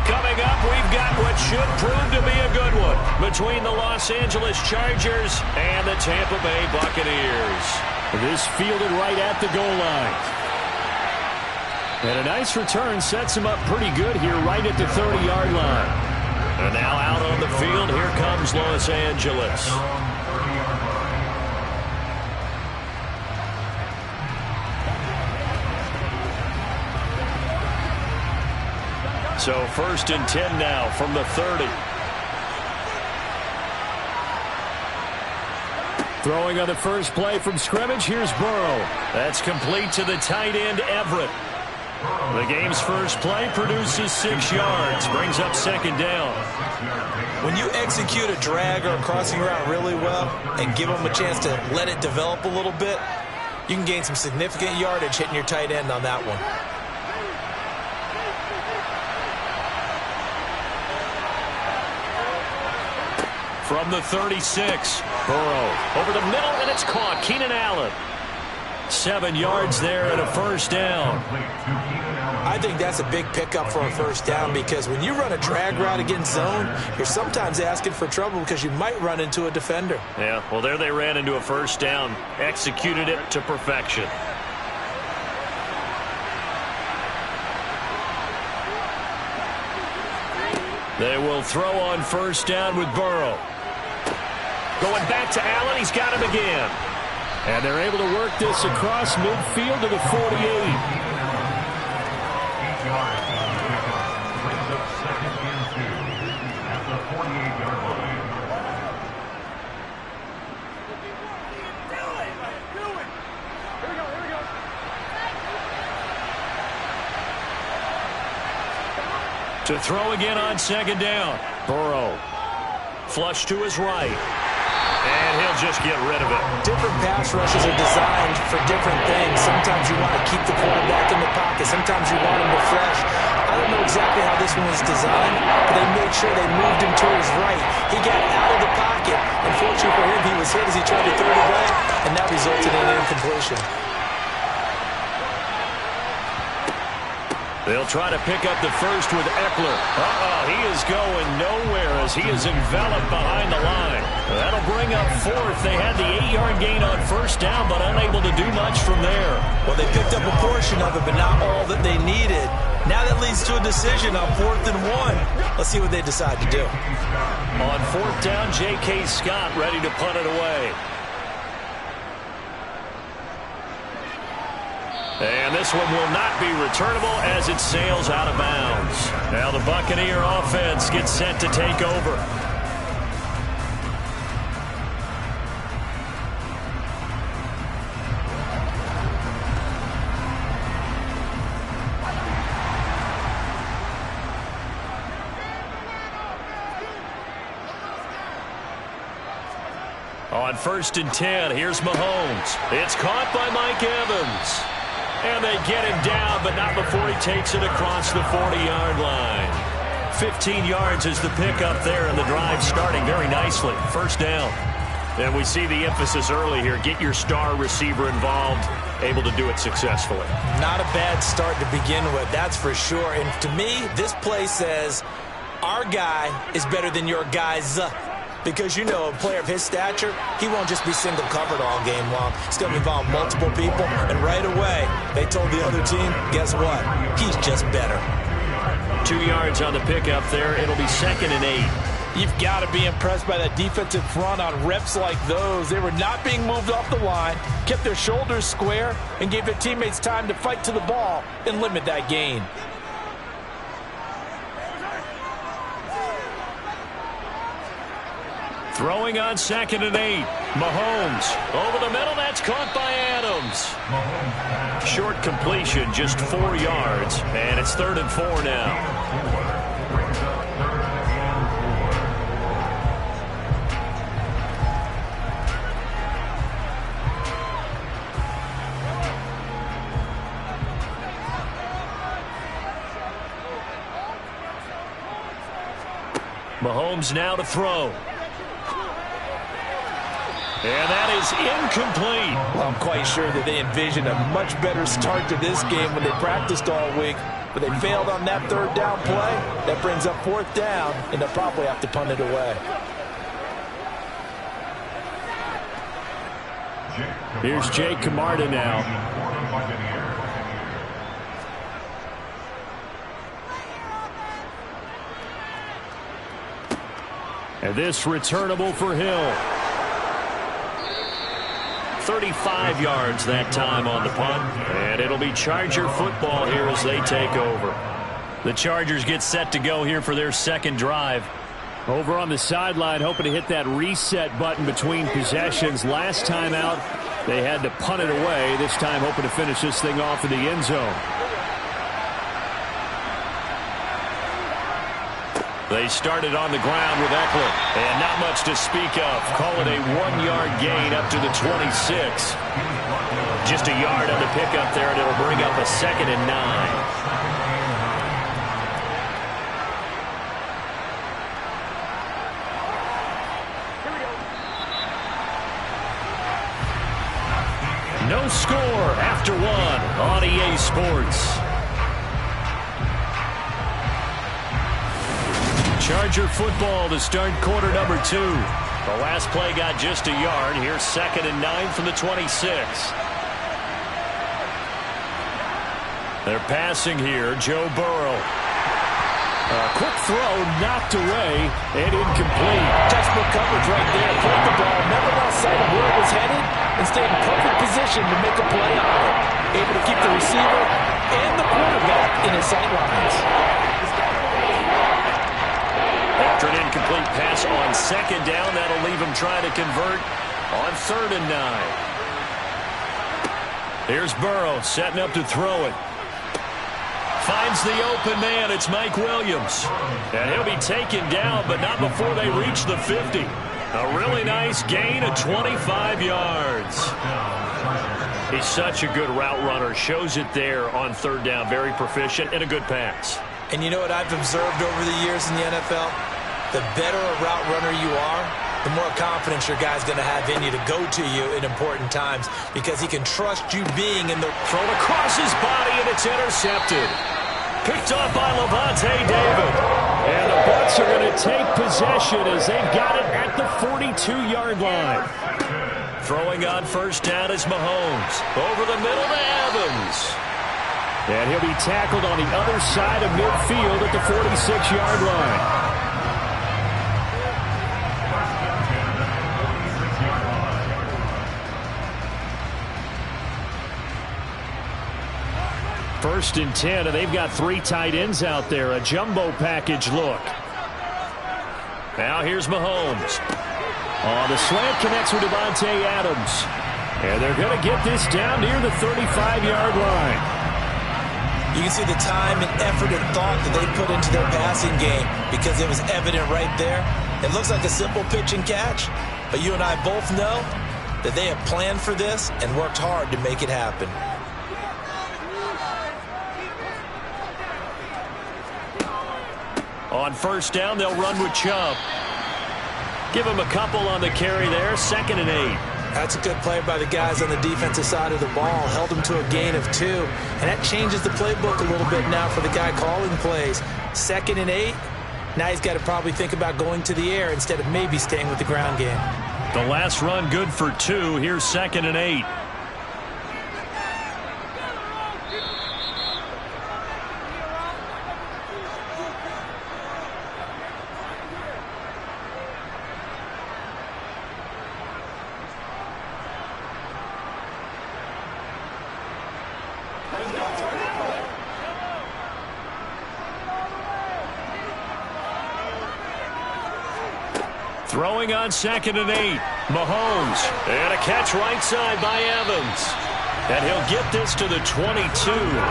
Coming up, we've got what should prove to be a good one between the Los Angeles Chargers and the Tampa Bay Buccaneers.
This fielded right at the goal line. And a nice return sets him up pretty good here right at the 30-yard line.
And now out on the field, here comes Los Angeles. So 1st and 10 now from the 30.
Throwing on the first play from scrimmage, here's Burrow.
That's complete to the tight end, Everett. The game's first play produces 6 yards, brings up 2nd down.
When you execute a drag or a crossing route really well and give them a chance to let it develop a little bit, you can gain some significant yardage hitting your tight end on that one.
From the 36, Burrow over the middle, and it's caught. Keenan Allen. 7 yards there and a 1st down.
I think that's a big pickup for a 1st down because when you run a drag route against zone, you're sometimes asking for trouble because you might run into a defender.
Yeah, well, there they ran into a 1st down. Executed it to perfection. They will throw on 1st down with Burrow. Going back to Allen, he's got him again.
And they're able to work this across midfield to the 48.
To throw again on 2nd down. Burrow. Flush to his right. And he'll just get rid of it.
Different pass rushes are designed for different things. Sometimes you want to keep the quarterback in the pocket. Sometimes you want him to flush. I don't know exactly how this one was designed, but they made sure they moved him to his right. He got out of the pocket. Unfortunately for him, he was hit as he tried to throw it away, and that resulted in an incompletion.
They'll try to pick up the first with Eckler. He is going nowhere as he is enveloped behind the line. That'll bring up 4th. They had the 8-yard gain on 1st down, but unable to do much from there.
Well, they picked up a portion of it, but not all that they needed. Now that leads to a decision on 4th and 1. Let's see what they decide to do.
On 4th down, J.K. Scott ready to punt it away. And this one will not be returnable as it sails out of bounds. Now the Buccaneer offense gets set to take over. On 1st and 10, here's Mahomes. It's caught by Mike Evans. And they get him down, but not before he takes it across the 40-yard line. 15 yards is the pickup there, and the drive starting very nicely. 1st down. And we see the emphasis early here. Get your star receiver involved, able to do it successfully.
Not a bad start to begin with, that's for sure. And to me, this play says, our guy is better than your guys. Because, you know, a player of his stature, he won't just be single covered all game long. He's going to involve multiple people. And right away, they told the other team, guess what? He's just better.
2 yards on the pickup there. It'll be 2nd and 8.
You've got to be impressed by that defensive front on reps like those. They were not being moved off the line, kept their shoulders square, and gave their teammates time to fight to the ball and limit that gain.
Throwing on 2nd and 8. Mahomes over the middle. That's caught by Adams. Short completion, just 4 yards. And it's 3rd and 4 now. Mahomes now to throw. And that is incomplete.
Well, I'm quite sure that they envisioned a much better start to this game when they practiced all week, but they failed on that third down play. That brings up fourth down, and they'll probably have to punt it away.
Here's Jake Camarda now. And this returnable for Hill. 35 yards that time on the punt. And it'll be Charger football here as they take over. The Chargers get set to go here for their second drive. Over on the sideline, hoping to hit that reset button between possessions. Last time out, they had to punt it away. This time hoping to finish this thing off in the end zone. They started on the ground with Eckler. And not much to speak of. Call it a 1-yard gain up to the 26. Just a yard on the pickup there, and it'll bring up a 2nd and 9. No score after 1 on EA Sports. Charger football to start quarter number 2. The last play got just a yard. Here's 2nd and 9 from the 26. They're passing here. Joe Burrow. A quick throw knocked away and incomplete.
Textbook coverage right there. Put the ball, never lost sight of where it was headed, and stayed in perfect position to make a play on it. Able to keep the receiver and the quarterback in his sight lines.
After an incomplete pass on 2nd down, that'll leave him trying to convert on 3rd and 9. Here's Burrow setting up to throw it. Finds the open man. It's Mike Williams. And he'll be taken down, but not before they reach the 50. A really nice gain of 25 yards. He's such a good route runner. Shows it there on 3rd down. Very proficient and a good pass.
And you know what I've observed over the years in the NFL? The better a route runner you are, the more confidence your guy's going to have in you to go to you in important times because he can trust you being in the...
Thrown across his body, and it's intercepted. Picked off by Levante David. And the Bucs are going to take possession as they've got it at the 42-yard line. Throwing on 1st down is Mahomes. Over the middle to Evans. And he'll be tackled on the other side of midfield at the 46-yard line. First and 10, and they've got 3 tight ends out there. A jumbo package look. Now here's Mahomes. The slant connects with Devontae Adams. And they're going to get this down near the 35-yard line.
You can see the time and effort and thought that they put into their passing game because it was evident right there. It looks like a simple pitch and catch, but you and I both know that they have planned for this and worked hard to make it happen.
On 1st down, they'll run with Chubb. Give him a couple on the carry there. 2nd and 8.
That's a good play by the guys on the defensive side of the ball. Held them to a gain of 2. And that changes the playbook a little bit now for the guy calling plays. 2nd and 8. Now he's got to probably think about going to the air instead of maybe staying with the ground game.
The last run good for 2. Here's 2nd and 8. Throwing on 2nd and 8. Mahomes. And a catch right side by Evans. And he'll get this to the 22.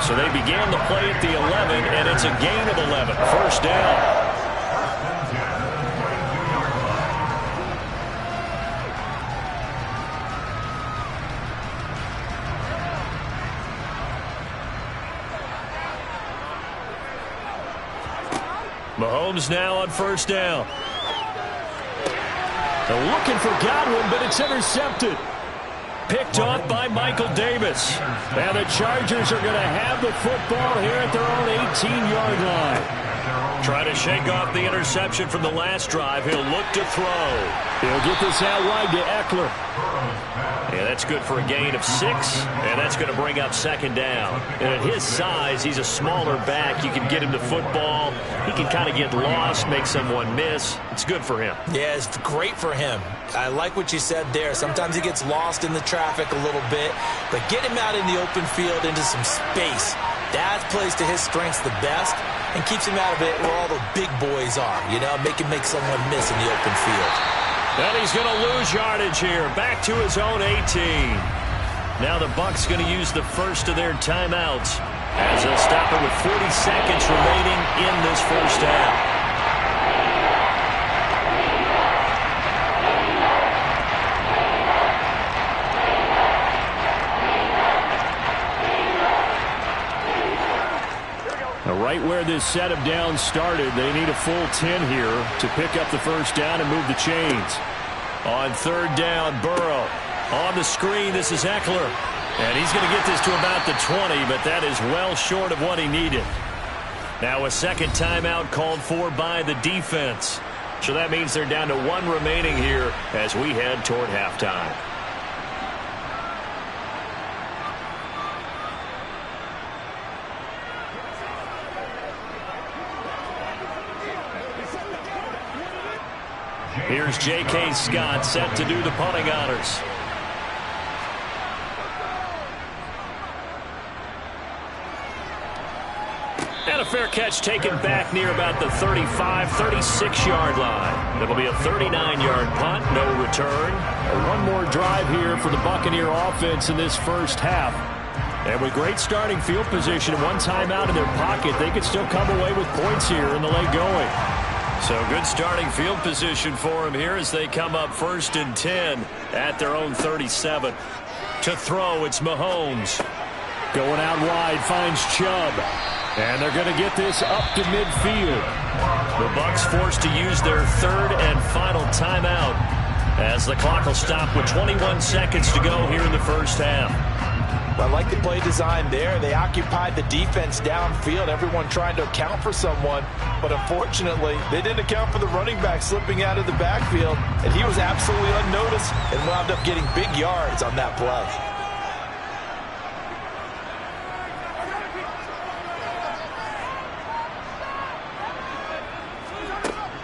So they began the play at the 11, and it's a gain of 11. 1st down. Mahomes now on 1st down. They're looking for Godwin, but it's intercepted.
Picked off by Michael Davis. And the Chargers are going to have the football here at their own 18-yard line. Trying to shake off the interception from the last drive. He'll look to throw. He'll get this out wide to Eckler. Yeah, that's good for a gain of 6, and that's going to bring up second down. And at his size, he's a smaller back. You can get him the football. He can kind of get lost, make someone miss. It's good for him.
Yeah, it's great for him. I like what you said there. Sometimes he gets lost in the traffic a little bit, but get him out in the open field into some space. That plays to his strengths the best and keeps him out of it where all the big boys are, you know, make someone miss in the open field.
And he's going to lose yardage here, back to his own 18. Now the Bucs going to use the first of their timeouts as they'll stop it with 40 seconds remaining in this first half. Right where this set of downs started, they need a full 10 here to pick up the first down and move the chains. On third down, Burrow. On the screen, this is Eckler. And he's going to get this to about the 20, but that is well short of what he needed. Now a second timeout called for by the defense. So that means they're down to 1 remaining here as we head toward halftime. Here's J.K. Scott set to do the punting honors. And a fair catch taken back near about the 35, 36-yard line. It'll be a 39-yard punt, no return. One more drive here for the Buccaneer offense in this first half. And with great starting field position and one timeout in their pocket, they could still come away with points here in the late going. So good starting field position for him here as they come up 1st and 10 at their own 37. To throw, it's Mahomes. Going out wide, finds Chubb. And they're going to get this up to midfield. The Bucs forced to use their third and final timeout as the clock will stop with 21 seconds to go here in the first half.
I like the play design there. They occupied the defense downfield, everyone trying to account for someone. But unfortunately, they didn't account for the running back slipping out of the backfield. And he was absolutely unnoticed and wound up getting big yards on that play.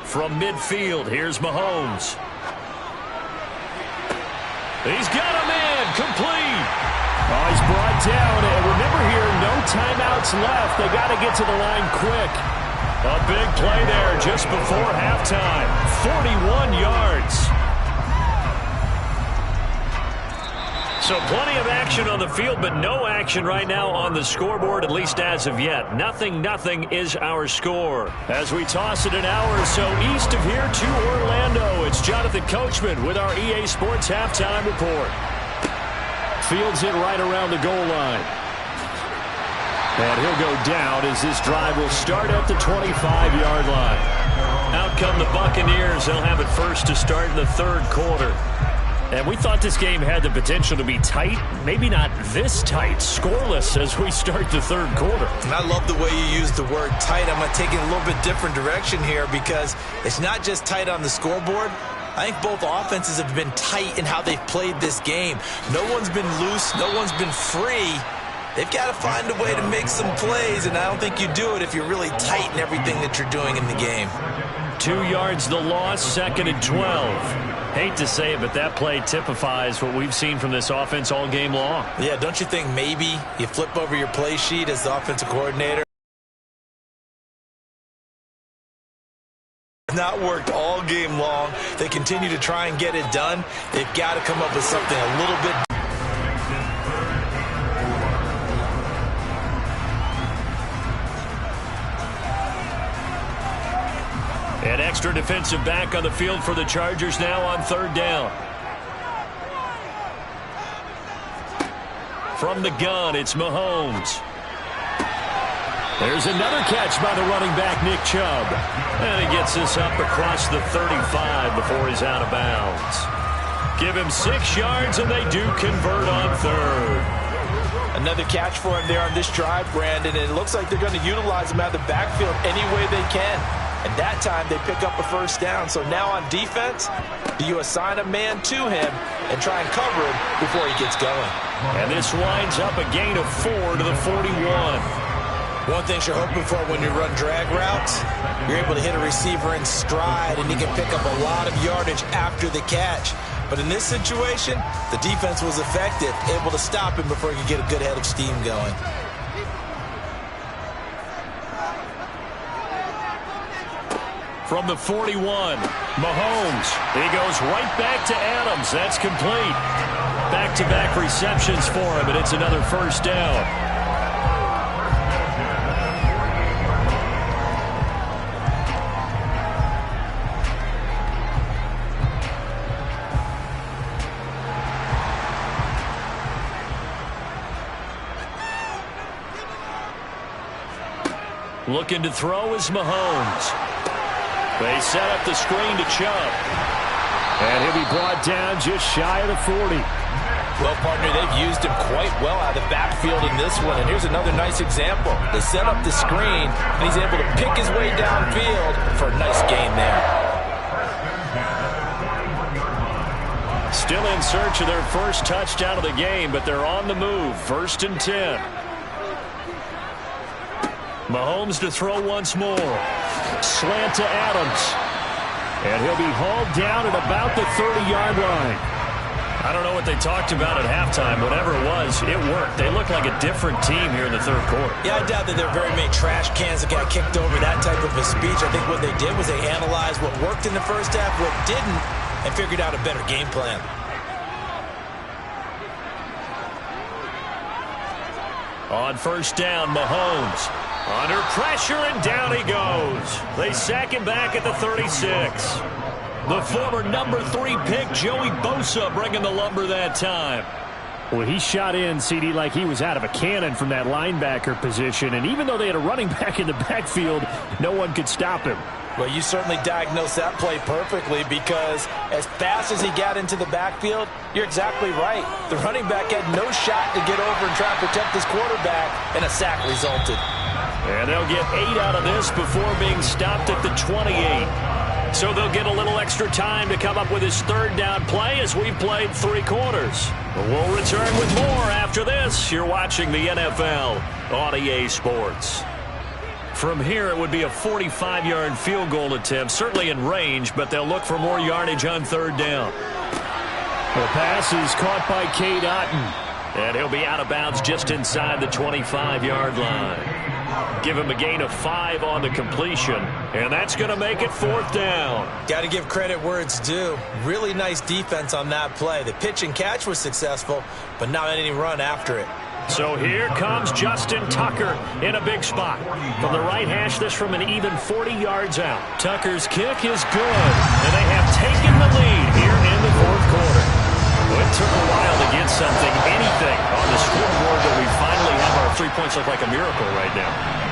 From midfield, here's Mahomes. He's got him in, complete. Oh, he's brought down, and remember here, no timeouts left. They got to get to the line quick. A big play there just before halftime. 41 yards. So plenty of action on the field, but no action right now on the scoreboard, at least as of yet. 0-0 is our score. As we toss it an hour or so east of here to Orlando, it's Jonathan Coachman with our EA Sports Halftime Report. Fields it right around the goal line. And he'll go down as this drive will start at the 25-yard line. Out come the Buccaneers. They'll have it first to start in the third quarter. And we thought this game had the potential to be tight, maybe not this tight, scoreless as we start the third quarter.
And I love the way you use the word tight. I'm going to take it a little bit different direction here because it's not just tight on the scoreboard. I think both offenses have been tight in how they've played this game. No one's been loose. No one's been free. They've got to find a way to make some plays, and I don't think you do it if you're really tight in everything that you're doing in the game.
2 yards the loss, 2nd and 12. Hate to say it, but that play typifies what we've seen from this offense all game long.
Yeah, don't you think maybe you flip over your play sheet as the offensive coordinator? Not worked all game long. They continue to try and get it done. They've got to come up with something a little bit.
An extra defensive back on the field for the Chargers now on third down. From the gun, it's Mahomes. There's another catch by the running back, Nick Chubb. And he gets this up across the 35 before he's out of bounds.
Give him 6 yards, and they do convert on third.
Another catch for him there on this drive, Brandon, and it looks like they're going to utilize him out of the backfield any way they can. And that time, they pick up a first down. So now on defense, you assign a man to him and try and cover him before he gets going.
And this winds up a gain of 4 to the 41.
One thing you're hoping for when you run drag routes, you're able to hit a receiver in stride, and he can pick up a lot of yardage after the catch. But in this situation, the defense was effective, able to stop him before he could get a good head of steam going.
From the 41, Mahomes. He goes right back to Adams. That's complete. Back-to-back receptions for him, and it's another first down. Looking to throw is Mahomes. They set up the screen to Chubb. And he'll be brought down just shy of the 40.
Well, partner, they've used him quite well out of the backfield in this one. And here's another nice example. They set up the screen, and he's able to pick his way downfield for a nice gain there.
Still in search of their first touchdown of the game, but they're on the move. 1st and 10. Mahomes to throw once more. Slant to Adams. And he'll be hauled down at about the 30-yard line. I don't know what they talked about at halftime. Whatever it was, it worked. They look like a different team here in the third quarter.
Yeah, I doubt that there are very many trash cans that got kicked over, that type of a speech. I think what they did was they analyzed what worked in the first half, what didn't, and figured out a better game plan.
On first down, Mahomes. Under pressure, and down he goes. They sack him back at the 36. The former number 3 pick, Joey Bosa, bringing the lumber that time.
Well, he shot in, CD, like he was out of a cannon from that linebacker position. And even though they had a running back in the backfield, no one could stop him.
Well, you certainly diagnosed that play perfectly, because as fast as he got into the backfield, you're exactly right. The running back had no shot to get over and try to protect his quarterback, and a sack resulted.
And they'll get 8 out of this before being stopped at the 28. So they'll get a little extra time to come up with his third down play as we've played 3 quarters. We'll return with more after this. You're watching the NFL on EA Sports. From here, it would be a 45-yard field goal attempt, certainly in range, but they'll look for more yardage on third down.
The pass is caught by Cade Otton.
And he'll be out of bounds just inside the 25-yard line. Give him a gain of 5 on the completion, and that's going to make it 4th down.
Got to give credit where it's due. Really nice defense on that play. The pitch and catch was successful, but not any run after it.
So here comes Justin Tucker in a big spot. From the right hash, this from an even 40 yards out. Tucker's kick is good, and they have taken the lead here in the 4th quarter. Well, it took a while to get something, anything, on the scoreboard, but we finally have our 3 points look like a miracle right now.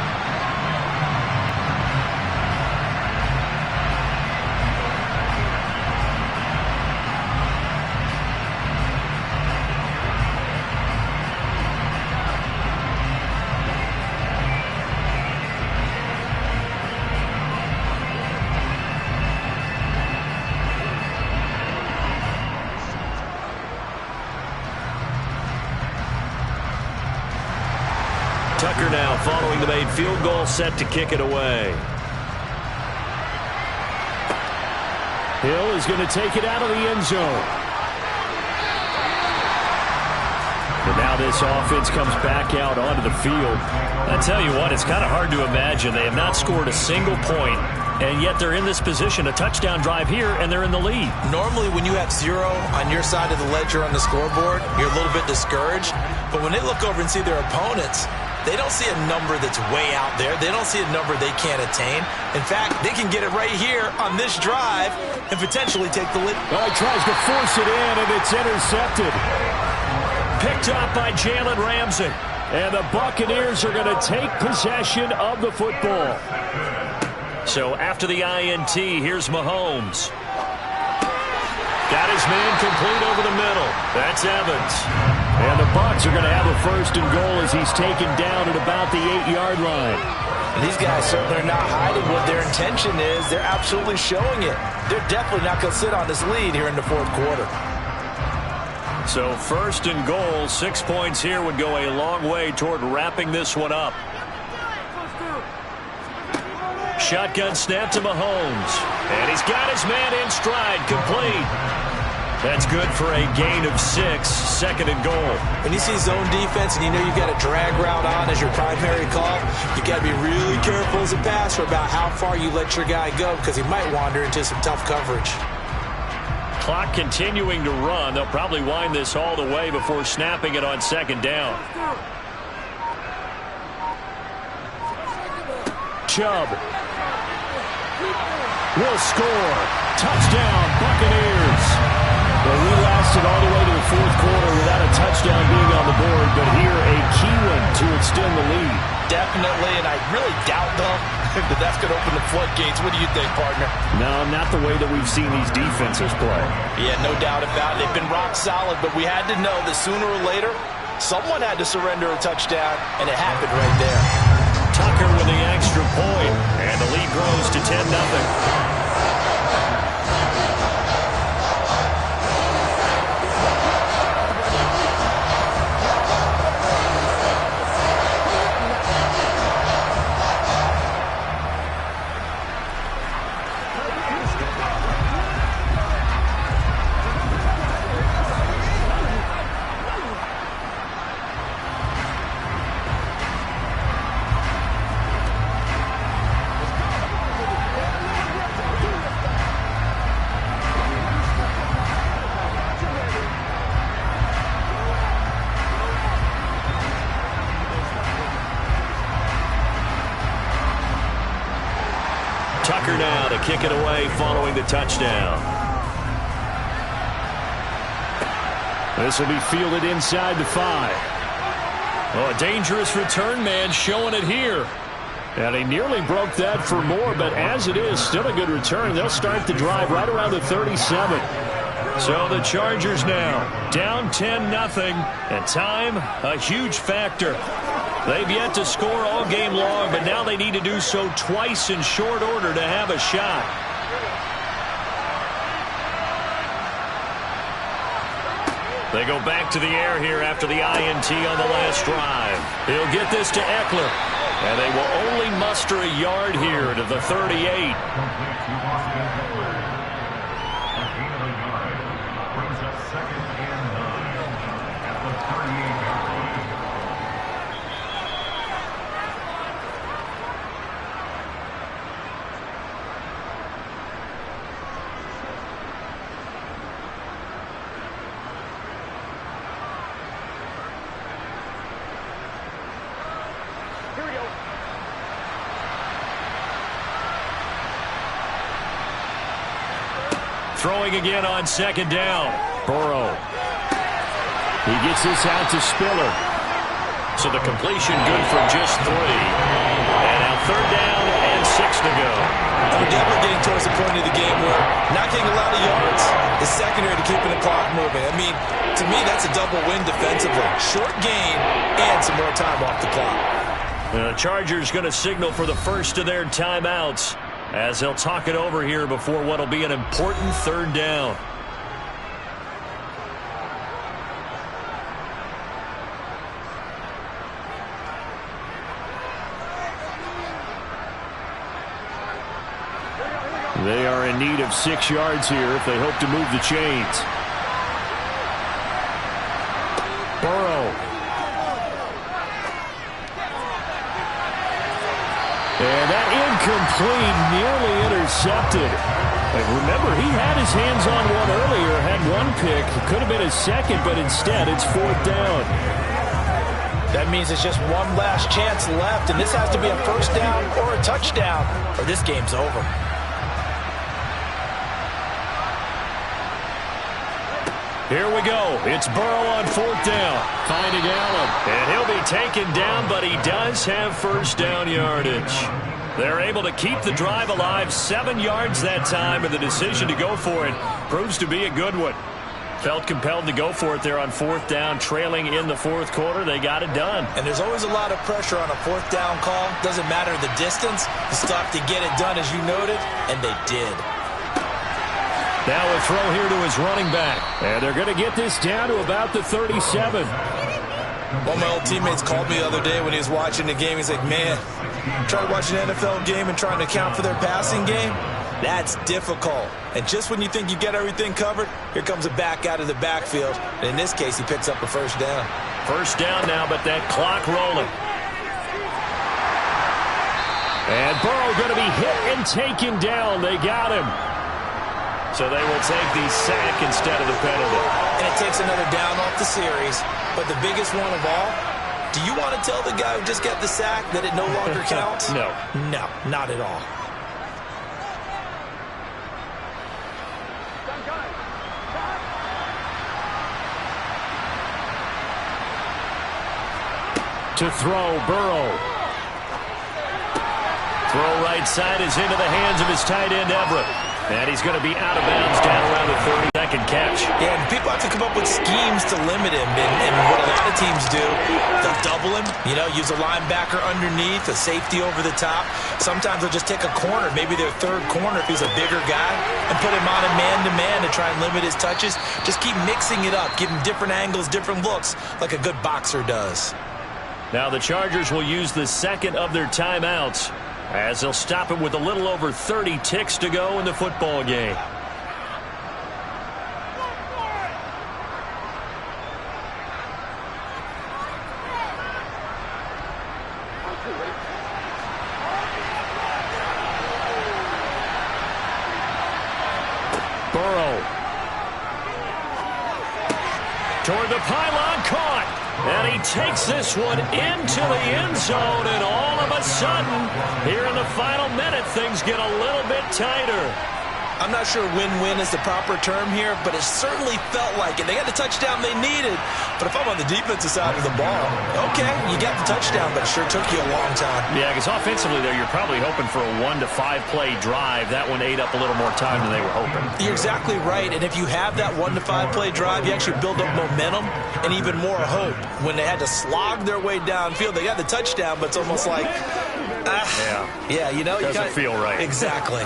Tucker now following the made field goal, set to kick it away.
Hill is going to take it out of the end zone. But now this offense comes back out onto the field.
I tell you what, it's kind of hard to imagine. They have not scored a single point, and yet they're in this position, a touchdown drive here, and they're in the lead.
Normally, when you have 0 on your side of the ledger on the scoreboard, you're a little bit discouraged. But when they look over and see their opponents, they don't see a number that's way out there. They don't see a number they can't attain. In fact, they can get it right here on this drive and potentially take the lead.
Well, he tries to force it in, and it's intercepted.
Picked up by Jalen Ramsey.
And the Buccaneers are going to take possession of the football.
So after the INT, here's Mahomes. Got his man complete over the middle. That's Evans.
And the Bucs are going to have a 1st and goal as he's taken down at about the 8-yard line.
And these guys certainly are not hiding what their intention is. They're absolutely showing it. They're definitely not going to sit on this lead here in the 4th quarter.
So 1st and goal, 6 points here would go a long way toward wrapping this one up. Shotgun snap to Mahomes. And he's got his man in stride, complete. That's good for a gain of 6, 2nd and goal.
When you see zone defense and you know you've got a drag route on as your primary call, you got to be really careful as a passer about how far you let your guy go because he might wander into some tough coverage.
Clock continuing to run. They'll probably wind this all the way before snapping it on 2nd down.
Chubb will score. Touchdown, Buccaneers. Well, we lasted all the way to the 4th quarter without a touchdown being on the board, but here a key one to extend the lead.
Definitely, and I really doubt, though, that that's going to open the floodgates. What do you think, partner?
No, not the way that we've seen these defenses play.
Yeah, no doubt about it. They've been rock solid, but we had to know that sooner or later, someone had to surrender a touchdown, and it happened right there.
Tucker with the extra point, and the lead grows to 10-0. Tucker now to kick it away following the touchdown.
This will be fielded inside the 5.
Oh, a dangerous return man showing it here.
And he nearly broke that for more, but as it is, still a good return. They'll start the drive right around the 37.
So the Chargers now down 10-0, and time a huge factor. They've yet to score all game long, but now they need to do so twice in short order to have a shot. They go back to the air here after the INT on the last drive. He'll get this to Eckler, and they will only muster a yard here to the 38. Throwing again on 2nd down.
Burrow. He gets this out to Spiller.
So the completion good for just 3. And now 3rd down and 6 to go.
We're definitely getting towards the point of the game where not getting a lot of yards is secondary to keeping the clock moving. I mean, to me, that's a double win defensively. Short gain and some more time off the clock.
The Chargers going to signal for the first of their timeouts as they'll talk it over here before what will be an important 3rd down.
They are in need of 6 yards here if they hope to move the chains. Burrow. And that incomplete, nearly intercepted. And remember, he had his hands on one earlier, had one pick. It could have been his second, but instead it's 4th down.
That means it's just one last chance left, and this has to be a 1st down or a touchdown, or this game's over.
Here we go. It's Burrow on 4th down. Finding Allen. And he'll be taken down, but he does have 1st down yardage. They're able to keep the drive alive, 7 yards that time, and the decision to go for it proves to be a good one. Felt compelled to go for it there on 4th down, trailing in the 4th quarter. They got it done.
And there's always a lot of pressure on a 4th down call. Doesn't matter the distance. You still have to get it done, as you noted, and they did.
Now a throw here to his running back. And they're going to get this down to about the 37.
One of my old teammates called me the other day when he was watching the game. He's like, man, trying to watch an NFL game and trying to account for their passing game, that's difficult. And just when you think you get everything covered, here comes a back out of the backfield. And in this case, he picks up a 1st down.
1st down now, but that clock rolling. And Burrow going to be hit and taken down. They got him. So they will take the sack instead of the penalty.
And it takes another down off the series. But the biggest one of all, do you want to tell the guy who just got the sack that it no longer counts?
No.
No, not at all.
To throw, Burrow. Throw right side is into the hands of his tight end, Everett. And he's going to be out of bounds down around the 32nd catch.
Yeah, and people have to come up with schemes to limit him. And what a lot of teams do, they'll double him, use a linebacker underneath, a safety over the top. Sometimes they'll just take a corner, maybe their 3rd corner if he's a bigger guy, and put him on a man-to-man to try and limit his touches. Just keep mixing it up, give him different angles, different looks, like a good boxer does.
Now the Chargers will use the 2nd of their timeouts, as they'll stop it with a little over 30 ticks to go in the football game. Burrow. Toward the pylon, caught. And he takes this one into the end zone, and all of a sudden, here in the final minute, things get a little bit tighter.
I'm not sure win-win is the proper term here, but it certainly felt like it. They got the touchdown they needed, but if I'm on the defensive side of the ball, okay, you got the touchdown, but it sure took you a long time.
Yeah, because offensively there, you're probably hoping for a 1 to 5 play drive. That one ate up a little more time than they were hoping.
You're exactly right, and if you have that 1 to 5 play drive, you actually build up momentum and even more hope. When they had to slog their way downfield, they got the touchdown, but it's almost like,
doesn't feel right.
Exactly.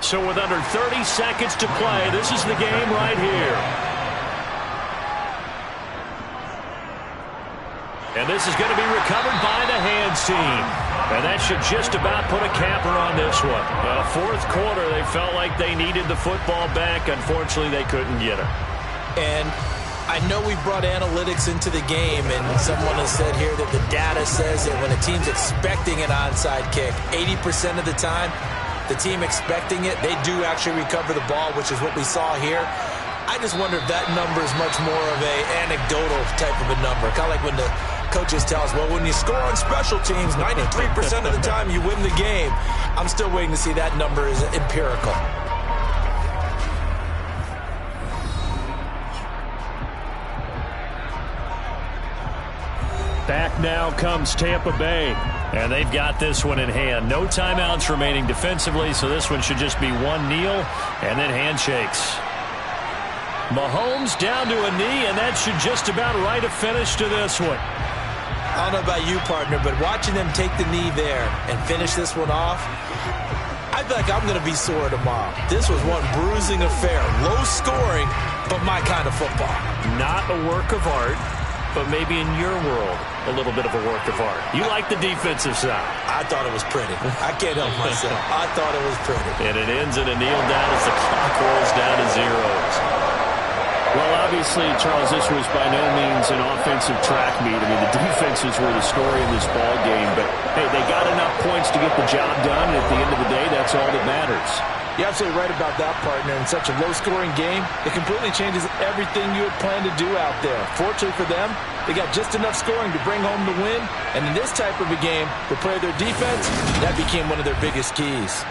So with under 30 seconds to play, this is the game right here. And this is going to be recovered by the hands team. And that should just about put a capper on this one. 4th quarter, they felt like they needed the football back. Unfortunately, they couldn't get it.
And I know we brought analytics into the game, and someone has said here that the data says that when a team's expecting an onside kick, 80% of the time, the team expecting it, they do actually recover the ball, which is what we saw here. I just wonder if that number is much more of a anecdotal type of a number. Kind of like when the coaches tell us, well, when you score on special teams, 93% of the time you win the game. I'm still waiting to see that number is empirical.
Back now comes Tampa Bay. And they've got this one in hand. No timeouts remaining defensively, so this one should just be one kneel and then handshakes. Mahomes down to a knee, and that should just about write a finish to this one.
I don't know about you, partner, but watching them take the knee there and finish this one off, I feel like I'm going to be sore tomorrow. This was one bruising affair. Low scoring, but my kind of football.
Not a work of art, but maybe in your world, a little bit of a work of art. You like the defensive side.
I thought it was pretty. I can't help myself. I thought it was pretty.
And it ends in a kneel down as the clock rolls down to zeros.
Well, obviously, Charles, this was by no means an offensive track meet. I mean, the defenses were the story in this ball game. But, hey, they got enough points to get the job done, and at the end of the day, that's all that matters.
You're absolutely right about that, partner. In such a low-scoring game, it completely changes everything you had planned to do out there. Fortunately for them, they got just enough scoring to bring home the win. And in this type of a game, to play their defense, that became one of their biggest keys.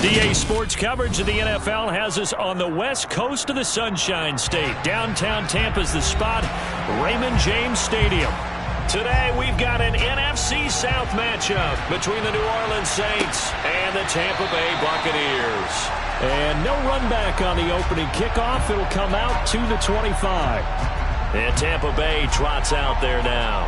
DA Sports coverage of the NFL has us on the west coast of the Sunshine State. Downtown Tampa's the spot, Raymond James Stadium. Today we've got an NFC South matchup between the New Orleans Saints and the Tampa Bay Buccaneers. And no run back on the opening kickoff. It'll come out to the 25. And Tampa Bay trots out there now.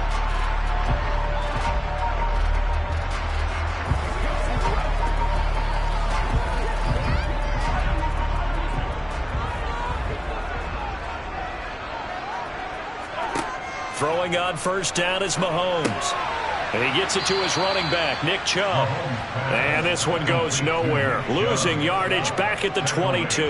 Throwing on first down is Mahomes. And he gets it to his running back, Nick Chubb. And this one goes nowhere. Losing yardage back at the 22.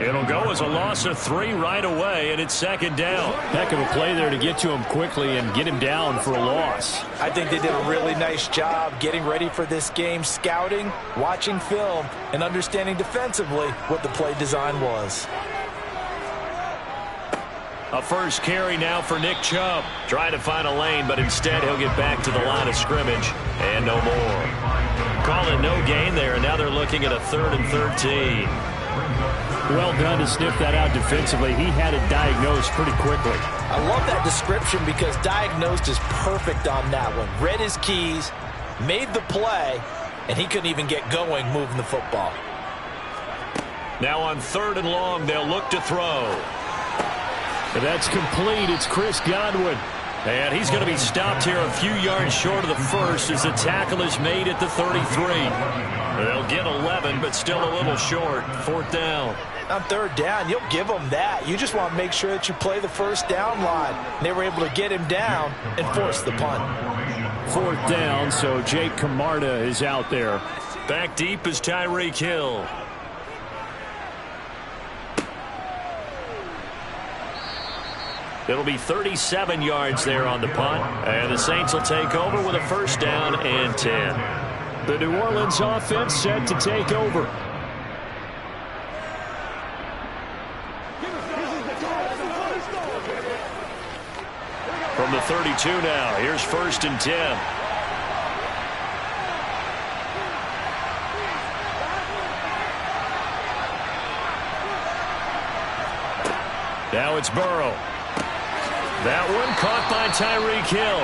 It'll go as a loss of 3 right away, and it's second down.
Heck of a play there to get to him quickly and get him down for a loss.
I think they did a really nice job getting ready for this game, scouting, watching film, and understanding defensively what the play design was.
A first carry now for Nick Chubb. Trying to find a lane, but instead he'll get back to the line of scrimmage. And no more. Call it no gain there, and now they're looking at a 3rd and 13.
Well done to sniff that out defensively. He had it diagnosed pretty quickly.
I love that description because diagnosed is perfect on that one. Read his keys, made the play, and he couldn't even get going moving the football.
Now on 3rd and long, they'll look to throw.
And that's complete. It's Chris Godwin.
And he's going to be stopped here a few yards short of the first as the tackle is made at the 33. They'll get 11, but still a little short. 4th down.
On 3rd down, you'll give them that. You just want to make sure that you play the first down line. They were able to get him down and force the punt.
4th down, so Jake Camarda is out there.
Back deep is Tyreek Hill. It'll be 37 yards there on the punt, and the Saints will take over with a first down and 10.
The New Orleans offense set to take over.
From the 32 now, here's 1st and 10. Now it's Burrow. That one caught by Tyreek Hill.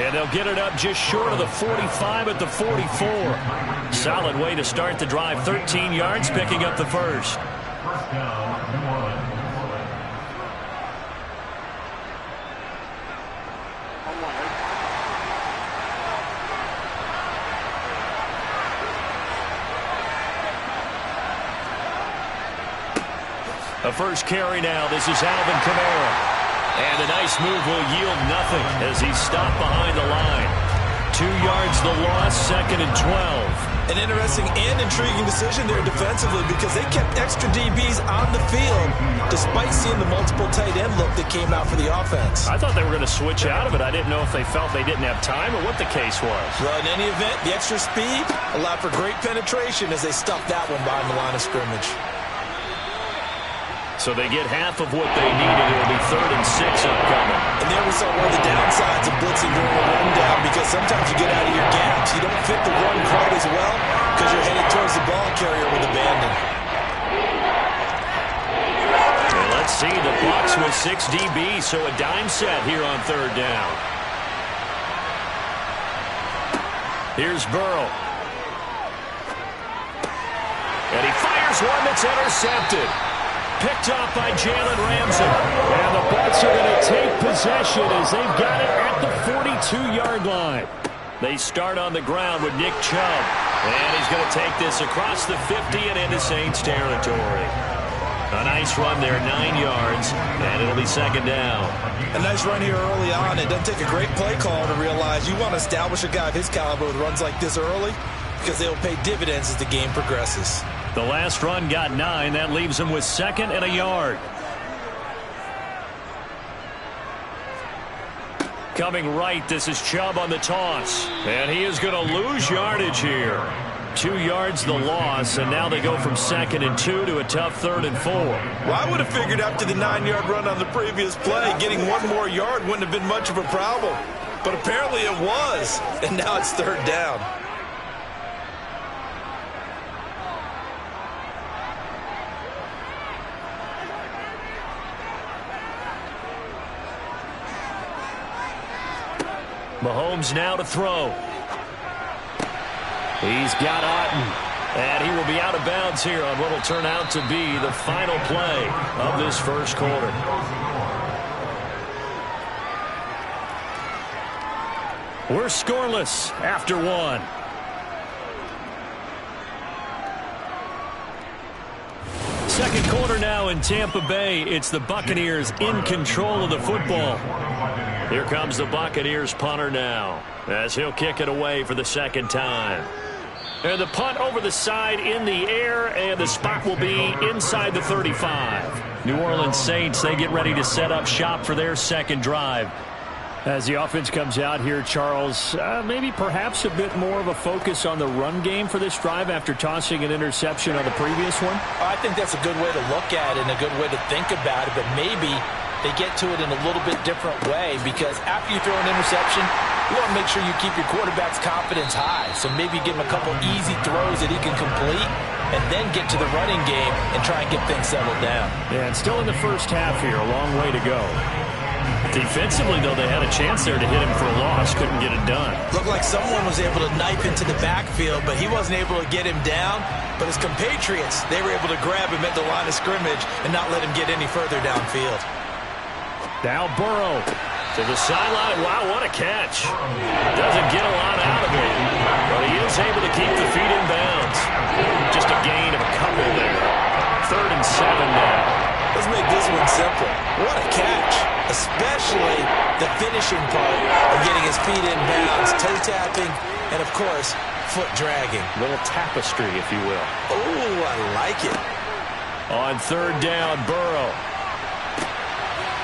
And they'll get it up just short of the 45 at the 44. Solid way to start the drive. 13 yards, picking up the first.
First down, New Orleans.
A first carry now. This is Alvin Kamara. And a nice move will yield nothing as he's stopped behind the line. 2 yards the loss, 2nd and 12.
An interesting and intriguing decision there defensively because they kept extra DBs on the field despite seeing the multiple tight end look that came out for the offense.
I thought they were going to switch out of it. I didn't know if they felt they didn't have time or what the case was.
Well, in any event, the extra speed allowed for great penetration as they stuffed that one behind the line of scrimmage.
So they get half of what they needed. It'll be 3rd and 6 upcoming.
And there we saw one of the downsides of blitzing during a rundown because sometimes you get out of your gaps. You don't fit the run quite as well because you're headed towards the ball carrier with abandon.
And let's see, the Bucs with 6 DBs, so a dime set here on 3rd down. Here's Burrow. And he fires one that's intercepted. Picked off by Jalen Ramsey.
And the Bucs are going to take possession as they've got it at the 42-yard line.
They start on the ground with Nick Chubb. And he's going to take this across the 50 and into Saints territory. A nice run there, 9 yards, and it'll be 2nd down.
A nice run here early on. It doesn't take a great play call to realize you want to establish a guy of his caliber with runs like this early because they'll pay dividends as the game progresses.
The last run got 9. That leaves him with 2nd and a yard. Coming right, this is Chubb on the toss. And he is going to lose yardage here. 2 yards the loss, and now they go from 2nd and 2 to a tough 3rd and 4.
Well, I would have figured after the 9-yard run on the previous play, getting 1 more yard wouldn't have been much of a problem. But apparently it was, and now it's 3rd down.
Mahomes now to throw. He's got Otten. And he will be out of bounds here on what will turn out to be the final play of this first quarter. We're scoreless after one. Second quarter now in Tampa Bay. It's the Buccaneers in control of the football. Here comes the Buccaneers punter now as he'll kick it away for the second time. And the punt over the side in the air, and the spot will be inside the 35. New Orleans Saints, they get ready to set up shop for their second drive. As the offense comes out here, Charles, maybe perhaps a bit more of a focus on the run game for this drive after tossing an interception on the previous one?
I think that's a good way to look at it and a good way to think about it, but maybe they get to it in a little bit different way, because after you throw an interception, you want to make sure you keep your quarterback's confidence high. So maybe give him a couple easy throws that he can complete and then get to the running game and try and get things settled down.
Yeah, and still in the first half here, a long way to go. Defensively, though, they had a chance there to hit him for a loss. Couldn't get it done.
Looked like someone was able to knife into the backfield, but he wasn't able to get him down. But his compatriots, they were able to grab him at the line of scrimmage and not let him get any further downfield.
Now Burrow to the sideline. Wow, what a catch. Doesn't get a lot out of it, but he is able to keep the feet in bounds. Just a gain of a couple there. 3rd and 7 now.
Let's make this one simple. What a catch, especially the finishing part of getting his feet in bounds, toe tapping, and of course, foot dragging.
Little tapestry, if you will.
Oh, I like it.
On 3rd down, Burrow.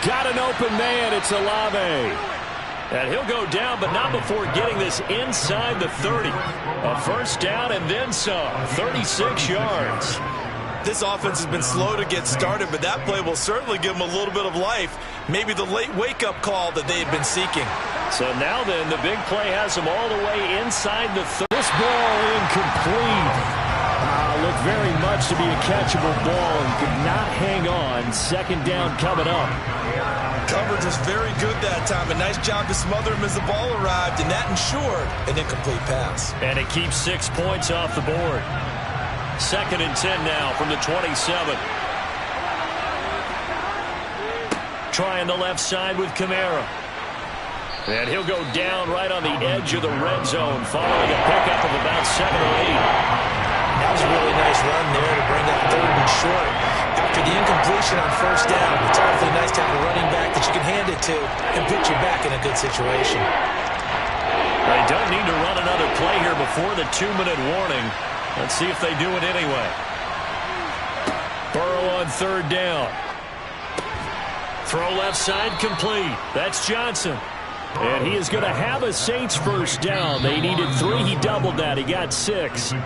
Got an open man. It's Olave. And he'll go down, but not before getting this inside the 30. A first down and then some. 36 yards.
This offense has been slow to get started, but that play will certainly give them a little bit of life. Maybe the late wake-up call that they had been seeking.
So now then, the big play has them all the way inside the 30. This ball incomplete. Looked very much to be a catchable ball and could not hang on. Second down coming up.
Coverage was very good that time. A nice job to smother him as the ball arrived, and that ensured an incomplete pass.
And it keeps 6 points off the board. 2nd and 10 now from the 27. Trying the left side with Kamara. And he'll go down right on the edge of the red zone following a pickup of about 7 or 8.
That was a really nice run there to bring that 3rd and short. After the incompletion on 1st down, it's awfully nice to have a running back that you can hand it to and put you back in a good situation.
They don't need to run another play here before the 2-minute warning. Let's see if they do it anyway. Burrow on 3rd down. Throw left side complete. That's Johnson. And he is going to have a Saints first down. They needed 3. He doubled that. He got 6.
And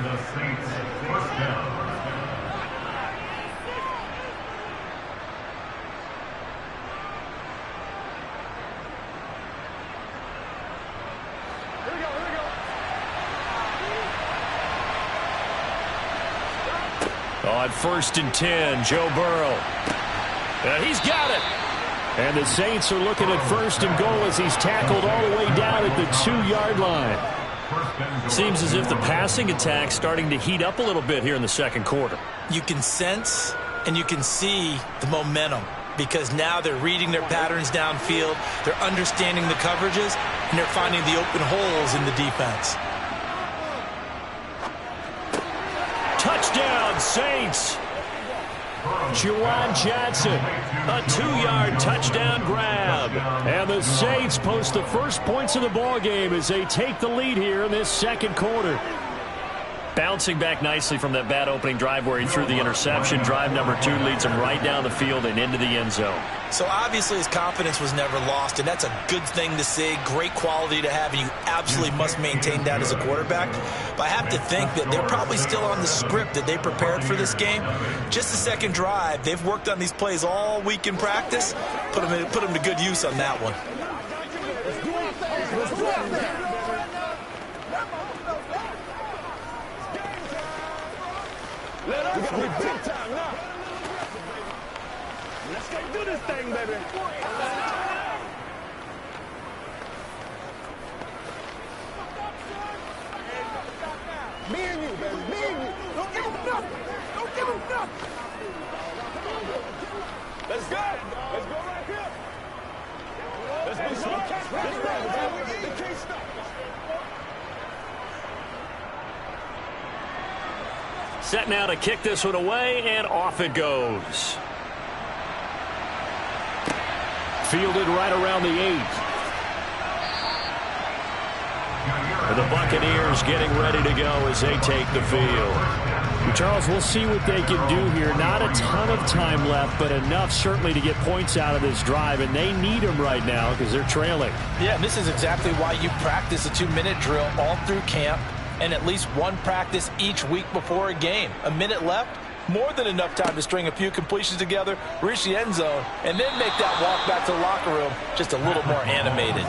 the Saints first down.
On 1st and 10, Joe Burrow. And he's got it. And the Saints are looking at 1st and goal as he's tackled all the way down at the 2-yard line. Seems as if the passing attack's starting to heat up a little bit here in the second quarter.
You can sense and you can see the momentum, because now they're reading their patterns downfield, they're understanding the coverages, and they're finding the open holes in the defense.
Touchdown, Saints. Juwan Johnson, a 2-yard touchdown grab. And the Saints post the first points of the ball game as they take the lead here in this second quarter. Bouncing back nicely from that bad opening drive where he threw the interception. Drive number 2 leads him right down the field and into the end zone.
So obviously his confidence was never lost, and that's a good thing to see. Great quality to have, and you absolutely must maintain that as a quarterback. But I have to think that they're probably still on the script that they prepared for this game. Just the second drive, they've worked on these plays all week in practice. Put them to good use on that one.
We got big time now. Let's go do this thing, baby. Let's go. Let's go right here. Let's be smart. They can't stop us.
Set now to kick this one away, and off it goes.
Fielded right around the 8.
The Buccaneers getting ready to go as they take the field.
Charles, we'll see what they can do here. Not a ton of time left, but enough certainly to get points out of this drive, and they need them right now because they're trailing.
Yeah, and this is exactly why you practice a 2-minute drill all through camp and at least one practice each week before a game. A minute left, more than enough time to string a few completions together, reach the end zone, and then make that walk back to the locker room just a little more animated.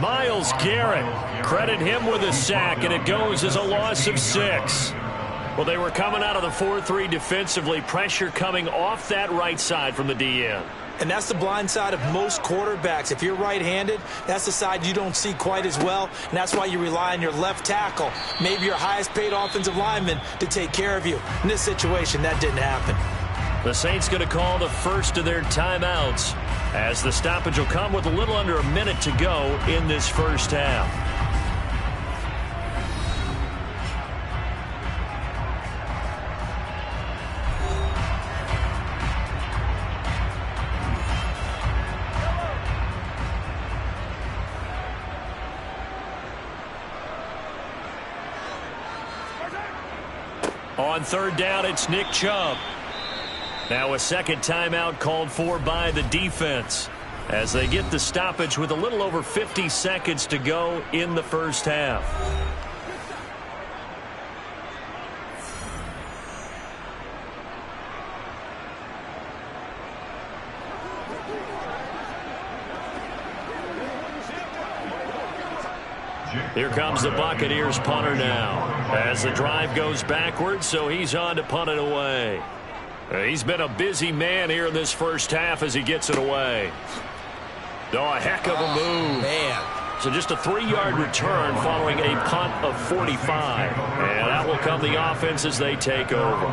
Myles Garrett, credit him with a sack, and it goes as a loss of 6. Well, they were coming out of the 4-3 defensively. Pressure coming off that right side from the DN.
And that's the blind side of most quarterbacks. If you're right-handed, that's the side you don't see quite as well, and that's why you rely on your left tackle, maybe your highest-paid offensive lineman, to take care of you. In this situation, that didn't happen.
The Saints going to call the first of their timeouts as the stoppage will come with a little under a minute to go in this first half. On third down, it's Nick Chubb. Now a second timeout called for by the defense as they get the stoppage with a little over 50 seconds to go in the first half. Here comes the Buccaneers punter now as the drive goes backwards, so he's on to punt it away. He's been a busy man here in this first half as he gets it away. Oh, a heck of a move.
Man.
So just a 3-yard return following a punt of 45. And that will come the offense as they take over.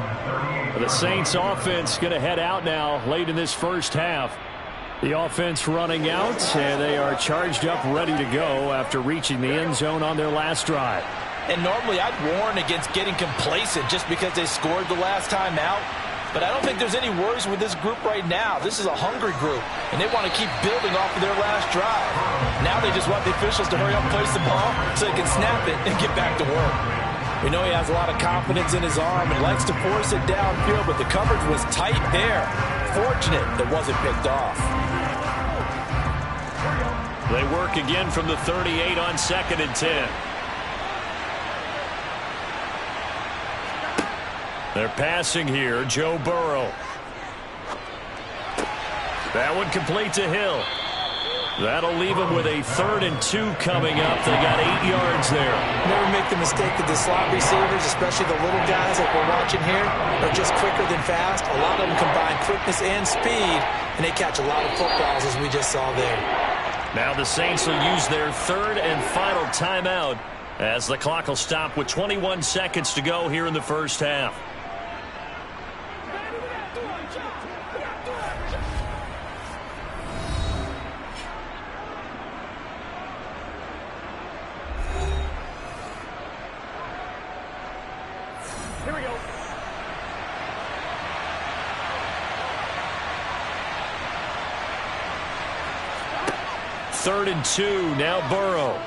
The Saints offense going to head out now late in this first half. The offense running out, and they are charged up, ready to go after reaching the end zone on their last drive.
And normally I'd warn against getting complacent just because they scored the last time out. But I don't think there's any worries with this group right now. This is a hungry group, and they want to keep building off of their last drive. Now they just want the officials to hurry up and place the ball so they can snap it and get back to work. We know he has a lot of confidence in his arm and likes to force it downfield, but the coverage was tight there. Fortunate it wasn't picked off.
They work again from the 38 on 2nd and 10. They're passing here, Joe Burrow. That one complete to Hill. That'll leave him with a 3rd and 2 coming up. They got 8 yards there.
Never make the mistake that the slot receivers, especially the little guys like we're watching here, are just quicker than fast. A lot of them combine quickness and speed, and they catch a lot of footballs, as we just saw there.
Now the Saints will use their 3rd and final timeout as the clock will stop with 21 seconds to go here in the first half.
Here we go.
Third and 2, now Burrow.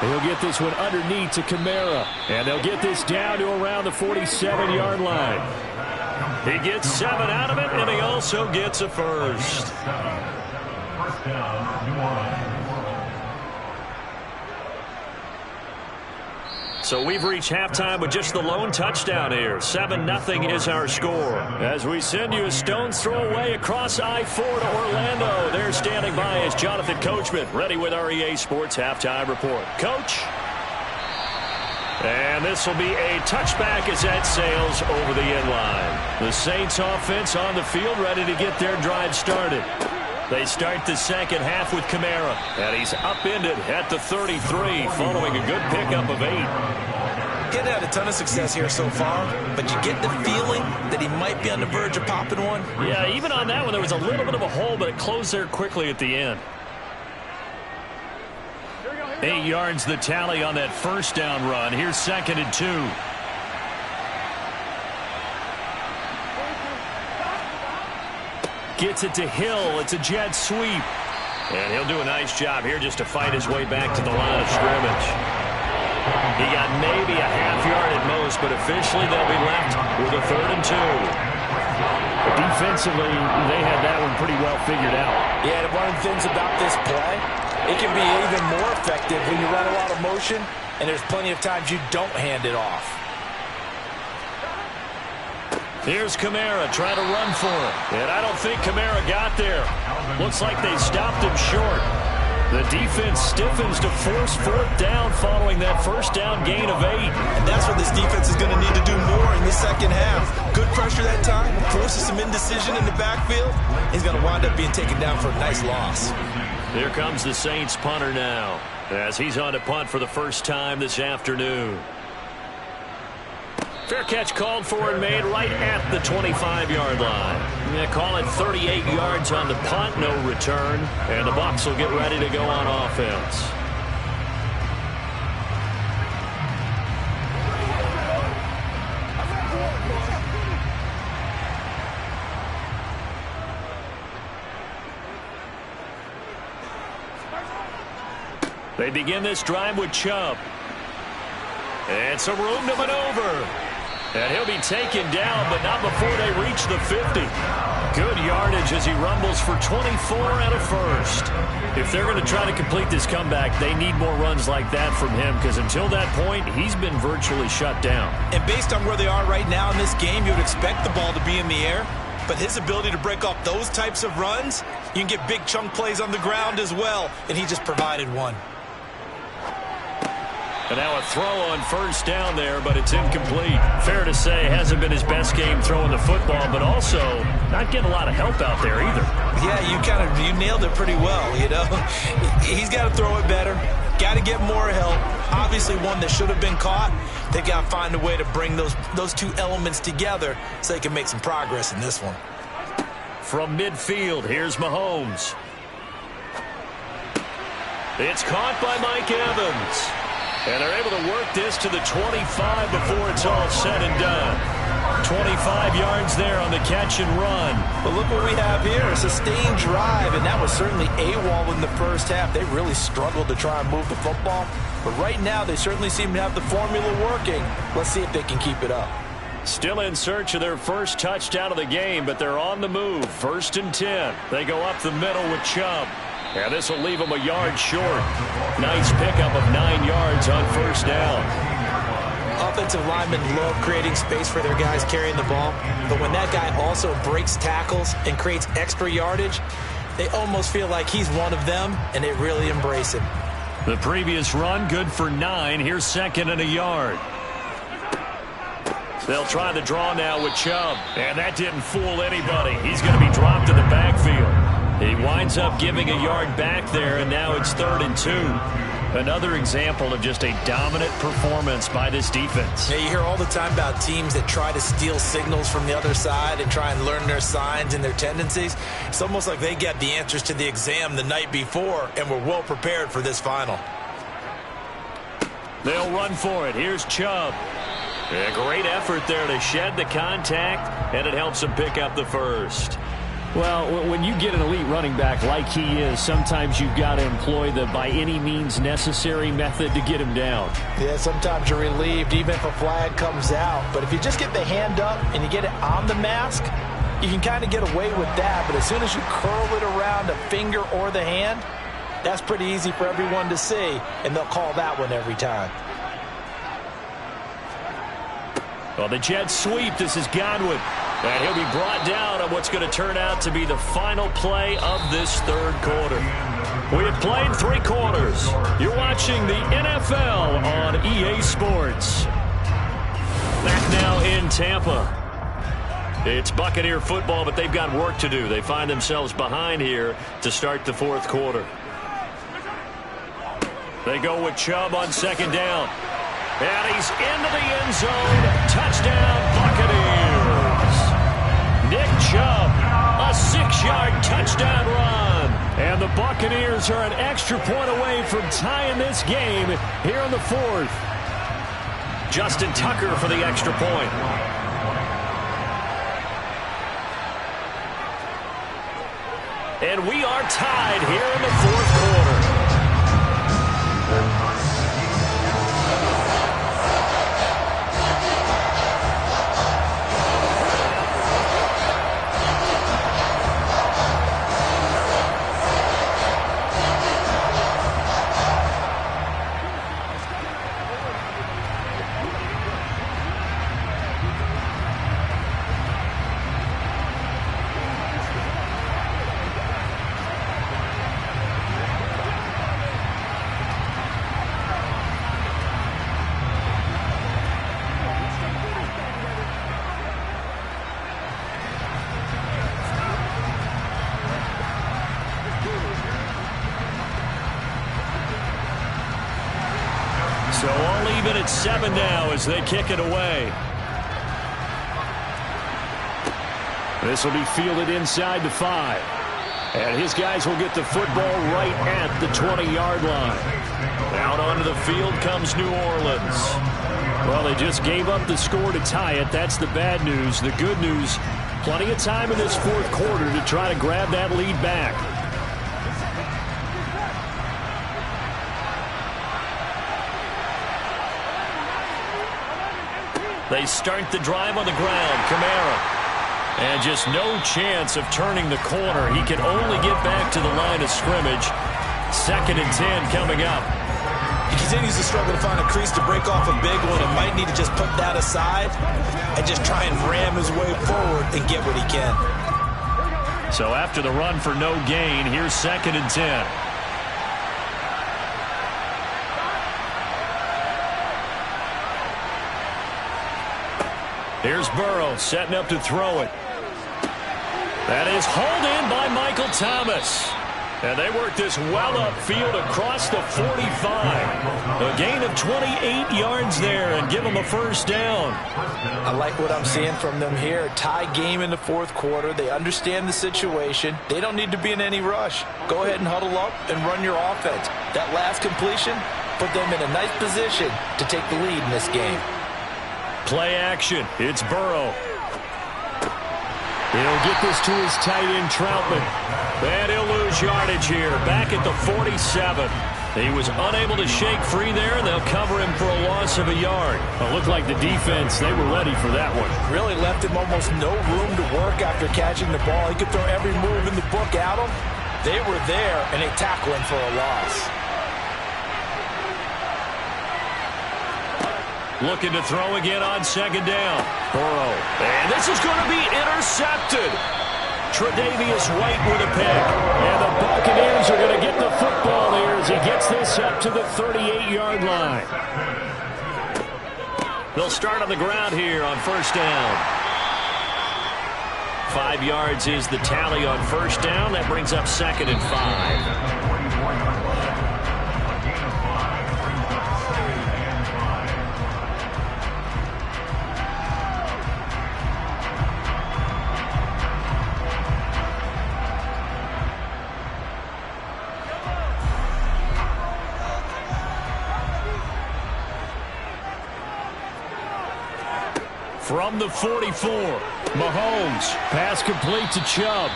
He'll get this one underneath to Kamara. And they'll get this down to around the 47-yard line.
He gets 7 out of it, and he also gets a first.
First down, New Orleans.
So we've reached halftime with just the lone touchdown here. 7-0 is our score. As we send you a stone's throw away across I-4 to Orlando. There standing by is Jonathan Coachman, ready with our EA Sports Halftime Report. Coach. And this will be a touchback as that sails over the end line. The Saints offense on the field ready to get their drive started. They start the second half with Kamara, and he's upended at the 33 following a good pickup of 8.
He hasn't had a ton of success here so far, but you get the feeling that he might be on the verge of popping one.
Yeah, even on that one, there was a little bit of a hole, but it closed there quickly at the end. 8 yards the tally on that first down run. Here's 2nd and 2. Gets it to Hill. It's a jet sweep. And he'll do a nice job here just to fight his way back to the line of scrimmage. He got maybe a half yard at most, but officially they'll be left with a 3rd and 2. Defensively, they had that one pretty well figured out.
Yeah, and one of the things about this play, it can be even more effective when you run a lot of motion, and there's plenty of times you don't hand it off.
Here's Kamara trying to run for it. And I don't think Kamara got there. Looks like they stopped him short. The defense stiffens to force 4th down following that first down gain of 8.
And that's what this defense is going to need to do more in the second half. Good pressure that time, forces some indecision in the backfield. He's going to wind up being taken down for a nice loss.
Here comes the Saints punter now, as he's on to punt for the first time this afternoon. Fair catch called for and made right at the 25-yard line. They call it 38 yards on the punt, no return, and the Bucs will get ready to go on offense. They begin this drive with Chubb. And some room to maneuver. And he'll be taken down, but not before they reach the 50. Good yardage as he rumbles for 24 and a first. If they're going to try to complete this comeback, they need more runs like that from him, because until that point, he's been virtually shut down.
And based on where they are right now in this game, you would expect the ball to be in the air. But his ability to break off those types of runs, you can get big chunk plays on the ground as well, and he just provided one.
And now a throw on first down there, but it's incomplete. Fair to say, hasn't been his best game throwing the football, but also not getting a lot of help out there either.
Yeah, you nailed it pretty well, you know. He's got to throw it better. Got to get more help. Obviously one that should have been caught. They got to find a way to bring those two elements together so they can make some progress in this one.
From midfield, here's Mahomes. It's caught by Mike Evans. And they're able to work this to the 25 before it's all said and done. 25 yards there on the catch and run.
But look what we have here, a sustained drive, and that was certainly AWOL in the first half. They really struggled to try and move the football. But right now, they certainly seem to have the formula working. Let's see if they can keep it up.
Still in search of their first touchdown of the game, but they're on the move. 1st and 10. They go up the middle with Chubb. Yeah, this will leave them a yard short. Nice pickup of 9 yards on first down.
Offensive linemen love creating space for their guys carrying the ball, but when that guy also breaks tackles and creates extra yardage, they almost feel like he's one of them, and they really embrace him.
The previous run, good for 9. Here's 2nd and a yard. They'll try the draw now with Chubb, and that didn't fool anybody. He's going to be dropped in the backfield. He winds up giving a yard back there, and now it's 3rd and 2. Another example of just a dominant performance by this defense.
Yeah, you hear all the time about teams that try to steal signals from the other side and try and learn their signs and their tendencies. It's almost like they get the answers to the exam the night before and were well prepared for this final.
They'll run for it. Here's Chubb. A great effort there to shed the contact, and it helps him pick up the first.
Well, when you get an elite running back like he is, sometimes you've got to employ the by any means necessary method to get him down.
Yeah, sometimes you're relieved even if a flag comes out. But if you just get the hand up and you get it on the mask, you can kind of get away with that. But as soon as you curl it around a finger or the hand, that's pretty easy for everyone to see, and they'll call that one every time.
Well, the jet sweep. This is Godwin. And he'll be brought down on what's going to turn out to be the final play of this 3rd quarter. We have played 3 quarters. You're watching the NFL on EA Sports. Back now in Tampa. It's Buccaneer football, but they've got work to do. They find themselves behind here to start the 4th quarter. They go with Chubb on 2nd down. And he's into the end zone. Touchdown, Buccaneers. Nick Chubb, a 6-yard touchdown run. And the Buccaneers are an extra point away from tying this game here in the fourth. Justin Tucker for the extra point. And we are tied here in the fourth quarter. So all even at 7 now as they kick it away. This will be fielded inside the 5. And his guys will get the football right at the 20-yard line. Out onto the field comes New Orleans. Well, they just gave up the score to tie it. That's the bad news. The good news, plenty of time in this fourth quarter to try to grab that lead back. They start the drive on the ground. Kamara. And just no chance of turning the corner. He can only get back to the line of scrimmage. 2nd and 10 coming up.
He continues to struggle to find a crease to break off a big one and might need to just put that aside and just try and ram his way forward and get what he can.
So after the run for no gain, here's 2nd and 10. Here's Burrow setting up to throw it. That is hauled in by Michael Thomas. And they work this well upfield across the 45. A gain of 28 yards there and give them a first down.
I like what I'm seeing from them here. Tie game in the fourth quarter. They understand the situation. They don't need to be in any rush. Go ahead and huddle up and run your offense. That last completion put them in a nice position to take the lead in this game.
Play action. It's Burrow. He'll get this to his tight end, Troutman. And he'll lose yardage here. Back at the 47. He was unable to shake free there, and they'll cover him for a loss of a yard. It looked like the defense, they were ready for that one.
Really left him almost no room to work after catching the ball. He could throw every move in the book at him. They were there, and they tackle him for a loss.
Looking to throw again on 2nd down. Burrow. And this is going to be intercepted. Tre'Davious White with a pick. And the Buccaneers are going to get the football here as he gets this up to the 38-yard line. They'll start on the ground here on 1st down. 5 yards is the tally on 1st down. That brings up 2nd and 5. From the 44, Mahomes, pass complete to Chubb.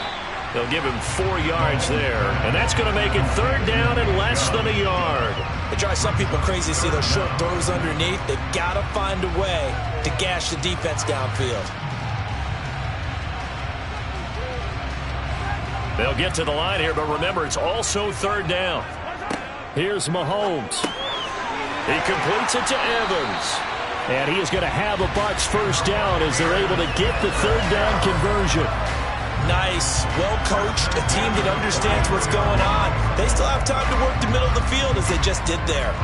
They'll give him 4 yards there, and that's going to make it 3rd down and less than a yard.
It drives some people crazy to see those short throws underneath. They've got to find a way to gash the defense downfield.
They'll get to the line here, but remember, it's also 3rd down. Here's Mahomes. He completes it to Evans. And he is going to have a Bucs first down as they're able to get the 3rd down conversion.
Nice. Well coached. A team that understands what's going on. They still have time to work the middle of the field as they just did there.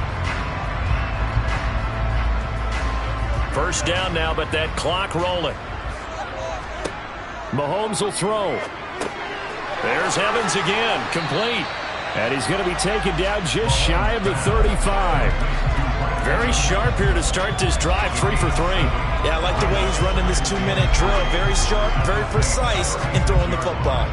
First down now, but that clock rolling. Mahomes will throw. There's Evans again. Complete. And he's going to be taken down just shy of the 35. Very sharp here to start this drive, 3 for 3.
Yeah, I like the way he's running this 2-minute drill. Very sharp, very precise in throwing the football.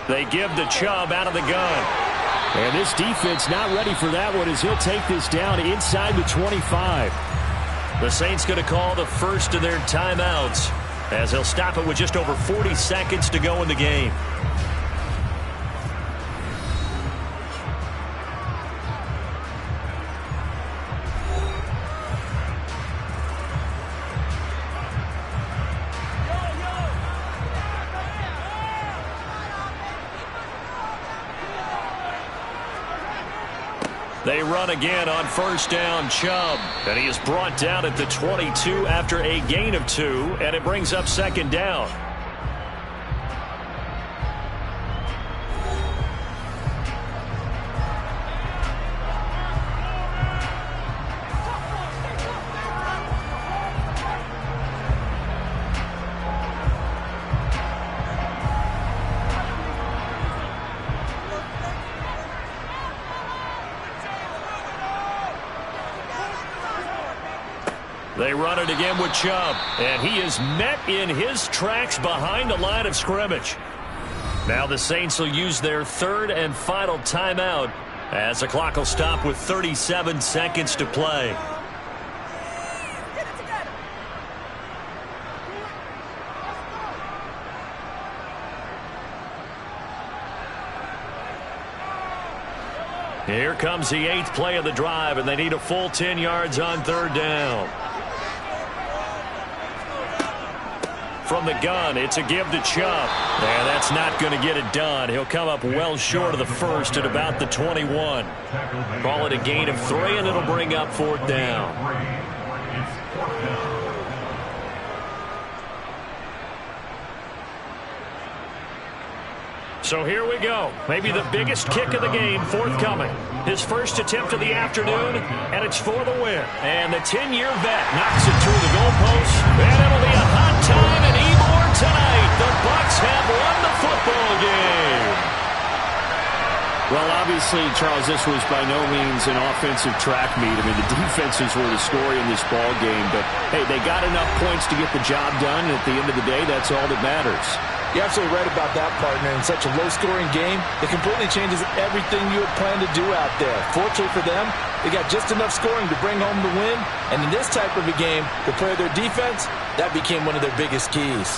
They give to Chubb out of the gun.
And this defense not ready for that one as he'll take this down inside the 25.
The Saints going to call the first of their timeouts as they'll stop it with just over 40 seconds to go in the game. They run again on first down, Chubb. And he is brought down at the 22 after a gain of 2, and it brings up second down. They run it again with Chubb, and he is met in his tracks behind the line of scrimmage. Now the Saints will use their third and final timeout as the clock will stop with 37 seconds to play. Here comes the 8th play of the drive, and they need a full 10 yards on third down. From the gun, it's a give to Chubb. And that's not going to get it done. He'll come up well short of the first at about the 21. Call it a gain of 3, and it'll bring up fourth down. So here we go. Maybe the biggest kick of the game forthcoming. His first attempt of the afternoon, and it's for the win. And the 10-year vet knocks it through the goalpost. And it'll be a hot time in Ybor tonight. The Bucs have won the football game.
Well, obviously, Charles, this was by no means an offensive track meet. I mean, the defenses were the story in this ball game. But, hey, they got enough points to get the job done. And at the end of the day, that's all that matters.
You're absolutely right about that, partner. In such a low-scoring game, it completely changes everything you had planned to do out there. Fortunately for them, they got just enough scoring to bring home the win. And in this type of a game, to play their defense, that became one of their biggest keys.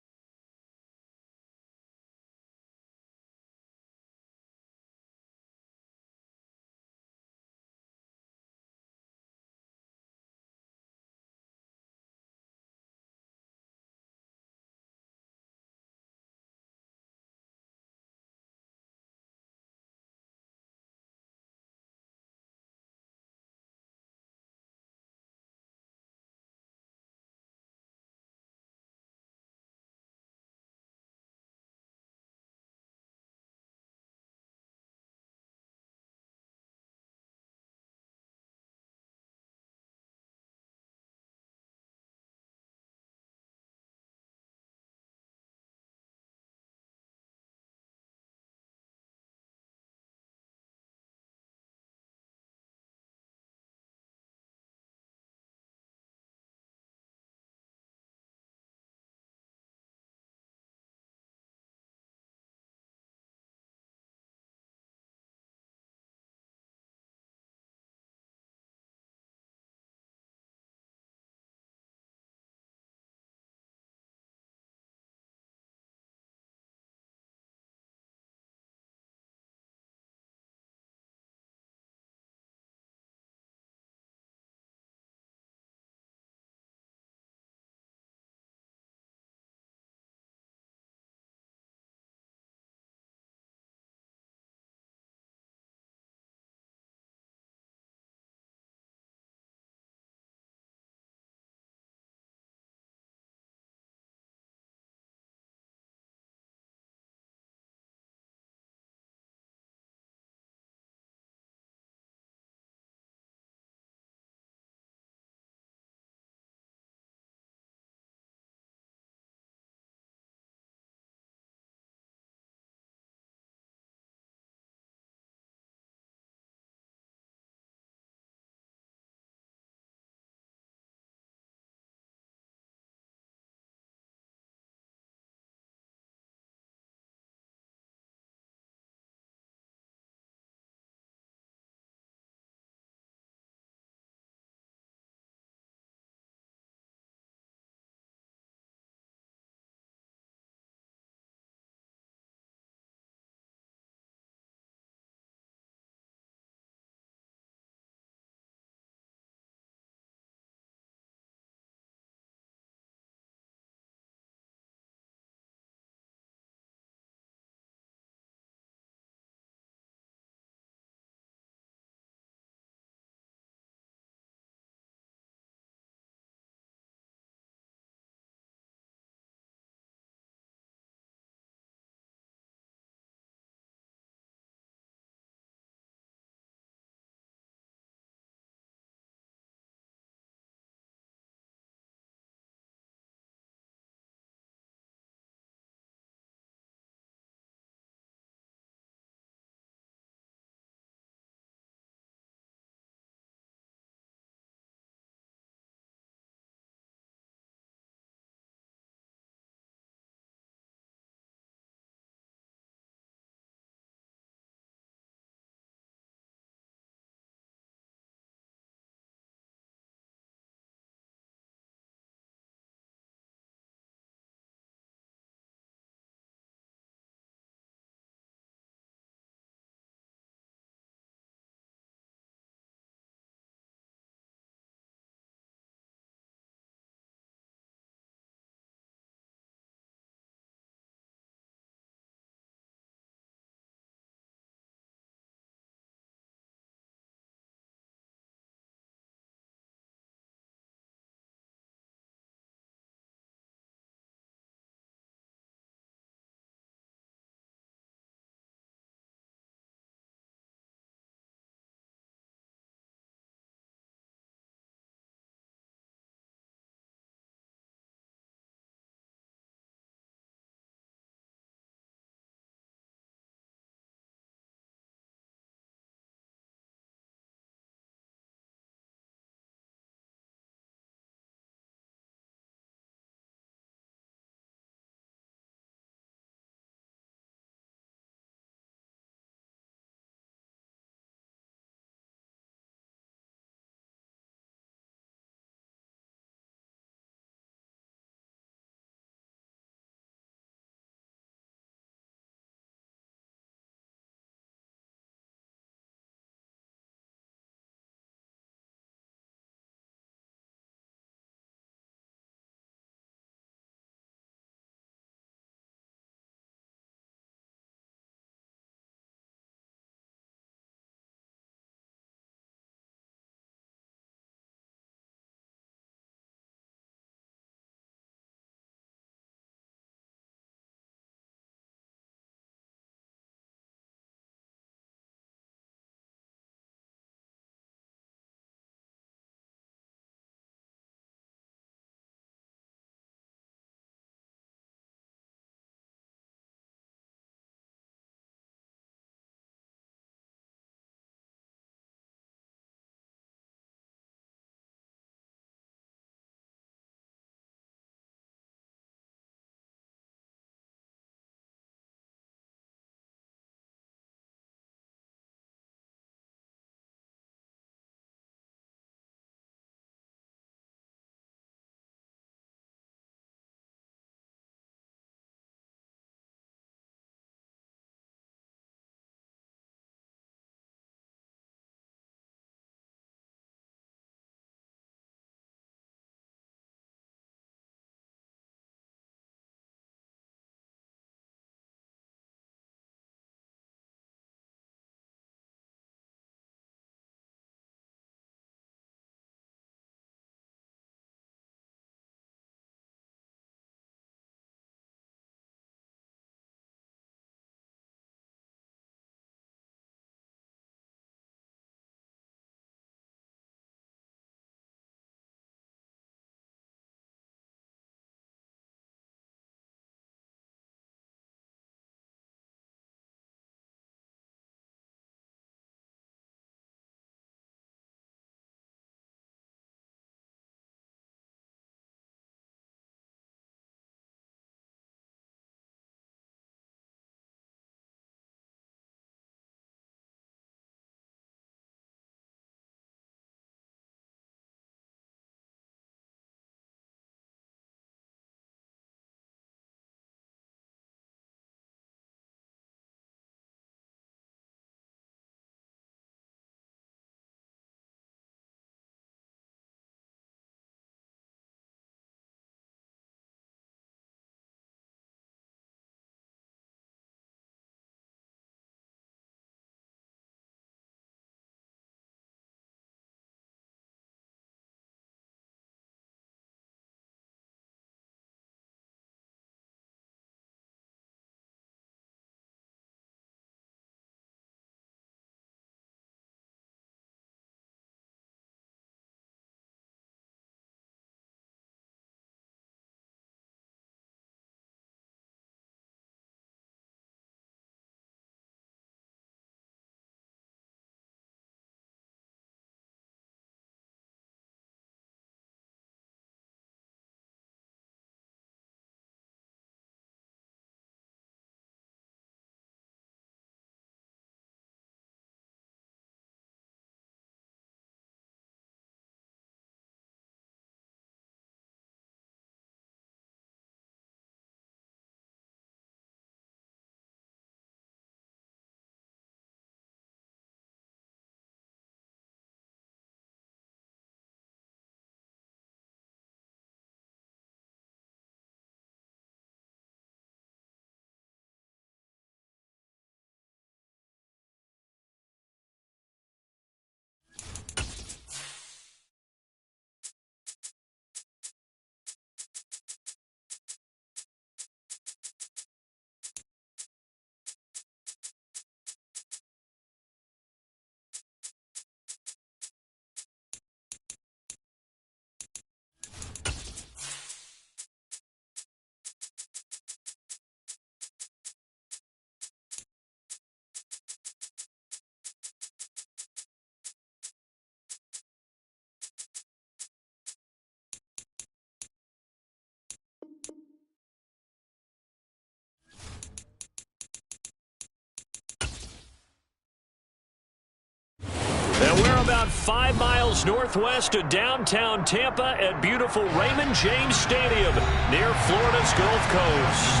about 5 miles northwest of downtown Tampa at beautiful Raymond James Stadium near Florida's Gulf Coast.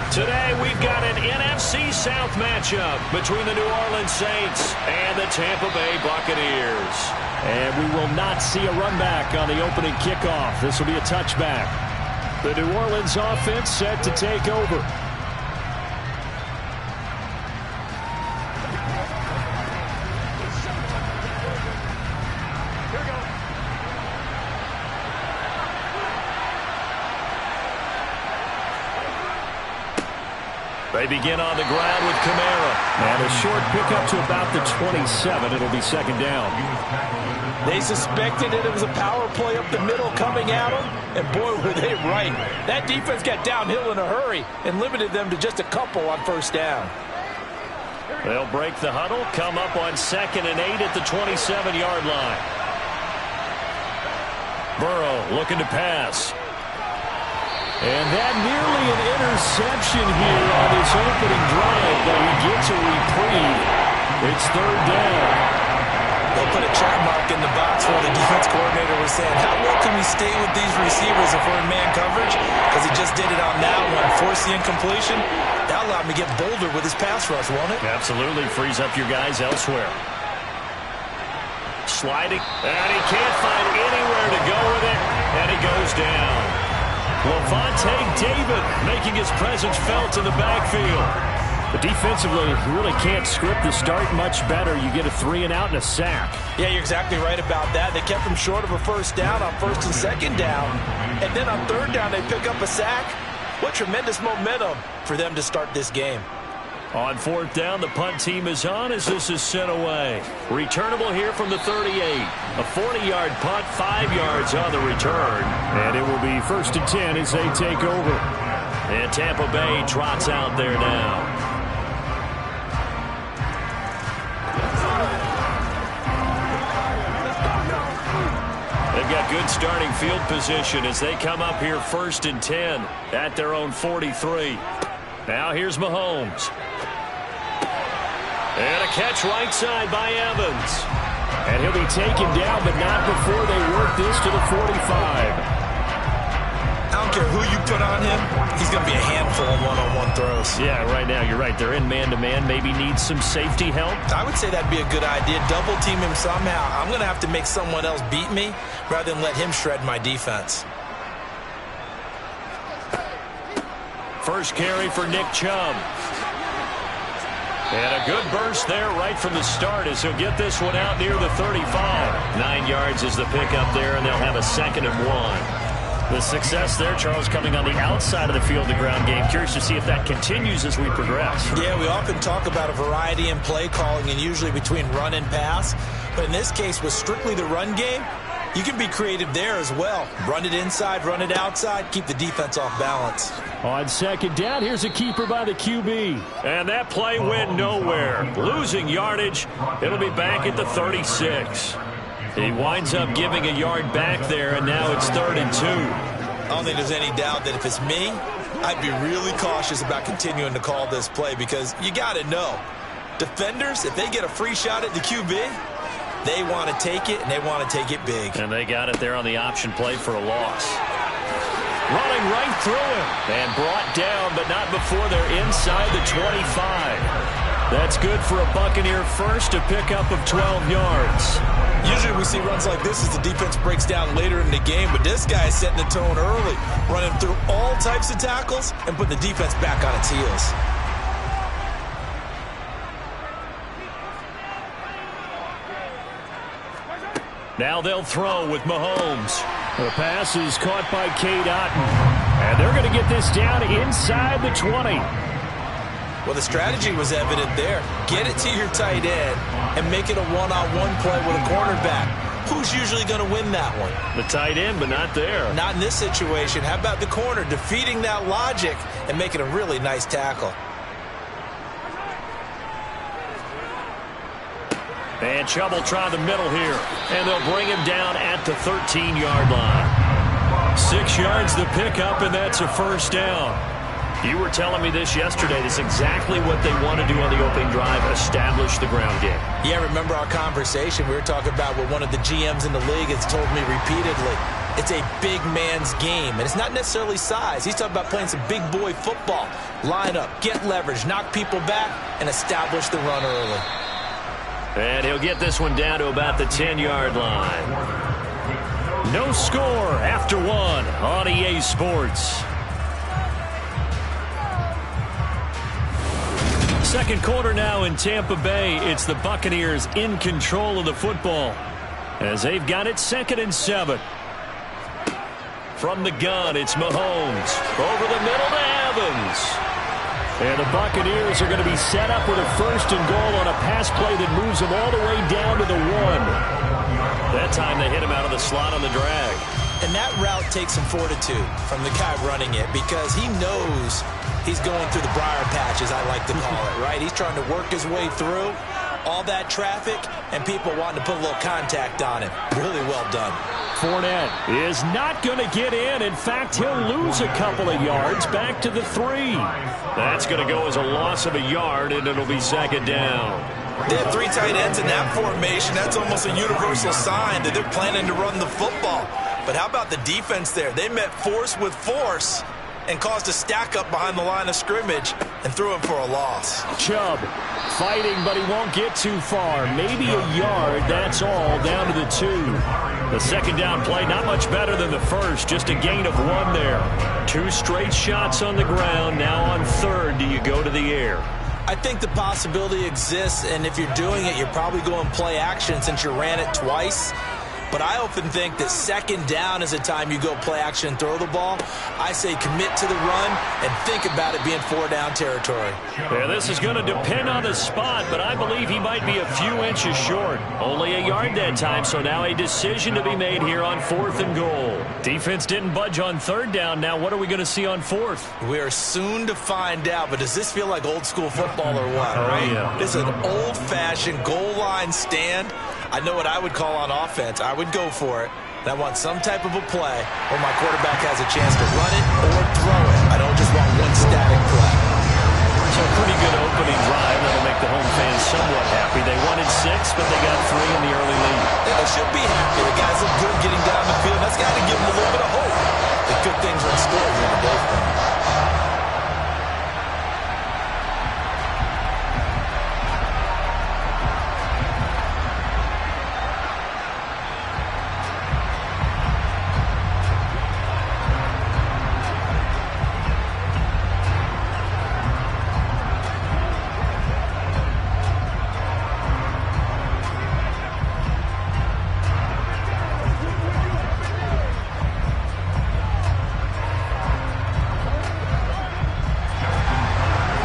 Today, we've got an NFC South matchup between the New Orleans Saints and the Tampa Bay Buccaneers.
And we will not see a run back on the opening kickoff. This will be a touchback. The New Orleans offense set to take over.
They begin on the ground with Kamara.
And a short pickup to about the 27. It'll be second down.
They suspected it was a power play up the middle coming at them, and boy, were they right. That defense got downhill in a hurry and limited them to just a couple on first down.
They'll break the huddle, come up on 2nd and 8 at the 27-yard line. Burrow looking to pass.
And that nearly an interception here on this opening drive, but he gets a reprieve. It's third down.
They'll put a check mark in the box where the defense coordinator was saying, how well can we stay with these receivers if we're in man coverage? Because he just did it on that one. Force the incompletion. That allowed him to get bolder with his pass rush, won't it?
Absolutely. Frees up your guys elsewhere. Sliding. And he can't find anywhere to go with it. And he goes down. Lavonte David making his presence felt in the backfield.
But defensively, you really can't script the start much better. You get a 3-and-out and a sack.
Yeah, you're exactly right about that. They kept him short of a first down on 1st and 2nd down. And then on 3rd down, they pick up a sack. What tremendous momentum for them to start this game.
On 4th down, the punt team is on as this is sent away. Returnable here from the 38. A 40-yard punt, 5 yards on the return.
And it will be 1st and 10 as they take over.
And Tampa Bay trots out there now. They've got good starting field position as they come up here 1st and 10 at their own 43. Now here's Mahomes. And a catch right side by Evans.
And he'll be taken down, but not before they work this to the 45.
I don't care who you put on him, he's going to be a handful of one-on-one throws.
Yeah, right now, you're right. They're in man-to-man. Maybe needs some safety help.
I would say that'd be a good idea. Double team him somehow. I'm going to have to make someone else beat me rather than let him shred my defense.
First carry for Nick Chubb. And a good burst there right from the start as he'll get this one out near the 35. 9 yards is the pickup there, and they'll have a 2nd and 1. The success there, Charles, coming on the outside of the field, the ground game. Curious to see if that continues as we progress.
Yeah, we often talk about a variety in play calling and usually between run and pass. But in this case, with strictly the run game, you can be creative there as well. Run it inside, run it outside, keep the defense off balance.
On 2nd down, here's a keeper by the QB.
And that play went nowhere. Losing yardage. It'll be back at the 36. He winds up giving a yard back there, and now it's 3rd and 2.
I don't think there's any doubt that if it's me, I'd be really cautious about continuing to call this play because you got to know, defenders, if they get a free shot at the QB, they want to take it, and they want to take it big.
And they got it there on the option play for a loss. Running right through him. And brought down, but not before they're inside the 25. That's good for a Buccaneer first, a pickup of 12 yards.
Usually we see runs like this as the defense breaks down later in the game, but this guy is setting the tone early, running through all types of tackles and putting the defense back on its heels.
Now they'll throw with Mahomes.
The pass is caught by Cade Otton. And they're going to get this down inside the 20.
Well, the strategy was evident there. Get it to your tight end and make it a one-on-one play with a cornerback. Who's usually going to win that one?
The tight end, but not there.
Not in this situation. How about the corner defeating that logic and making a really nice tackle?
And Chubb will try the middle here. And they'll bring him down at the 13-yard line. 6 yards the pickup, and that's a first down. You were telling me this yesterday. That's exactly what they want to do on the opening drive, establish the ground game.
Yeah, remember our conversation? We were talking about what one of the GMs in the league has told me repeatedly. It's a big man's game, and it's not necessarily size. He's talking about playing some big boy football. Line up, get leverage, knock people back, and establish the run early.
And he'll get this one down to about the 10-yard line. No score after one on EA Sports. Second quarter now in Tampa Bay. It's the Buccaneers in control of the football as they've got it 2nd and 7. From the gun, it's Mahomes. Over the middle to Evans. And the Buccaneers are going to be set up with a 1st and goal on a pass play that moves them all the way down to the 1. That time they hit him out of the slot on the drag.
And that route takes some fortitude from the guy running it because he knows he's going through the briar patch, as I like to call it, right? He's trying to work his way through all that traffic and people wanting to put a little contact on him. Really well done.
Fournette is not going to get in. In fact, he'll lose a couple of yards back to the 3. That's going to go as a loss of a yard, and it'll be 2nd down.
They have 3 tight ends in that formation. That's almost a universal sign that they're planning to run the football. But how about the defense there? They met force with force and caused a stack up behind the line of scrimmage and threw him for a loss.
Chubb fighting, but he won't get too far. Maybe a yard, that's all, down to the 2. The 2nd down play, not much better than the first, just a gain of 1 there. 2 straight shots on the ground. Now on 3rd, do you go to the air?
I think the possibility exists, and if you're doing it, you're probably going play action since you ran it twice. But I often think that 2nd down is a time you go play action and throw the ball. I say commit to the run and think about it being 4-down territory.
Yeah, this is going to depend on the spot, but I believe he might be a few inches short. Only a yard that time, so now a decision to be made here on 4th and goal. Defense didn't budge on 3rd down. Now what are we going to see on 4th?
We are soon to find out, but does this feel like old school football or what, right?
Yeah.
This is an old-fashioned goal line stand. I know what I would call on offense. I would go for it. And I want some type of a play where my quarterback has a chance to run it or throw it. I don't just want one static play.
So a pretty good opening drive. That'll make the home fans somewhat happy. They wanted 6, but they got 3 in the early lead.
And they should be happy. The guys look good getting down the field. That's got to give them a little bit of hope that good things are in store here today for them.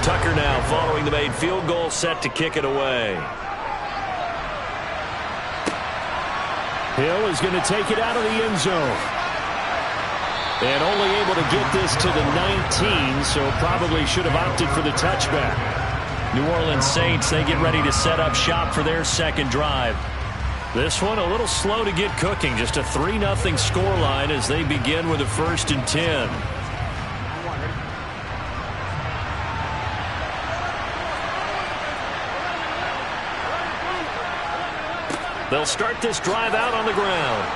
Tucker now following the made field goal, set to kick it away. Hill is going to take it out of the end zone. And only able to get this to the 19, so probably should have opted for the touchback. New Orleans Saints, they get ready to set up shop for their 2nd drive. This one a little slow to get cooking, just a 3-0 scoreline as they begin with a 1st and 10. They'll start this drive out on the ground.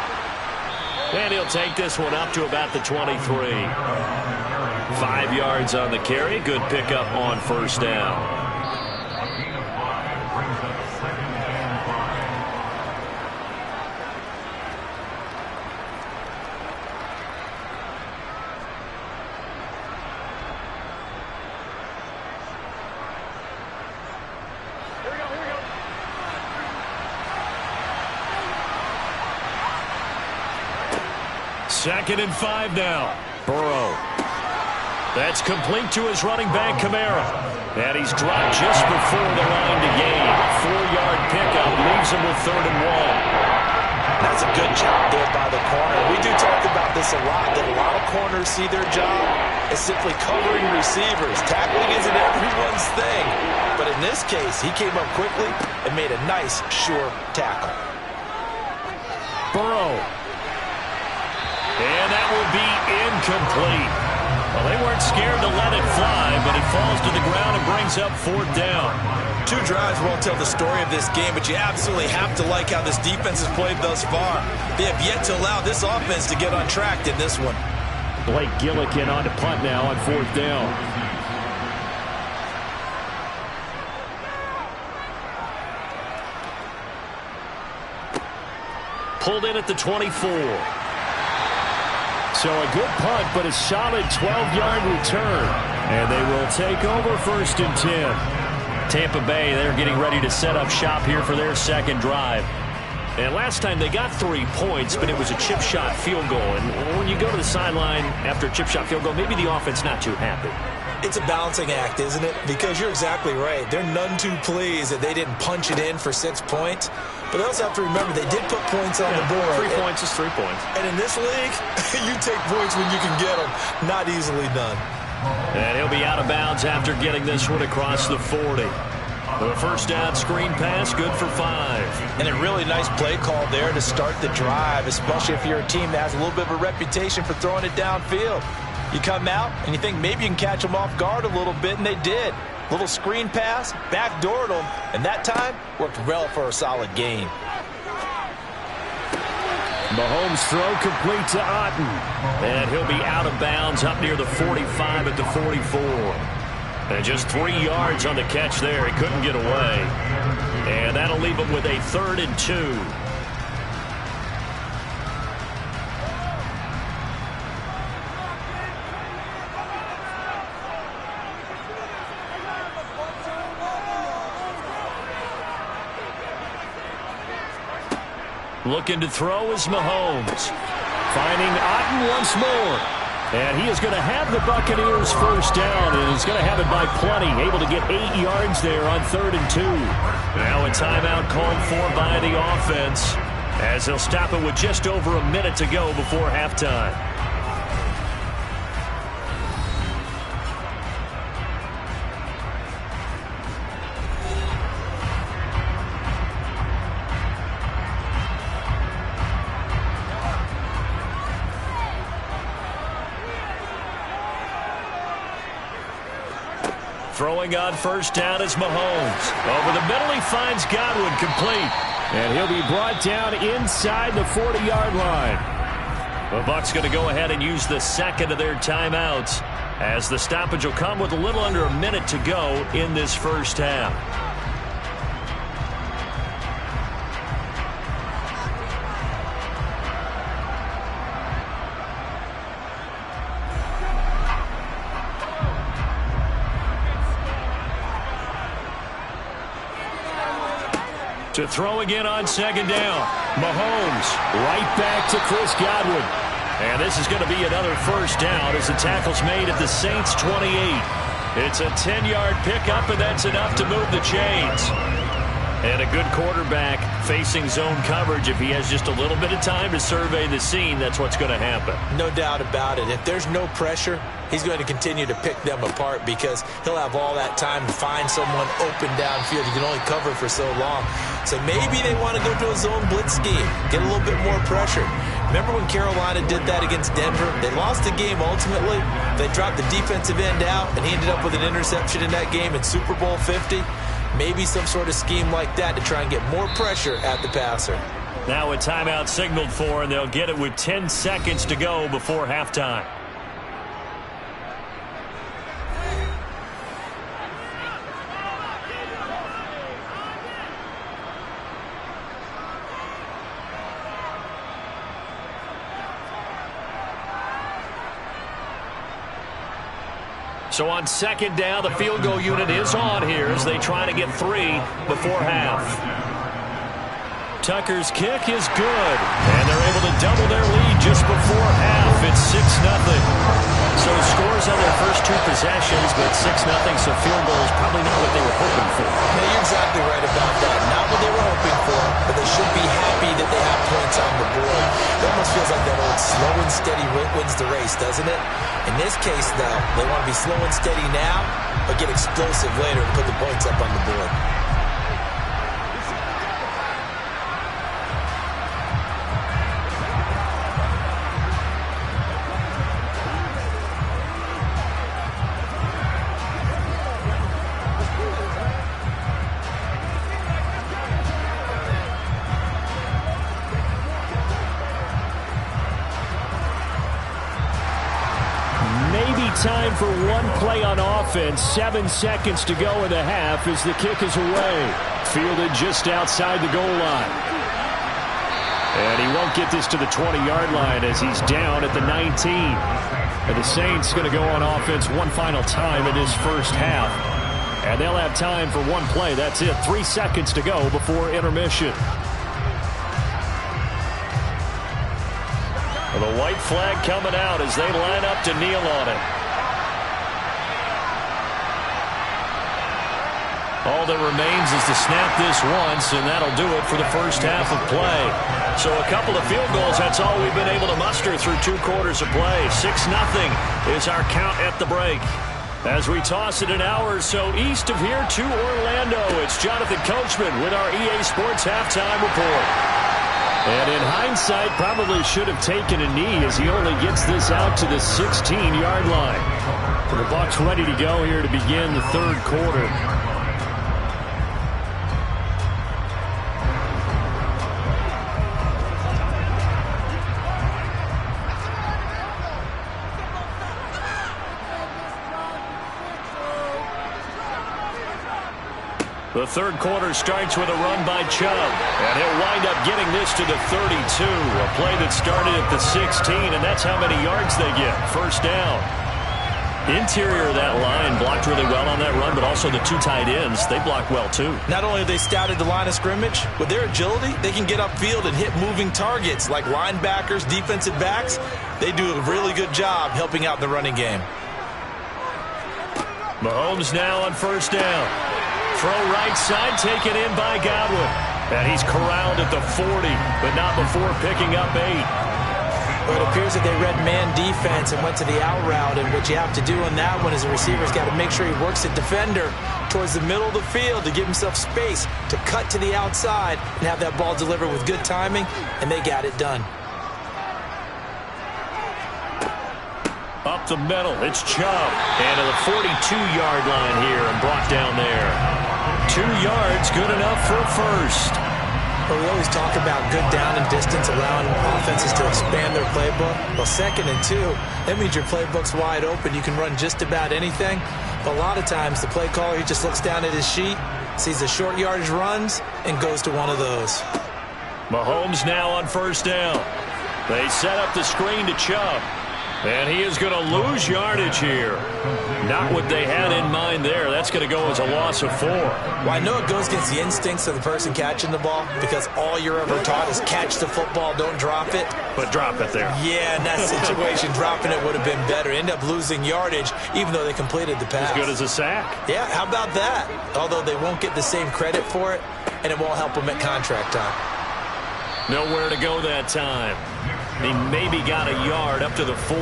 And he'll take this one up to about the 23. 5 yards on the carry. Good pickup on 1st down. Second and 5 now. Burrow. That's complete to his running back, Kamara. And he's dropped just before the line to gain. 4-yard pickup leaves him with 3rd and 1.
That's a good job there by the corner. We do talk about this a lot, that a lot of corners see their job as simply covering receivers. Tackling isn't everyone's thing. But in this case, he came up quickly and made a nice, sure tackle.
Burrow. And that will be incomplete. Well, they weren't scared to let it fly, but it falls to the ground and brings up 4th down.
2 drives won't tell the story of this game, but you absolutely have to like how this defense has played thus far. They have yet to allow this offense to get on track in this one.
Blake Gillikin on to punt now on 4th down.
Pulled in at the 24.
So a good punt, but a solid 12-yard return. And they will take over 1st and 10.
Tampa Bay, they're getting ready to set up shop here for their 2nd drive. And last time they got 3 points, but it was a chip shot field goal. And when you go to the sideline after a chip shot field goal, maybe the offense not too happy.
It's a balancing act, isn't it? Because you're exactly right. They're none too pleased that they didn't punch it in for 6 points. But they also have to remember they did put points on the board.
3 points is 3 points.
And in this league, you take points when you can get them. Not easily done.
And he'll be out of bounds after getting this one across the 40. The 1st down screen pass, good for 5.
And a really nice play call there to start the drive, especially if you're a team that has a little bit of a reputation for throwing it downfield. You come out and you think maybe you can catch them off guard a little bit, and they did. Little screen pass, backdoored them, and that time worked well for a solid gain.
Mahomes throw complete to Otten.
And he'll be out of bounds up near the 45 at the 44. And just 3 yards on the catch there. He couldn't get away. And that'll leave him with a 3rd and 2. Looking to throw is Mahomes.
Finding Otten once more. And he is going to have the Buccaneers 1st down, and he's going to have it by plenty. Able to get 8 yards there on 3rd and 2.
Now a timeout called for by the offense, as they'll stop it with just over a minute to go before halftime. Throwing on 1st down is Mahomes. Over the middle, he finds Godwin, complete.
And he'll be brought down inside the 40-yard line.
The Bucs going to go ahead and use the 2nd of their timeouts, as the stoppage will come with a little under a minute to go in this 1st half. To throw again on 2nd down. Mahomes
right back to Chris Godwin.
And this is going to be another 1st down as the tackle's made at the Saints 28. It's a 10-yard pickup, and that's enough to move the chains. And a good quarterback facing zone coverage. If he has just a little bit of time to survey the scene, that's what's going to happen.
No doubt about it. If there's no pressure, he's going to continue to pick them apart because he'll have all that time to find someone open downfield. You can only cover for so long. So maybe they want to go to a zone blitz scheme, get a little bit more pressure. Remember when Carolina did that against Denver? They lost the game ultimately. They dropped the defensive end out, and he ended up with an interception in that game in Super Bowl 50. Maybe some sort of scheme like that to try and get more pressure at the passer.
Now a timeout signaled for, and they'll get it with 10 seconds to go before halftime. So on 2nd down, the field goal unit is on here as they try to get 3 before half. Tucker's kick is good, and they're able to double their lead just before half. It's 6-0. So scores on their first 2 possessions, but 6-0, so field goal is probably not what they were hoping for.
No, you're exactly right about that. Not what they were hoping for, but they should be happy that they have points on the board. It almost feels like that old slow and steady wins the race, doesn't it? In this case, though, they want to be slow and steady now, but get explosive later and put the points up on the board.
time for one play on offense. 7 seconds to go in the half as the kick is away. Fielded just outside the goal line. And he won't get this to the 20-yard line as he's down at the 19. And the Saints going to go on offense one final time in this first half. And they'll have time for one play. That's it. 3 seconds to go before intermission. The white flag coming out as they line up to kneel on it. All that remains is to snap this once, and that'll do it for the first half of play. So a couple of field goals, that's all we've been able to muster through 2 quarters of play. 6-0 is our count at the break. As we toss it an hour or so east of here to Orlando, it's Jonathan Coachman with our EA Sports Halftime Report. And in hindsight, probably should have taken a knee as he only gets this out to the 16-yard line. The Bucs ready to go here to begin the third quarter. The third quarter starts with a run by Chubb, and he'll wind up getting this to the 32, a play that started at the 16, and that's how many yards they get. First down. Interior of that line blocked really well on that run, but also the 2 tight ends, they blocked well too.
Not only have they scouted the line of scrimmage, with their agility, they can get upfield and hit moving targets like linebackers, defensive backs. They do a really good job helping out in the running game.
Mahomes now on first down. Throw right side, taken in by Godwin. And he's corralled at the 40, but not before picking up 8.
Well, it appears that they read man defense and went to the out route, and what you have to do on that one is the receiver's got to make sure he works the defender towards the middle of the field to give himself space to cut to the outside and have that ball delivered with good timing, and they got it done.
Up the middle, it's Chubb. And to the 42-yard line here and brought down there. 2 yards, good enough for a first.
Well, we always talk about good down and distance, allowing offenses to expand their playbook. Well, 2nd and 2, that means your playbook's wide open. You can run just about anything. But a lot of times, the play caller, he just looks down at his sheet, sees the short yardage runs, and goes to one of those.
Mahomes now on first down. They set up the screen to Chubb. And he is going to lose yardage here. Not what they had in mind there. That's going to go as a loss of 4.
Well, I know it goes against the instincts of the person catching the ball because all you're ever taught is catch the football, don't drop it.
But drop it there.
Yeah, in that situation, dropping it would have been better. End up losing yardage even though they completed the pass.
As good as a sack.
Yeah, how about that? Although they won't get the same credit for it, and it won't help them at contract time.
Nowhere to go that time. He maybe got a yard up to the 40.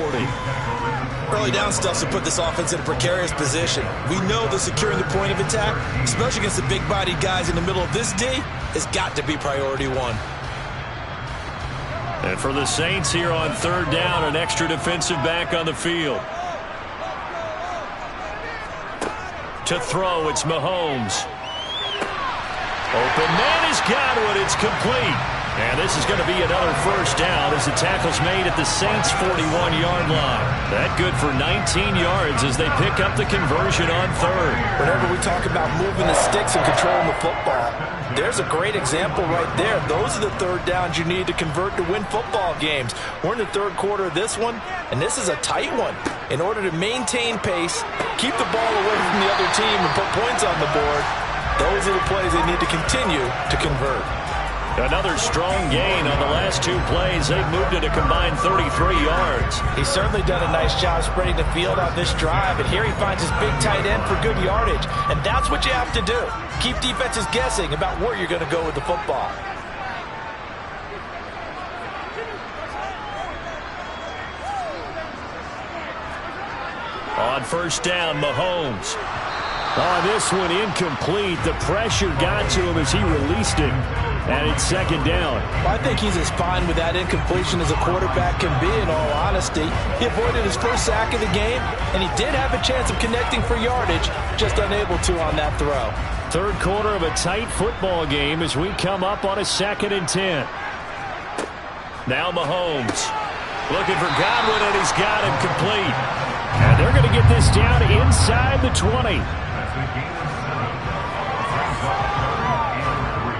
Early down stuff to put this offense in a precarious position. We know that securing the point of attack, especially against the big-bodied guys in the middle of this D, has got to be priority 1.
And for the Saints here on third down, an extra defensive back on the field. To throw, it's Mahomes. Open man is Godwin. It's complete. And this is going to be another first down as the tackle's made at the Saints' 41-yard line. That good for 19 yards as they pick up the conversion on third.
Whenever we talk about moving the sticks and controlling the football, there's a great example right there. Those are the third downs you need to convert to win football games. We're in the third quarter of this one, and this is a tight one. In order to maintain pace, keep the ball away from the other team, and put points on the board, those are the plays they need to continue to convert.
Another strong gain on the last 2 plays. They've moved it a combined 33 yards.
He's certainly done a nice job spreading the field on this drive, and here he finds his big tight end for good yardage. And that's what you have to do. Keep defenses guessing about where you're going to go with the football.
On first down, Mahomes. On this one, incomplete. The pressure got to him as he released it. And it's second down.
Well, I think he's as fine with that incompletion as a quarterback can be, in all honesty. He avoided his first sack of the game, and he did have a chance of connecting for yardage, just unable to on that throw.
Third quarter of a tight football game as we come up on a 2nd and 10. Now Mahomes looking for Godwin, and he's got him complete.
And they're going to get this down inside the 20.
That's the game of 7. Brings up 3rd and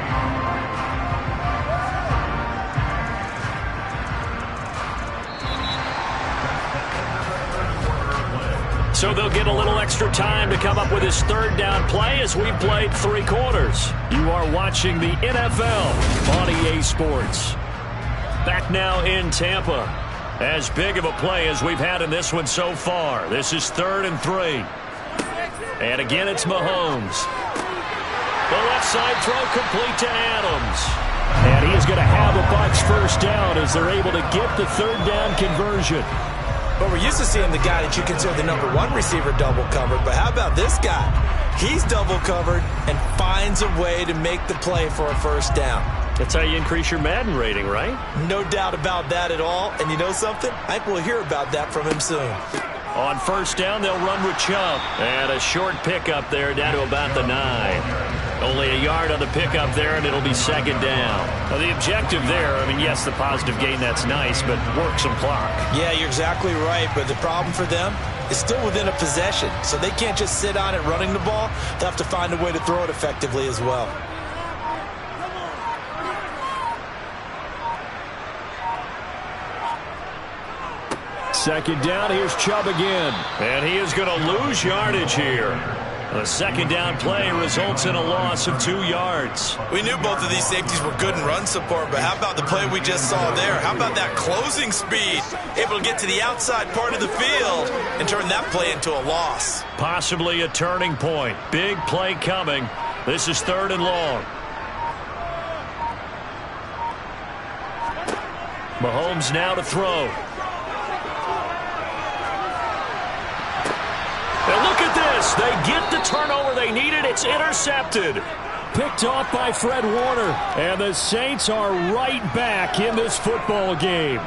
3.
So they'll get a little extra time to come up with his third down play as we played 3 quarters. You are watching the NFL on EA Sports. Back now in Tampa. As big of a play as we've had in this one so far. This is 3rd and 3. And again, it's Mahomes. The left side throw complete to Adams.
And he is going to have a Bucs first down as they're able to get the third down conversion.
But we're used to seeing the guy that you consider the number 1 receiver double covered. But how about this guy? He's double covered and finds a way to make the play for a first down.
That's how you increase your Madden rating, right?
No doubt about that at all. And you know something? I think we'll hear about that from him soon.
On first down, they'll run with Chubb. And a short pickup there down to about the 9. Only a yard on the pickup there, and it'll be second down. Now, the objective there, I mean, yes, the positive gain, that's nice, but work some clock.
Yeah, you're exactly right. But the problem for them is still within a possession. So they can't just sit on it running the ball. They'll have to find a way to throw it effectively as well.
Second down, here's Chubb again.
And he is going to lose yardage here. The second down play results in a loss of 2 yards.
We knew both of these safeties were good in run support, but how about the play we just saw there? How about that closing speed? Able to get to the outside part of the field and turn that play into a loss.
Possibly a turning point. Big play coming. This is 3rd and long. Mahomes now to throw. And look at this. They get the turnover they needed. It's intercepted.
Picked off by Fred Warner. And the Saints are right back in this football game.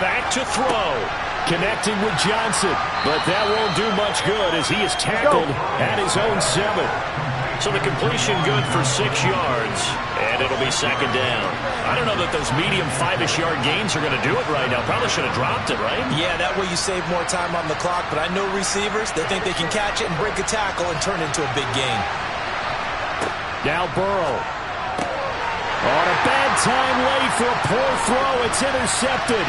Back to throw.
Connecting with Johnson, but that won't do much good as he is tackled at his own 7.
So the completion good for 6 yards, and it'll be second down. I don't know that those medium 5-ish yard gains are going to do it right now. Probably should have dropped it, right?
Yeah, that way you save more time on the clock, but I know receivers, they think they can catch it and break a tackle and turn it into a big gain.
Now Burrow. On a bad time late for a poor throw. It's intercepted.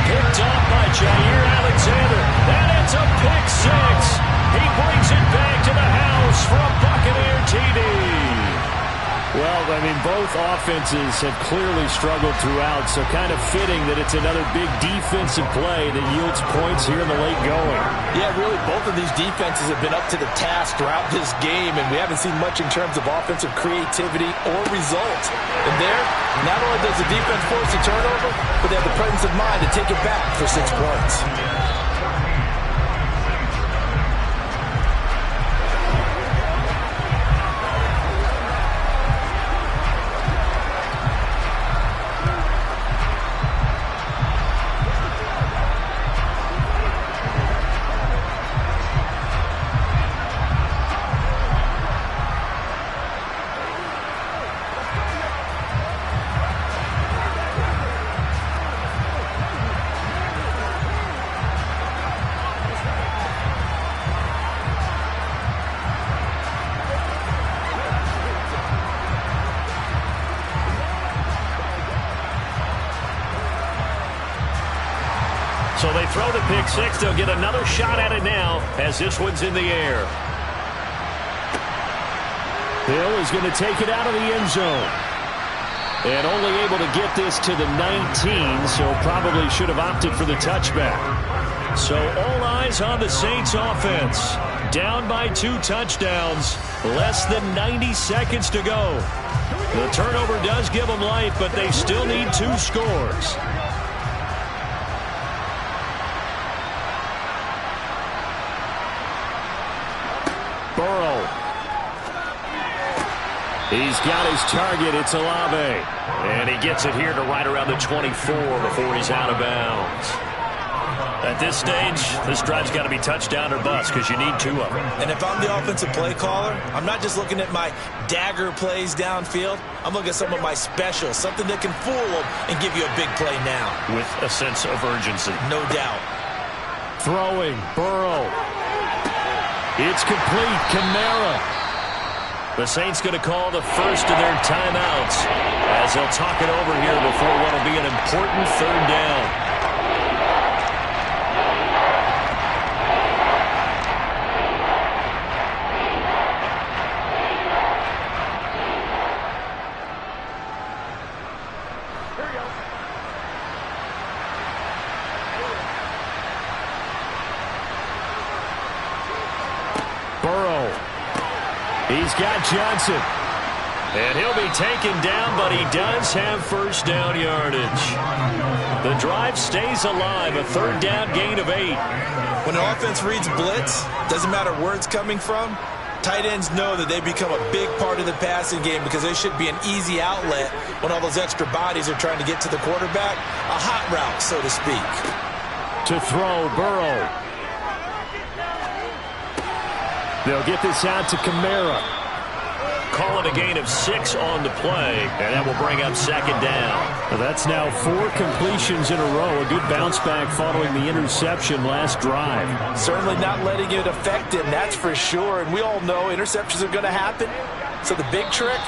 Picked off by Jair Alexander. And it's a pick 6. He brings it back to the house for a Buccaneer TD.
Well, I mean, both offenses have clearly struggled throughout, so kind of fitting that it's another big defensive play that yields points here in the late going.
Yeah, really, both of these defenses have been up to the task throughout this game, and we haven't seen much in terms of offensive creativity or results. And there, not only does the defense force a turnover, but they have the presence of mind to take it back for 6 points.
So they throw the pick 6. They'll get another shot at it now as this one's in the air.
Hill is going to take it out of the end zone. And only able to get this to the 19, so probably should have opted for the touchback.
So all eyes on the Saints offense. Down by 2 touchdowns. Less than 90 seconds to go. The turnover does give them life, but they still need 2 scores.
Burrow. He's got his target. It's Olave.
And he gets it here to right around the 24 before he's out of bounds. At this stage, this drive's got to be touchdown or bust because you need 2 of them.
And if I'm the offensive play caller, I'm not just looking at my dagger plays downfield. I'm looking at some of my specials, something that can fool them and give you a big play now.
With a sense of urgency.
No doubt.
Throwing, Burrow. It's complete, Kamara.
The Saints going to call the first of their timeouts as they'll talk it over here before what will be an important 3rd down.
He's got Johnson.
And he'll be taken down, but he does have first down yardage. The drive stays alive, a 3rd down gain of 8.
When an offense reads blitz, doesn't matter where it's coming from, tight ends know that they become a big part of the passing game because they should be an easy outlet when all those extra bodies are trying to get to the quarterback. A hot route, so to speak.
To throw, Burrow. They'll get this out to Kamara.
Call it a gain of 6 on the play, and that will bring up 2nd down.
Well, that's now 4 completions in a row. A good bounce back following the interception last drive.
Certainly not letting it affect him, that's for sure. And we all know interceptions are going to happen. So the big trick,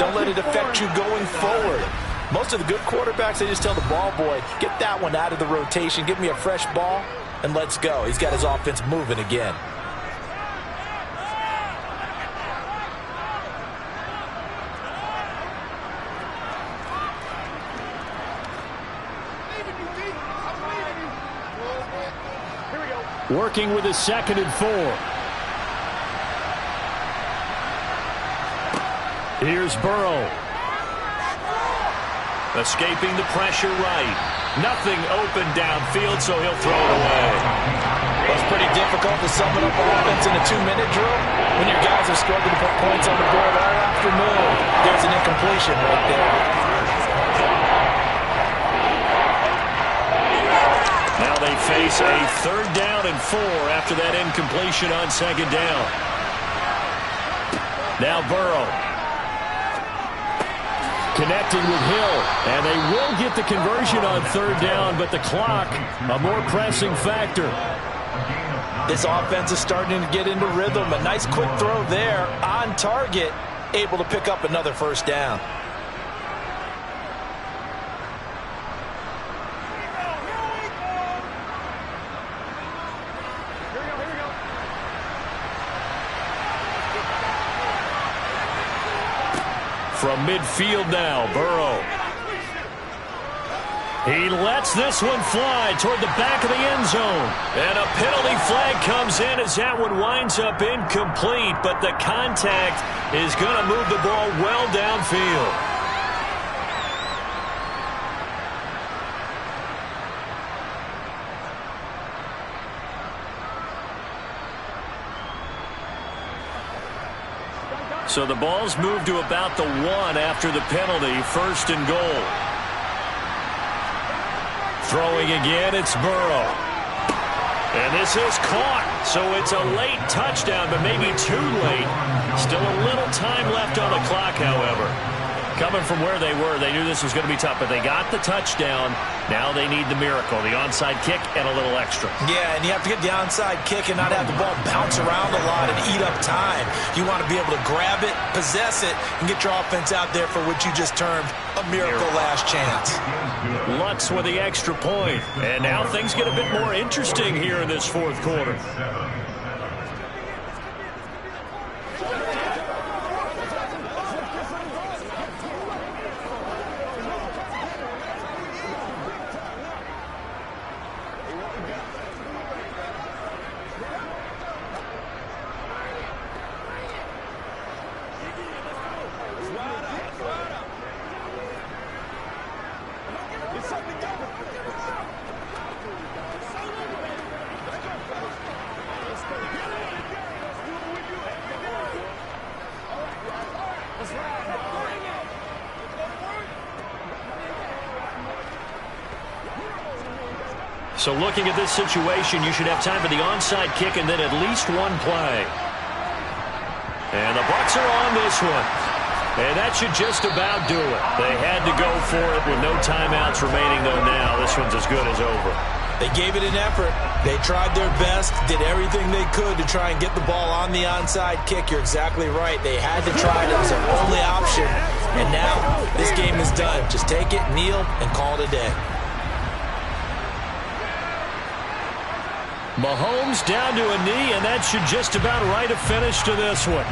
don't let it affect you going forward. Most of the good quarterbacks, they just tell the ball boy, get that one out of the rotation, give me a fresh ball, and let's go. He's got his offense moving again.
Working with a 2nd and 4. Here's Burrow.
Escaping the pressure right. Nothing open downfield, so he'll throw it away.
Well, it's pretty difficult to sum it up offense in a 2-minute drill when your guys are struggling to put points on the board all afternoon. There's an incompletion right there.
Now they face a 3rd down and 4 after that incompletion on 2nd down. Now Burrow. Connecting with Hill. And they will get the conversion on 3rd down, but the clock, a more pressing factor.
This offense is starting to get into rhythm. A nice quick throw there on target, able to pick up another 1st down.
From midfield now, Burrow. He lets this one fly toward the back of the end zone. And a penalty flag comes in as that one winds up incomplete, but the contact is going to move the ball well downfield. So the ball's moved to about the 1 after the penalty, 1st and goal. Throwing again, it's Burrow. And this is caught, so it's a late touchdown, but maybe too late. Still a little time left on the clock, however. Coming from where they were, they knew this was going to be tough, but they got the touchdown. Now they need the miracle, the onside kick and a little extra.
Yeah, and you have to get the onside kick and not have the ball bounce around a lot and eat up time. You want to be able to grab it, possess it, and get your offense out there for what you just termed a miracle last chance.
Lutz with the extra point. And now things get a bit more interesting here in this 4th quarter. So looking at this situation, you should have time for the onside kick and then at least one play. And the Bucs are on this one. And that should just about do it. They had to go for it with no timeouts remaining, though now. This one's as good as over.
They gave it an effort. They tried their best, did everything they could to try and get the ball on the onside kick. You're exactly right. They had to try it. It was their only option. And now this game is done. Just take it, kneel, and call it a day.
Mahomes down to a knee, and that should just about write a finish to this one.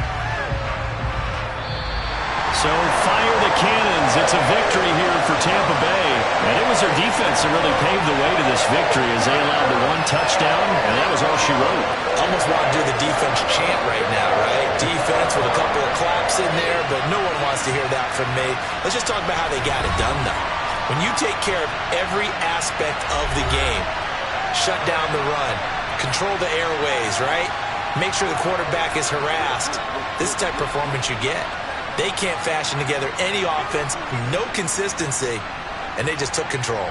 So fire the cannons. It's a victory here for Tampa Bay. And it was their defense that really paved the way to this victory as they allowed the one touchdown, and that was all she wrote.
Almost want to do the defense chant right now, right? Defense with a couple of claps in there, but no one wants to hear that from me. Let's just talk about how they got it done, though. When you take care of every aspect of the game, shut down the run, control the airways, right? Make sure the quarterback is harassed. This is the type of performance you get. They can't fashion together any offense, no consistency, and they just took control.